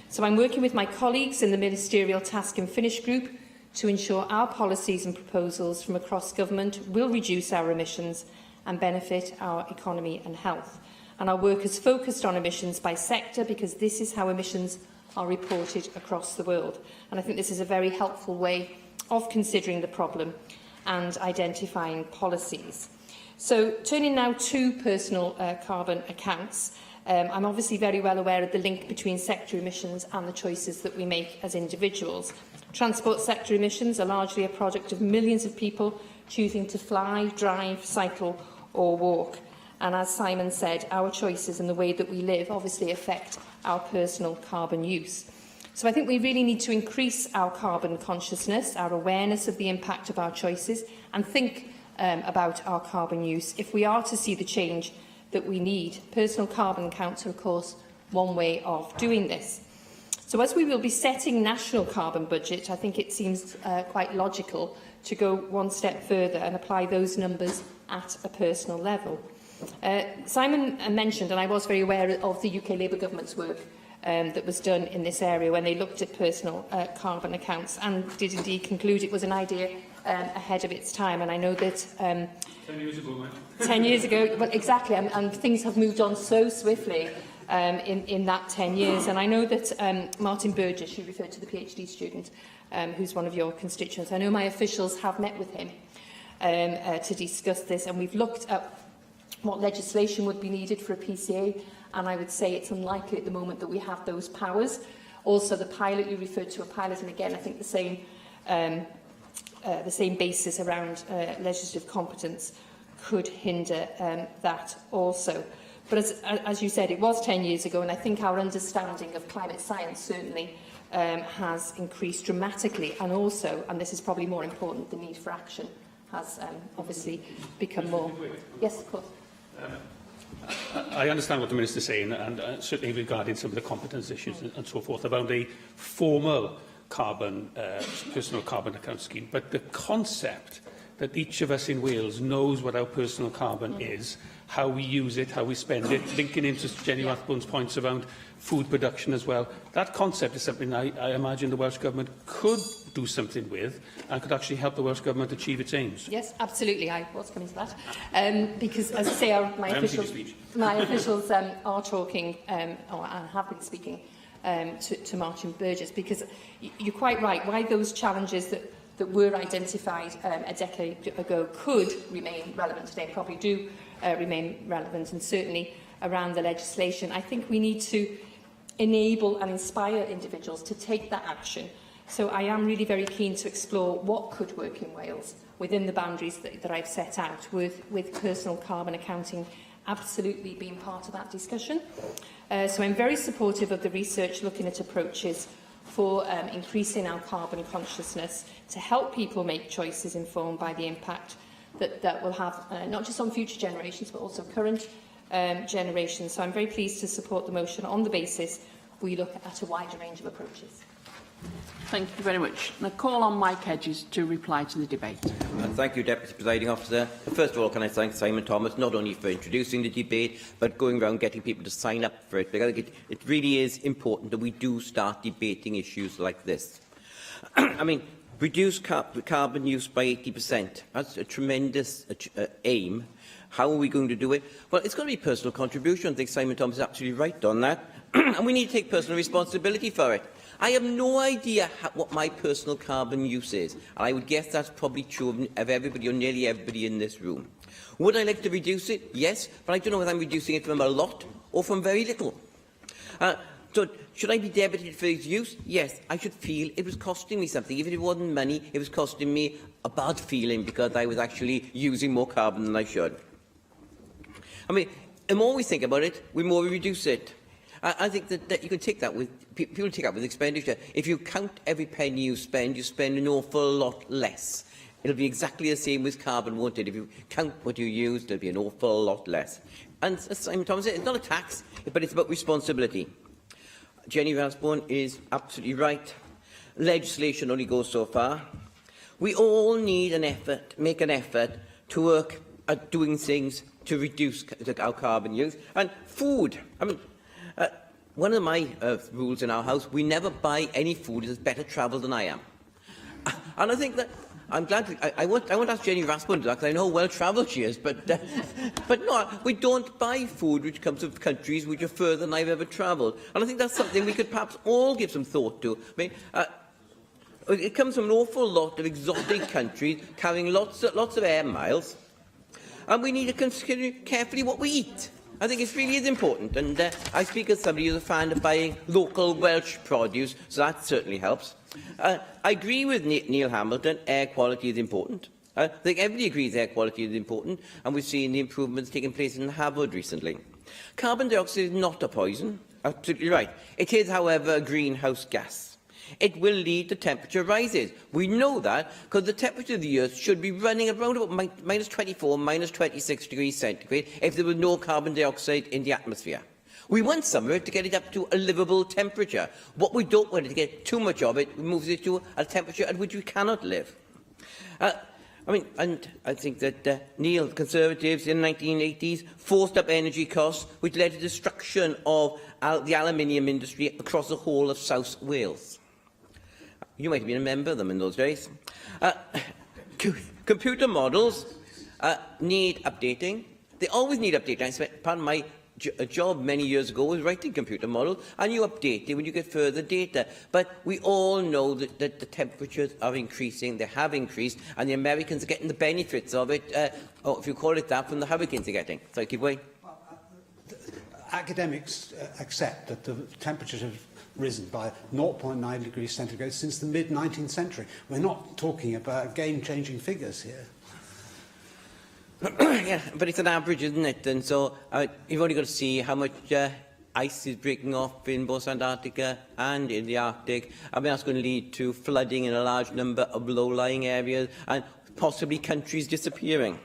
So I'm working with my colleagues in the Ministerial Task and Finish Group to ensure our policies and proposals from across government will reduce our emissions and benefit our economy and health. And our work is focused on emissions by sector because this is how emissions are reported across the world. And I think this is a very helpful way of considering the problem and identifying policies. So turning now to personal carbon accounts, I'm obviously very well aware of the link between sector emissions and the choices that we make as individuals. Transport sector emissions are largely a product of millions of people choosing to fly, drive, cycle or walk. And as Simon said, our choices and the way that we live obviously affect our personal carbon use. So I think we really need to increase our carbon consciousness, our awareness of the impact of our choices, and think about our carbon use if we are to see the change that we need. Personal carbon accounts are, of course, one way of doing this. So as we will be setting national carbon budget, I think it seems quite logical to go one step further and apply those numbers at a personal level. Simon mentioned, and I was very aware of the UK Labour Government's work that was done in this area when they looked at personal carbon accounts and did indeed conclude it was an idea ahead of its time. And I know that 10 years ago, mate. 10 years ago, well, exactly, and things have moved on so swiftly in that 10 years. And I know that Martin Burgess, you referred to the PhD student, who's one of your constituents, I know my officials have met with him to discuss this, and we've looked at what legislation would be needed for a PCA, and I would say it's unlikely at the moment that we have those powers. Also, the pilot, you referred to a pilot, and again, I think the same basis around legislative competence could hinder that also. But as you said, it was 10 years ago, and I think our understanding of climate science certainly has increased dramatically, and also, and this is probably more important, the need for action has obviously become more. Yes, of course. I understand what the Minister is saying, and certainly regarding some of the competence issues and so forth, about a formal personal carbon account scheme. But the concept that each of us in Wales knows what our personal carbon is, how we use it, how we spend it, linking into Jenny Rathbone's points around food production as well. That concept is something I imagine the Welsh Government could do something with and could actually help the Welsh Government achieve its aims. Yes, absolutely. I was coming to that. Because, as I say, my officials are talking, or have been speaking to Martin Burgess, because you're quite right. Why those challenges that were identified a decade ago could remain relevant today, probably do remain relevant, and certainly around the legislation. I think we need to enable and inspire individuals to take that action. So I am really very keen to explore what could work in Wales within the boundaries that I've set out, with personal carbon accounting absolutely being part of that discussion. So I'm very supportive of the research looking at approaches for increasing our carbon consciousness to help people make choices informed by the impact that will have not just on future generations but also current generations. So I'm very pleased to support the motion on the basis we look at a wider range of approaches. Thank you very much. And a call on Mike Hedges to reply to the debate. Thank you, Deputy Presiding Officer. First of all, can I thank Simon Thomas not only for introducing the debate, but going around getting people to sign up for it. Because I think it really is important that we do start debating issues like this. I mean, reduce carbon use by 80%. That's a tremendous aim. How are we going to do it? Well, it's going to be personal contribution. I think Simon Thomas is absolutely right on that. And we need to take personal responsibility for it. I have no idea what my personal carbon use is, and I would guess that's probably true of everybody or nearly everybody in this room. Would I like to reduce it? Yes, but I don't know whether I'm reducing it from a lot or from very little. So, should I be debited for its use? Yes, I should feel it was costing me something. Even if it wasn't money, it was costing me a bad feeling because I was actually using more carbon than I should. I mean, the more we think about it, the more we reduce it. I think that you can take that with people take that with expenditure. If you count every penny you spend an awful lot less. It'll be exactly the same with carbon, won't it? If you count what you use, there'll be an awful lot less. And as Simon Thomas said, it's not a tax, but it's about responsibility. Jenny Rathbone is absolutely right. Legislation only goes so far. We all need an effort, make an effort to work at doing things to reduce our carbon use. And food. I mean, one of my rules in our house, we never buy any food that's better travelled than I am. And I think that I'm glad I won't ask Jenny Rathbone to do that because I know how well travelled she is. But no, we don't buy food which comes from countries which are further than I've ever travelled. And I think that's something we could perhaps all give some thought to. I mean, it comes from an awful lot of exotic countries carrying lots of air miles, and we need to consider carefully what we eat. I think it really is important, and I speak as somebody who's a fan of buying local Welsh produce, so that certainly helps. I agree with Neil Hamilton, air quality is important. I think everybody agrees air quality is important, and we've seen the improvements taking place in Harvard recently. Carbon dioxide is not a poison, absolutely right. It is, however, a greenhouse gas. It will lead to temperature rises. We know that because the temperature of the Earth should be running around about minus 24, minus 26 degrees centigrade if there was no carbon dioxide in the atmosphere. We want somewhere to get it up to a livable temperature. What we don't want is to get too much of it, moves it to a temperature at which we cannot live. And I think that Neil, Conservatives in the 1980s forced up energy costs, which led to destruction of the aluminium industry across the whole of South Wales. You might have been a member of them in those days. Computer models need updating. They always need updating. Pardon my a job many years ago was writing computer models, and you update it when you get further data. But we all know that the temperatures are increasing, they have increased, and the Americans are getting the benefits of it, or if you call it that, from the hurricanes they're getting. So keep going. Academics accept that the temperatures have risen by 0.9 degrees centigrade since the mid-19th century. We're not talking about game-changing figures here. Yeah, but it's an average, isn't it? And so you've only got to see how much ice is breaking off in both Antarctica and in the Arctic. I mean, that's going to lead to flooding in a large number of low-lying areas and possibly countries disappearing.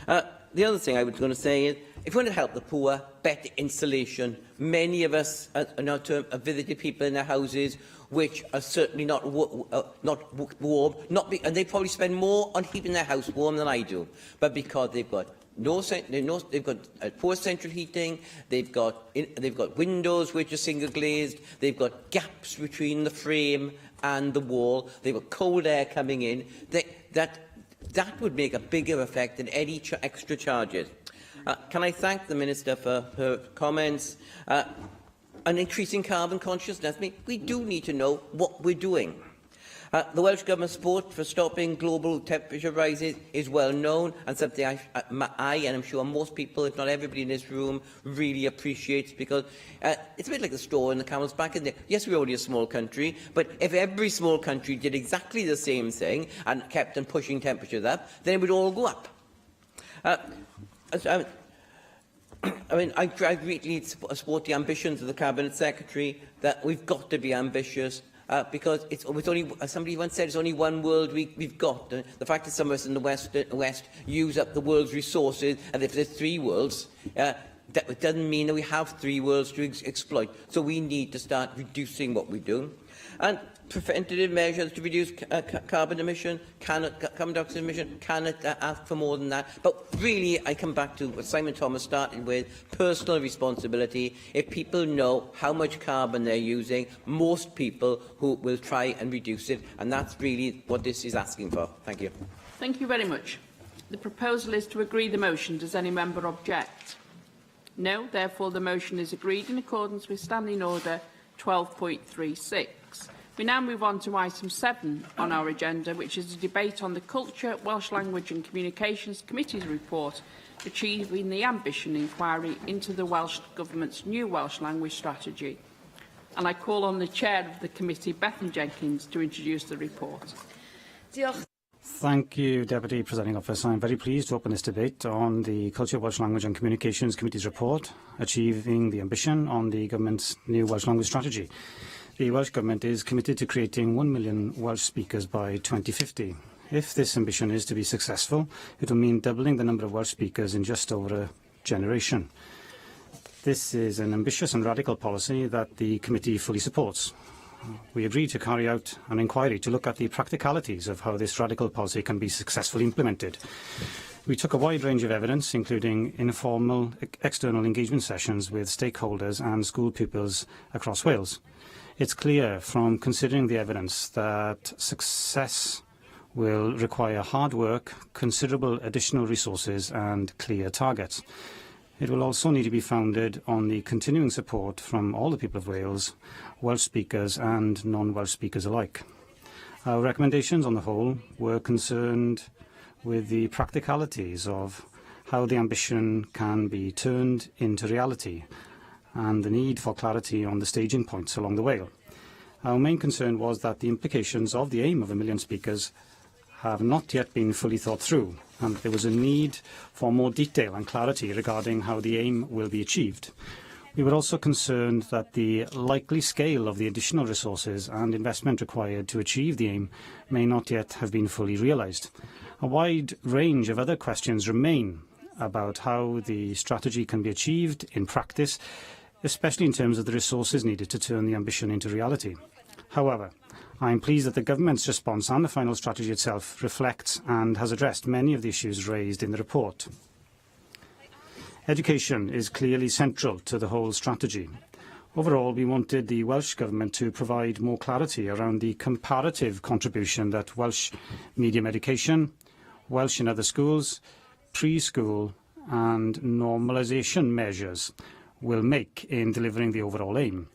The other thing I was going to say is, if we want to help the poor, better insulation. Many of us have visited people in their houses which are certainly not warm, and they probably spend more on keeping their house warm than I do. But because they've got they've got poor central heating, they've got windows which are single glazed, they've got gaps between the frame and the wall, they've got cold air coming in. That would make a bigger effect than any extra charges. Can I thank the Minister for her comments? An increasing carbon consciousness. We do need to know what we're doing. The Welsh Government's support for stopping global temperature rises is well known, and something I and I'm sure most people, if not everybody in this room, really appreciates, because it's a bit like the straw in the camel's back, isn't it? Yes, we're only a small country, but if every small country did exactly the same thing and kept on pushing temperatures up, then it would all go up. I greatly support the ambitions of the Cabinet Secretary that we've got to be ambitious, because it's only, as somebody once said, it's only one world we've got. The fact that some of us in the West use up the world's resources, and if there's three worlds, that doesn't mean that we have three worlds to exploit. So we need to start reducing what we do. And preventative measures to reduce carbon emission, carbon dioxide emission, cannot ask for more than that. But really, I come back to what Simon Thomas started with, personal responsibility. If people know how much carbon they're using, most people who will try and reduce it, and that's really what this is asking for. Thank you. Thank you very much. The proposal is to agree the motion. Does any member object? No. Therefore, the motion is agreed in accordance with Standing Order 12.36. We now move on to item 7 on our agenda, which is a debate on the Culture, Welsh Language and Communications Committee's report, Achieving the Ambition Inquiry into the Welsh Government's new Welsh Language Strategy. And I call on the Chair of the Committee, Bethan Jenkins, to introduce the report. Thank you, Deputy Presiding Officer. I'm very pleased to open this debate on the Culture, Welsh Language and Communications Committee's report, Achieving the Ambition on the Government's new Welsh Language Strategy. The Welsh Government is committed to creating 1 million Welsh speakers by 2050. If this ambition is to be successful, it will mean doubling the number of Welsh speakers in just over a generation. This is an ambitious and radical policy that the committee fully supports. We agreed to carry out an inquiry to look at the practicalities of how this radical policy can be successfully implemented. We took a wide range of evidence, including informal external engagement sessions with stakeholders and school pupils across Wales. It's clear from considering the evidence that success will require hard work, considerable additional resources and clear targets. It will also need to be founded on the continuing support from all the people of Wales, Welsh speakers and non-Welsh speakers alike. Our recommendations on the whole were concerned with the practicalities of how the ambition can be turned into reality and the need for clarity on the staging points along the way. Our main concern was that the implications of the aim of 1 million speakers have not yet been fully thought through, and there was a need for more detail and clarity regarding how the aim will be achieved. We were also concerned that the likely scale of the additional resources and investment required to achieve the aim may not yet have been fully realised. A wide range of other questions remain about how the strategy can be achieved in practice, especially in terms of the resources needed to turn the ambition into reality. However, I am pleased that the Government's response and the final strategy itself reflects and has addressed many of the issues raised in the report. Education is clearly central to the whole strategy. Overall, we wanted the Welsh Government to provide more clarity around the comparative contribution that Welsh medium education, Welsh in other schools, preschool and normalisation measures will make in delivering the overall aim,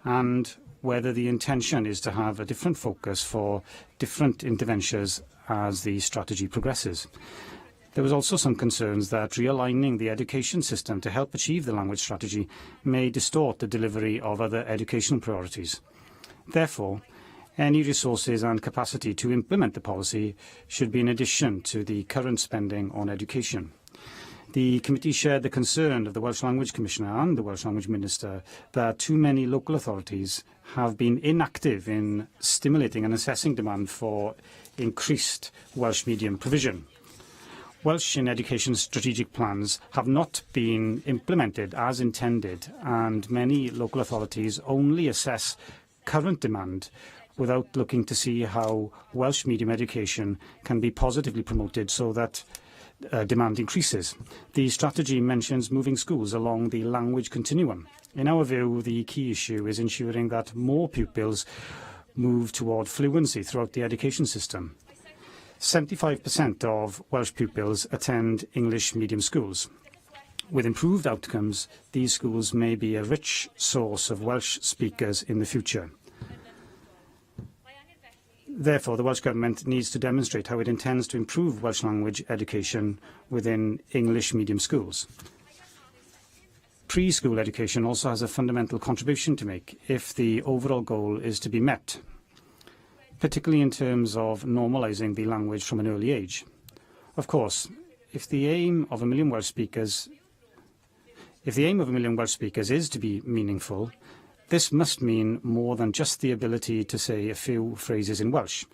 and whether the intention is to have a different focus for different interventions as the strategy progresses. There was also some concerns that realigning the education system to help achieve the language strategy may distort the delivery of other educational priorities. Therefore, any resources and capacity to implement the policy should be in addition to the current spending on education. The committee shared the concern of the Welsh Language Commissioner and the Welsh Language Minister that too many local authorities have been inactive in stimulating and assessing demand for increased Welsh medium provision. Welsh in education strategic plans have not been implemented as intended, and many local authorities only assess current demand without looking to see how Welsh medium education can be positively promoted so that demand increases. The strategy mentions moving schools along the language continuum. In our view, the key issue is ensuring that more pupils move toward fluency throughout the education system. 75% of Welsh pupils attend English medium schools. With improved outcomes, these schools may be a rich source of Welsh speakers in the future. Therefore, the Welsh Government needs to demonstrate how it intends to improve Welsh language education within English medium schools. Preschool education also has a fundamental contribution to make if the overall goal is to be met, particularly in terms of normalising the language from an early age. Of course, if the aim of 1 million Welsh speakers is to be meaningful, this must mean more than just the ability to say a few phrases in Welsh.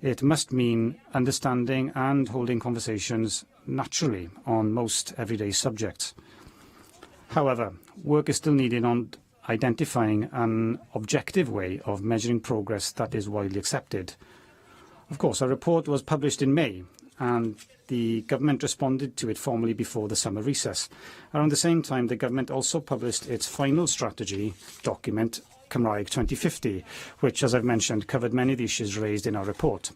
It must mean understanding and holding conversations naturally on most everyday subjects. However, work is still needed on identifying an objective way of measuring progress that is widely accepted. Of course, a report was published in May, and the government responded to it formally before the summer recess. Around the same time, the government also published its final strategy document, Cymraeg 2050, which, as I've mentioned, covered many of the issues raised in our report.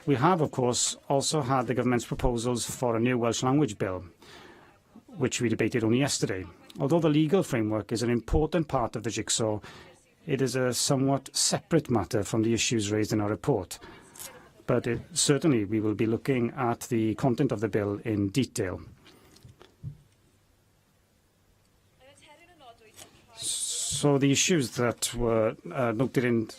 We have, of course, also had the government's proposals for a new Welsh language bill, which we debated only yesterday. Although the legal framework is an important part of the jigsaw, it is a somewhat separate matter from the issues raised in our report. But certainly we will be looking at the content of the bill in detail. So the issues that were noted in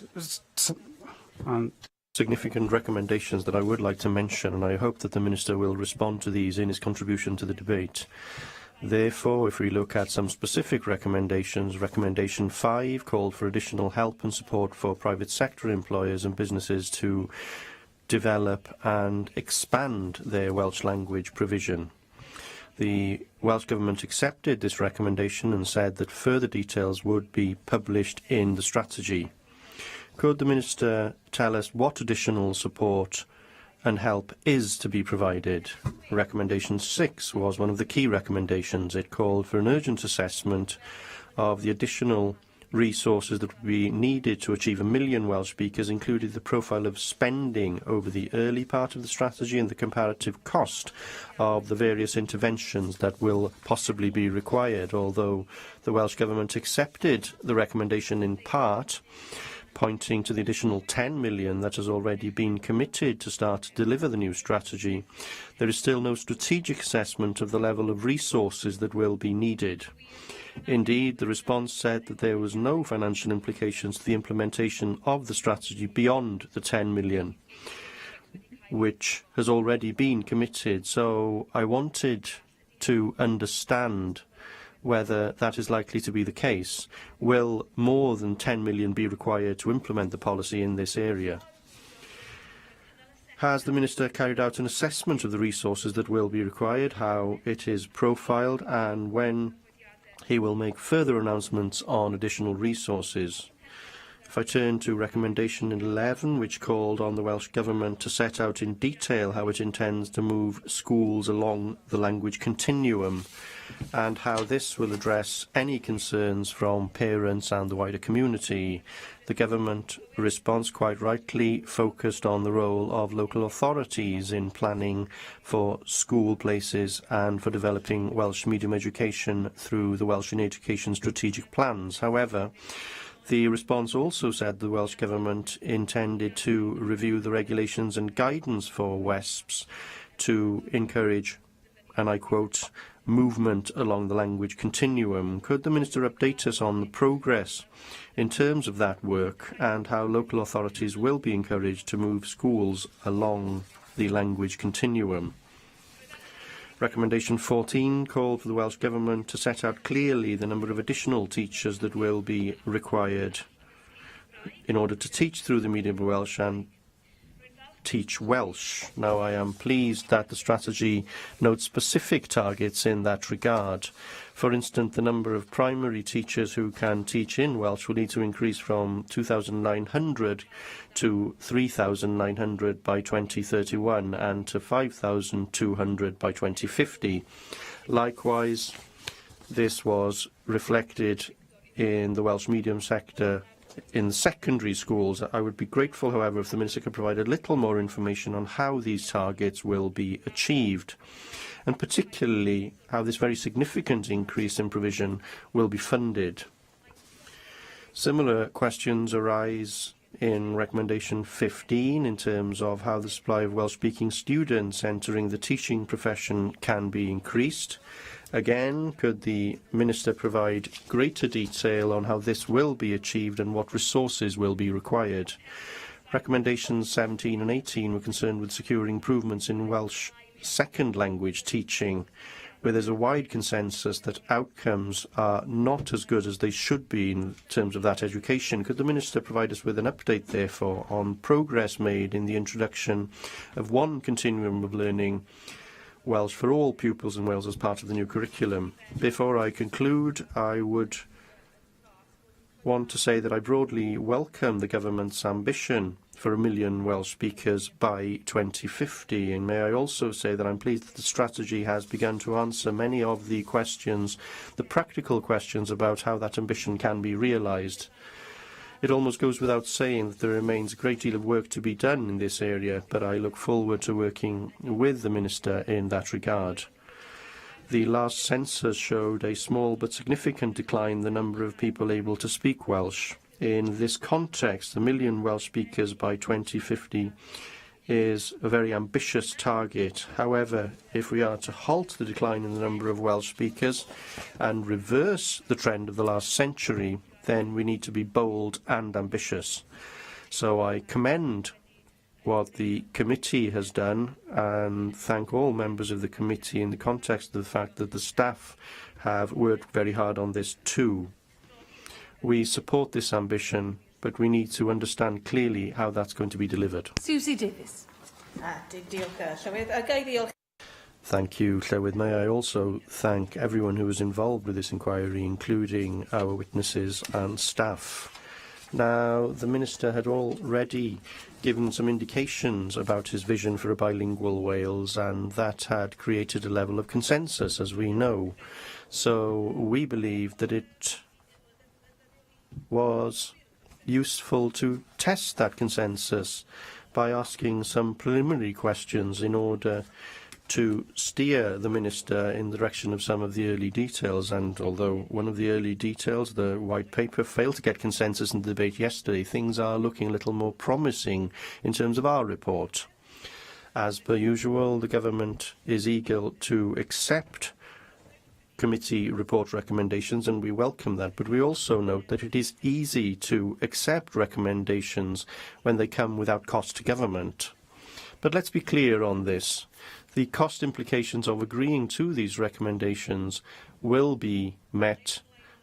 significant recommendations that I would like to mention, and I hope that the Minister will respond to these in his contribution to the debate. Therefore, if we look at some specific recommendations, Recommendation 5 called for additional help and support for private sector employers and businesses to develop and expand their Welsh language provision. The Welsh Government accepted this recommendation and said that further details would be published in the strategy. Could the Minister tell us what additional support and help is to be provided? Recommendation 6 was one of the key recommendations. It called for an urgent assessment of the additional resources that would be needed to achieve 1 million Welsh speakers, including the profile of spending over the early part of the strategy and the comparative cost of the various interventions that will possibly be required. Although the Welsh Government accepted the recommendation in part, pointing to the additional 10 million that has already been committed to start to deliver the new strategy, there is still no strategic assessment of the level of resources that will be needed. Indeed, the response said that there was no financial implications to the implementation of the strategy beyond the 10 million, which has already been committed. So I wanted to understand whether that is likely to be the case. Will more than 10 million be required to implement the policy in this area? Has the Minister carried out an assessment of the resources that will be required, how it is profiled, and when he will make further announcements on additional resources? If I turn to Recommendation 11, which called on the Welsh Government to set out in detail how it intends to move schools along the language continuum, and how this will address any concerns from parents and the wider community. The government response quite rightly focused on the role of local authorities in planning for school places and for developing Welsh medium education through the Welsh in Education strategic plans. However, the response also said the Welsh Government intended to review the regulations and guidance for WESPs to encourage, and I quote, movement along the language continuum. Could the Minister update us on the progress in terms of that work and how local authorities will be encouraged to move schools along the language continuum? Recommendation 14 called for the Welsh Government to set out clearly the number of additional teachers that will be required in order to teach through the medium of Welsh and teach Welsh. Now, I am pleased that the strategy notes specific targets in that regard. For instance, the number of primary teachers who can teach in Welsh will need to increase from 2,900 to 3,900 by 2031 and to 5,200 by 2050. Likewise, this was reflected in the Welsh medium sector in secondary schools. I would be grateful, however, if the Minister could provide a little more information on how these targets will be achieved, and particularly how this very significant increase in provision will be funded. Similar questions arise in Recommendation 15 in terms of how the supply of Welsh-speaking students entering the teaching profession can be increased. Again, could the Minister provide greater detail on how this will be achieved and what resources will be required? Recommendations 17 and 18 were concerned with securing improvements in Welsh second language teaching, where there's a wide consensus that outcomes are not as good as they should be in terms of that education. Could the Minister provide us with an update, therefore, on progress made in the introduction of one continuum of learning Welsh for all pupils in Wales as part of the new curriculum? Before I conclude, I would want to say that I broadly welcome the government's ambition for 1 million Welsh speakers by 2050, and may I also say that I'm pleased that the strategy has begun to answer many of the questions, the practical questions about how that ambition can be realised. It almost goes without saying that there remains a great deal of work to be done in this area, but I look forward to working with the Minister in that regard. The last census showed a small but significant decline in the number of people able to speak Welsh. In this context, 1 million Welsh speakers by 2050 is a very ambitious target. However, if we are to halt the decline in the number of Welsh speakers and reverse the trend of the last century, then we need to be bold and ambitious. So I commend what the committee has done and thank all members of the committee in the context of the fact that the staff have worked very hard on this too. We support this ambition, but we need to understand clearly how that's going to be delivered. Susie Davies. Diolch, Llywydd. Gai diolch. Thank you, Llywydd. May I also thank everyone who was involved with this inquiry, including our witnesses and staff. Now, the Minister had already given some indications about his vision for a bilingual Wales, and that had created a level of consensus, as we know. So we believe that it was useful to test that consensus by asking some preliminary questions in order to steer the Minister in the direction of some of the early details. And although one of the early details, the White Paper, failed to get consensus in the debate yesterday, things are looking a little more promising in terms of our report. As per usual, the Government is eager to accept committee report recommendations, and we welcome that, but we also note that it is easy to accept recommendations when they come without cost to government. But let's be clear on this. The cost implications of agreeing to these recommendations will be met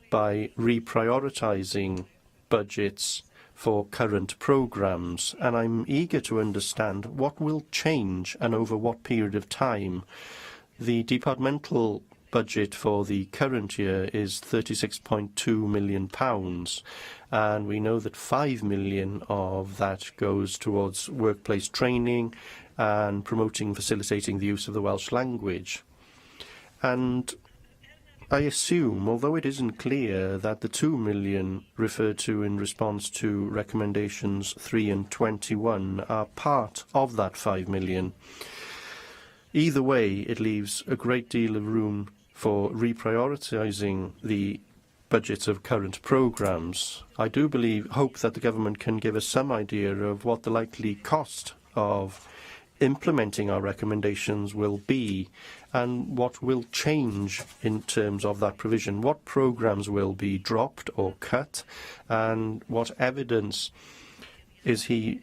by reprioritising budgets for current programmes, and I'm eager to understand what will change and over what period of time. The departmental budget for the current year is £36.2 million, and we know that £5 million of that goes towards workplace training and promoting and facilitating the use of the Welsh language. And I assume, although it isn't clear, that the 2 million referred to in response to recommendations 3 and 21 are part of that 5 million. Either way, it leaves a great deal of room for reprioritising the budgets of current programmes. I do hope that the government can give us some idea of what the likely cost of implementing our recommendations will be and what will change in terms of that provision. What programmes will be dropped or cut, and what evidence is he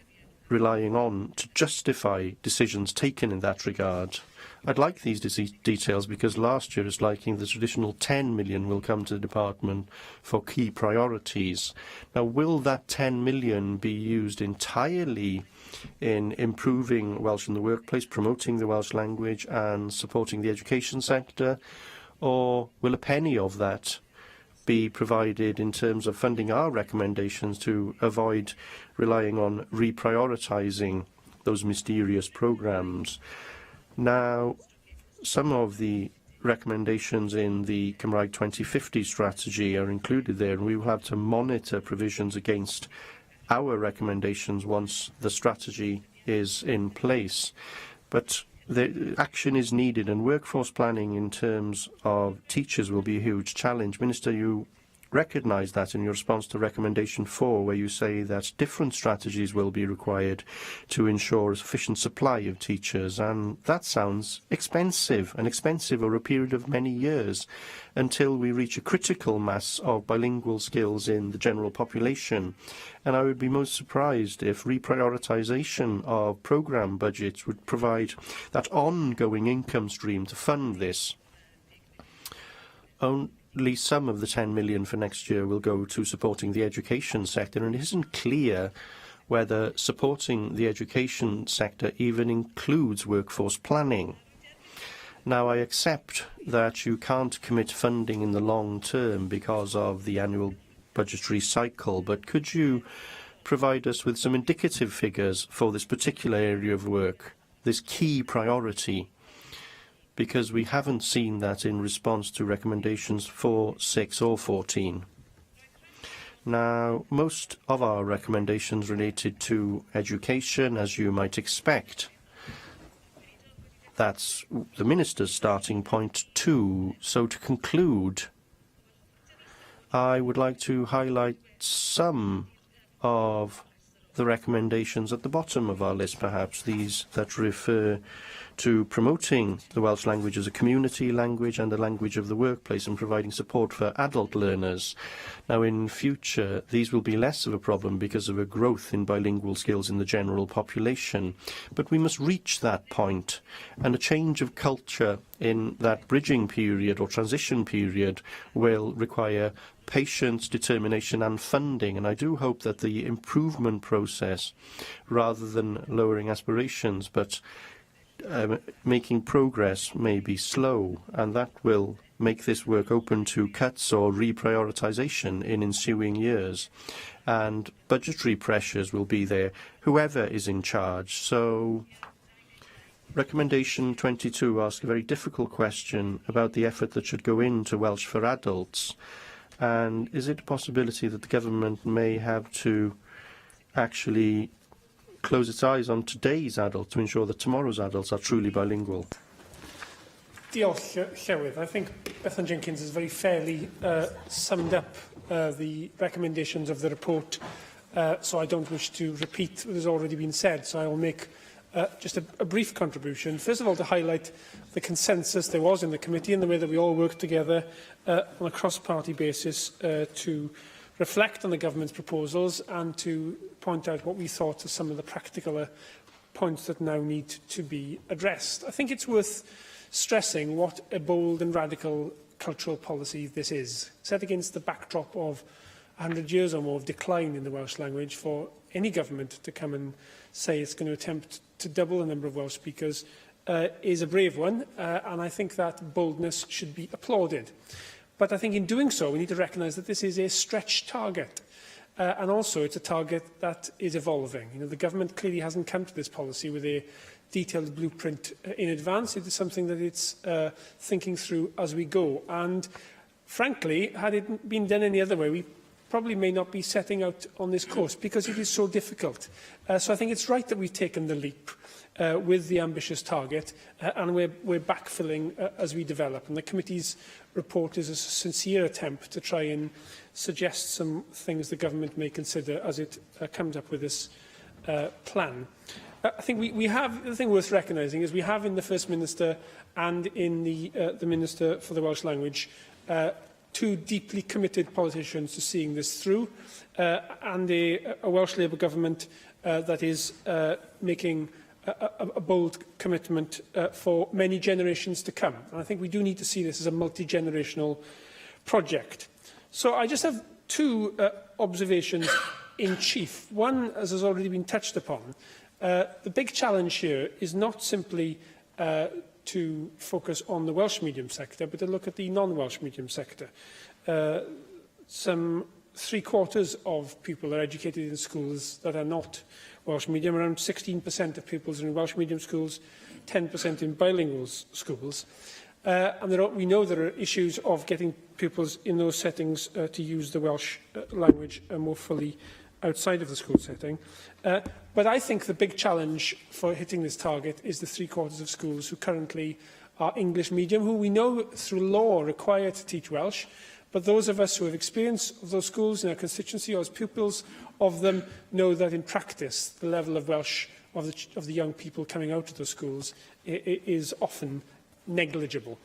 relying on to justify decisions taken in that regard. I'd like these details because last year it's likely the traditional 10 million will come to the department for key priorities. Now, will that 10 million be used entirely in improving Welsh in the workplace, promoting the Welsh language and supporting the education sector, or will a penny of that be provided in terms of funding our recommendations to avoid relying on reprioritising those mysterious programmes? Now, some of the recommendations in the Cymraeg 2050 strategy are included there, and we will have to monitor provisions against our recommendations once the strategy is in place. But the action is needed, and workforce planning in terms of teachers will be a huge challenge. Minister, you recognise that in your response to recommendation 4, where you say that different strategies will be required to ensure a sufficient supply of teachers, and that sounds expensive, and expensive over a period of many years until we reach a critical mass of bilingual skills in the general population. And I would be most surprised if reprioritisation of programme budgets would provide that ongoing income stream to fund this. Only some of the 10 million for next year will go to supporting the education sector, and it isn't clear whether supporting the education sector even includes workforce planning. Now, I accept that you can't commit funding in the long term because of the annual budgetary cycle, but could you provide us with some indicative figures for this particular area of work, this key priority? Because we haven't seen that in response to recommendations 4, 6 or 14. Now, most of our recommendations related to education, as you might expect. That's the Minister's starting point too. So to conclude, I would like to highlight some of the recommendations at the bottom of our list, perhaps these that refer to promoting the Welsh language as a community language and the language of the workplace, and providing support for adult learners. Now, in future, these will be less of a problem because of a growth in bilingual skills in the general population. But we must reach that point, and a change of culture in that bridging period or transition period will require patience, determination and funding, and I do hope that the improvement process, rather than lowering aspirations, but making progress, may be slow, and that will make this work open to cuts or reprioritisation in ensuing years. And budgetary pressures will be there, whoever is in charge. So Recommendation 22 asks a very difficult question about the effort that should go into Welsh for adults. And is it a possibility that the government may have to actually close its eyes on today's adults to ensure that tomorrow's adults are truly bilingual? Diolch, Llywydd. I think Bethan Jenkins has very fairly summed up the recommendations of the report, so I don't wish to repeat what has already been said, so I will make just a brief contribution. First of all, to highlight the consensus there was in the committee and the way that we all worked together on a cross-party basis to reflect on the government's proposals and to point out what we thought are some of the practical points that now need to be addressed. I think it's worth stressing what a bold and radical cultural policy this is, set against the backdrop of 100 years or more of decline in the Welsh language. For any government to come and say it's going to attempt to double the number of Welsh speakers is a brave one, and I think that boldness should be applauded. But I think in doing so, we need to recognise that this is a stretched target. And also, it's a target that is evolving. You know, the government clearly hasn't come to this policy with a detailed blueprint in advance. It is something that it's thinking through as we go. And frankly, had it been done any other way, we probably may not be setting out on this course because it is so difficult. So I think it's right that we've taken the leap with the ambitious target, and we're backfilling as we develop. And the committee's report is a sincere attempt to try and suggest some things the government may consider as it comes up with this plan. I think we have, the thing worth recognising is we have in the First Minister and in the Minister for the Welsh Language two deeply committed politicians to seeing this through, and a Welsh Labour government that is making a bold commitment for many generations to come. And I think we do need to see this as a multi-generational project. So I just have two observations in chief. One, as has already been touched upon, the big challenge here is not simply to focus on the Welsh medium sector, but to look at the non-Welsh medium sector. Some 3/4 of people are educated in schools that are not Welsh medium. Around 16% of pupils are in Welsh medium schools, 10% in bilingual schools. And we know there are issues of getting pupils in those settings to use the Welsh language more fully outside of the school setting. But I think the big challenge for hitting this target is the 3/4 of schools who currently are English medium, who we know through law are required to teach Welsh. But those of us who have experience of those schools in our constituency or as pupils of them know that in practice the level of Welsh of the young people coming out of those schools is often negligible.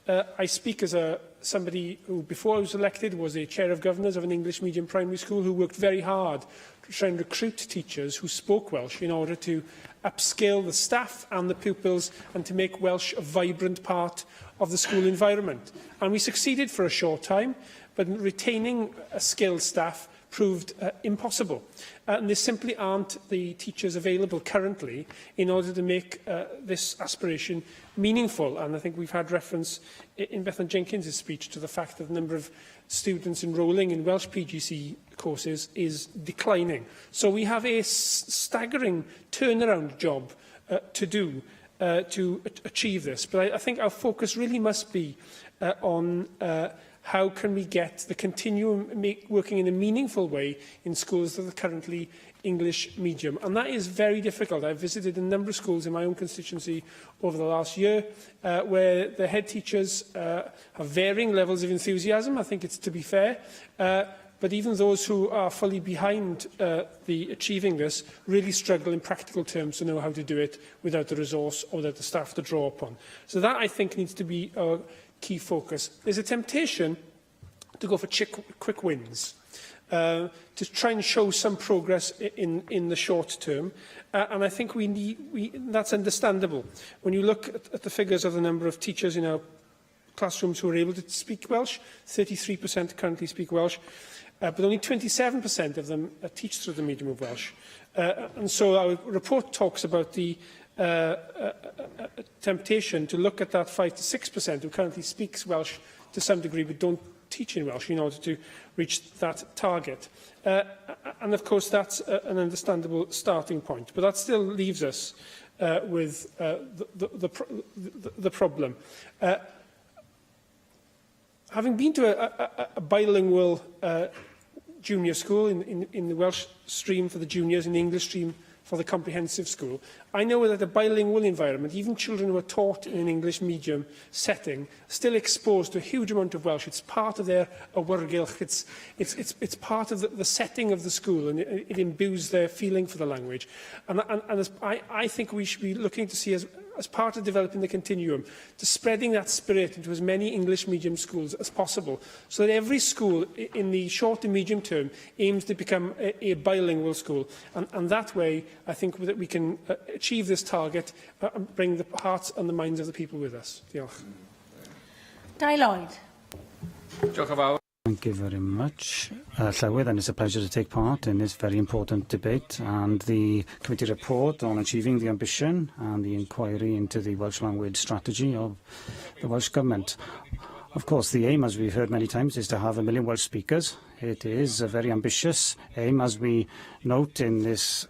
I speak as somebody who, before I was elected, was a chair of governors of an English medium primary school who worked very hard to try and recruit teachers who spoke Welsh in order to upscale the staff and the pupils and to make Welsh a vibrant part of the school environment. And we succeeded for a short time, but retaining a skilled staff proved impossible. And there simply aren't the teachers available currently in order to make this aspiration meaningful. And I think we've had reference in Bethan Jenkins' speech to the fact that the number of students enrolling in Welsh PGC courses is declining. So we have a staggering turnaround job to do to achieve this. But I think our focus really must be on how can we get the continuum working in a meaningful way in schools that are currently English medium. And that is very difficult. I've visited a number of schools in my own constituency over the last year where the head teachers have varying levels of enthusiasm. I think it's to be fair. But even those who are fully behind achieving this really struggle in practical terms to know how to do it without the resource or without the staff to draw upon. So that, I think, needs to be our key focus. There's a temptation to go for quick wins, to try and show some progress in the short term. And I think that's understandable. When you look at the figures of the number of teachers in our classrooms who are able to speak Welsh, 33% currently speak Welsh, but only 27% of them teach through the medium of Welsh. And so our report talks about the temptation to look at that 5 to 6% who currently speaks Welsh to some degree but don't teach in Welsh in order to reach that target. And of course that's an understandable starting point, but that still leaves us with the problem. Having been to a bilingual junior school in the Welsh stream for the juniors, in the English stream for the comprehensive school, I know that a bilingual environment, even children who are taught in an English medium setting, are still exposed to a huge amount of Welsh. It's part of their awyrgylch. It's part of the setting of the school, and it imbues their feeling for the language. And I think we should be looking to see as part of developing the continuum, to spreading that spirit into as many English medium schools as possible, so that every school in the short and medium term aims to become a bilingual school. And that way, I think that we can achieve this target and bring the hearts and the minds of the people with us. Diolch. Dai Lloyd. Diolch yn fawr. Thank you very much, Llywydd, and it's a pleasure to take part in this very important debate and the committee report on achieving the ambition and the inquiry into the Welsh language strategy of the Welsh Government. Of course, the aim, as we've heard many times, is to have 1 million Welsh speakers. It is a very ambitious aim, as we note in this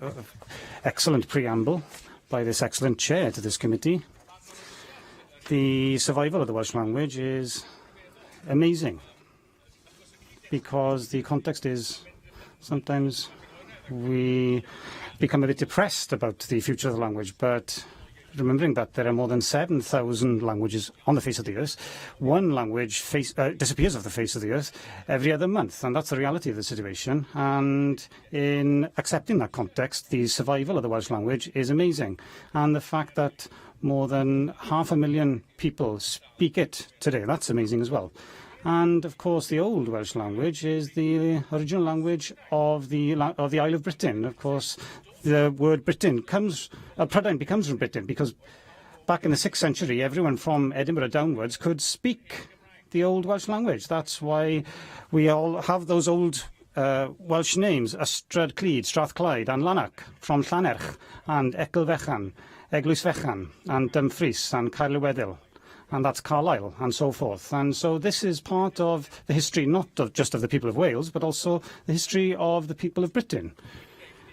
excellent preamble. by this excellent chair to this committee. The survival of the Welsh language is amazing, because the context is sometimes we become a bit depressed about the future of the language, but remembering that there are more than 7,000 languages on the face of the earth, one language disappears off the face of the earth every other month, and that's the reality of the situation. And in accepting that context, the survival of the Welsh language is amazing. And the fact that more than 500,000 people speak it today, that's amazing as well. And of course, the Old Welsh language is the original language of the Isle of Britain. Of course, the word Britain comes, Prydain becomes from Britain, because back in the 6th century, everyone from Edinburgh downwards could speak the Old Welsh language. That's why we all have those old Welsh names: Ystrad Clyd, Strathclyde, and Lanark, from Llanerch, and Eglfechan, Eglwys Fechan, and Dumfries, and Caerlyweddill, and that's Carlisle, and so forth. And so this is part of the history, not just of the people of Wales, but also the history of the people of Britain.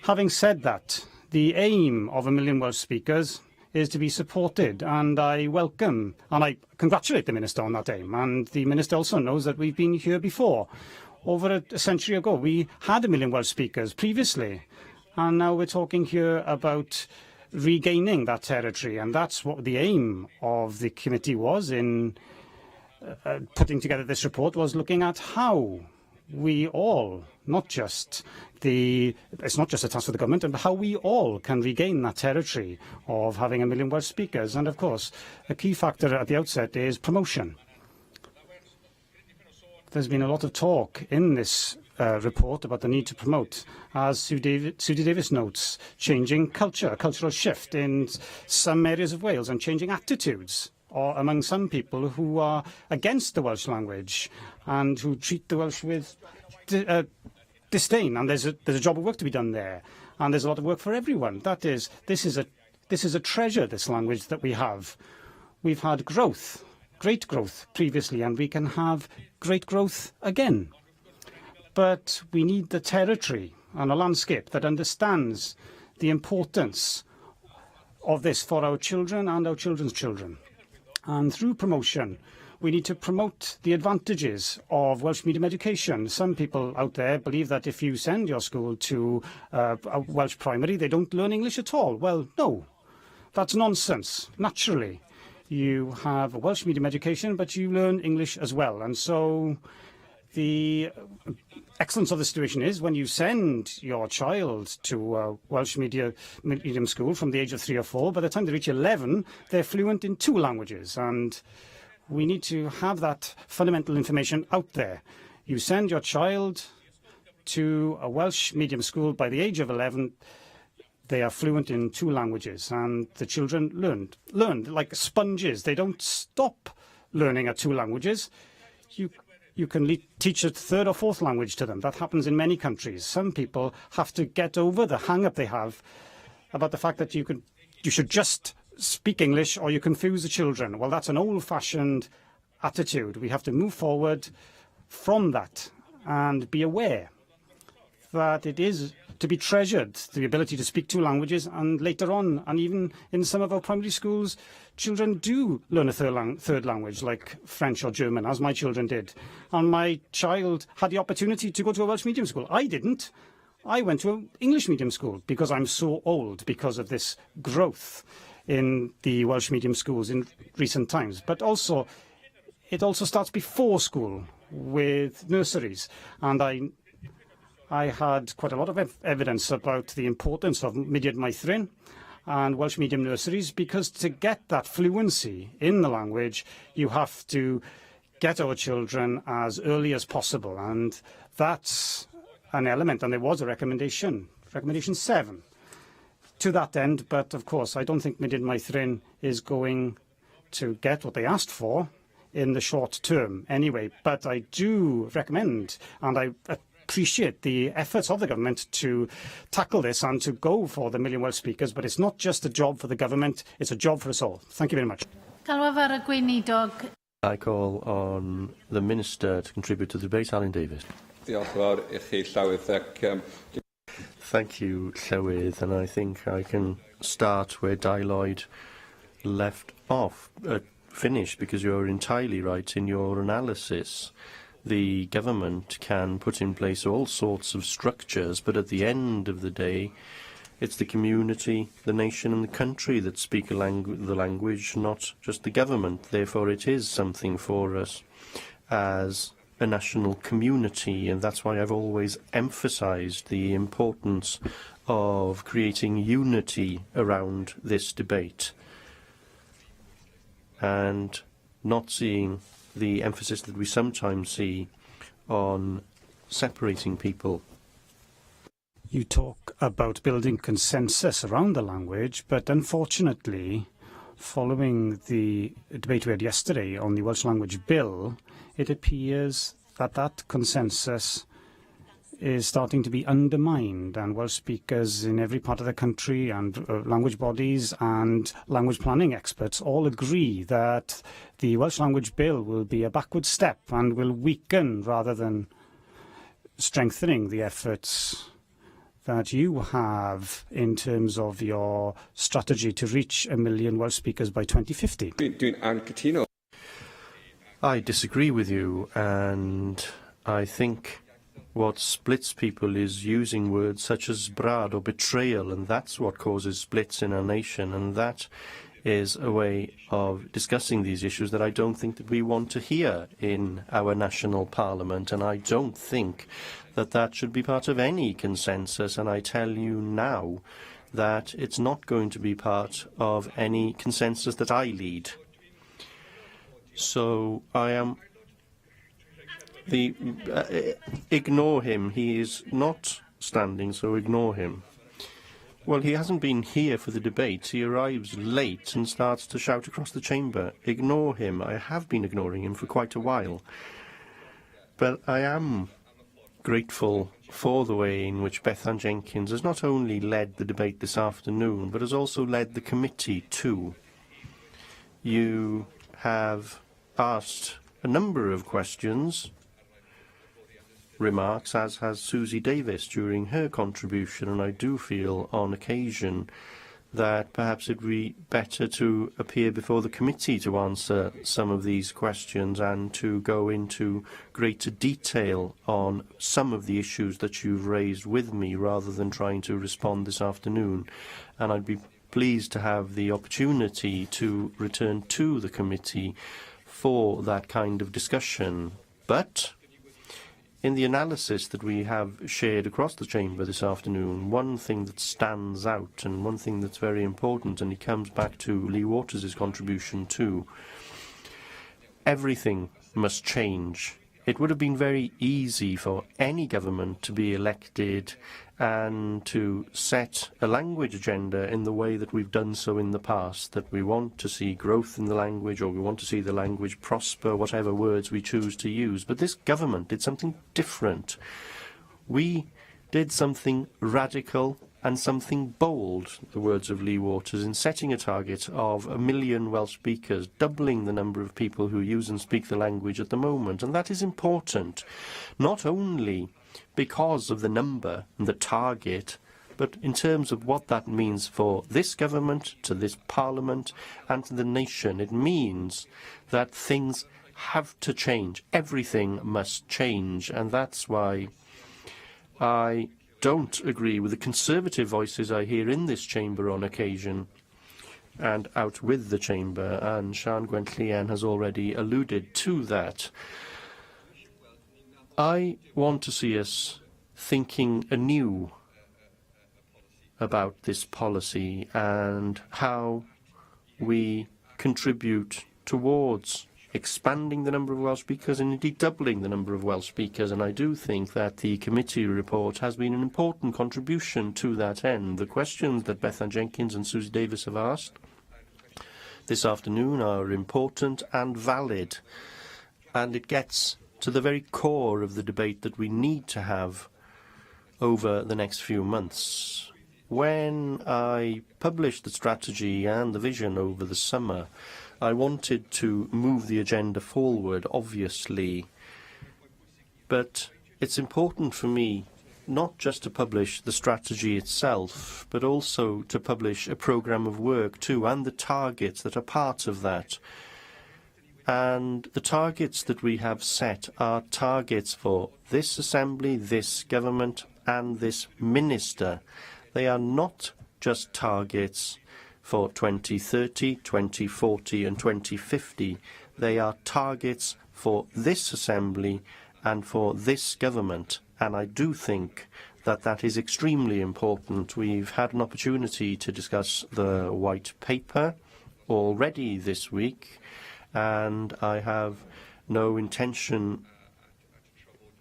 Having said that, the aim of 1 million Welsh speakers is to be supported, and I welcome and I congratulate the Minister on that aim. And the Minister also knows that we've been here before. Over a century ago, we had 1 million Welsh speakers previously, and now we're talking here about regaining that territory, and that's what the aim of the committee was in putting together this report, was looking at how we all, it's not just a task for the government, but how we all can regain that territory of having 1 million Welsh speakers. And of course, a key factor at the outset is promotion. There's been a lot of talk in this report about the need to promote, as Sudi Davis notes, changing culture, a cultural shift in some areas of Wales, and changing attitudes or among some people who are against the Welsh language and who treat the Welsh with disdain. And there's a job of work to be done there, and there's a lot of work for everyone. This is a treasure, this language that we have. We've had growth, great growth previously, and we can have great growth again. But we need the territory and a landscape that understands the importance of this for our children and our children's children. And through promotion, we need to promote the advantages of Welsh medium education. Some people out there believe that if you send your school to a Welsh primary, they don't learn English at all. Well, no, that's nonsense. Naturally, you have a Welsh medium education, but you learn English as well. And so the excellence of the situation is when you send your child to a Welsh medium school from the age of 3 or 4, by the time they reach 11, they're fluent in 2 languages. And we need to have that fundamental information out there. You send your child to a Welsh medium school by the age of 11, they are fluent in 2 languages, and the children learn like sponges. They don't stop learning at 2 languages. You can teach a 3rd or 4th language to them. That happens in many countries. Some people have to get over the hang-up they have about the fact that you should just speak English or you confuse the children. Well, that's an old-fashioned attitude. We have to move forward from that and be aware that it is to be treasured, the ability to speak 2 languages, and later on, and even in some of our primary schools, children do learn a third language, like French or German, as my children did. And my child had the opportunity to go to a Welsh medium school. I didn't. I went to an English medium school because I'm so old, because of this growth in the Welsh medium schools in recent times. But also, it also starts before school with nurseries. And I had quite a lot of evidence about the importance of Mudiad Maithrin and Welsh medium nurseries, because to get that fluency in the language, you have to get our children as early as possible. And that's an element, and there was a recommendation 7, to that end. But of course, I don't think Mudiad Maithrin is going to get what they asked for in the short term anyway. But I do recommend, and I appreciate the efforts of the government to tackle this and to go for the 1 million Welsh speakers. But it's not just a job for the government, it's a job for us all. Thank you very much. I call on the Minister to contribute to the debate. Alan Davies. Thank you, Llywydd, and I think I can start where Di Lloyd left off, finished, because you're entirely right in your analysis. The government can put in place all sorts of structures, but at the end of the day, it's the community, the nation and the country that speak the language, not just the government. Therefore, it is something for us as a national community, and that's why I've always emphasised the importance of creating unity around this debate and not seeing the emphasis that we sometimes see on separating people. You talk about building consensus around the language, but unfortunately, following the debate we had yesterday on the Welsh Language Bill, it appears that that consensus is starting to be undermined, and Welsh speakers in every part of the country and language bodies and language planning experts all agree that the Welsh Language Bill will be a backward step and will weaken rather than strengthening the efforts that you have in terms of your strategy to reach 1 million Welsh speakers by 2050. I disagree with you, and I think what splits people is using words such as brad or betrayal, and that's what causes splits in our nation, and that is a way of discussing these issues that I don't think that we want to hear in our national parliament, and I don't think that that should be part of any consensus, and I tell you now that it's not going to be part of any consensus that I lead. So I am... ignore him. He is not standing, so ignore him. Well, he hasn't been here for the debate. He arrives late and starts to shout across the chamber. Ignore him. I have been ignoring him for quite a while. But I am grateful for the way in which Bethan Jenkins has not only led the debate this afternoon, but has also led the committee too. You have asked a number of questions, remarks, as has Susie Davis during her contribution, and I do feel on occasion that perhaps it would be better to appear before the committee to answer some of these questions and to go into greater detail on some of the issues that you've raised with me rather than trying to respond this afternoon. And I'd be pleased to have the opportunity to return to the committee for that kind of discussion. But in the analysis that we have shared across the chamber this afternoon, one thing that stands out and one thing that's very important, and it comes back to Lee Waters' contribution too, everything must change. It would have been very easy for any government to be elected and to set a language agenda in the way that we've done so in the past, that we want to see growth in the language, or we want to see the language prosper, whatever words we choose to use. But this government did something different. We did something radical and something bold, the words of Lee Waters, in setting a target of 1 million Welsh speakers, doubling the number of people who use and speak the language at the moment. And that is important, not only because of the number and the target, but in terms of what that means for this government, to this parliament, and to the nation. It means that things have to change. Everything must change, and that's why I don't agree with the conservative voices I hear in this chamber on occasion and out with the chamber, and Siân Gwenllian has already alluded to that. I want to see us thinking anew about this policy and how we contribute towards expanding the number of Welsh speakers and indeed doubling the number of Welsh speakers. And I do think that the committee report has been an important contribution to that end. The questions that Bethan Jenkins and Susie Davis have asked this afternoon are important and valid, and it gets to the very core of the debate that we need to have over the next few months. When I published the strategy and the vision over the summer, I wanted to move the agenda forward, obviously, but it's important for me not just to publish the strategy itself, but also to publish a programme of work too, and the targets that are part of that. And the targets that we have set are targets for this Assembly, this Government and this Minister. They are not just targets for 2030, 2040 and 2050. They are targets for this Assembly and for this Government. And I do think that that is extremely important. We've had an opportunity to discuss the White Paper already this week, and I have no intention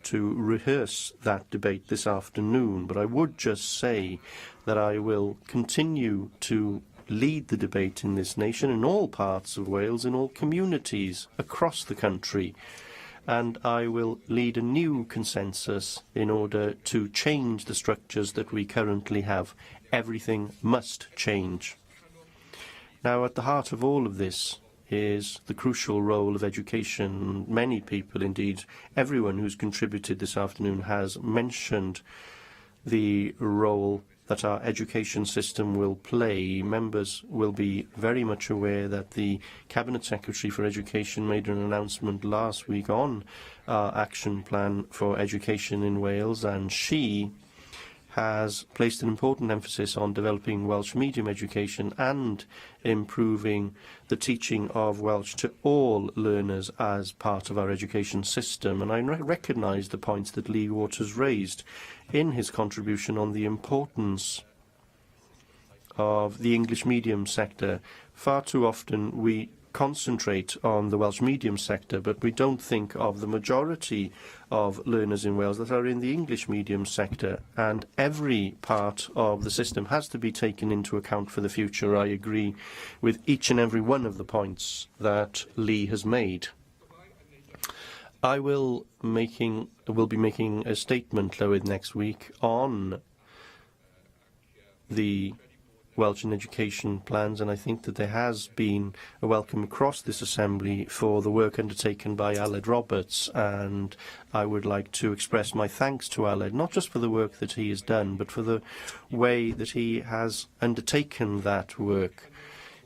to rehearse that debate this afternoon, but I would just say that I will continue to lead the debate in this nation, in all parts of Wales, in all communities across the country, and I will lead a new consensus in order to change the structures that we currently have. Everything must change. Now, at the heart of all of this is the crucial role of education. Many people, indeed everyone who's contributed this afternoon, has mentioned the role that our education system will play. Members will be very much aware that the Cabinet Secretary for Education made an announcement last week on our action plan for education in Wales, and she has placed an important emphasis on developing Welsh medium education and improving the teaching of Welsh to all learners as part of our education system. And I recognise the points that Lee Waters raised in his contribution on the importance of the English medium sector. Far too often we concentrate on the Welsh medium sector, but we don't think of the majority of learners in Wales that are in the English medium sector, and every part of the system has to be taken into account for the future. I agree with each and every one of the points that Lee has made. I will be making a statement, Llywydd, next week on the Welsh and education plans, and I think that there has been a welcome across this Assembly for the work undertaken by Aled Roberts, and I would like to express my thanks to Aled, not just for the work that he has done, but for the way that he has undertaken that work.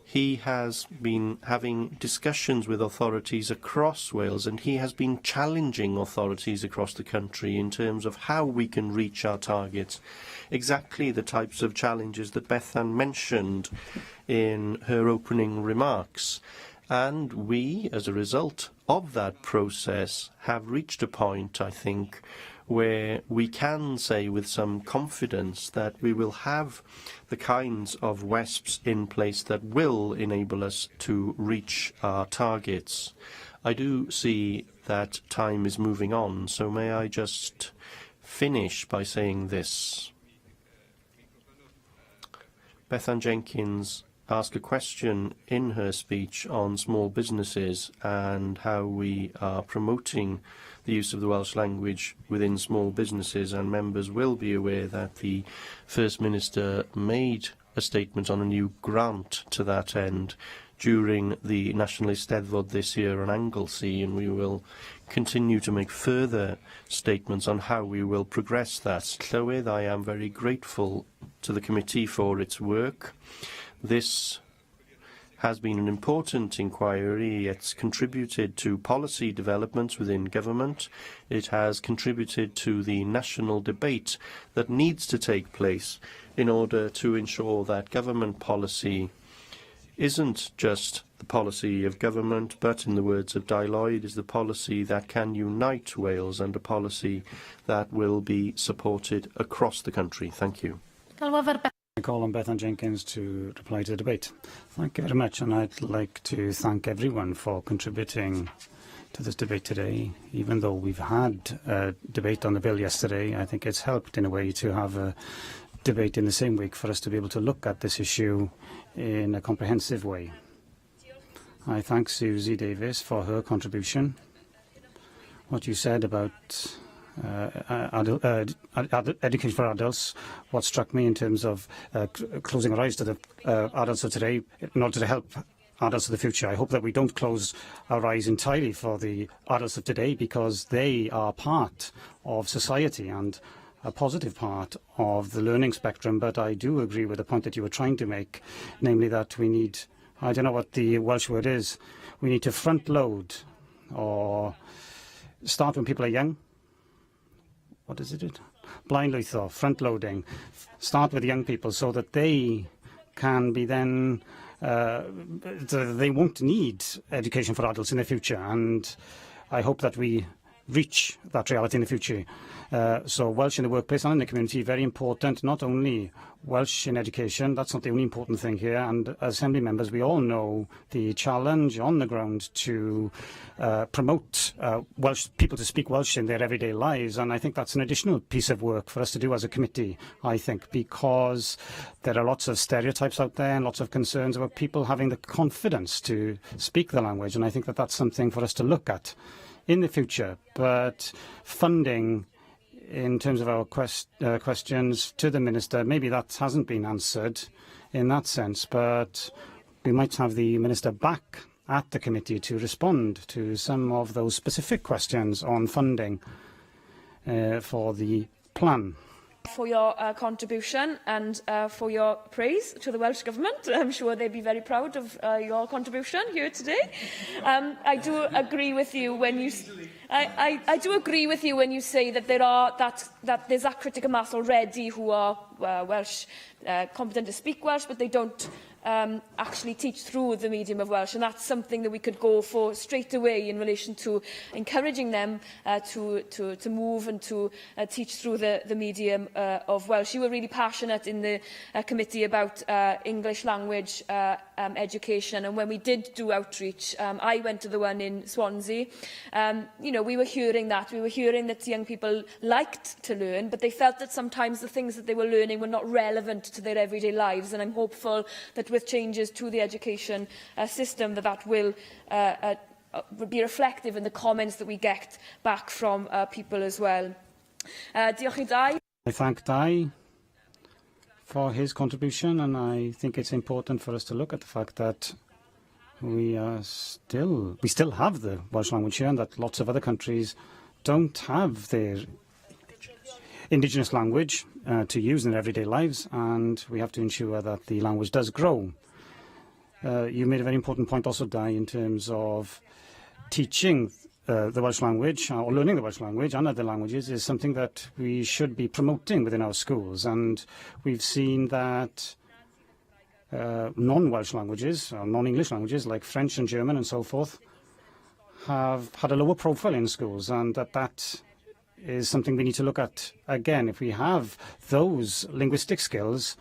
He has been having discussions with authorities across Wales, and he has been challenging authorities across the country in terms of how we can reach our targets. Exactly the types of challenges that Bethan mentioned in her opening remarks. And we, as a result of that process, have reached a point, I think, where we can say with some confidence that we will have the kinds of WESPs in place that will enable us to reach our targets. I do see that time is moving on, so may I just finish by saying this. Bethan Jenkins asked a question in her speech on small businesses and how we are promoting the use of the Welsh language within small businesses, and members will be aware that the First Minister made a statement on a new grant to that end during the National Eisteddfod this year on Anglesey, and we will continue to make further statements on how we will progress that. Llywydd, I am very grateful to the committee for its work. This has been an important inquiry. It's contributed to policy developments within government. It has contributed to the national debate that needs to take place in order to ensure that government policy isn't just the policy of government, but in the words of Di Lloyd, is the policy that can unite Wales and a policy that will be supported across the country. Thank you. I call on Bethan Jenkins to reply to the debate. Thank you very much, and I'd like to thank everyone for contributing to this debate today. Even though we've had a debate on the bill yesterday, I think it's helped in a way to have a debate in the same week for us to be able to look at this issue in a comprehensive way. I thank Susie Davis for her contribution. What you said about education for adults, what struck me in terms of closing our eyes to the adults of today in order to help adults of the future. I hope that we don't close our eyes entirely for the adults of today, because they are part of society, and a positive part of the learning spectrum, but I do agree with the point that you were trying to make, namely that we need, I don't know what the Welsh word is, we need to front load or start when people are young. What is it? Blind lwytho, front loading. Start with young people so that they can be then, they won't need education for adults in the future. And I hope that we reach that reality in the future. So Welsh in the workplace and in the community, very important, not only Welsh in education, that's not the only important thing here, and as Assembly members we all know the challenge on the ground to promote Welsh people to speak Welsh in their everyday lives, and I think that's an additional piece of work for us to do as a committee, I think, because there are lots of stereotypes out there and lots of concerns about people having the confidence to speak the language, and I think that that's something for us to look at in the future. But funding, in terms of our questions to the Minister, maybe that hasn't been answered in that sense, but we might have the Minister back at the committee to respond to some of those specific questions on funding for the plan. For your contribution and for your praise to the Welsh Government. I'm sure they'd be very proud of your contribution here today. I do agree with you when you... I do agree with you when you say that there's that critical mass already who are Welsh, competent to speak Welsh, but they don't actually teach through the medium of Welsh, and that's something that we could go for straight away in relation to encouraging them to move and to teach through the medium of Welsh. You were really passionate in the committee about English language education, and when we did do outreach, I went to the one in Swansea. You know, we were hearing that young people liked to learn, but they felt that sometimes the things that they were learning were not relevant to their everyday lives, and I'm hopeful that with changes to the education system that will be reflective in the comments that we get back from people as well. Diolch I Dai. I thank Dai for his contribution, and I think it's important for us to look at the fact that we still have the Welsh language here, and that lots of other countries don't have their indigenous language to use in their everyday lives, and we have to ensure that the language does grow. You made a very important point also, Dai, in terms of teaching the Welsh language, or learning the Welsh language and other languages is something that we should be promoting within our schools, and we've seen that non-Welsh languages, or non-English languages like French and German and so forth, have had a lower profile in schools, and that is something we need to look at again. If we have those linguistic skills,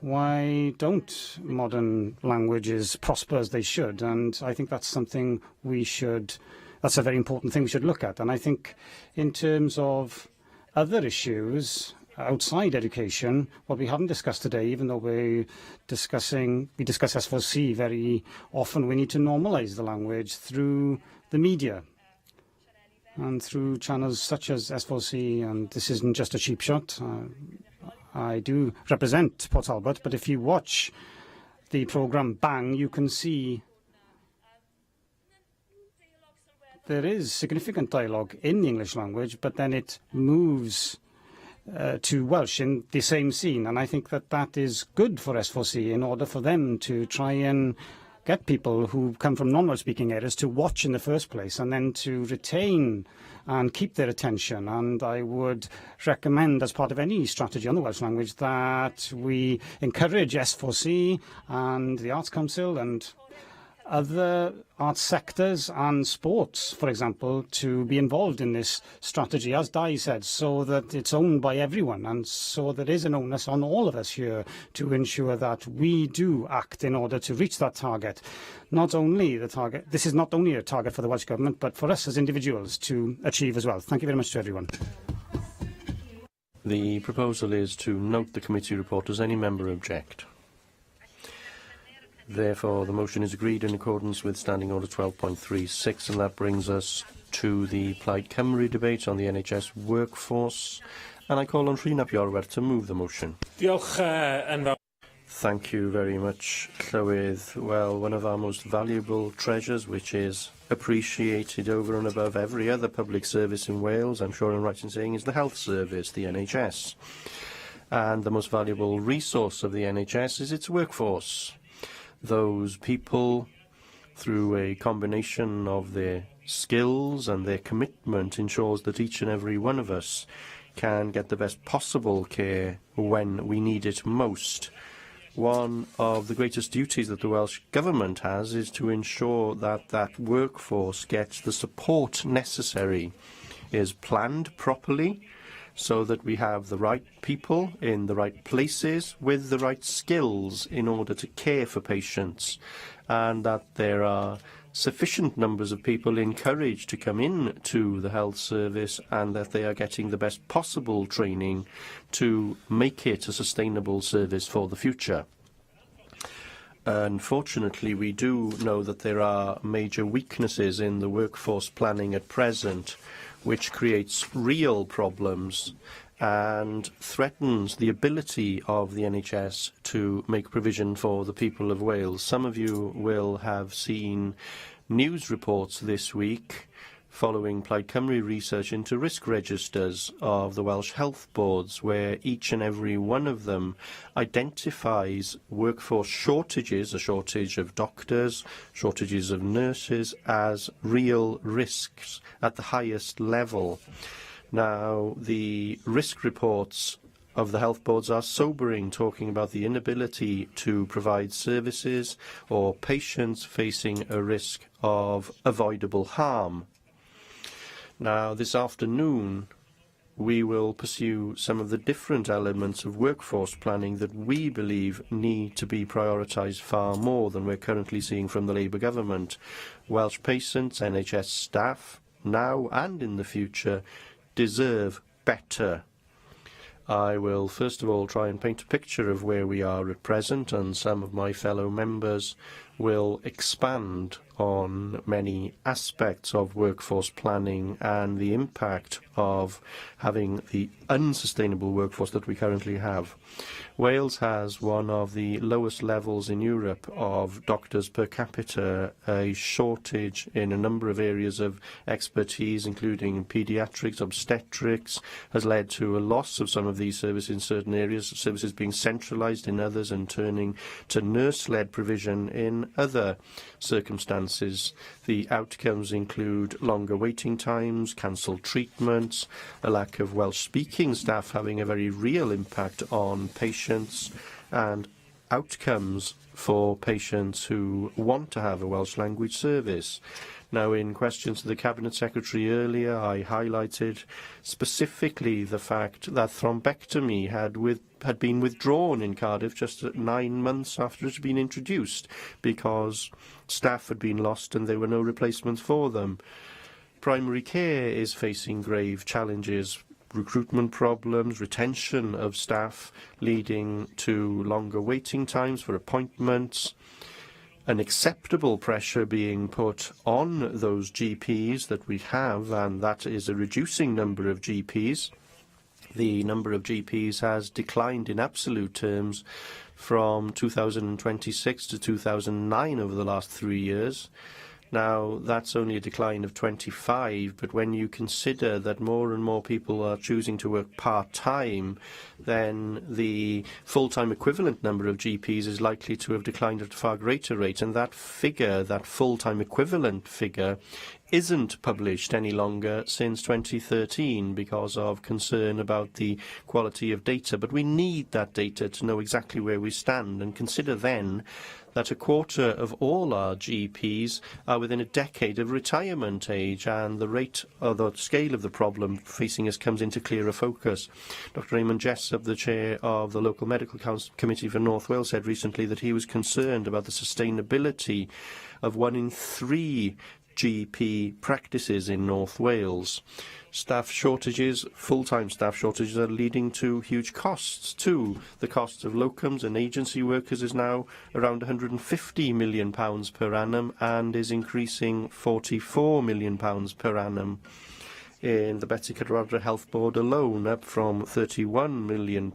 why don't modern languages prosper as they should? And I think that's something that's a very important thing we should look at. And I think in terms of other issues outside education, what we haven't discussed today, even though we discuss S4C very often, we need to normalise the language through the media and through channels such as S4C, and this isn't just a cheap shot. I do represent Port Talbot, but if you watch the programme Bang, you can see there is significant dialogue in the English language, but then it moves to Welsh in the same scene, and I think that is good for S4C in order for them to try and get people who come from non-Welsh speaking areas to watch in the first place, and then to retain and keep their attention. And I would recommend, as part of any strategy on the Welsh language, that we encourage S4C and the Arts Council and other arts sectors and sports, for example, to be involved in this strategy, as Dai said, so that it's owned by everyone, and so there is an onus on all of us here to ensure that we do act in order to reach that target. Not only the target, this is not only a target for the Welsh Government, but for us as individuals to achieve as well. Thank you very much to everyone. The proposal is to note the committee report. Does any member object? Therefore, the motion is agreed in accordance with Standing Order 12.36, and that brings us to the Plaid Cymru debate on the NHS workforce. And I call on Rhun ap Iorwerth to move the motion. Thank you very much, Llywydd. Well, one of our most valuable treasures, which is appreciated over and above every other public service in Wales, I'm sure I'm right in saying, is the health service, the NHS. And the most valuable resource of the NHS is its workforce. Those people, through a combination of their skills and their commitment, ensures that each and every one of us can get the best possible care when we need it most. One of the greatest duties that the Welsh Government has is to ensure that that workforce gets the support necessary, is planned properly, so that we have the right people in the right places with the right skills in order to care for patients, and that there are sufficient numbers of people encouraged to come in to the health service, and that they are getting the best possible training to make it a sustainable service for the future. Unfortunately, we do know that there are major weaknesses in the workforce planning at present, which creates real problems and threatens the ability of the NHS to make provision for the people of Wales. Some of you will have seen news reports this week following Plaid Cymru research into risk registers of the Welsh Health Boards, where each and every one of them identifies workforce shortages, a shortage of doctors, shortages of nurses, as real risks at the highest level. Now, the risk reports of the health boards are sobering, talking about the inability to provide services or patients facing a risk of avoidable harm. Now, this afternoon, we will pursue some of the different elements of workforce planning that we believe need to be prioritised far more than we're currently seeing from the Labour government. Welsh patients, NHS staff, now and in the future, deserve better. I will first of all try and paint a picture of where we are at present, and some of my fellow members will expand on many aspects of workforce planning and the impact of having the unsustainable workforce that we currently have. Wales has one of the lowest levels in Europe of doctors per capita. A shortage in a number of areas of expertise, including paediatrics, obstetrics, has led to a loss of some of these services in certain areas, services being centralised in others and turning to nurse-led provision in other circumstances. The outcomes include longer waiting times, cancelled treatments, a lack of Welsh-speaking staff having a very real impact on patients, and outcomes for patients who want to have a Welsh language service. Now, in questions to the Cabinet Secretary earlier, I highlighted specifically the fact that thrombectomy had been withdrawn in Cardiff just 9 months after it had been introduced because staff had been lost and there were no replacements for them. Primary care is facing grave challenges, recruitment problems, retention of staff, leading to longer waiting times for appointments, unacceptable pressure being put on those GPs that we have, and that is a reducing number of GPs. The number of GPs has declined in absolute terms from 2026 to 2009 over the last 3 years. Now, that's only a decline of 25, but when you consider that more and more people are choosing to work part-time, then the full-time equivalent number of GPs is likely to have declined at a far greater rate, and that figure, that full-time equivalent figure, isn't published any longer since 2013 because of concern about the quality of data. But we need that data to know exactly where we stand, and consider then that a quarter of all our GPs are within a decade of retirement age, and the rate or the scale of the problem facing us comes into clearer focus. Dr Raymond Jessup, the chair of the Local Medical Committee for North Wales, said recently that he was concerned about the sustainability of 1 in 3 GP practices in North Wales. Staff shortages, full-time staff shortages, are leading to huge costs too. The cost of locums and agency workers is now around £150 million per annum and is increasing £44 million per annum. In the Betsi Cadwaladr Health Board alone, up from £31 million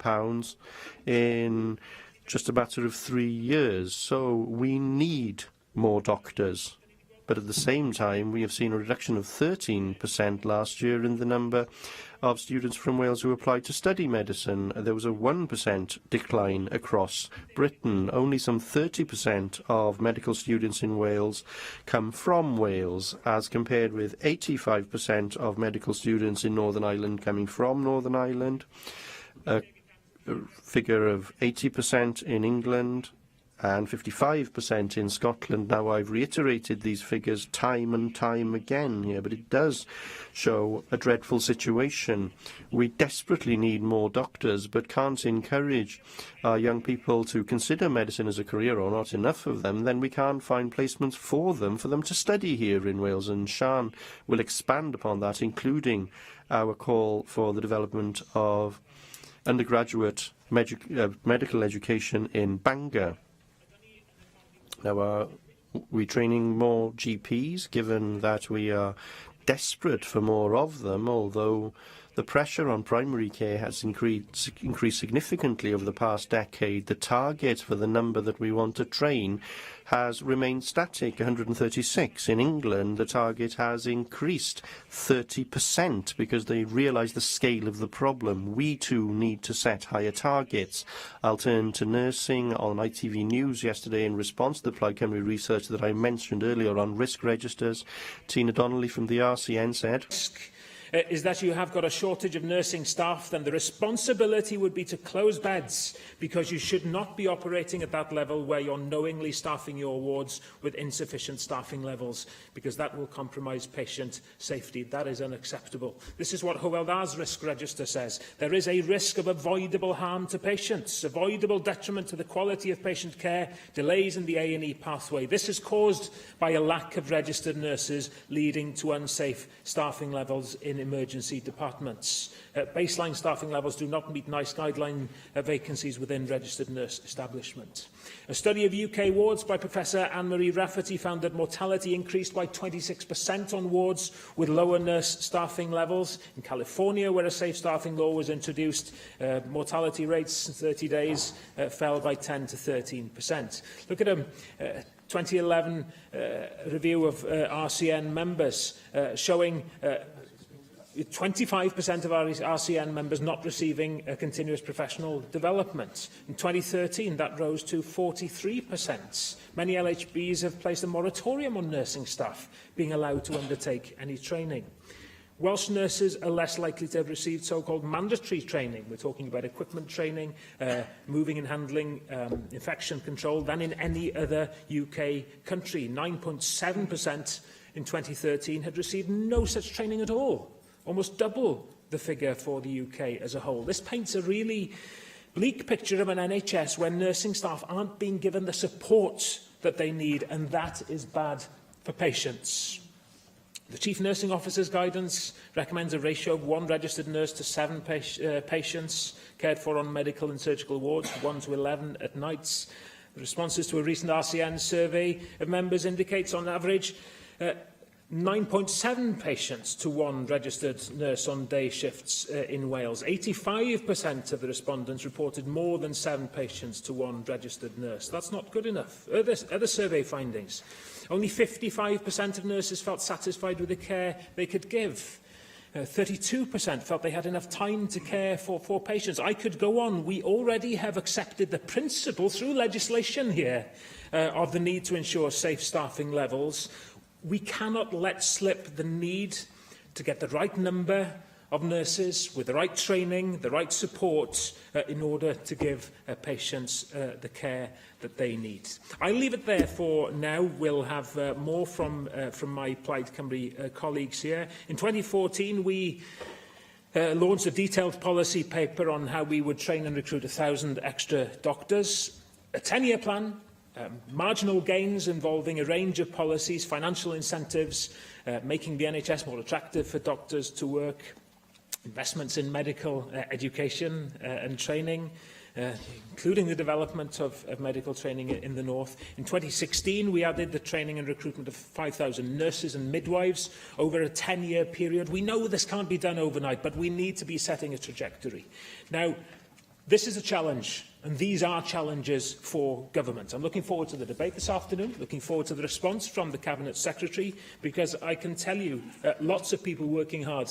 in just a matter of 3 years. So we need more doctors. But at the same time, we have seen a reduction of 13% last year in the number of students from Wales who applied to study medicine. There was a 1% decline across Britain. Only some 30% of medical students in Wales come from Wales, as compared with 85% of medical students in Northern Ireland coming from Northern Ireland. A figure of 80% in England and 55% in Scotland. Now, I've reiterated these figures time and time again here, but it does show a dreadful situation. We desperately need more doctors, but can't encourage our young people to consider medicine as a career, or not enough of them. Then we can't find placements for them to study here in Wales. And Sian will expand upon that, including our call for the development of undergraduate medical education in Bangor. Now, are we training more GPs, given that we are desperate for more of them, although the pressure on primary care has increased significantly over the past decade? The target for the number that we want to train has remained static, 136. In England, the target has increased 30% because they realise the scale of the problem. We too need to set higher targets. I'll turn to nursing. On ITV News yesterday, in response to the Plaid Cymru research that I mentioned earlier on risk registers, Tina Donnelly from the RCN said, is that you have got a shortage of nursing staff, then the responsibility would be to close beds, because you should not be operating at that level where you're knowingly staffing your wards with insufficient staffing levels, because that will compromise patient safety. That is unacceptable. This is what Hywel Dda's risk register says. There is a risk of avoidable harm to patients, avoidable detriment to the quality of patient care, delays in the A&E pathway. This is caused by a lack of registered nurses, leading to unsafe staffing levels in emergency departments. Baseline staffing levels do not meet NICE guideline vacancies within registered nurse establishment. A study of UK wards by Professor Anne-Marie Rafferty found that mortality increased by 26% on wards with lower nurse staffing levels. In California, where a safe staffing law was introduced, mortality rates in 30 days fell by 10 to 13%. Look at 2011 review of RCN members showing 25% of our RCN members not receiving continuous professional development. In 2013, that rose to 43%. Many LHBs have placed a moratorium on nursing staff being allowed to undertake any training. Welsh nurses are less likely to have received so-called mandatory training. We're talking about equipment training, moving and handling, infection control, than in any other UK country. 9.7% in 2013 had received no such training at all. Almost double the figure for the UK as a whole. This paints a really bleak picture of an NHS where nursing staff aren't being given the support that they need, and that is bad for patients. The Chief Nursing Officer's guidance recommends a ratio of 1 registered nurse to 7 patients cared for on medical and surgical wards, 1 to 11 at nights. The responses to a recent RCN survey of members indicates, on average, 9.7 patients to 1 registered nurse on day shifts in Wales. 85% of the respondents reported more than 7 patients to 1 registered nurse. That's not good enough. Other survey findings. Only 55% of nurses felt satisfied with the care they could give. 32% felt they had enough time to care for patients. I could go on. We already have accepted the principle through legislation here of the need to ensure safe staffing levels. We cannot let slip the need to get the right number of nurses with the right training, the right support in order to give patients the care that they need. I'll leave it there for now. We'll have more from my Plaid Cymru colleagues here. In 2014, we launched a detailed policy paper on how we would train and recruit 1,000 extra doctors, a 10-year plan, marginal gains involving a range of policies, financial incentives, making the NHS more attractive for doctors to work, investments in medical education and training, including the development of medical training in the north. In 2016, we added the training and recruitment of 5,000 nurses and midwives over a 10-year period. We know this can't be done overnight, but we need to be setting a trajectory. Now, This is a challenge, and these are challenges for government. I'm looking forward to the debate this afternoon, looking forward to the response from the Cabinet Secretary, because I can tell you lots of people working hard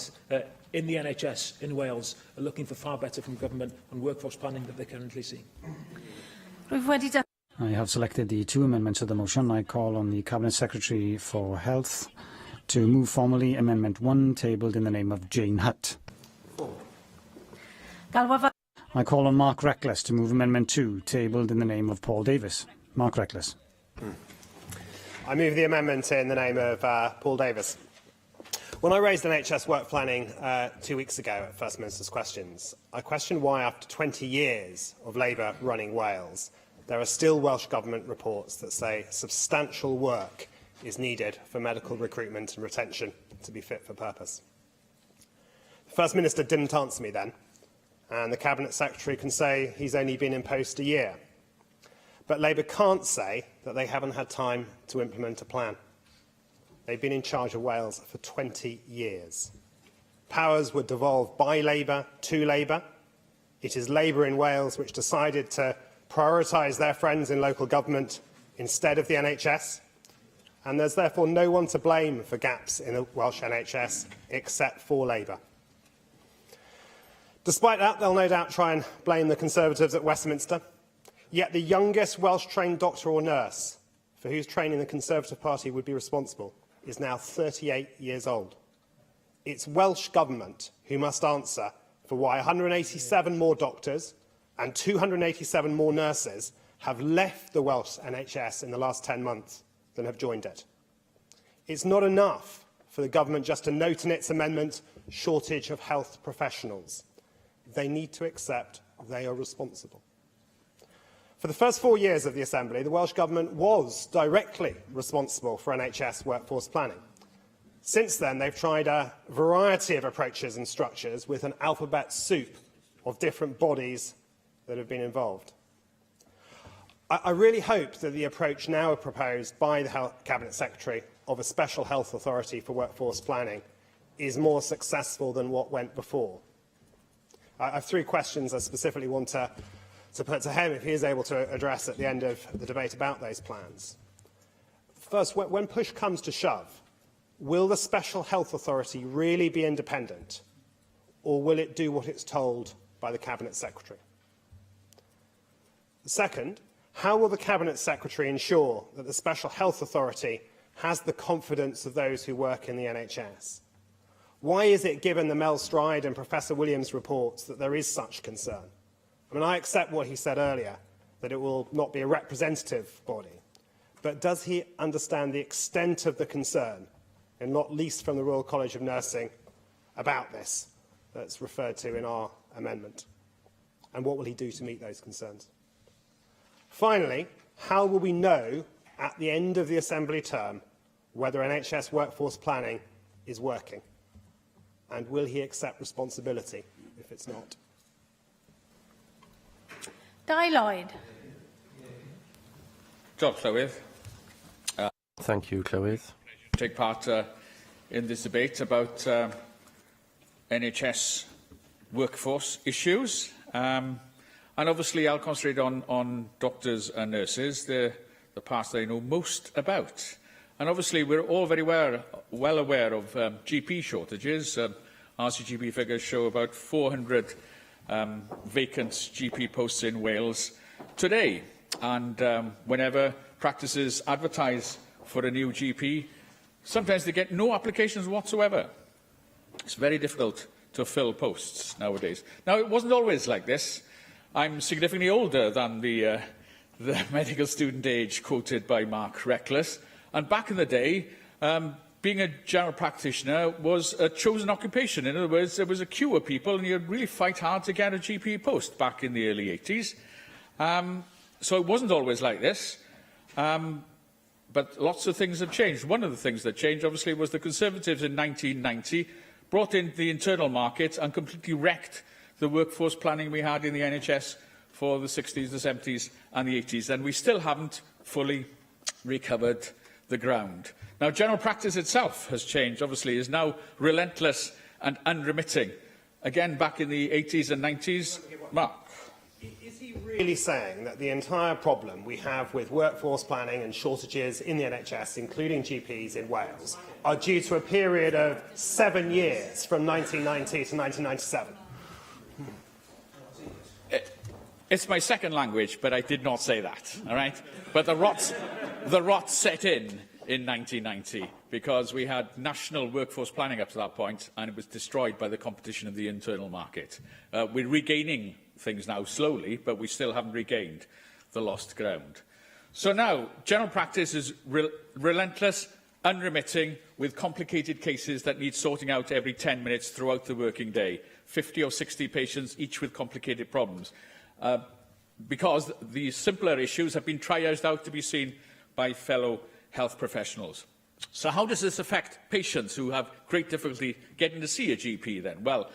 in the NHS in Wales are looking for far better from government on workforce planning that they currently see. I have selected the two amendments to the motion. I call on the Cabinet Secretary for Health to move formally Amendment 1, tabled in the name of Jane Hutt. I call on Mark Reckless to move Amendment 2, tabled in the name of Paul Davis. Mark Reckless. I move the amendment in the name of Paul Davis. When I raised NHS work planning 2 weeks ago at First Minister's Questions, I questioned why, after 20 years of Labour running Wales, there are still Welsh Government reports that say substantial work is needed for medical recruitment and retention to be fit for purpose. The First Minister didn't answer me then, and the Cabinet Secretary can say he's only been in post a year. But Labour can't say that they haven't had time to implement a plan. They've been in charge of Wales for 20 years. Powers were devolved by Labour to Labour. It is Labour in Wales which decided to prioritise their friends in local government instead of the NHS, and there's therefore no one to blame for gaps in the Welsh NHS except for Labour. Despite that, they'll no doubt try and blame the Conservatives at Westminster. Yet the youngest Welsh-trained doctor or nurse for whose training the Conservative Party would be responsible is now 38 years old. It's Welsh Government who must answer for why 187 more doctors and 287 more nurses have left the Welsh NHS in the last 10 months than have joined it. It's not enough for the Government just to note in its amendment shortage of health professionals. They need to accept they are responsible. For the first 4 years of the Assembly, the Welsh Government was directly responsible for NHS workforce planning. Since then, they've tried a variety of approaches and structures with an alphabet soup of different bodies that have been involved. I really hope that the approach now proposed by the Cabinet Secretary of a special health authority for workforce planning is more successful than what went before. I have 3 questions I specifically want to put to him if he is able to address at the end of the debate about those plans. First, when push comes to shove, will the Special Health Authority really be independent, or will it do what it's told by the Cabinet Secretary? Second, how will the Cabinet Secretary ensure that the Special Health Authority has the confidence of those who work in the NHS? Why is it, given the Mel Stride and Professor Williams reports, that there is such concern? I mean, I accept what he said earlier, that it will not be a representative body. But does he understand the extent of the concern, and not least from the Royal College of Nursing, about this that's referred to in our amendment? And what will he do to meet those concerns? Finally, how will we know at the end of the Assembly term whether NHS workforce planning is working? And will he accept responsibility if it's not? Di Lloyd. John Llywydd. Thank you, Llywydd. Take part in this debate about NHS workforce issues. And obviously, I'll concentrate on doctors and nurses, the parts that I know most about. And obviously, we're all very well aware of GP shortages. RCGP figures show about 400 vacant GP posts in Wales today. And whenever practices advertise for a new GP, sometimes they get no applications whatsoever. It's very difficult to fill posts nowadays. Now, it wasn't always like this. I'm significantly older than the medical student age quoted by Mark Reckless. And back in the day, being a general practitioner was a chosen occupation. In other words, there was a queue of people, and you'd really fight hard to get a GP post back in the early 80s. So it wasn't always like this. But lots of things have changed. One of the things that changed, obviously, was the Conservatives in 1990 brought in the internal market and completely wrecked the workforce planning we had in the NHS for the 60s, the 70s and the 80s. And we still haven't fully recovered the ground. Now, general practice itself has changed, obviously, is now relentless and unremitting. Again, back in the 80s and 90s, Mark, really saying that the entire problem we have with workforce planning and shortages in the NHS, including GPs in Wales, are due to a period of 7 years from 1990 to 1997? It's my second language, but I did not say that, all right? But the rot set in 1990 because we had national workforce planning up to that point, and it was destroyed by the competition of the internal market. We're regaining things now slowly, but we still haven't regained the lost ground. So now, general practice is relentless, unremitting, with complicated cases that need sorting out every 10 minutes throughout the working day. 50 or 60 patients, each with complicated problems. Because the simpler issues have been triaged out to be seen by fellow health professionals. So how does this affect patients who have great difficulty getting to see a GP then? Well,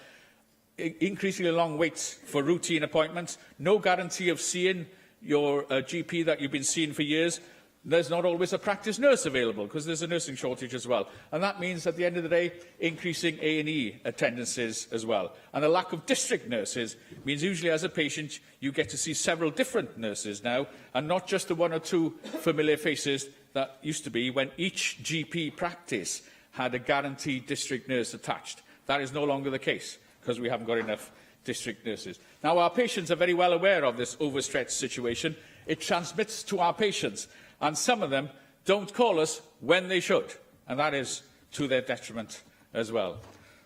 increasingly long waits for routine appointments, no guarantee of seeing your GP that you've been seeing for years. There's not always a practice nurse available because there's a nursing shortage as well. And that means, at the end of the day, increasing A&E attendances as well. And a lack of district nurses means usually as a patient you get to see several different nurses now, and not just the one or two familiar faces that used to be when each GP practice had a guaranteed district nurse attached. That is no longer the case because we haven't got enough district nurses. Now, our patients are very well aware of this overstretched situation. It transmits to our patients, and some of them don't call us when they should, and that is to their detriment as well.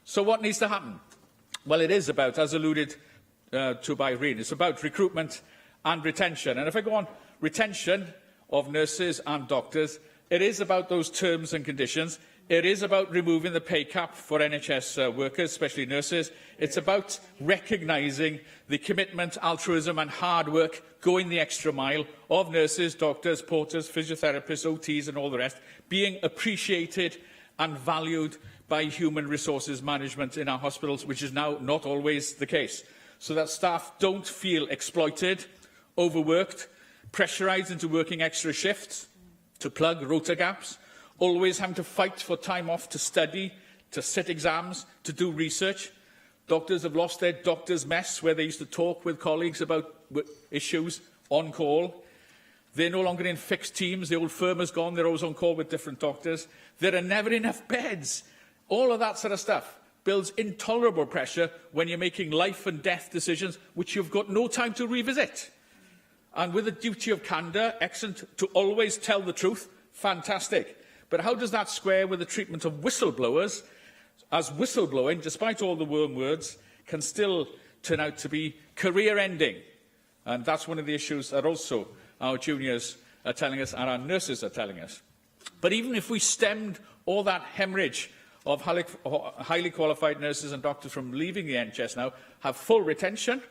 So what needs to happen? Well, it is about, as alluded to by Irene, it's about recruitment and retention. And if I go on retention of nurses and doctors, it is about those terms and conditions. It is about removing the pay cap for NHS workers, especially nurses. It's about recognising the commitment, altruism and hard work, going the extra mile, of nurses, doctors, porters, physiotherapists, OTs and all the rest, being appreciated and valued by human resources management in our hospitals, which is now not always the case, so that staff don't feel exploited, overworked, pressurised into working extra shifts to plug rota gaps, always having to fight for time off to study, to sit exams, to do research. Doctors have lost their doctor's mess, where they used to talk with colleagues about issues on call. They're no longer in fixed teams. The old firm has gone. They're always on call with different doctors. There are never enough beds. All of that sort of stuff builds intolerable pressure when you're making life and death decisions, which you've got no time to revisit. And with a duty of candour, excellent, to always tell the truth, fantastic. But how does that square with the treatment of whistleblowers, as whistleblowing, despite all the warm words, can still turn out to be career-ending? And that's one of the issues that also our juniors are telling us and our nurses are telling us. But even if we stemmed all that hemorrhage of highly qualified nurses and doctors from leaving the NHS now, have full retention,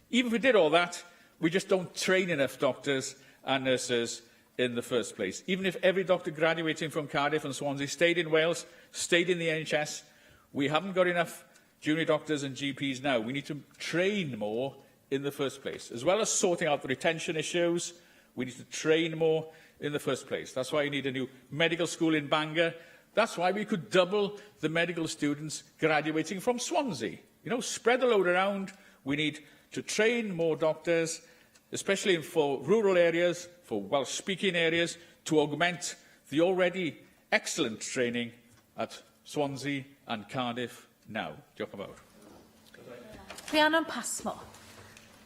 even if we did all that, we just don't train enough doctors and nurses in the first place. Even if every doctor graduating from Cardiff and Swansea stayed in Wales, stayed in the NHS, we haven't got enough junior doctors and GPs now. We need to train more in the first place. As well as sorting out the retention issues, we need to train more in the first place. That's why you need a new medical school in Bangor. That's why we could double the medical students graduating from Swansea. You know, spread the load around. We need to train more doctors, especially for rural areas, for Welsh-speaking areas, to augment the already excellent training at Swansea and Cardiff now. Diolch yn fawr. Rhiannon Passmore.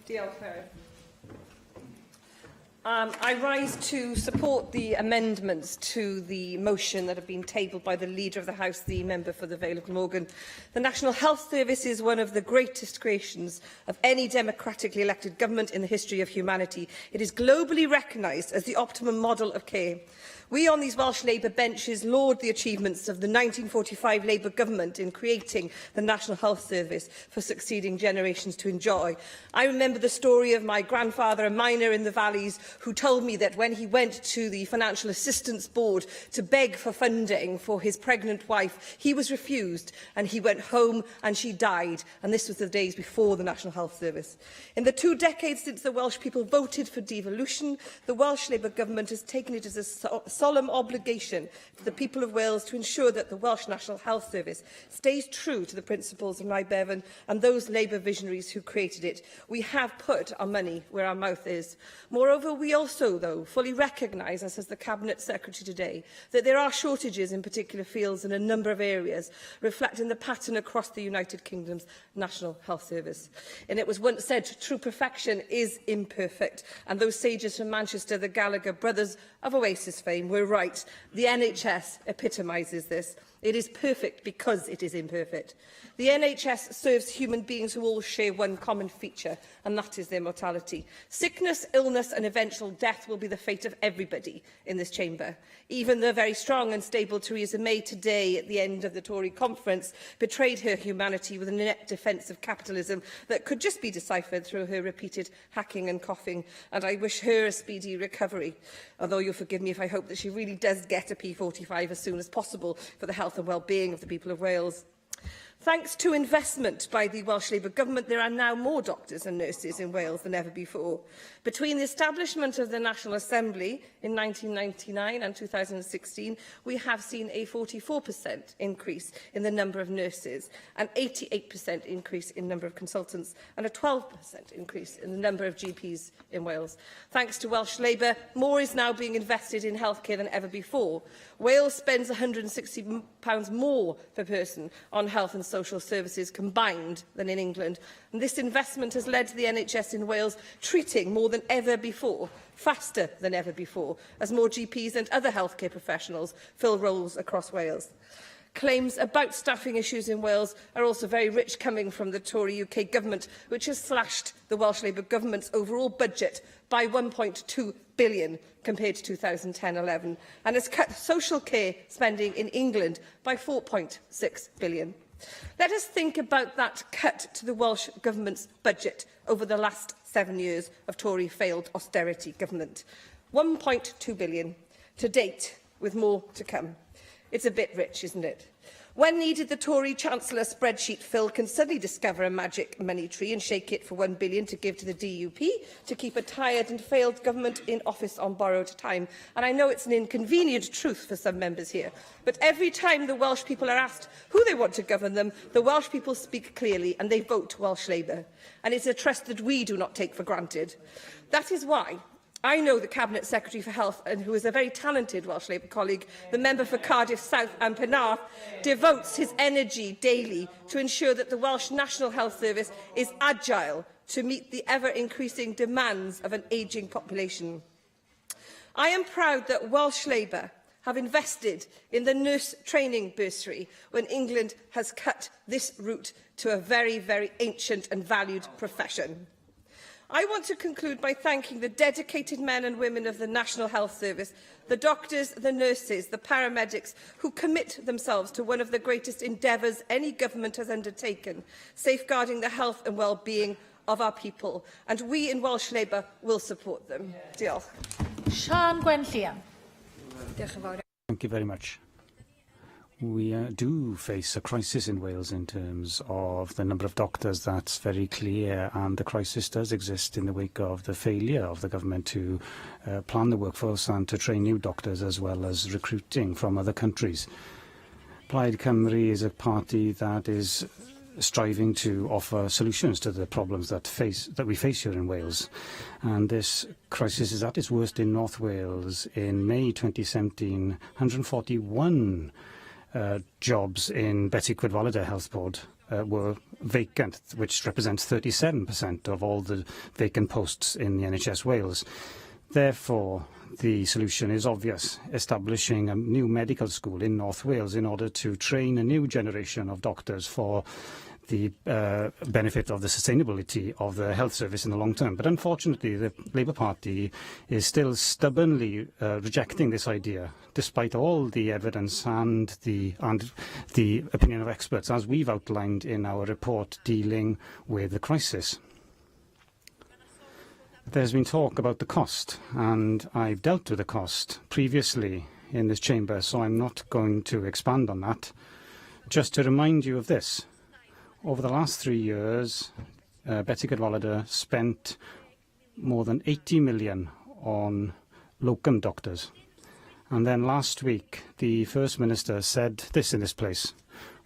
Diolch, Mary. I rise to support the amendments to the motion that have been tabled by the Leader of the House, the Member for the Vale of Glamorgan. The National Health Service is one of the greatest creations of any democratically elected government in the history of humanity. It is globally recognised as the optimum model of care. We on these Welsh Labour benches laud the achievements of the 1945 Labour government in creating the National Health Service for succeeding generations to enjoy. I remember the story of my grandfather, a miner in the valleys, who told me that when he went to the Financial Assistance Board to beg for funding for his pregnant wife, he was refused and he went home and she died. And this was the days before the National Health Service. In the 2 decades since the Welsh people voted for devolution, the Welsh Labour Government has taken it as a solemn obligation to the people of Wales to ensure that the Welsh National Health Service stays true to the principles of Nye Bevan and those Labour visionaries who created it. We have put our money where our mouth is. Moreover, we also, though, fully recognise, as has the Cabinet Secretary today, that there are shortages in particular fields in a number of areas, reflecting the pattern across the United Kingdom's National Health Service. And it was once said, true perfection is imperfect, and those sages from Manchester, the Gallagher brothers of Oasis fame, were right. The NHS epitomises this. It is perfect because it is imperfect. The NHS serves human beings who all share one common feature, and that is their mortality. Sickness, illness and eventual death will be the fate of everybody in this chamber. Even the very strong and stable Theresa May today, at the end of the Tory conference, betrayed her humanity with an inept defence of capitalism that could just be deciphered through her repeated hacking and coughing, and I wish her a speedy recovery. Although you'll forgive me if I hope that she really does get a P45 as soon as possible for the health and well-being of the people of Wales. Thanks to investment by the Welsh Labour Government, there are now more doctors and nurses in Wales than ever before. Between the establishment of the National Assembly in 1999 and 2016, we have seen a 44% increase in the number of nurses, an 88% increase in number of consultants, and a 12% increase in the number of GPs in Wales. Thanks to Welsh Labour, more is now being invested in healthcare than ever before. Wales spends £160 more per person on health and social services combined than in England, and this investment has led to the NHS in Wales treating more than ever before, faster than ever before, as more GPs and other healthcare professionals fill roles across Wales. Claims about staffing issues in Wales are also very rich, coming from the Tory UK government, which has slashed the Welsh Labour government's overall budget by £1.2 billion compared to 2010-11, and has cut social care spending in England by £4.6 billion. Let us think about that cut to the Welsh Government's budget over the last 7 years of Tory failed austerity government. £1.2 billion to date, with more to come. It's a bit rich, isn't it? When needed, the Tory Chancellor spreadsheet Phil can suddenly discover a magic money tree and shake it for £1 billion to give to the DUP to keep a tired and failed government in office on borrowed time. And I know it's an inconvenient truth for some members here, but every time the Welsh people are asked who they want to govern them, the Welsh people speak clearly and they vote Welsh Labour. And it's a trust that we do not take for granted. That is why I know the Cabinet Secretary for Health, and who is a very talented Welsh Labour colleague, the member for Cardiff South and Penarth, devotes his energy daily to ensure that the Welsh National Health Service is agile to meet the ever-increasing demands of an ageing population. I am proud that Welsh Labour have invested in the nurse training bursary when England has cut this route to a very, very ancient and valued profession. I want to conclude by thanking the dedicated men and women of the National Health Service, the doctors, the nurses, the paramedics, who commit themselves to one of the greatest endeavours any government has undertaken, safeguarding the health and well-being of our people. And we in Welsh Labour will support them. Diolch. Siân Gwenllian. Thank you very much. We do face a crisis in Wales in terms of the number of doctors. That's very clear, and the crisis does exist in the wake of the failure of the government to plan the workforce and to train new doctors, as well as recruiting from other countries. Plaid Cymru is a party that is striving to offer solutions to the problems that we face here in Wales. And this crisis is at its worst in North Wales. In May 2017, 141 jobs in Betty Cadwaladr Health Board were vacant, which represents 37% of all the vacant posts in the NHS Wales. Therefore, the solution is obvious: establishing a new medical school in North Wales in order to train a new generation of doctors for the benefit of the sustainability of the health service in the long term. But unfortunately, the Labour Party is still stubbornly rejecting this idea, despite all the evidence and the opinion of experts, as we've outlined in our report dealing with the crisis. There's been talk about the cost, and I've dealt with the cost previously in this chamber, so I'm not going to expand on that. Just to remind you of this, over the last 3 years, Betty Cadwallader spent more than 80 million on locum doctors. And then last week, the First Minister said this in this place: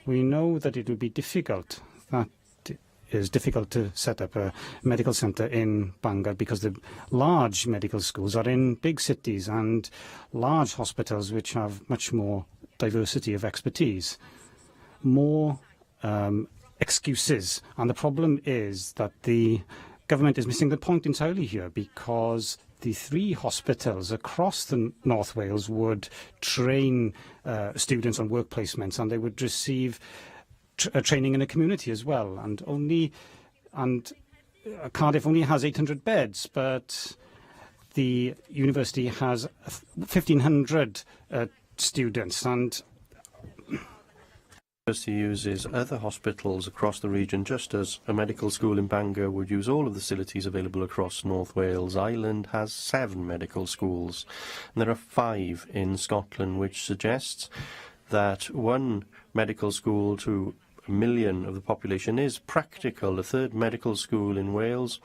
we know that it would be difficult, that it is difficult to set up a medical centre in Bangor because the large medical schools are in big cities and large hospitals which have much more diversity of expertise. More excuses. And the problem is that the government is missing the point entirely here, because the 3 hospitals across the North Wales would train students on work placements, and they would receive training in a community as well. And Cardiff only has 800 beds, but the university has 1,500 students, and University uses other hospitals across the region, just as a medical school in Bangor would use all of the facilities available across North Wales. Ireland has 7 medical schools, and there are 5 in Scotland, which suggests that 1 medical school to 1 million of the population is practical. A 3rd medical school in Wales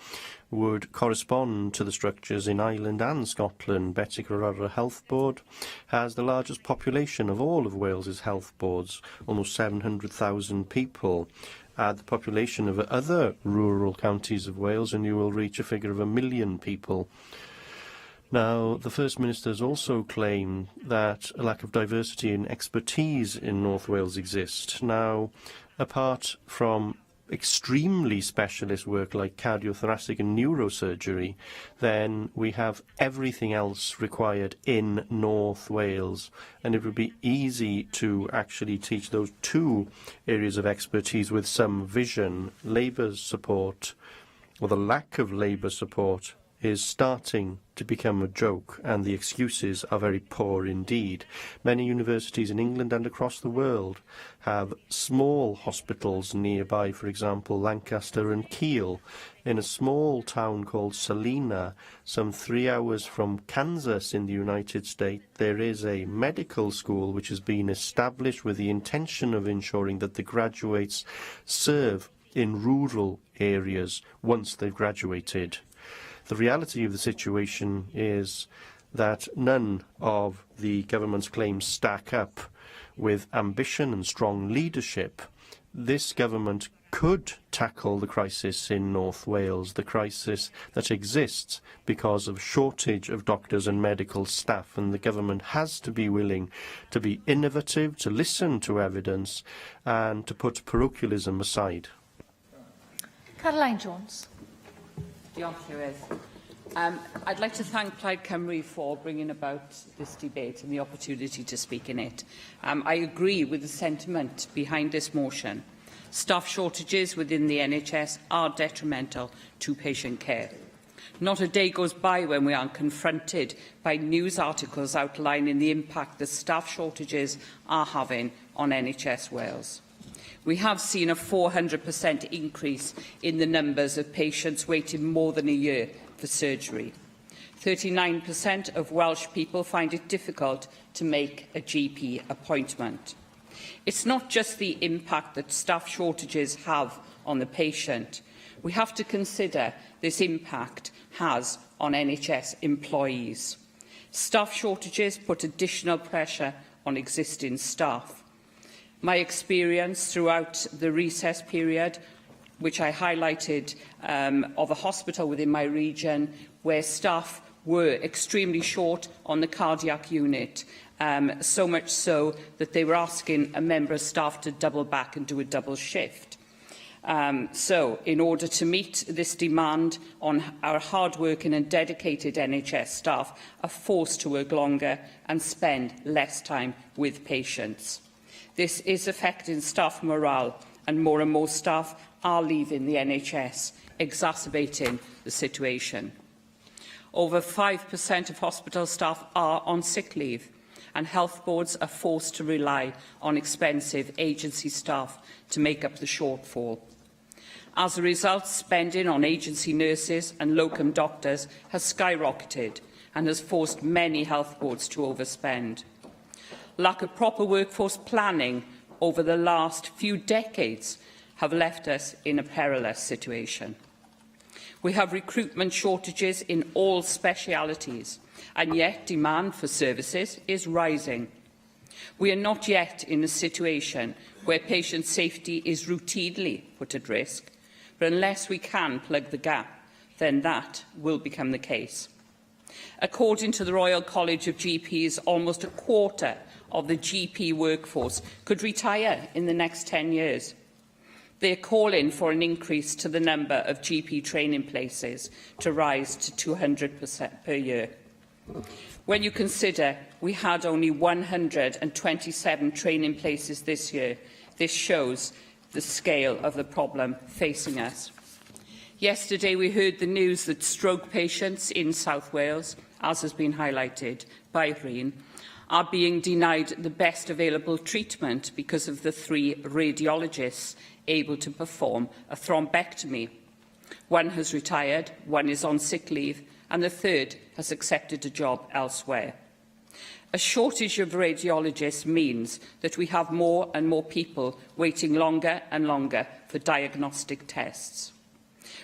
would correspond to the structures in Ireland and Scotland. Betty Cadwallader Health Board has the largest population of all of Wales's health boards, almost 700,000 people. Add the population of other rural counties of Wales and you will reach a figure of 1 million people. Now, the First Minister has also claimed that a lack of diversity and expertise in North Wales exists. Now, apart from extremely specialist work like cardiothoracic and neurosurgery, then we have everything else required in North Wales, and it would be easy to actually teach those 2 areas of expertise with some vision. Labour's support, or the lack of Labour support, is starting to become a joke, and the excuses are very poor indeed. Many universities in England and across the world have small hospitals nearby, for example, Lancaster and Keele. In a small town called Salina, some 3 hours from Kansas in the United States, there is a medical school which has been established with the intention of ensuring that the graduates serve in rural areas once they've graduated. The reality of the situation is that none of the government's claims stack up with ambition and strong leadership. This government could tackle the crisis in North Wales, the crisis that exists because of shortage of doctors and medical staff, and the government has to be willing to be innovative, to listen to evidence, and to put parochialism aside. Caroline Jones. Diolch, Llywydd. I'd like to thank Plaid Cymru for bringing about this debate and the opportunity to speak in it. I agree with the sentiment behind this motion. Staff shortages within the NHS are detrimental to patient care. Not a day goes by when we aren't confronted by news articles outlining the impact that staff shortages are having on NHS Wales. We have seen a 400% increase in the numbers of patients waiting more than a year for surgery. 39% of Welsh people find it difficult to make a GP appointment. It's not just the impact that staff shortages have on the patient. We have to consider this impact has on NHS employees. Staff shortages put additional pressure on existing staff. My experience throughout the recess period, which I highlighted, of a hospital within my region where staff were extremely short on the cardiac unit, so much so that they were asking a member of staff to double back and do a double shift. So, in order to meet this demand on our hard-working and dedicated NHS staff are forced to work longer and spend less time with patients. This is affecting staff morale, and more staff are leaving the NHS, exacerbating the situation. Over 5% of hospital staff are on sick leave, and health boards are forced to rely on expensive agency staff to make up the shortfall. As a result, spending on agency nurses and locum doctors has skyrocketed and has forced many health boards to overspend. Lack of proper workforce planning over the last few decades have left us in a perilous situation. We have recruitment shortages in all specialities, and yet demand for services is rising. We are not yet in a situation where patient safety is routinely put at risk, but unless we can plug the gap, then that will become the case. According to the Royal College of GPs, almost a quarter of the GP workforce could retire in the next 10 years. They are calling for an increase to the number of GP training places to rise to 200% per year. When you consider we had only 127 training places this year, this shows the scale of the problem facing us. Yesterday we heard the news that stroke patients in South Wales, as has been highlighted by Rhyn, are being denied the best available treatment because of the 3 radiologists able to perform a thrombectomy. One has retired, one is on sick leave, and the third has accepted a job elsewhere. A shortage of radiologists means that we have more and more people waiting longer and longer for diagnostic tests.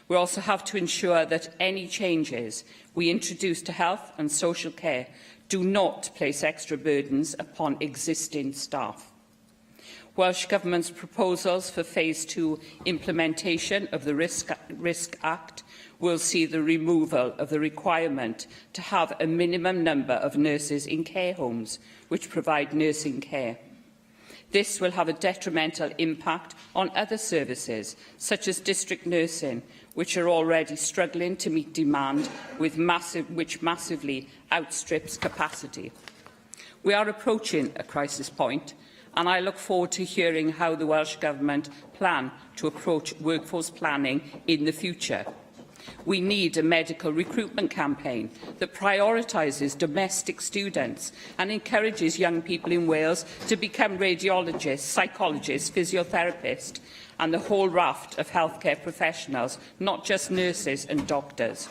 We also have to ensure that any changes we introduce to health and social care do not place extra burdens upon existing staff. Welsh Government's proposals for Phase 2 implementation of the Risk Act will see the removal of the requirement to have a minimum number of nurses in care homes which provide nursing care. This will have a detrimental impact on other services, such as district nursing, which are already struggling to meet demand, which massively outstrips capacity. We are approaching a crisis point, and I look forward to hearing how the Welsh Government plan to approach workforce planning in the future. We need a medical recruitment campaign that prioritises domestic students and encourages young people in Wales to become radiologists, psychologists, physiotherapists and the whole raft of healthcare professionals, not just nurses and doctors.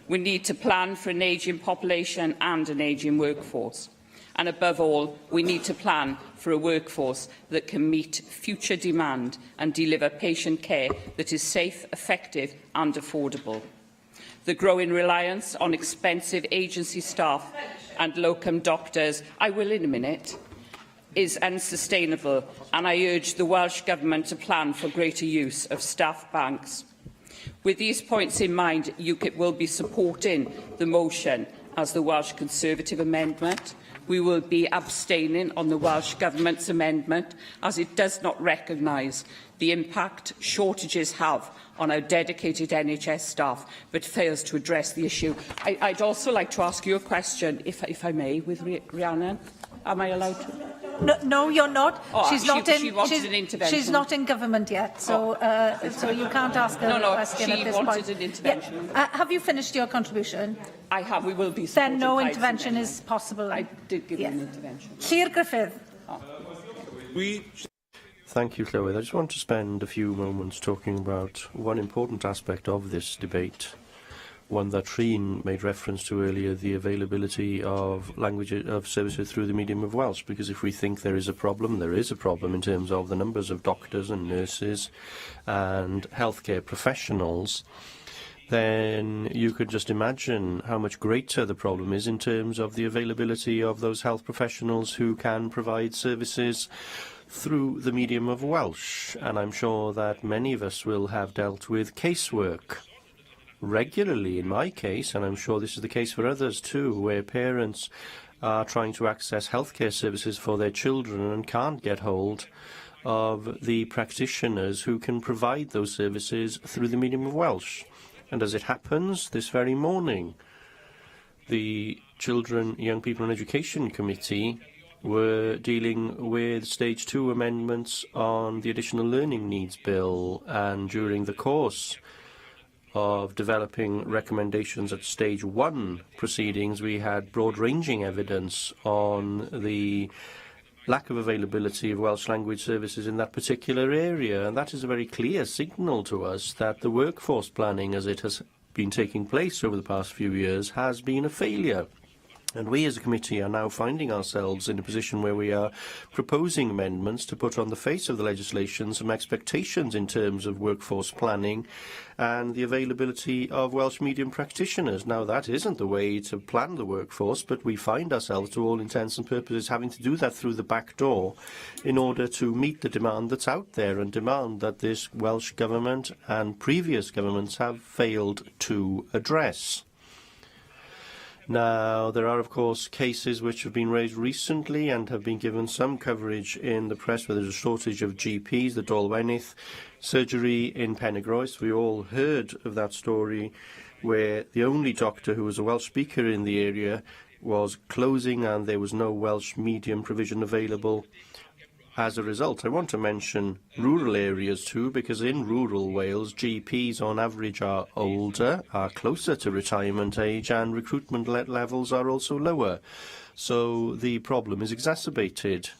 We need to plan for an ageing population and an ageing workforce. And above all, we need to plan for a workforce that can meet future demand and deliver patient care that is safe, effective and affordable. The growing reliance on expensive agency staff and locum doctors, I will in a minute, is unsustainable, and I urge the Welsh Government to plan for greater use of staff banks. With these points in mind, UKIP will be supporting the motion as the Welsh Conservative amendment. We will be abstaining on the Welsh Government's amendment, as it does not recognise the impact shortages have on our dedicated NHS staff, but fails to address the issue. I'd also like to ask you a question, if I may, with Rhiannon. Am I allowed to? No, you're not. Oh, She's not in. She wanted an intervention. She's not in government yet, so so you can't ask her a question at this point. No, she wanted an intervention. Yeah. Have you finished your contribution? I have. We will be. Then no intervention is possible. I did give an intervention. Llyr Griffith. Thank you, Llywydd. I just want to spend a few moments talking about one important aspect of this debate, one that Rhyn made reference to earlier, the availability of services through the medium of Welsh, because if we think there is a problem, there is a problem in terms of the numbers of doctors and nurses and healthcare professionals, then you could just imagine how much greater the problem is in terms of the availability of those health professionals who can provide services through the medium of Welsh. And I'm sure that many of us will have dealt with casework regularly in my case, and I'm sure this is the case for others too, where parents are trying to access healthcare services for their children and can't get hold of the practitioners who can provide those services through the medium of Welsh. And as it happens, this very morning, the Children, Young People and Education Committee were dealing with Stage 2 amendments on the Additional Learning Needs Bill, and during the course of developing recommendations at Stage 1 proceedings, we had broad-ranging evidence on the lack of availability of Welsh language services in that particular area, and that is a very clear signal to us that the workforce planning, as it has been taking place over the past few years, has been a failure. And we as a committee are now finding ourselves in a position where we are proposing amendments to put on the face of the legislation some expectations in terms of workforce planning and the availability of Welsh medium practitioners. Now, that isn't the way to plan the workforce, but we find ourselves, to all intents and purposes, having to do that through the back door in order to meet the demand that's out there, and demand that this Welsh Government and previous governments have failed to address. Now, there are, of course, cases which have been raised recently and have been given some coverage in the press where there's a shortage of GPs, the Dolwenith surgery in Penygroes. We all heard of that story where the only doctor who was a Welsh speaker in the area was closing and there was no Welsh medium provision available. As a result, I want to mention rural areas too, because in rural Wales, GPs on average are older, are closer to retirement age, and recruitment levels are also lower. So the problem is exacerbated.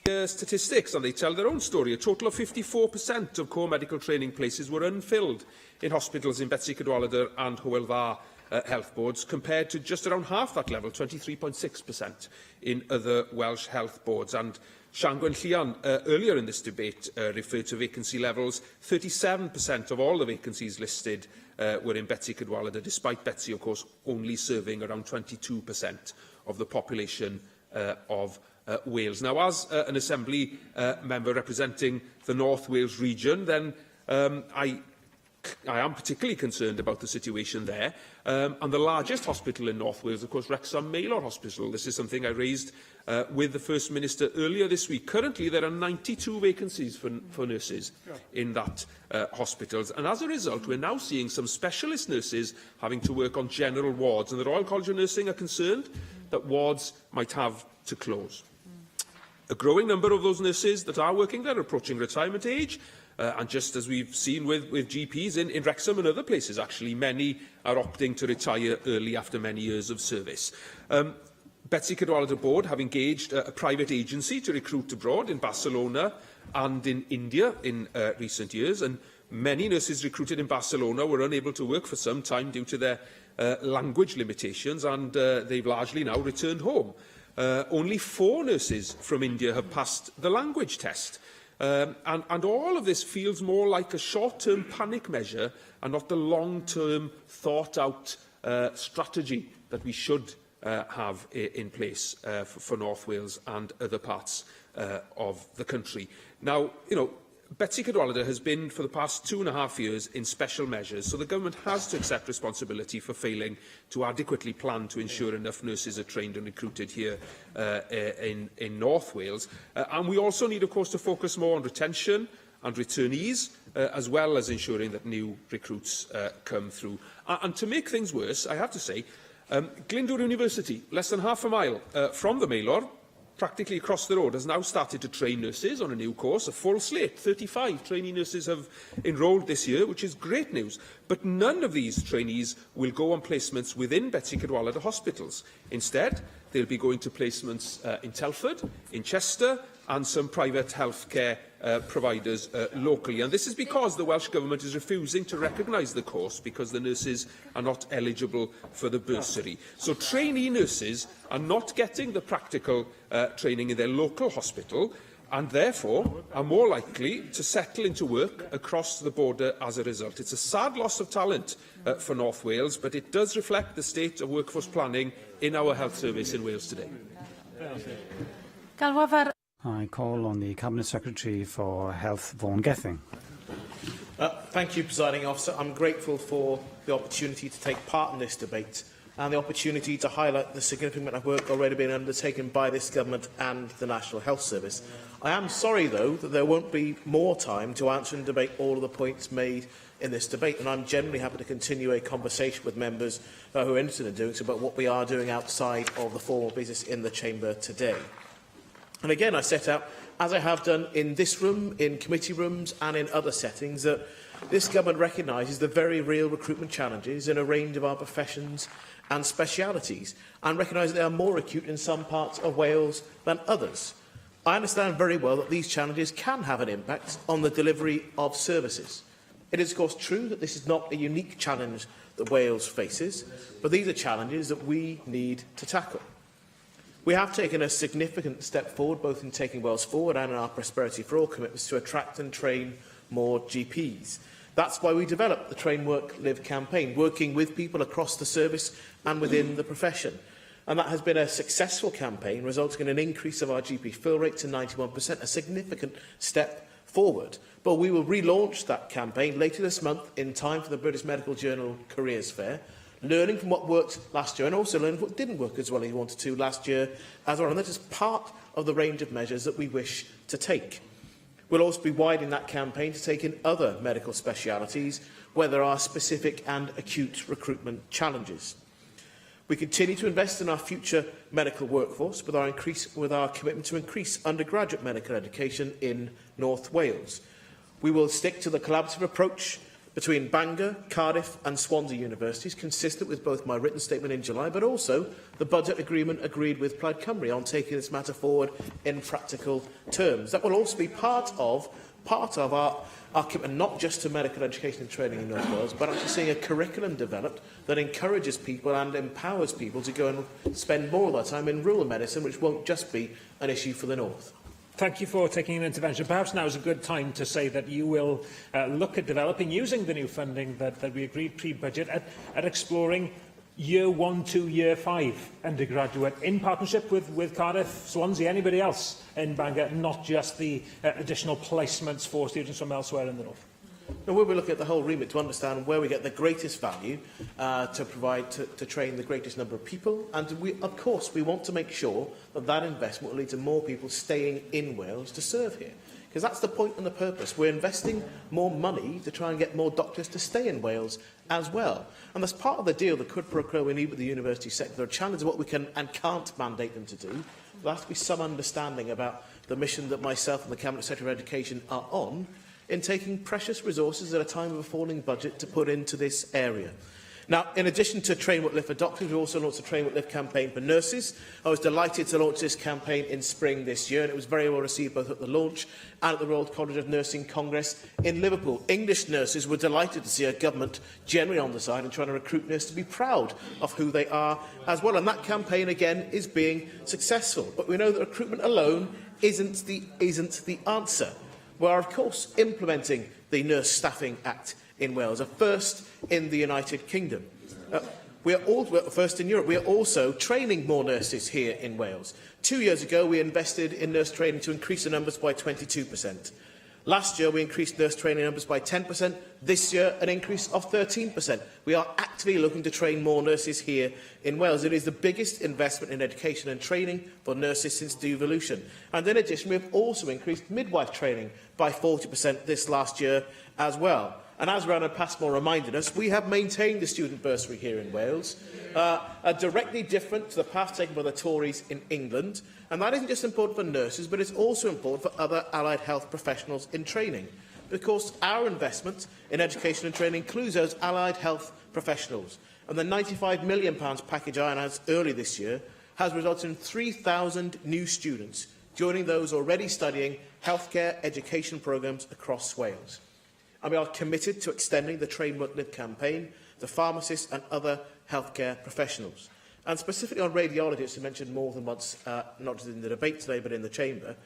Statistics, and they tell their own story. A total of 54% of core medical training places were unfilled in hospitals in Betsi Cadwaladr and Hywel Dda health boards, compared to just around half that level, 23.6%, in other Welsh health boards. And Sian Gwen Llian, earlier in this debate, referred to vacancy levels. 37% of all the vacancies listed were in Betsi Cadwaladr, despite Betsi, of course, only serving around 22% of the population of Wales. Now, as an Assembly member representing the North Wales region, then I am particularly concerned about the situation there. And the largest hospital in North Wales, of course, Wrexham Maelor Hospital. This is something I raised with the First Minister earlier this week. Currently, there are 92 vacancies for nurses in that hospital. And as a result, we're now seeing some specialist nurses having to work on general wards. And the Royal College of Nursing are concerned that wards might have to close. A growing number of those nurses that are working there are approaching retirement age. And just as we've seen with GPs in Wrexham and other places, actually, many are opting to retire early after many years of service. Betsi Cadwaladr Board have engaged a private agency to recruit abroad in Barcelona and in India in recent years, and many nurses recruited in Barcelona were unable to work for some time due to their language limitations, and they've largely now returned home. Only 4 nurses from India have passed the language test. And all of this feels more like a short-term panic measure and not the long-term, thought-out strategy that we should have in place for North Wales and other parts of the country. Now, Betsi Cadwaladr has been, for the past 2.5 years, in special measures, so the government has to accept responsibility for failing to adequately plan to ensure enough nurses are trained and recruited here in North Wales. And we also need, of course, to focus more on retention and returnees, as well as ensuring that new recruits come through. And to make things worse, I have to say, Glyndŵr University, less than half a mile from the Maelor, practically across the road, has now started to train nurses on a new course, a full slate. 35 trainee nurses have enrolled this year, which is great news. But none of these trainees will go on placements within Betsi Cadwaladr hospitals. Instead, they'll be going to placements in Telford, in Chester, and some private healthcare providers locally. And this is because the Welsh Government is refusing to recognise the course because the nurses are not eligible for the bursary. So trainee nurses are not getting the practical training in their local hospital and therefore are more likely to settle into work across the border as a result. It's a sad loss of talent for North Wales, but it does reflect the state of workforce planning in our health service in Wales today. I call on the Cabinet Secretary for Health, Vaughan Gething. Thank you, Presiding Officer. I'm grateful for the opportunity to take part in this debate and the opportunity to highlight the significant amount of work already being undertaken by this Government and the National Health Service. I am sorry, though, that there won't be more time to answer and debate all of the points made in this debate, and I'm generally happy to continue a conversation with members who are interested in doing so about what we are doing outside of the formal business in the Chamber today. And again, I set out, as I have done in this room, in committee rooms and in other settings, that this Government recognises the very real recruitment challenges in a range of our professions and specialities, and recognises that they are more acute in some parts of Wales than others. I understand very well that these challenges can have an impact on the delivery of services. It is, of course, true that this is not a unique challenge that Wales faces, but these are challenges that we need to tackle. We have taken a significant step forward, both in taking Wales forward and in our Prosperity for All commitments to attract and train more GPs. That's why we developed the Train, Work, Live campaign, working with people across the service and within the profession. And that has been a successful campaign, resulting in an increase of our GP fill rate to 91%, a significant step forward. But we will relaunch that campaign later this month in time for the British Medical Journal Careers Fair, learning from what worked last year and also learning what didn't work as well as we wanted to last year as well. And that is part of the range of measures that we wish to take. We'll also be widening that campaign to take in other medical specialities where there are specific and acute recruitment challenges. We continue to invest in our future medical workforce with our commitment to increase undergraduate medical education in North Wales. We will stick to the collaborative approach between Bangor, Cardiff and Swansea universities, consistent with both my written statement in July, but also the budget agreement agreed with Plaid Cymru on taking this matter forward in practical terms. That will also be part of our commitment, not just to medical education and training in North Wales, but actually seeing a curriculum developed that encourages people and empowers people to go and spend more of their time in rural medicine, which won't just be an issue for the North. Thank you for taking an intervention. Perhaps now is a good time to say that you will look at developing, using the new funding that we agreed pre-budget, at exploring Year 1 to Year 5 undergraduate in partnership with Cardiff, Swansea, anybody else in Bangor, not just the additional placements for students from elsewhere in the North. Now, we'll be looking at the whole remit to understand where we get the greatest value to provide to train the greatest number of people. And of course, we want to make sure that that investment will lead to more people staying in Wales to serve here. Because that's the point and the purpose. We're investing more money to try and get more doctors to stay in Wales as well. And that's part of the deal, the quid pro quo we need with the university sector. There are challenges of what we can and can't mandate them to do. There has to be some understanding about the mission that myself and the Cabinet Secretary of Education are on in taking precious resources at a time of a falling budget to put into this area. Now, in addition to Train, Work, Live for doctors, we also launched a Train, Work, Live campaign for nurses. I was delighted to launch this campaign in spring this year, and it was very well received both at the launch and at the Royal College of Nursing Congress in Liverpool. English nurses were delighted to see a government generally on the side and trying to recruit nurses to be proud of who they are as well. And that campaign, again, is being successful. But we know that recruitment alone isn't the answer. We are, of course, implementing the Nurse Staffing Act in Wales, a first in the United Kingdom. We're first in Europe. We are also training more nurses here in Wales. 2 years ago, we invested in nurse training to increase the numbers by 22%. Last year, we increased nurse training numbers by 10%. This year, an increase of 13%. We are actively looking to train more nurses here in Wales. It is the biggest investment in education and training for nurses since devolution. And in addition, we have also increased midwife training by 40% this last year as well. And as Rana Passmore reminded us, we have maintained the student bursary here in Wales, directly different to the path taken by the Tories in England. And that isn't just important for nurses, but it's also important for other allied health professionals in training. Because our investment in education and training includes those allied health professionals. And the £95 million package I announced early this year has resulted in 3,000 new students joining those already studying healthcare education programmes across Wales. And we are committed to extending the Train, Work, Live campaign to pharmacists and other healthcare professionals. And specifically on radiologists, who mentioned more than once, not just in the debate today, but in the Chamber,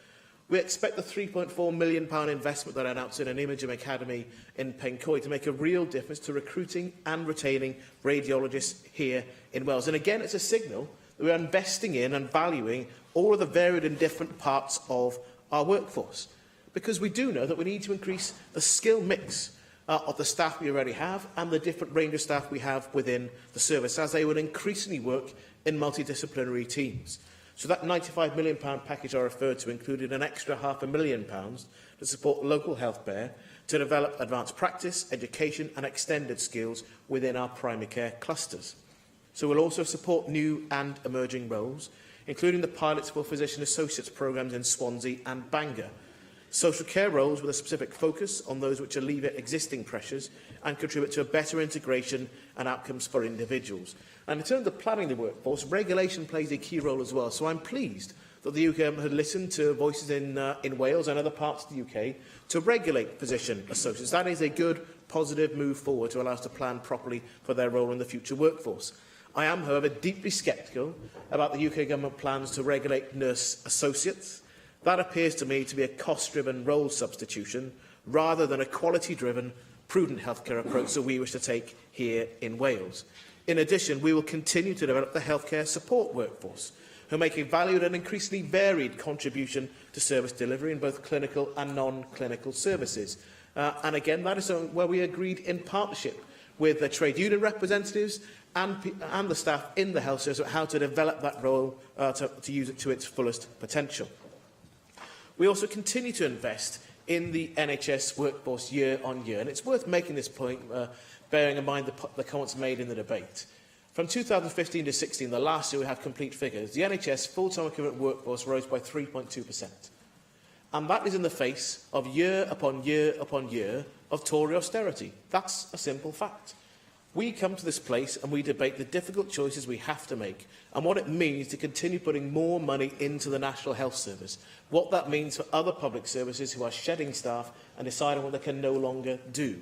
we expect the £3.4 million investment that I announced in an Imaging Academy in Pencoed to make a real difference to recruiting and retaining radiologists here in Wales. And again, it's a signal that we are investing in and valuing all of the varied and different parts of our workforce. Because we do know that we need to increase the skill mix of the staff we already have and the different range of staff we have within the service, as they will increasingly work in multidisciplinary teams. So that £95 million package I referred to included an extra £500,000 to support local healthcare to develop advanced practice, education and extended skills within our primary care clusters. So we'll also support new and emerging roles, including the pilots for physician associates programmes in Swansea and Bangor. Social care roles with a specific focus on those which alleviate existing pressures and contribute to a better integration and outcomes for individuals. And in terms of planning the workforce, regulation plays a key role as well. So I'm pleased that that the UK had listened to voices in Wales and other parts of the UK to regulate physician associates. That is a good, positive move forward to allow us to plan properly for their role in the future workforce. I am, however, deeply sceptical about the UK Government plans to regulate nurse associates. That appears to me to be a cost-driven role substitution rather than a quality-driven, prudent healthcare approach that we wish to take here in Wales. In addition, we will continue to develop the healthcare support workforce, who make a valued and increasingly varied contribution to service delivery in both clinical and non-clinical services. And again, that is something where we agreed in partnership with the trade union representatives and the staff in the health service how to develop that role to use it to its fullest potential. We also continue to invest in the NHS workforce year on year, and it's worth making this point, bearing in mind the comments made in the debate. From 2015 to 16, the last year we have complete figures, the NHS full-time equivalent workforce rose by 3.2%. And that is in the face of year upon year upon year of Tory austerity. That's a simple fact. We come to this place and we debate the difficult choices we have to make and what it means to continue putting more money into the National Health Service, what that means for other public services who are shedding staff and deciding what they can no longer do.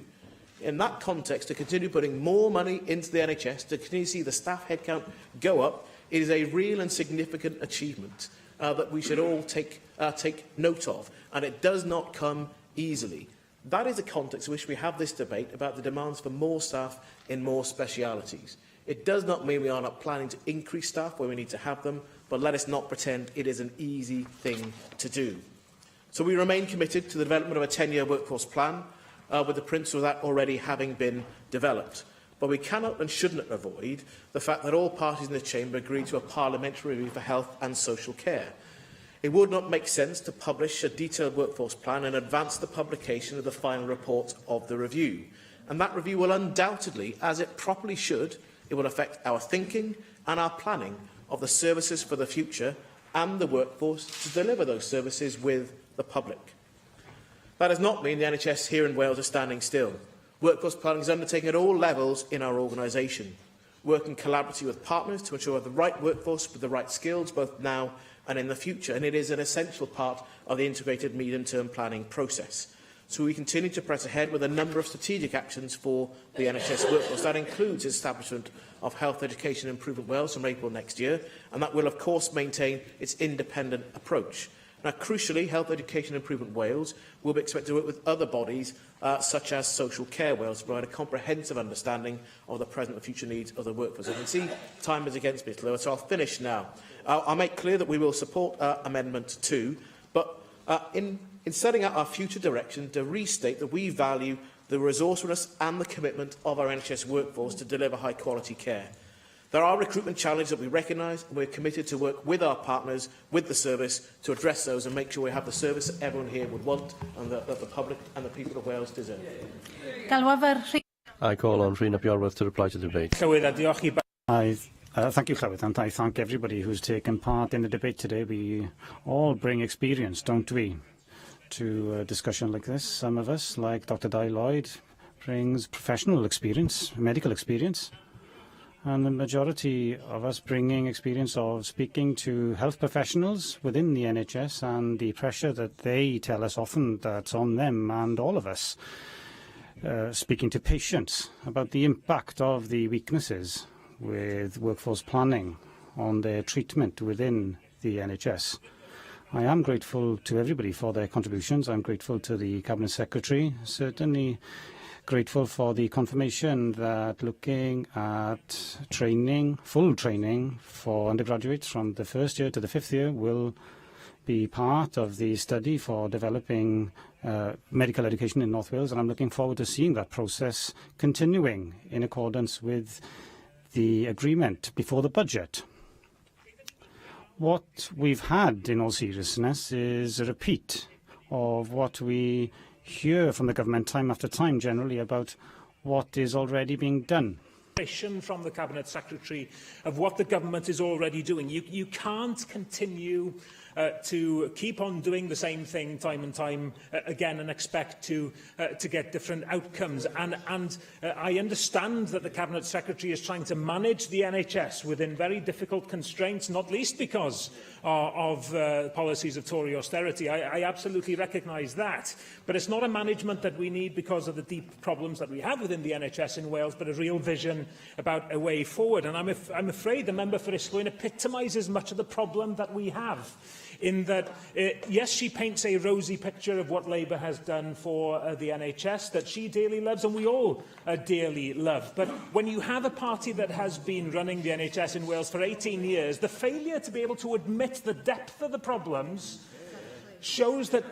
In that context, to continue putting more money into the NHS, to continue to see the staff headcount go up, it is a real and significant achievement that we should all take note of, and it does not come easily. That is the context in which we have this debate about the demands for more staff in more specialities. It does not mean we are not planning to increase staff where we need to have them, but let us not pretend it is an easy thing to do. So we remain committed to the development of a 10-year workforce plan, with the principle of that already having been developed. But we cannot and shouldn't avoid the fact that all parties in the Chamber agreed to a parliamentary review for health and social care. It would not make sense to publish a detailed workforce plan and advance the publication of the final report of the review. And that review will undoubtedly, as it properly should, it will affect our thinking and our planning of the services for the future and the workforce to deliver those services with the public. That does not mean the NHS here in Wales is standing still. Workforce planning is undertaken at all levels in our organisation, working collaboratively with partners to ensure we have the right workforce with the right skills, both now and in the future, and it is an essential part of the integrated medium-term planning process. So we continue to press ahead with a number of strategic actions for the NHS workforce. That includes the establishment of Health Education Improvement Wales from April next year, and that will of course maintain its independent approach. Now, crucially, Health Education Improvement Wales will be expected to work with other bodies, such as Social Care Wales, to provide a comprehensive understanding of the present and future needs of the workforce. I can see time is against me, so I'll finish now. I'll make clear that we will support Amendment 2, but in setting out our future direction, to restate that we value the resourcefulness and the commitment of our NHS workforce to deliver high-quality care. There are recruitment challenges that we recognise, and we're committed to work with our partners, with the service, to address those and make sure we have the service that everyone here would want and that the public and the people of Wales deserve. I call on Rhys Bjorworth to reply to the debate. Thank you, Llywydd, and I thank everybody who's taken part in the debate today. We all bring experience, don't we, to a discussion like this. Some of us, like Dr. Di Lloyd, brings professional experience, medical experience. And the majority of us bringing experience of speaking to health professionals within the NHS and the pressure that they tell us often that's on them and all of us, speaking to patients about the impact of the weaknesses with workforce planning on their treatment within the NHS. I am grateful to everybody for their contributions. I'm grateful to the Cabinet Secretary, certainly grateful for the confirmation that looking at training, full training for undergraduates from the first year to the fifth year will be part of the study for developing medical education in North Wales, and I'm looking forward to seeing that process continuing in accordance with the agreement before the budget. What we've had, in all seriousness, is a repeat of what we hear from the government time after time, generally, about what is already being done. From the Cabinet Secretary of what the government is already doing. You can't continue to keep on doing the same thing time and time again and expect to get different outcomes. And I understand that the Cabinet Secretary is trying to manage the NHS within very difficult constraints, not least because of policies of Tory austerity. I absolutely recognise that. But it's not a management that we need because of the deep problems that we have within the NHS in Wales, but a real vision about a way forward. And I'm afraid the member for Ysgwyn epitomises much of the problem that we have, in that, yes, she paints a rosy picture of what Labour has done for the NHS, that she dearly loves and we all dearly love. But when you have a party that has been running the NHS in Wales for 18 years, the failure to be able to admit the depth of the problems shows that,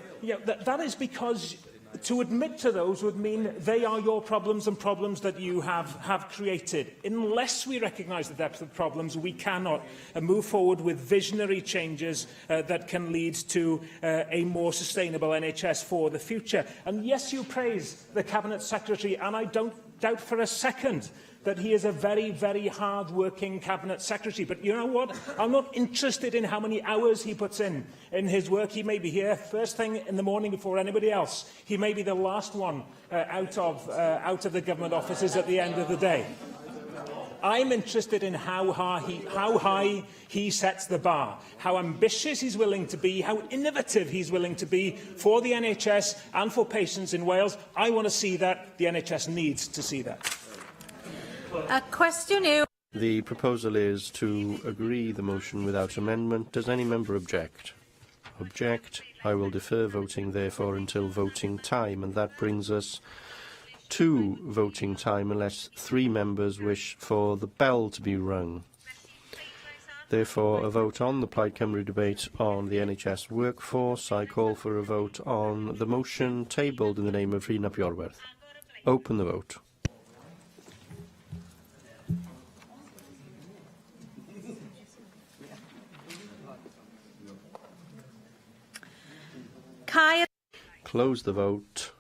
that is because to admit to those would mean they are your problems and problems that you have created. Unless we recognise the depth of the problems, we cannot move forward with visionary changes that can lead to a more sustainable NHS for the future. And yes, you praise the Cabinet Secretary, and I don't doubt for a second that he is a very, very hard-working Cabinet Secretary. But you know what? I'm not interested in how many hours he puts in his work. He may be here first thing in the morning before anybody else. He may be the last one out of the government offices at the end of the day. I'm interested in how high he sets the bar, how ambitious he's willing to be, how innovative he's willing to be for the NHS and for patients in Wales. I want to see that. The NHS needs to see that. Question. The proposal is to agree the motion without amendment. Does any member object? Object. I will defer voting, therefore, until voting time, and that brings us to voting time unless 3 members wish for the bell to be rung. Therefore, a vote on the Plaid Cymru debate on the NHS workforce. I call for a vote on the motion tabled in the name of Rhun ap Iorwerth. Open the vote. Close the vote.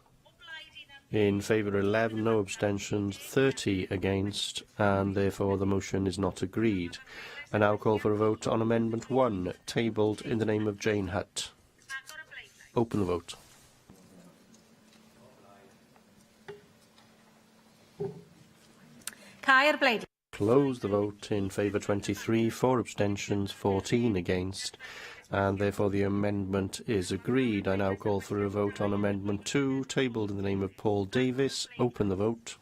In favour 11, no abstentions, 30 against, and therefore the motion is not agreed. I now call for a vote on Amendment 1, tabled in the name of Jane Hutt. Open the vote. Close the vote. In favour 23, 4 abstentions, 14 against, and therefore the amendment is agreed. I now call for a vote on Amendment 2, tabled in the name of Paul Davis. Open the vote.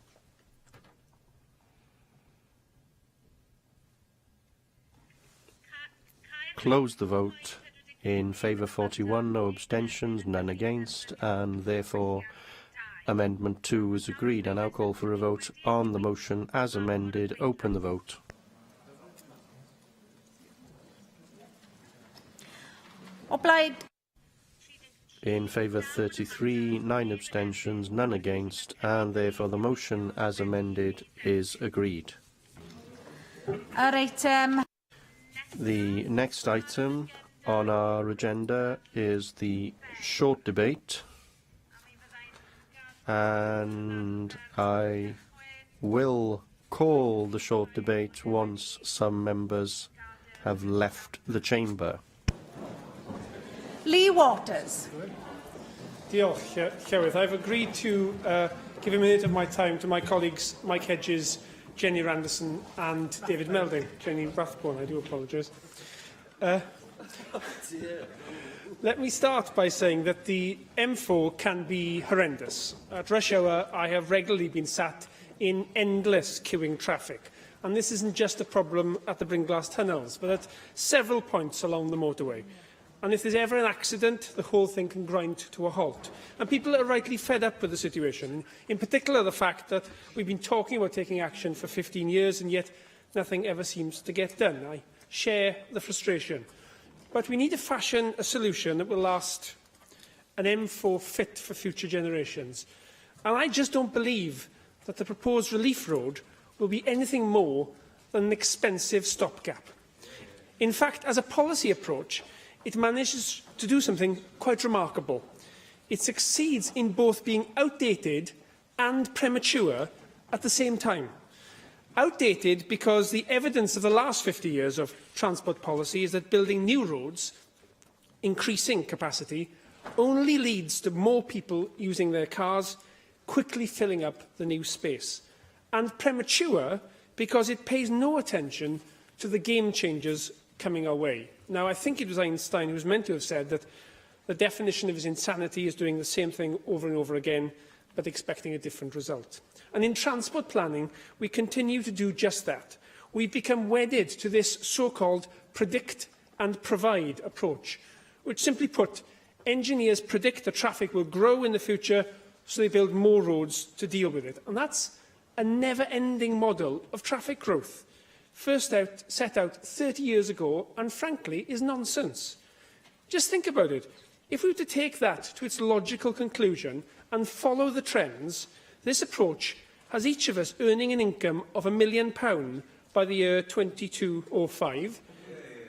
Close the vote. In favour 41, no abstentions, none against, and therefore Amendment 2 is agreed. I now call for a vote on the motion as amended. Open the vote. In favour 33, 9 abstentions, none against, and therefore the motion as amended is agreed. The next item on our agenda is the short debate, and I will call the short debate once some members have left the chamber. Lee Waters. Diolch, Llywydd. I've agreed to give a minute of my time to my colleagues Mike Hedges, Jenny Randerson and David Melding. Jenny Rathbone, I do apologise. Let me start by saying that the M4 can be horrendous. At rush hour, I have regularly been sat in endless queuing traffic. And this isn't just a problem at the Brynglas tunnels, but at several points along the motorway. And if there's ever an accident, the whole thing can grind to a halt. And people are rightly fed up with the situation, in particular the fact that we've been talking about taking action for 15 years and yet nothing ever seems to get done. I share the frustration. But we need to fashion a solution that will last, an M4 fit for future generations. And I just don't believe that the proposed relief road will be anything more than an expensive stopgap. In fact, as a policy approach, it manages to do something quite remarkable. It succeeds in both being outdated and premature at the same time. Outdated because the evidence of the last 50 years of transport policy is that building new roads increasing capacity only leads to more people using their cars, quickly filling up the new space, and premature because it pays no attention to the game changers coming our way. Now, I think it was Einstein who was meant to have said that the definition of his insanity is doing the same thing over and over again, but expecting a different result. And in transport planning, we continue to do just that. We've become wedded to this so-called predict and provide approach, which, simply put, engineers predict the traffic will grow in the future, so they build more roads to deal with it. And that's a never-ending model of traffic growth, set out 30 years ago, and frankly is nonsense. Just think about it. If we were to take that to its logical conclusion and follow the trends, this approach has each of us earning an income of £1 million by the year 2205,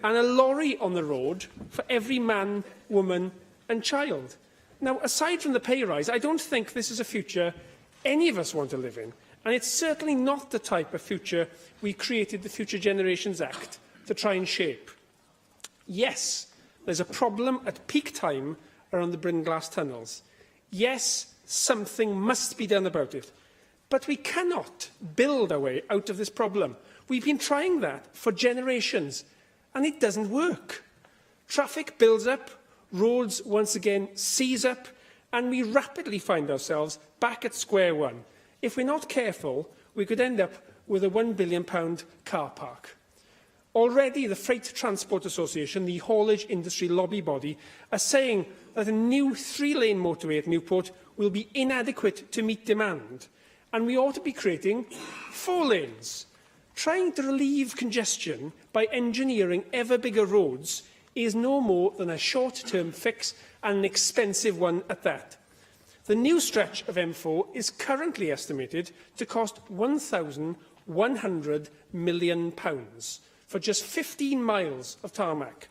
and a lorry on the road for every man, woman and child. Now, aside from the pay rise, I don't think this is a future any of us want to live in, and it's certainly not the type of future we created the Future Generations Act to try and shape. Yes, there's a problem at peak time around the Brynglas tunnels. Yes, something must be done about it. But we cannot build our way out of this problem. We've been trying that for generations, and it doesn't work. Traffic builds up, roads once again seize up, and we rapidly find ourselves back at square one. If we're not careful, we could end up with a £1 billion car park. Already, the Freight Transport Association, the haulage industry lobby body, are saying that a new 3-lane motorway at Newport will be inadequate to meet demand, and we ought to be creating 4 lanes. Trying to relieve congestion by engineering ever bigger roads is no more than a short-term fix, and an expensive one at that. The new stretch of M4 is currently estimated to cost £1,100 million for just 15 miles of tarmac.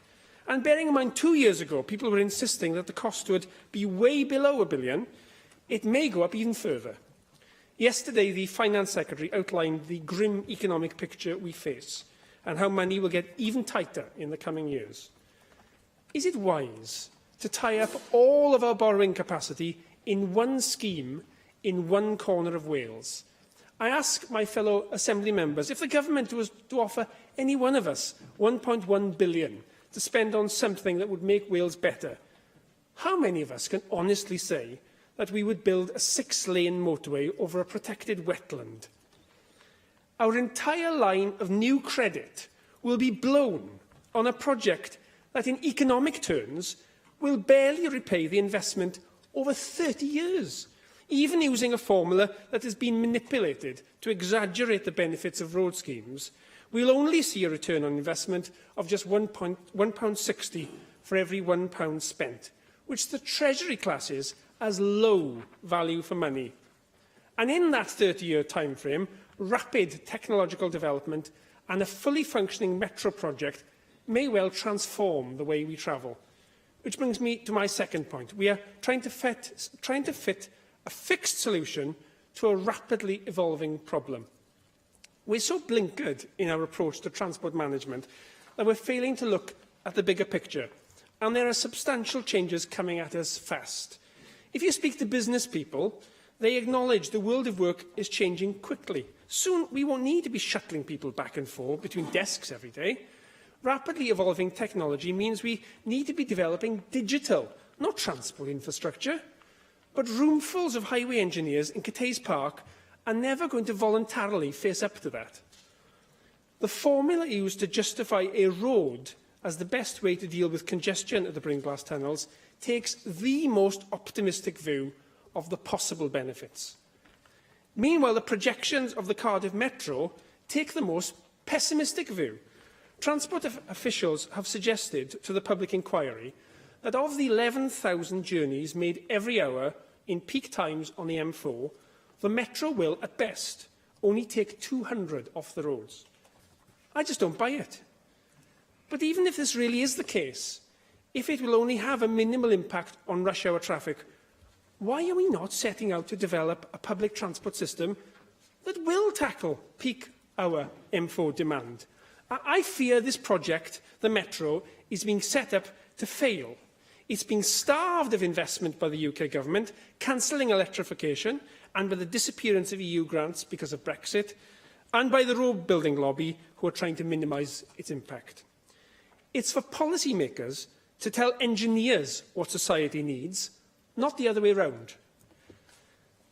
And bearing in mind 2 years ago, people were insisting that the cost would be way below £1 billion, it may go up even further. Yesterday, the Finance Secretary outlined the grim economic picture we face and how money will get even tighter in the coming years. Is it wise to tie up all of our borrowing capacity in one scheme in one corner of Wales? I ask my fellow Assembly members if the government was to offer any one of us £1.1 billion to spend on something that would make Wales better, how many of us can honestly say that we would build a 6-lane motorway over a protected wetland? Our entire line of new credit will be blown on a project that, in economic terms, will barely repay the investment over 30 years, even using a formula that has been manipulated to exaggerate the benefits of road schemes. We'll only see a return on investment of just £1.60 for every £1 spent, which the Treasury classes as low value for money. And in that 30-year timeframe, rapid technological development and a fully functioning metro project may well transform the way we travel. Which brings me to my second point. We are trying to fit a fixed solution to a rapidly evolving problem. We're so blinkered in our approach to transport management that we're failing to look at the bigger picture, and there are substantial changes coming at us fast. If you speak to business people, they acknowledge the world of work is changing quickly. Soon, we won't need to be shuttling people back and forth between desks every day. Rapidly evolving technology means we need to be developing digital, not transport infrastructure. But roomfuls of highway engineers in Cathays Park are never going to voluntarily face up to that. The formula used to justify a road as the best way to deal with congestion at the Brynglas tunnels takes the most optimistic view of the possible benefits. Meanwhile, the projections of the Cardiff Metro take the most pessimistic view. Transport officials have suggested to the public inquiry that of the 11,000 journeys made every hour in peak times on the M4, the Metro will, at best, only take 200 off the roads. I just don't buy it. But even if this really is the case, if it will only have a minimal impact on rush hour traffic, why are we not setting out to develop a public transport system that will tackle peak hour M4 demand? I fear this project, the Metro, is being set up to fail, It's been starved of investment by the UK government, cancelling electrification, and by the disappearance of EU grants because of Brexit, and by the road-building lobby who are trying to minimise its impact. It's for policymakers to tell engineers what society needs, not the other way round.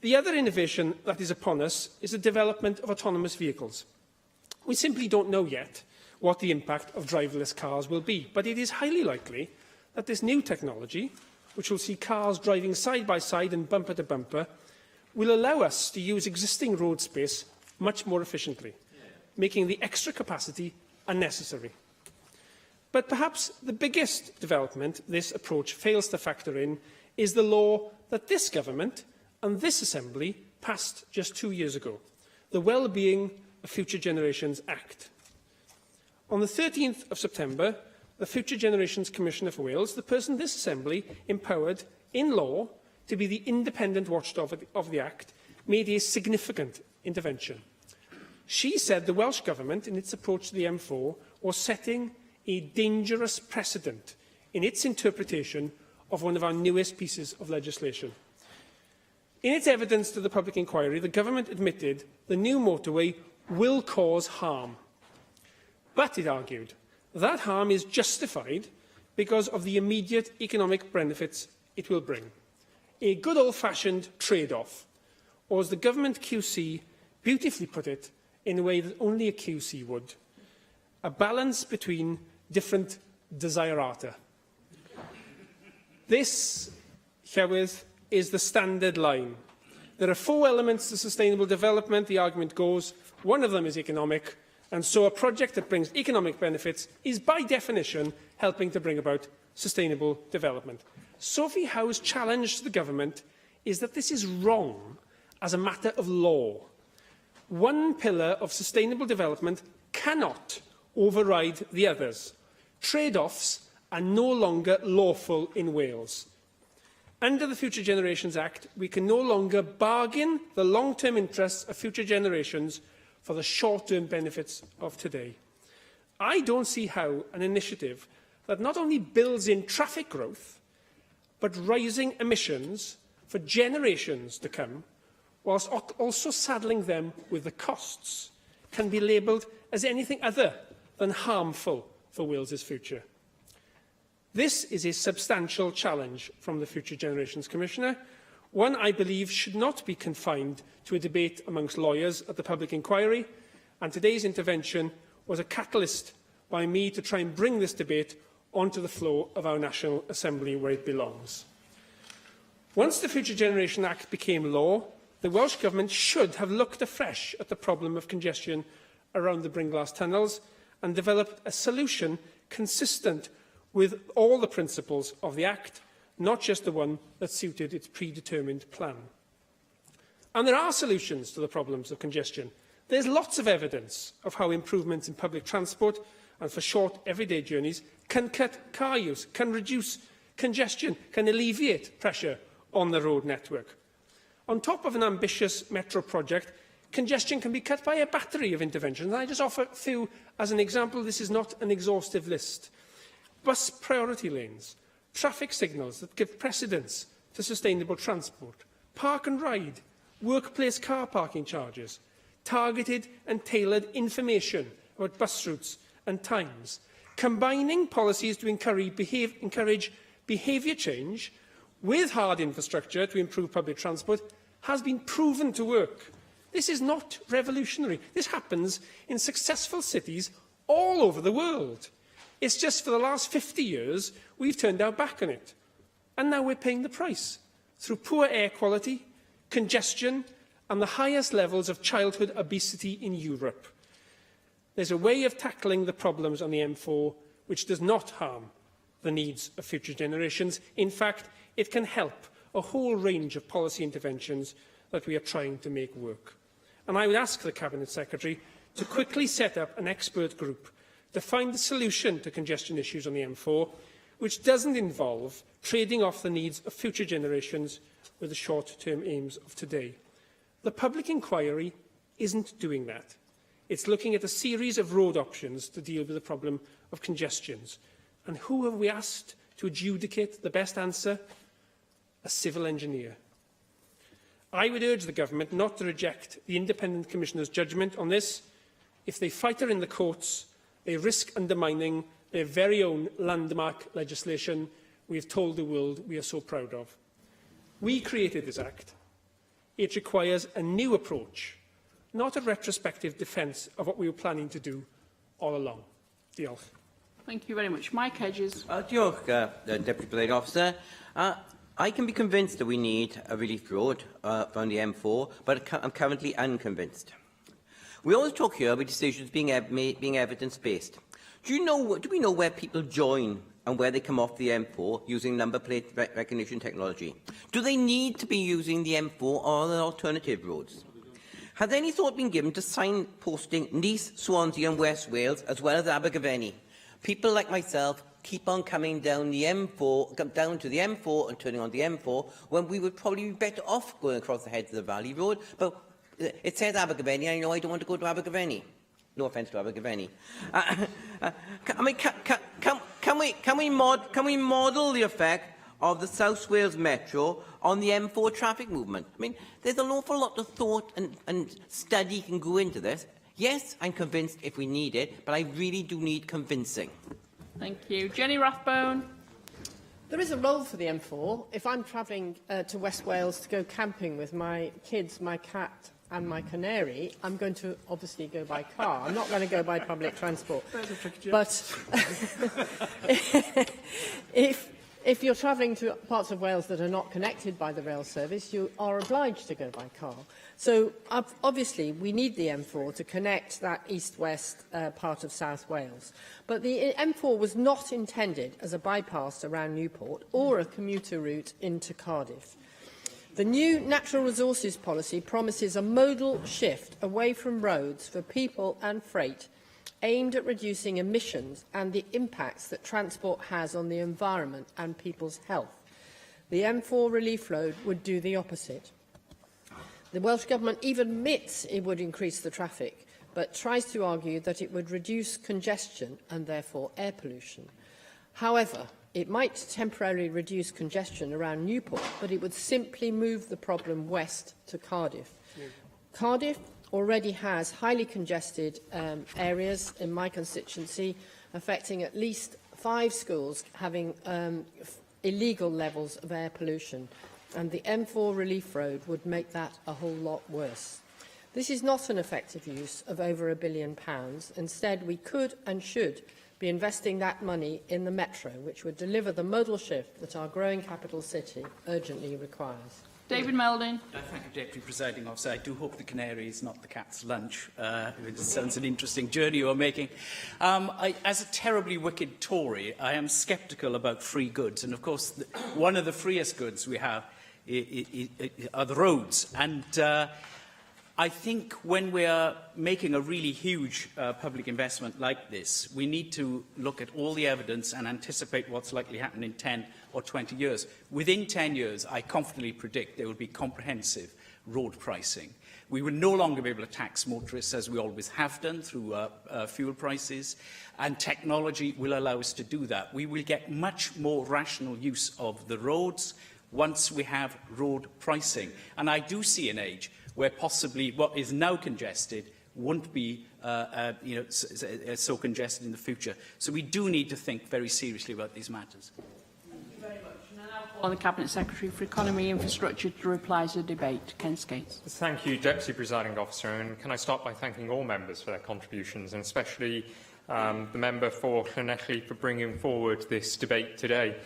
The other innovation that is upon us is the development of autonomous vehicles. We simply don't know yet what the impact of driverless cars will be, but it is highly likely that this new technology, which will see cars driving side by side and bumper to bumper, will allow us to use existing road space much more efficiently, making the extra capacity unnecessary. But perhaps the biggest development this approach fails to factor in is the law that this government and this Assembly passed just 2 years ago, the Wellbeing of Future Generations Act. On the 13th of September, the Future Generations Commissioner for Wales, the person this Assembly empowered in law to be the independent watchdog of the Act, made a significant intervention. She said the Welsh Government, in its approach to the M4, was setting a dangerous precedent in its interpretation of one of our newest pieces of legislation. In its evidence to the public inquiry, the government admitted the new motorway will cause harm. But, it argued, that harm is justified because of the immediate economic benefits it will bring. A good old-fashioned trade-off, or as the government QC beautifully put it in a way that only a QC would, a balance between different desiderata. This, Llywydd, is the standard line. There are 4 elements to sustainable development, the argument goes. One of them is economic, and so a project that brings economic benefits is, by definition, helping to bring about sustainable development. Sophie Howe's challenge to the government is that this is wrong as a matter of law. One pillar of sustainable development cannot override the others. Trade-offs are no longer lawful in Wales. Under the Future Generations Act, we can no longer bargain the long-term interests of future generations for the short-term benefits of today. I don't see how an initiative that not only builds in traffic growth, but rising emissions for generations to come, whilst also saddling them with the costs, can be labelled as anything other than harmful for Wales's future. This is a substantial challenge from the Future Generations Commissioner, one I believe should not be confined to a debate amongst lawyers at the public inquiry, and today's intervention was a catalyst by me to try and bring this debate onto the floor of our National Assembly where it belongs. Once the Future Generation Act became law, the Welsh Government should have looked afresh at the problem of congestion around the Brynglas tunnels and developed a solution consistent with all the principles of the Act, not just the one that suited its predetermined plan. And there are solutions to the problems of congestion. There's lots of evidence of how improvements in public transport and for short everyday journeys can cut car use, can reduce congestion, can alleviate pressure on the road network. On top of an ambitious metro project, congestion can be cut by a battery of interventions. I just offer a few as an example. This is not an exhaustive list. Bus priority lanes, traffic signals that give precedence to sustainable transport, park and ride, workplace car parking charges, targeted and tailored information about bus routes and times, combining policies to encourage behaviour change with hard infrastructure to improve public transport has been proven to work. This is not revolutionary. This happens in successful cities all over the world. It's just for the last 50 years we've turned our back on it. And now we're paying the price through poor air quality, congestion and the highest levels of childhood obesity in Europe. There's a way of tackling the problems on the M4 which does not harm the needs of future generations. In fact, it can help a whole range of policy interventions that we are trying to make work. And I would ask the Cabinet Secretary to quickly set up an expert group to find the solution to congestion issues on the M4, which doesn't involve trading off the needs of future generations with the short-term aims of today. The public inquiry isn't doing that. It's looking at a series of road options to deal with the problem of congestions. And who have we asked to adjudicate the best answer? A civil engineer. I would urge the Government not to reject the Independent Commissioner's judgment on this. If they fight her in the courts, they risk undermining their very own landmark legislation we have told the world we are so proud of. We created this Act. It requires a new approach, not a retrospective defence of what we were planning to do all along. Diolch. Thank you very much. Mike Hedges. Diolch, Deputy Presiding Officer. I can be convinced that we need a relief road from the M4, but I'm currently unconvinced. We always talk here about decisions being evidence-based. Do we know where people join and where they come off the M4 using number plate recognition technology? Do they need to be using the M4 or are there alternative roads? Has any thought been given to signposting Nice, Swansea and West Wales, as well as Abergavenny? People like myself keep on coming down the M4, come down to the M4 and turning on the M4, when we would probably be better off going across the heads of the Valley Road. But it says Abergavenny, and I know I don't want to go to Abergavenny. No offence to Abergavenny. Can we model the effect of the South Wales Metro on the M4 traffic movement? I mean, there's an awful lot of thought and study can go into this. Yes, I'm convinced if we need it, but I really do need convincing. Thank you. Jenny Rathbone. There is a role for the M4. If I'm travelling to West Wales to go camping with my kids, my cat and my canary, I'm going to obviously go by car. I'm not going to go by public transport. But if you're travelling to parts of Wales that are not connected by the rail service, you are obliged to go by car. So obviously we need the M4 to connect that east-west part of South Wales. But the M4 was not intended as a bypass around Newport or a commuter route into Cardiff. The new natural resources policy promises a modal shift away from roads for people and freight, aimed at reducing emissions and the impacts that transport has on the environment and people's health. The M4 relief road would do the opposite. The Welsh Government even admits it would increase the traffic, but tries to argue that it would reduce congestion and therefore air pollution. However, it might temporarily reduce congestion around Newport, but it would simply move the problem west to Cardiff. Cardiff already has highly congested areas in my constituency, affecting at least 5 schools having illegal levels of air pollution, and the M4 relief road would make that a whole lot worse. This is not an effective use of over £1 billion. Instead, we could and should be investing that money in the Metro, which would deliver the modal shift that our growing capital city urgently requires. David Melding. Thank you, Deputy Presiding Officer. I do hope the canary is not the cat's lunch. It sounds an interesting journey you're making. As a terribly wicked Tory, I am sceptical about free goods. And, of course, one of the freest goods we have are the roads. And I think when we are making a really huge public investment like this, we need to look at all the evidence and anticipate what's likely to happen in 10 or 20 years. Within 10 years, I confidently predict there will be comprehensive road pricing. We will no longer be able to tax motorists as we always have done through fuel prices, and technology will allow us to do that. We will get much more rational use of the roads once we have road pricing. And I do see an age where possibly what is now congested won't be so congested in the future. So we do need to think very seriously about these matters. Thank you very much. And I now call on the Cabinet Secretary for Economy and Infrastructure to reply to the debate. Ken Skates. Thank you, Deputy Presiding Officer. And can I start by thanking all members for their contributions, and especially the member for Llanelli for bringing forward this debate today.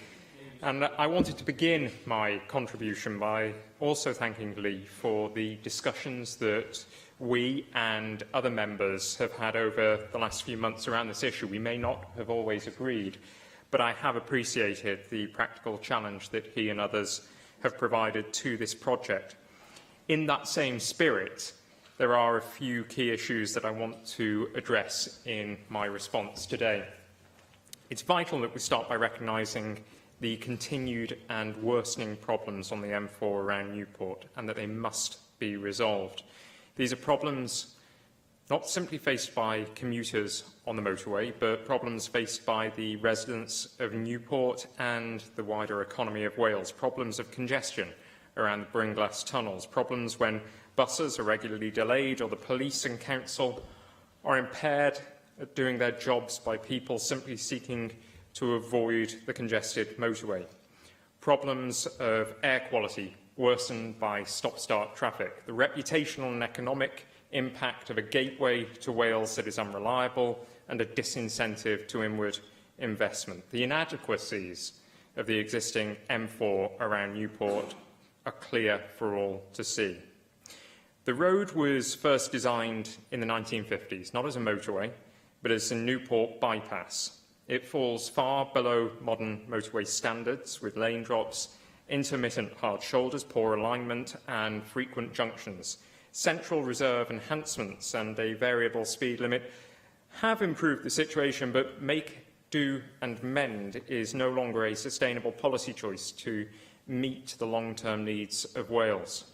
And I wanted to begin my contribution by also thanking Lee for the discussions that we and other members have had over the last few months around this issue. We may not have always agreed, but I have appreciated the practical challenge that he and others have provided to this project. In that same spirit, there are a few key issues that I want to address in my response today. It's vital that we start by recognising the continued and worsening problems on the M4 around Newport, and that they must be resolved. These are problems not simply faced by commuters on the motorway, but problems faced by the residents of Newport and the wider economy of Wales, problems of congestion around the Brynglas tunnels, problems when buses are regularly delayed or the police and council are impaired at doing their jobs by people simply seeking to avoid the congested motorway, problems of air quality worsened by stop-start traffic, the reputational and economic impact of a gateway to Wales that is unreliable and a disincentive to inward investment. The inadequacies of the existing M4 around Newport are clear for all to see. The road was first designed in the 1950s, not as a motorway, but as a Newport bypass. It falls far below modern motorway standards, with lane drops, intermittent hard shoulders, poor alignment and frequent junctions. Central reserve enhancements and a variable speed limit have improved the situation, but make, do and mend is no longer a sustainable policy choice to meet the long-term needs of Wales.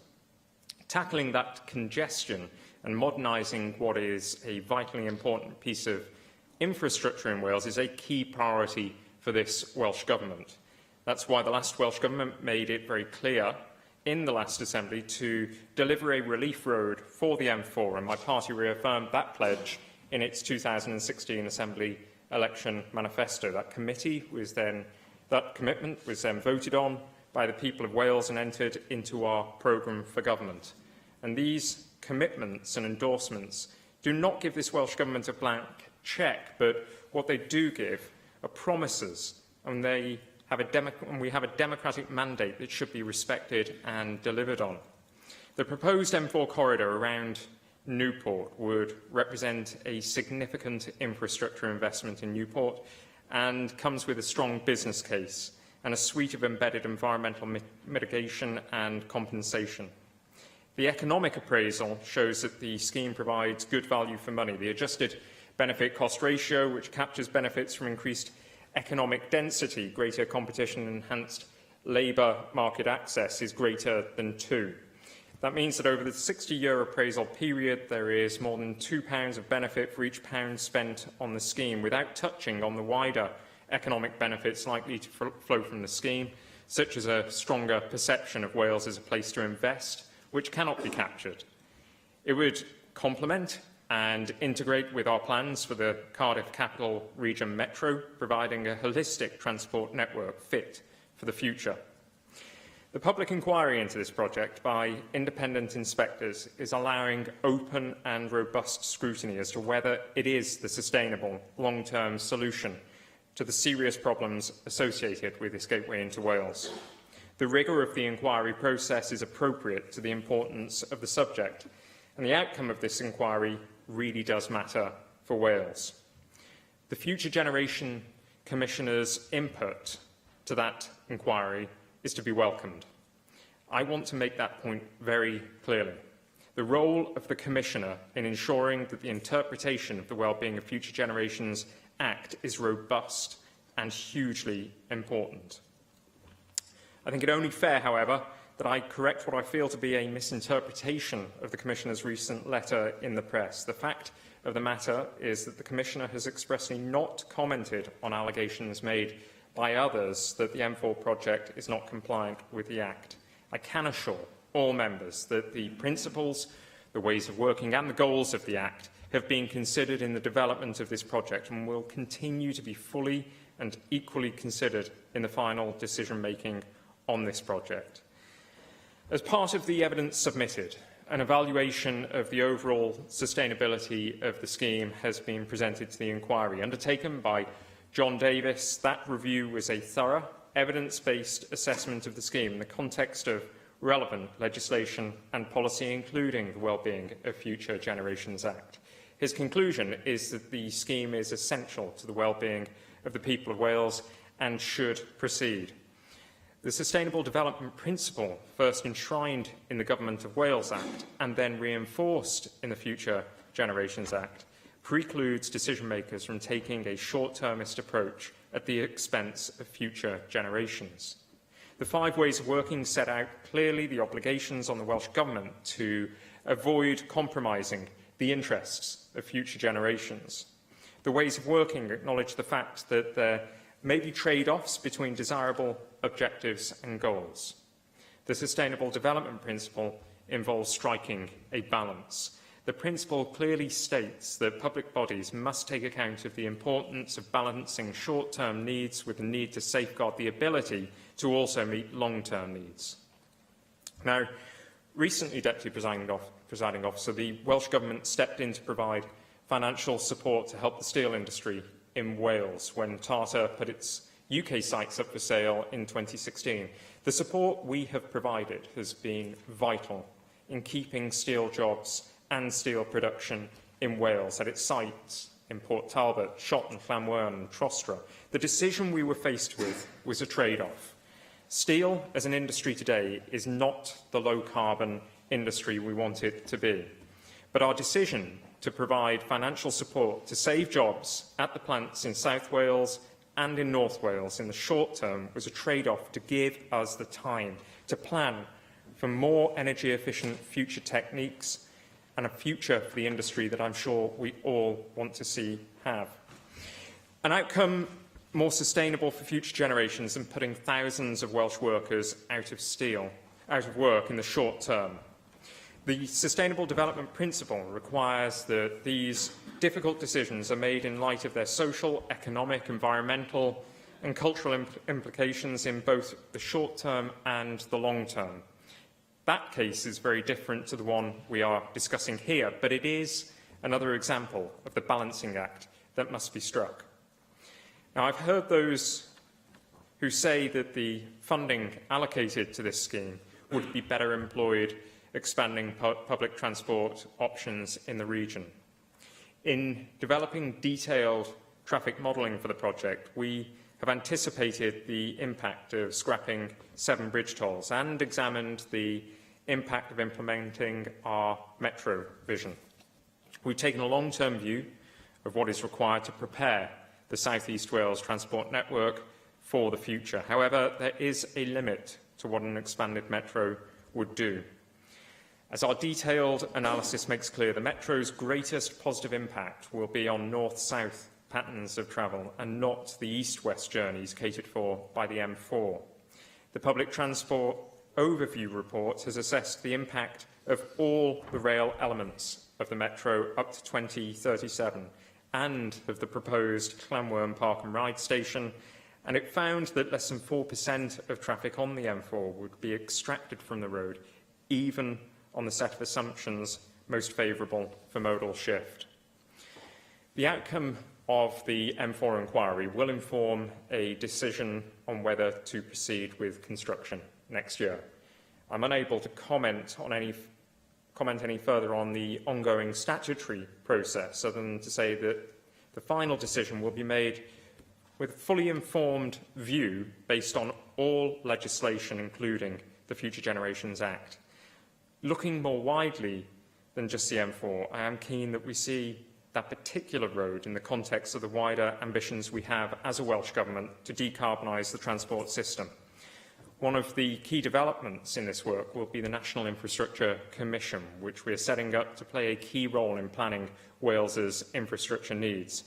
Tackling that congestion and modernising what is a vitally important piece of infrastructure in Wales is a key priority for this Welsh Government. That's why the last Welsh Government made it very clear in the last Assembly to deliver a relief road for the M4, and my party reaffirmed that pledge in its 2016 Assembly election manifesto. That commitment was then voted on by the people of Wales and entered into our programme for government. And these commitments and endorsements do not give this Welsh Government a blank cheque, but what they do give are promises, and we have a democratic mandate that should be respected and delivered on. The proposed M4 corridor around Newport would represent a significant infrastructure investment in Newport and comes with a strong business case and a suite of embedded environmental mitigation and compensation. The economic appraisal shows that the scheme provides good value for money. The adjusted benefit-cost ratio, which captures benefits from increased economic density, greater competition and enhanced labour market access, is greater than 2. That means that over the 60-year appraisal period, there is more than £2 of benefit for each pound spent on the scheme, without touching on the wider economic benefits likely to flow from the scheme, such as a stronger perception of Wales as a place to invest, which cannot be captured. It would complement and integrate with our plans for the Cardiff Capital Region Metro, providing a holistic transport network fit for the future. The public inquiry into this project by independent inspectors is allowing open and robust scrutiny as to whether it is the sustainable long-term solution to the serious problems associated with this gateway into Wales. The rigour of the inquiry process is appropriate to the importance of the subject, and the outcome of this inquiry really does matter for Wales. The Future Generation Commissioner's input to that inquiry is to be welcomed. I want to make that point very clearly. The role of the Commissioner in ensuring that the interpretation of the Wellbeing of Future Generations Act is robust and hugely important. I think it only fair, however, that I correct what I feel to be a misinterpretation of the Commissioner's recent letter in the press. The fact of the matter is that the Commissioner has expressly not commented on allegations made by others that the M4 project is not compliant with the Act. I can assure all members that the principles, the ways of working and the goals of the Act have been considered in the development of this project and will continue to be fully and equally considered in the final decision-making on this project. As part of the evidence submitted, an evaluation of the overall sustainability of the scheme has been presented to the inquiry. Undertaken by John Davis, that review was a thorough, evidence-based assessment of the scheme in the context of relevant legislation and policy, including the Wellbeing of Future Generations Act. His conclusion is that the scheme is essential to the well-being of the people of Wales and should proceed. The Sustainable Development Principle, first enshrined in the Government of Wales Act and then reinforced in the Future Generations Act, precludes decision-makers from taking a short-termist approach at the expense of future generations. The 5 ways of working set out clearly the obligations on the Welsh Government to avoid compromising the interests of future generations. The ways of working acknowledge the fact that there may be trade-offs between desirable objectives and goals. The Sustainable Development Principle involves striking a balance. The principle clearly states that public bodies must take account of the importance of balancing short-term needs with the need to safeguard the ability to also meet long-term needs. Now, recently, Deputy Presiding Officer, the Welsh Government stepped in to provide financial support to help the steel industry in Wales when Tata put its UK sites up for sale in 2016. The support we have provided has been vital in keeping steel jobs and steel production in Wales at its sites in Port Talbot, Shotton, Llanwern and Trostre. The decision we were faced with was a trade-off. Steel as an industry today is not the low-carbon industry we want it to be. But our decision to provide financial support to save jobs at the plants in South Wales and in North Wales in the short term was a trade-off to give us the time to plan for more energy-efficient future techniques and a future for the industry that I'm sure we all want to see have. An outcome more sustainable for future generations than putting thousands of Welsh workers out of work in the short term. The Sustainable Development Principle requires that these difficult decisions are made in light of their social, economic, environmental and cultural implications in both the short term and the long term. That case is very different to the one we are discussing here, but it is another example of the balancing act that must be struck. Now, I've heard those who say that the funding allocated to this scheme would be better employed expanding public transport options in the region. In developing detailed traffic modelling for the project, we have anticipated the impact of scrapping 7 bridge tolls and examined the impact of implementing our metro vision. We've taken a long-term view of what is required to prepare the South East Wales transport network for the future. However, there is a limit to what an expanded metro would do. As our detailed analysis makes clear, the metro's greatest positive impact will be on north-south patterns of travel and not the east-west journeys catered for by the M4. The Public Transport Overview Report has assessed the impact of all the rail elements of the metro up to 2037 and of the proposed Llanwern Park and Ride station, and it found that less than 4% of traffic on the M4 would be extracted from the road, even on the set of assumptions most favourable for modal shift. The outcome of the M4 inquiry will inform a decision on whether to proceed with construction next year. I'm unable to comment any further on the ongoing statutory process, other than to say that the final decision will be made with a fully informed view based on all legislation, including the Future Generations Act. Looking more widely than just the M4, I am keen that we see that particular road in the context of the wider ambitions we have as a Welsh Government to decarbonise the transport system. One of the key developments in this work will be the National Infrastructure Commission, which we are setting up to play a key role in planning Wales's infrastructure needs.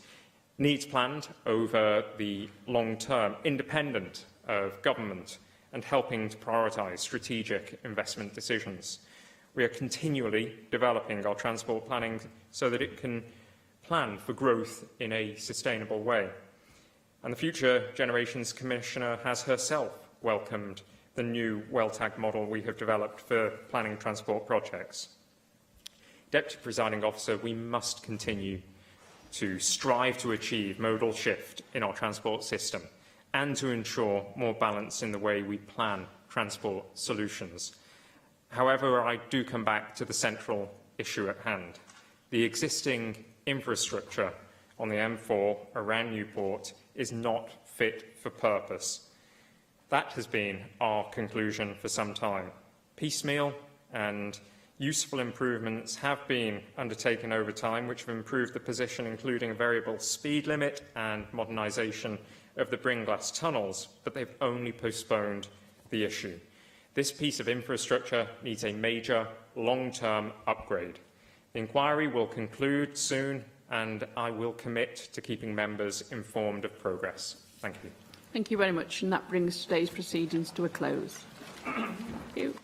Needs planned over the long term, independent of government, and helping to prioritise strategic investment decisions. We are continually developing our transport planning so that it can plan for growth in a sustainable way. And the Future Generations Commissioner has herself welcomed the new WellTag model we have developed for planning transport projects. Deputy Presiding Officer, we must continue to strive to achieve modal shift in our transport system and to ensure more balance in the way we plan transport solutions. However, I do come back to the central issue at hand. The existing infrastructure on the M4 around Newport is not fit for purpose. That has been our conclusion for some time. Piecemeal and useful improvements have been undertaken over time, which have improved the position, including a variable speed limit and modernisation of the Bringlass tunnels, but they've only postponed the issue. This piece of infrastructure needs a major long-term upgrade. The inquiry will conclude soon, and I will commit to keeping members informed of progress. Thank you. Thank you very much, and that brings today's proceedings to a close. Thank you.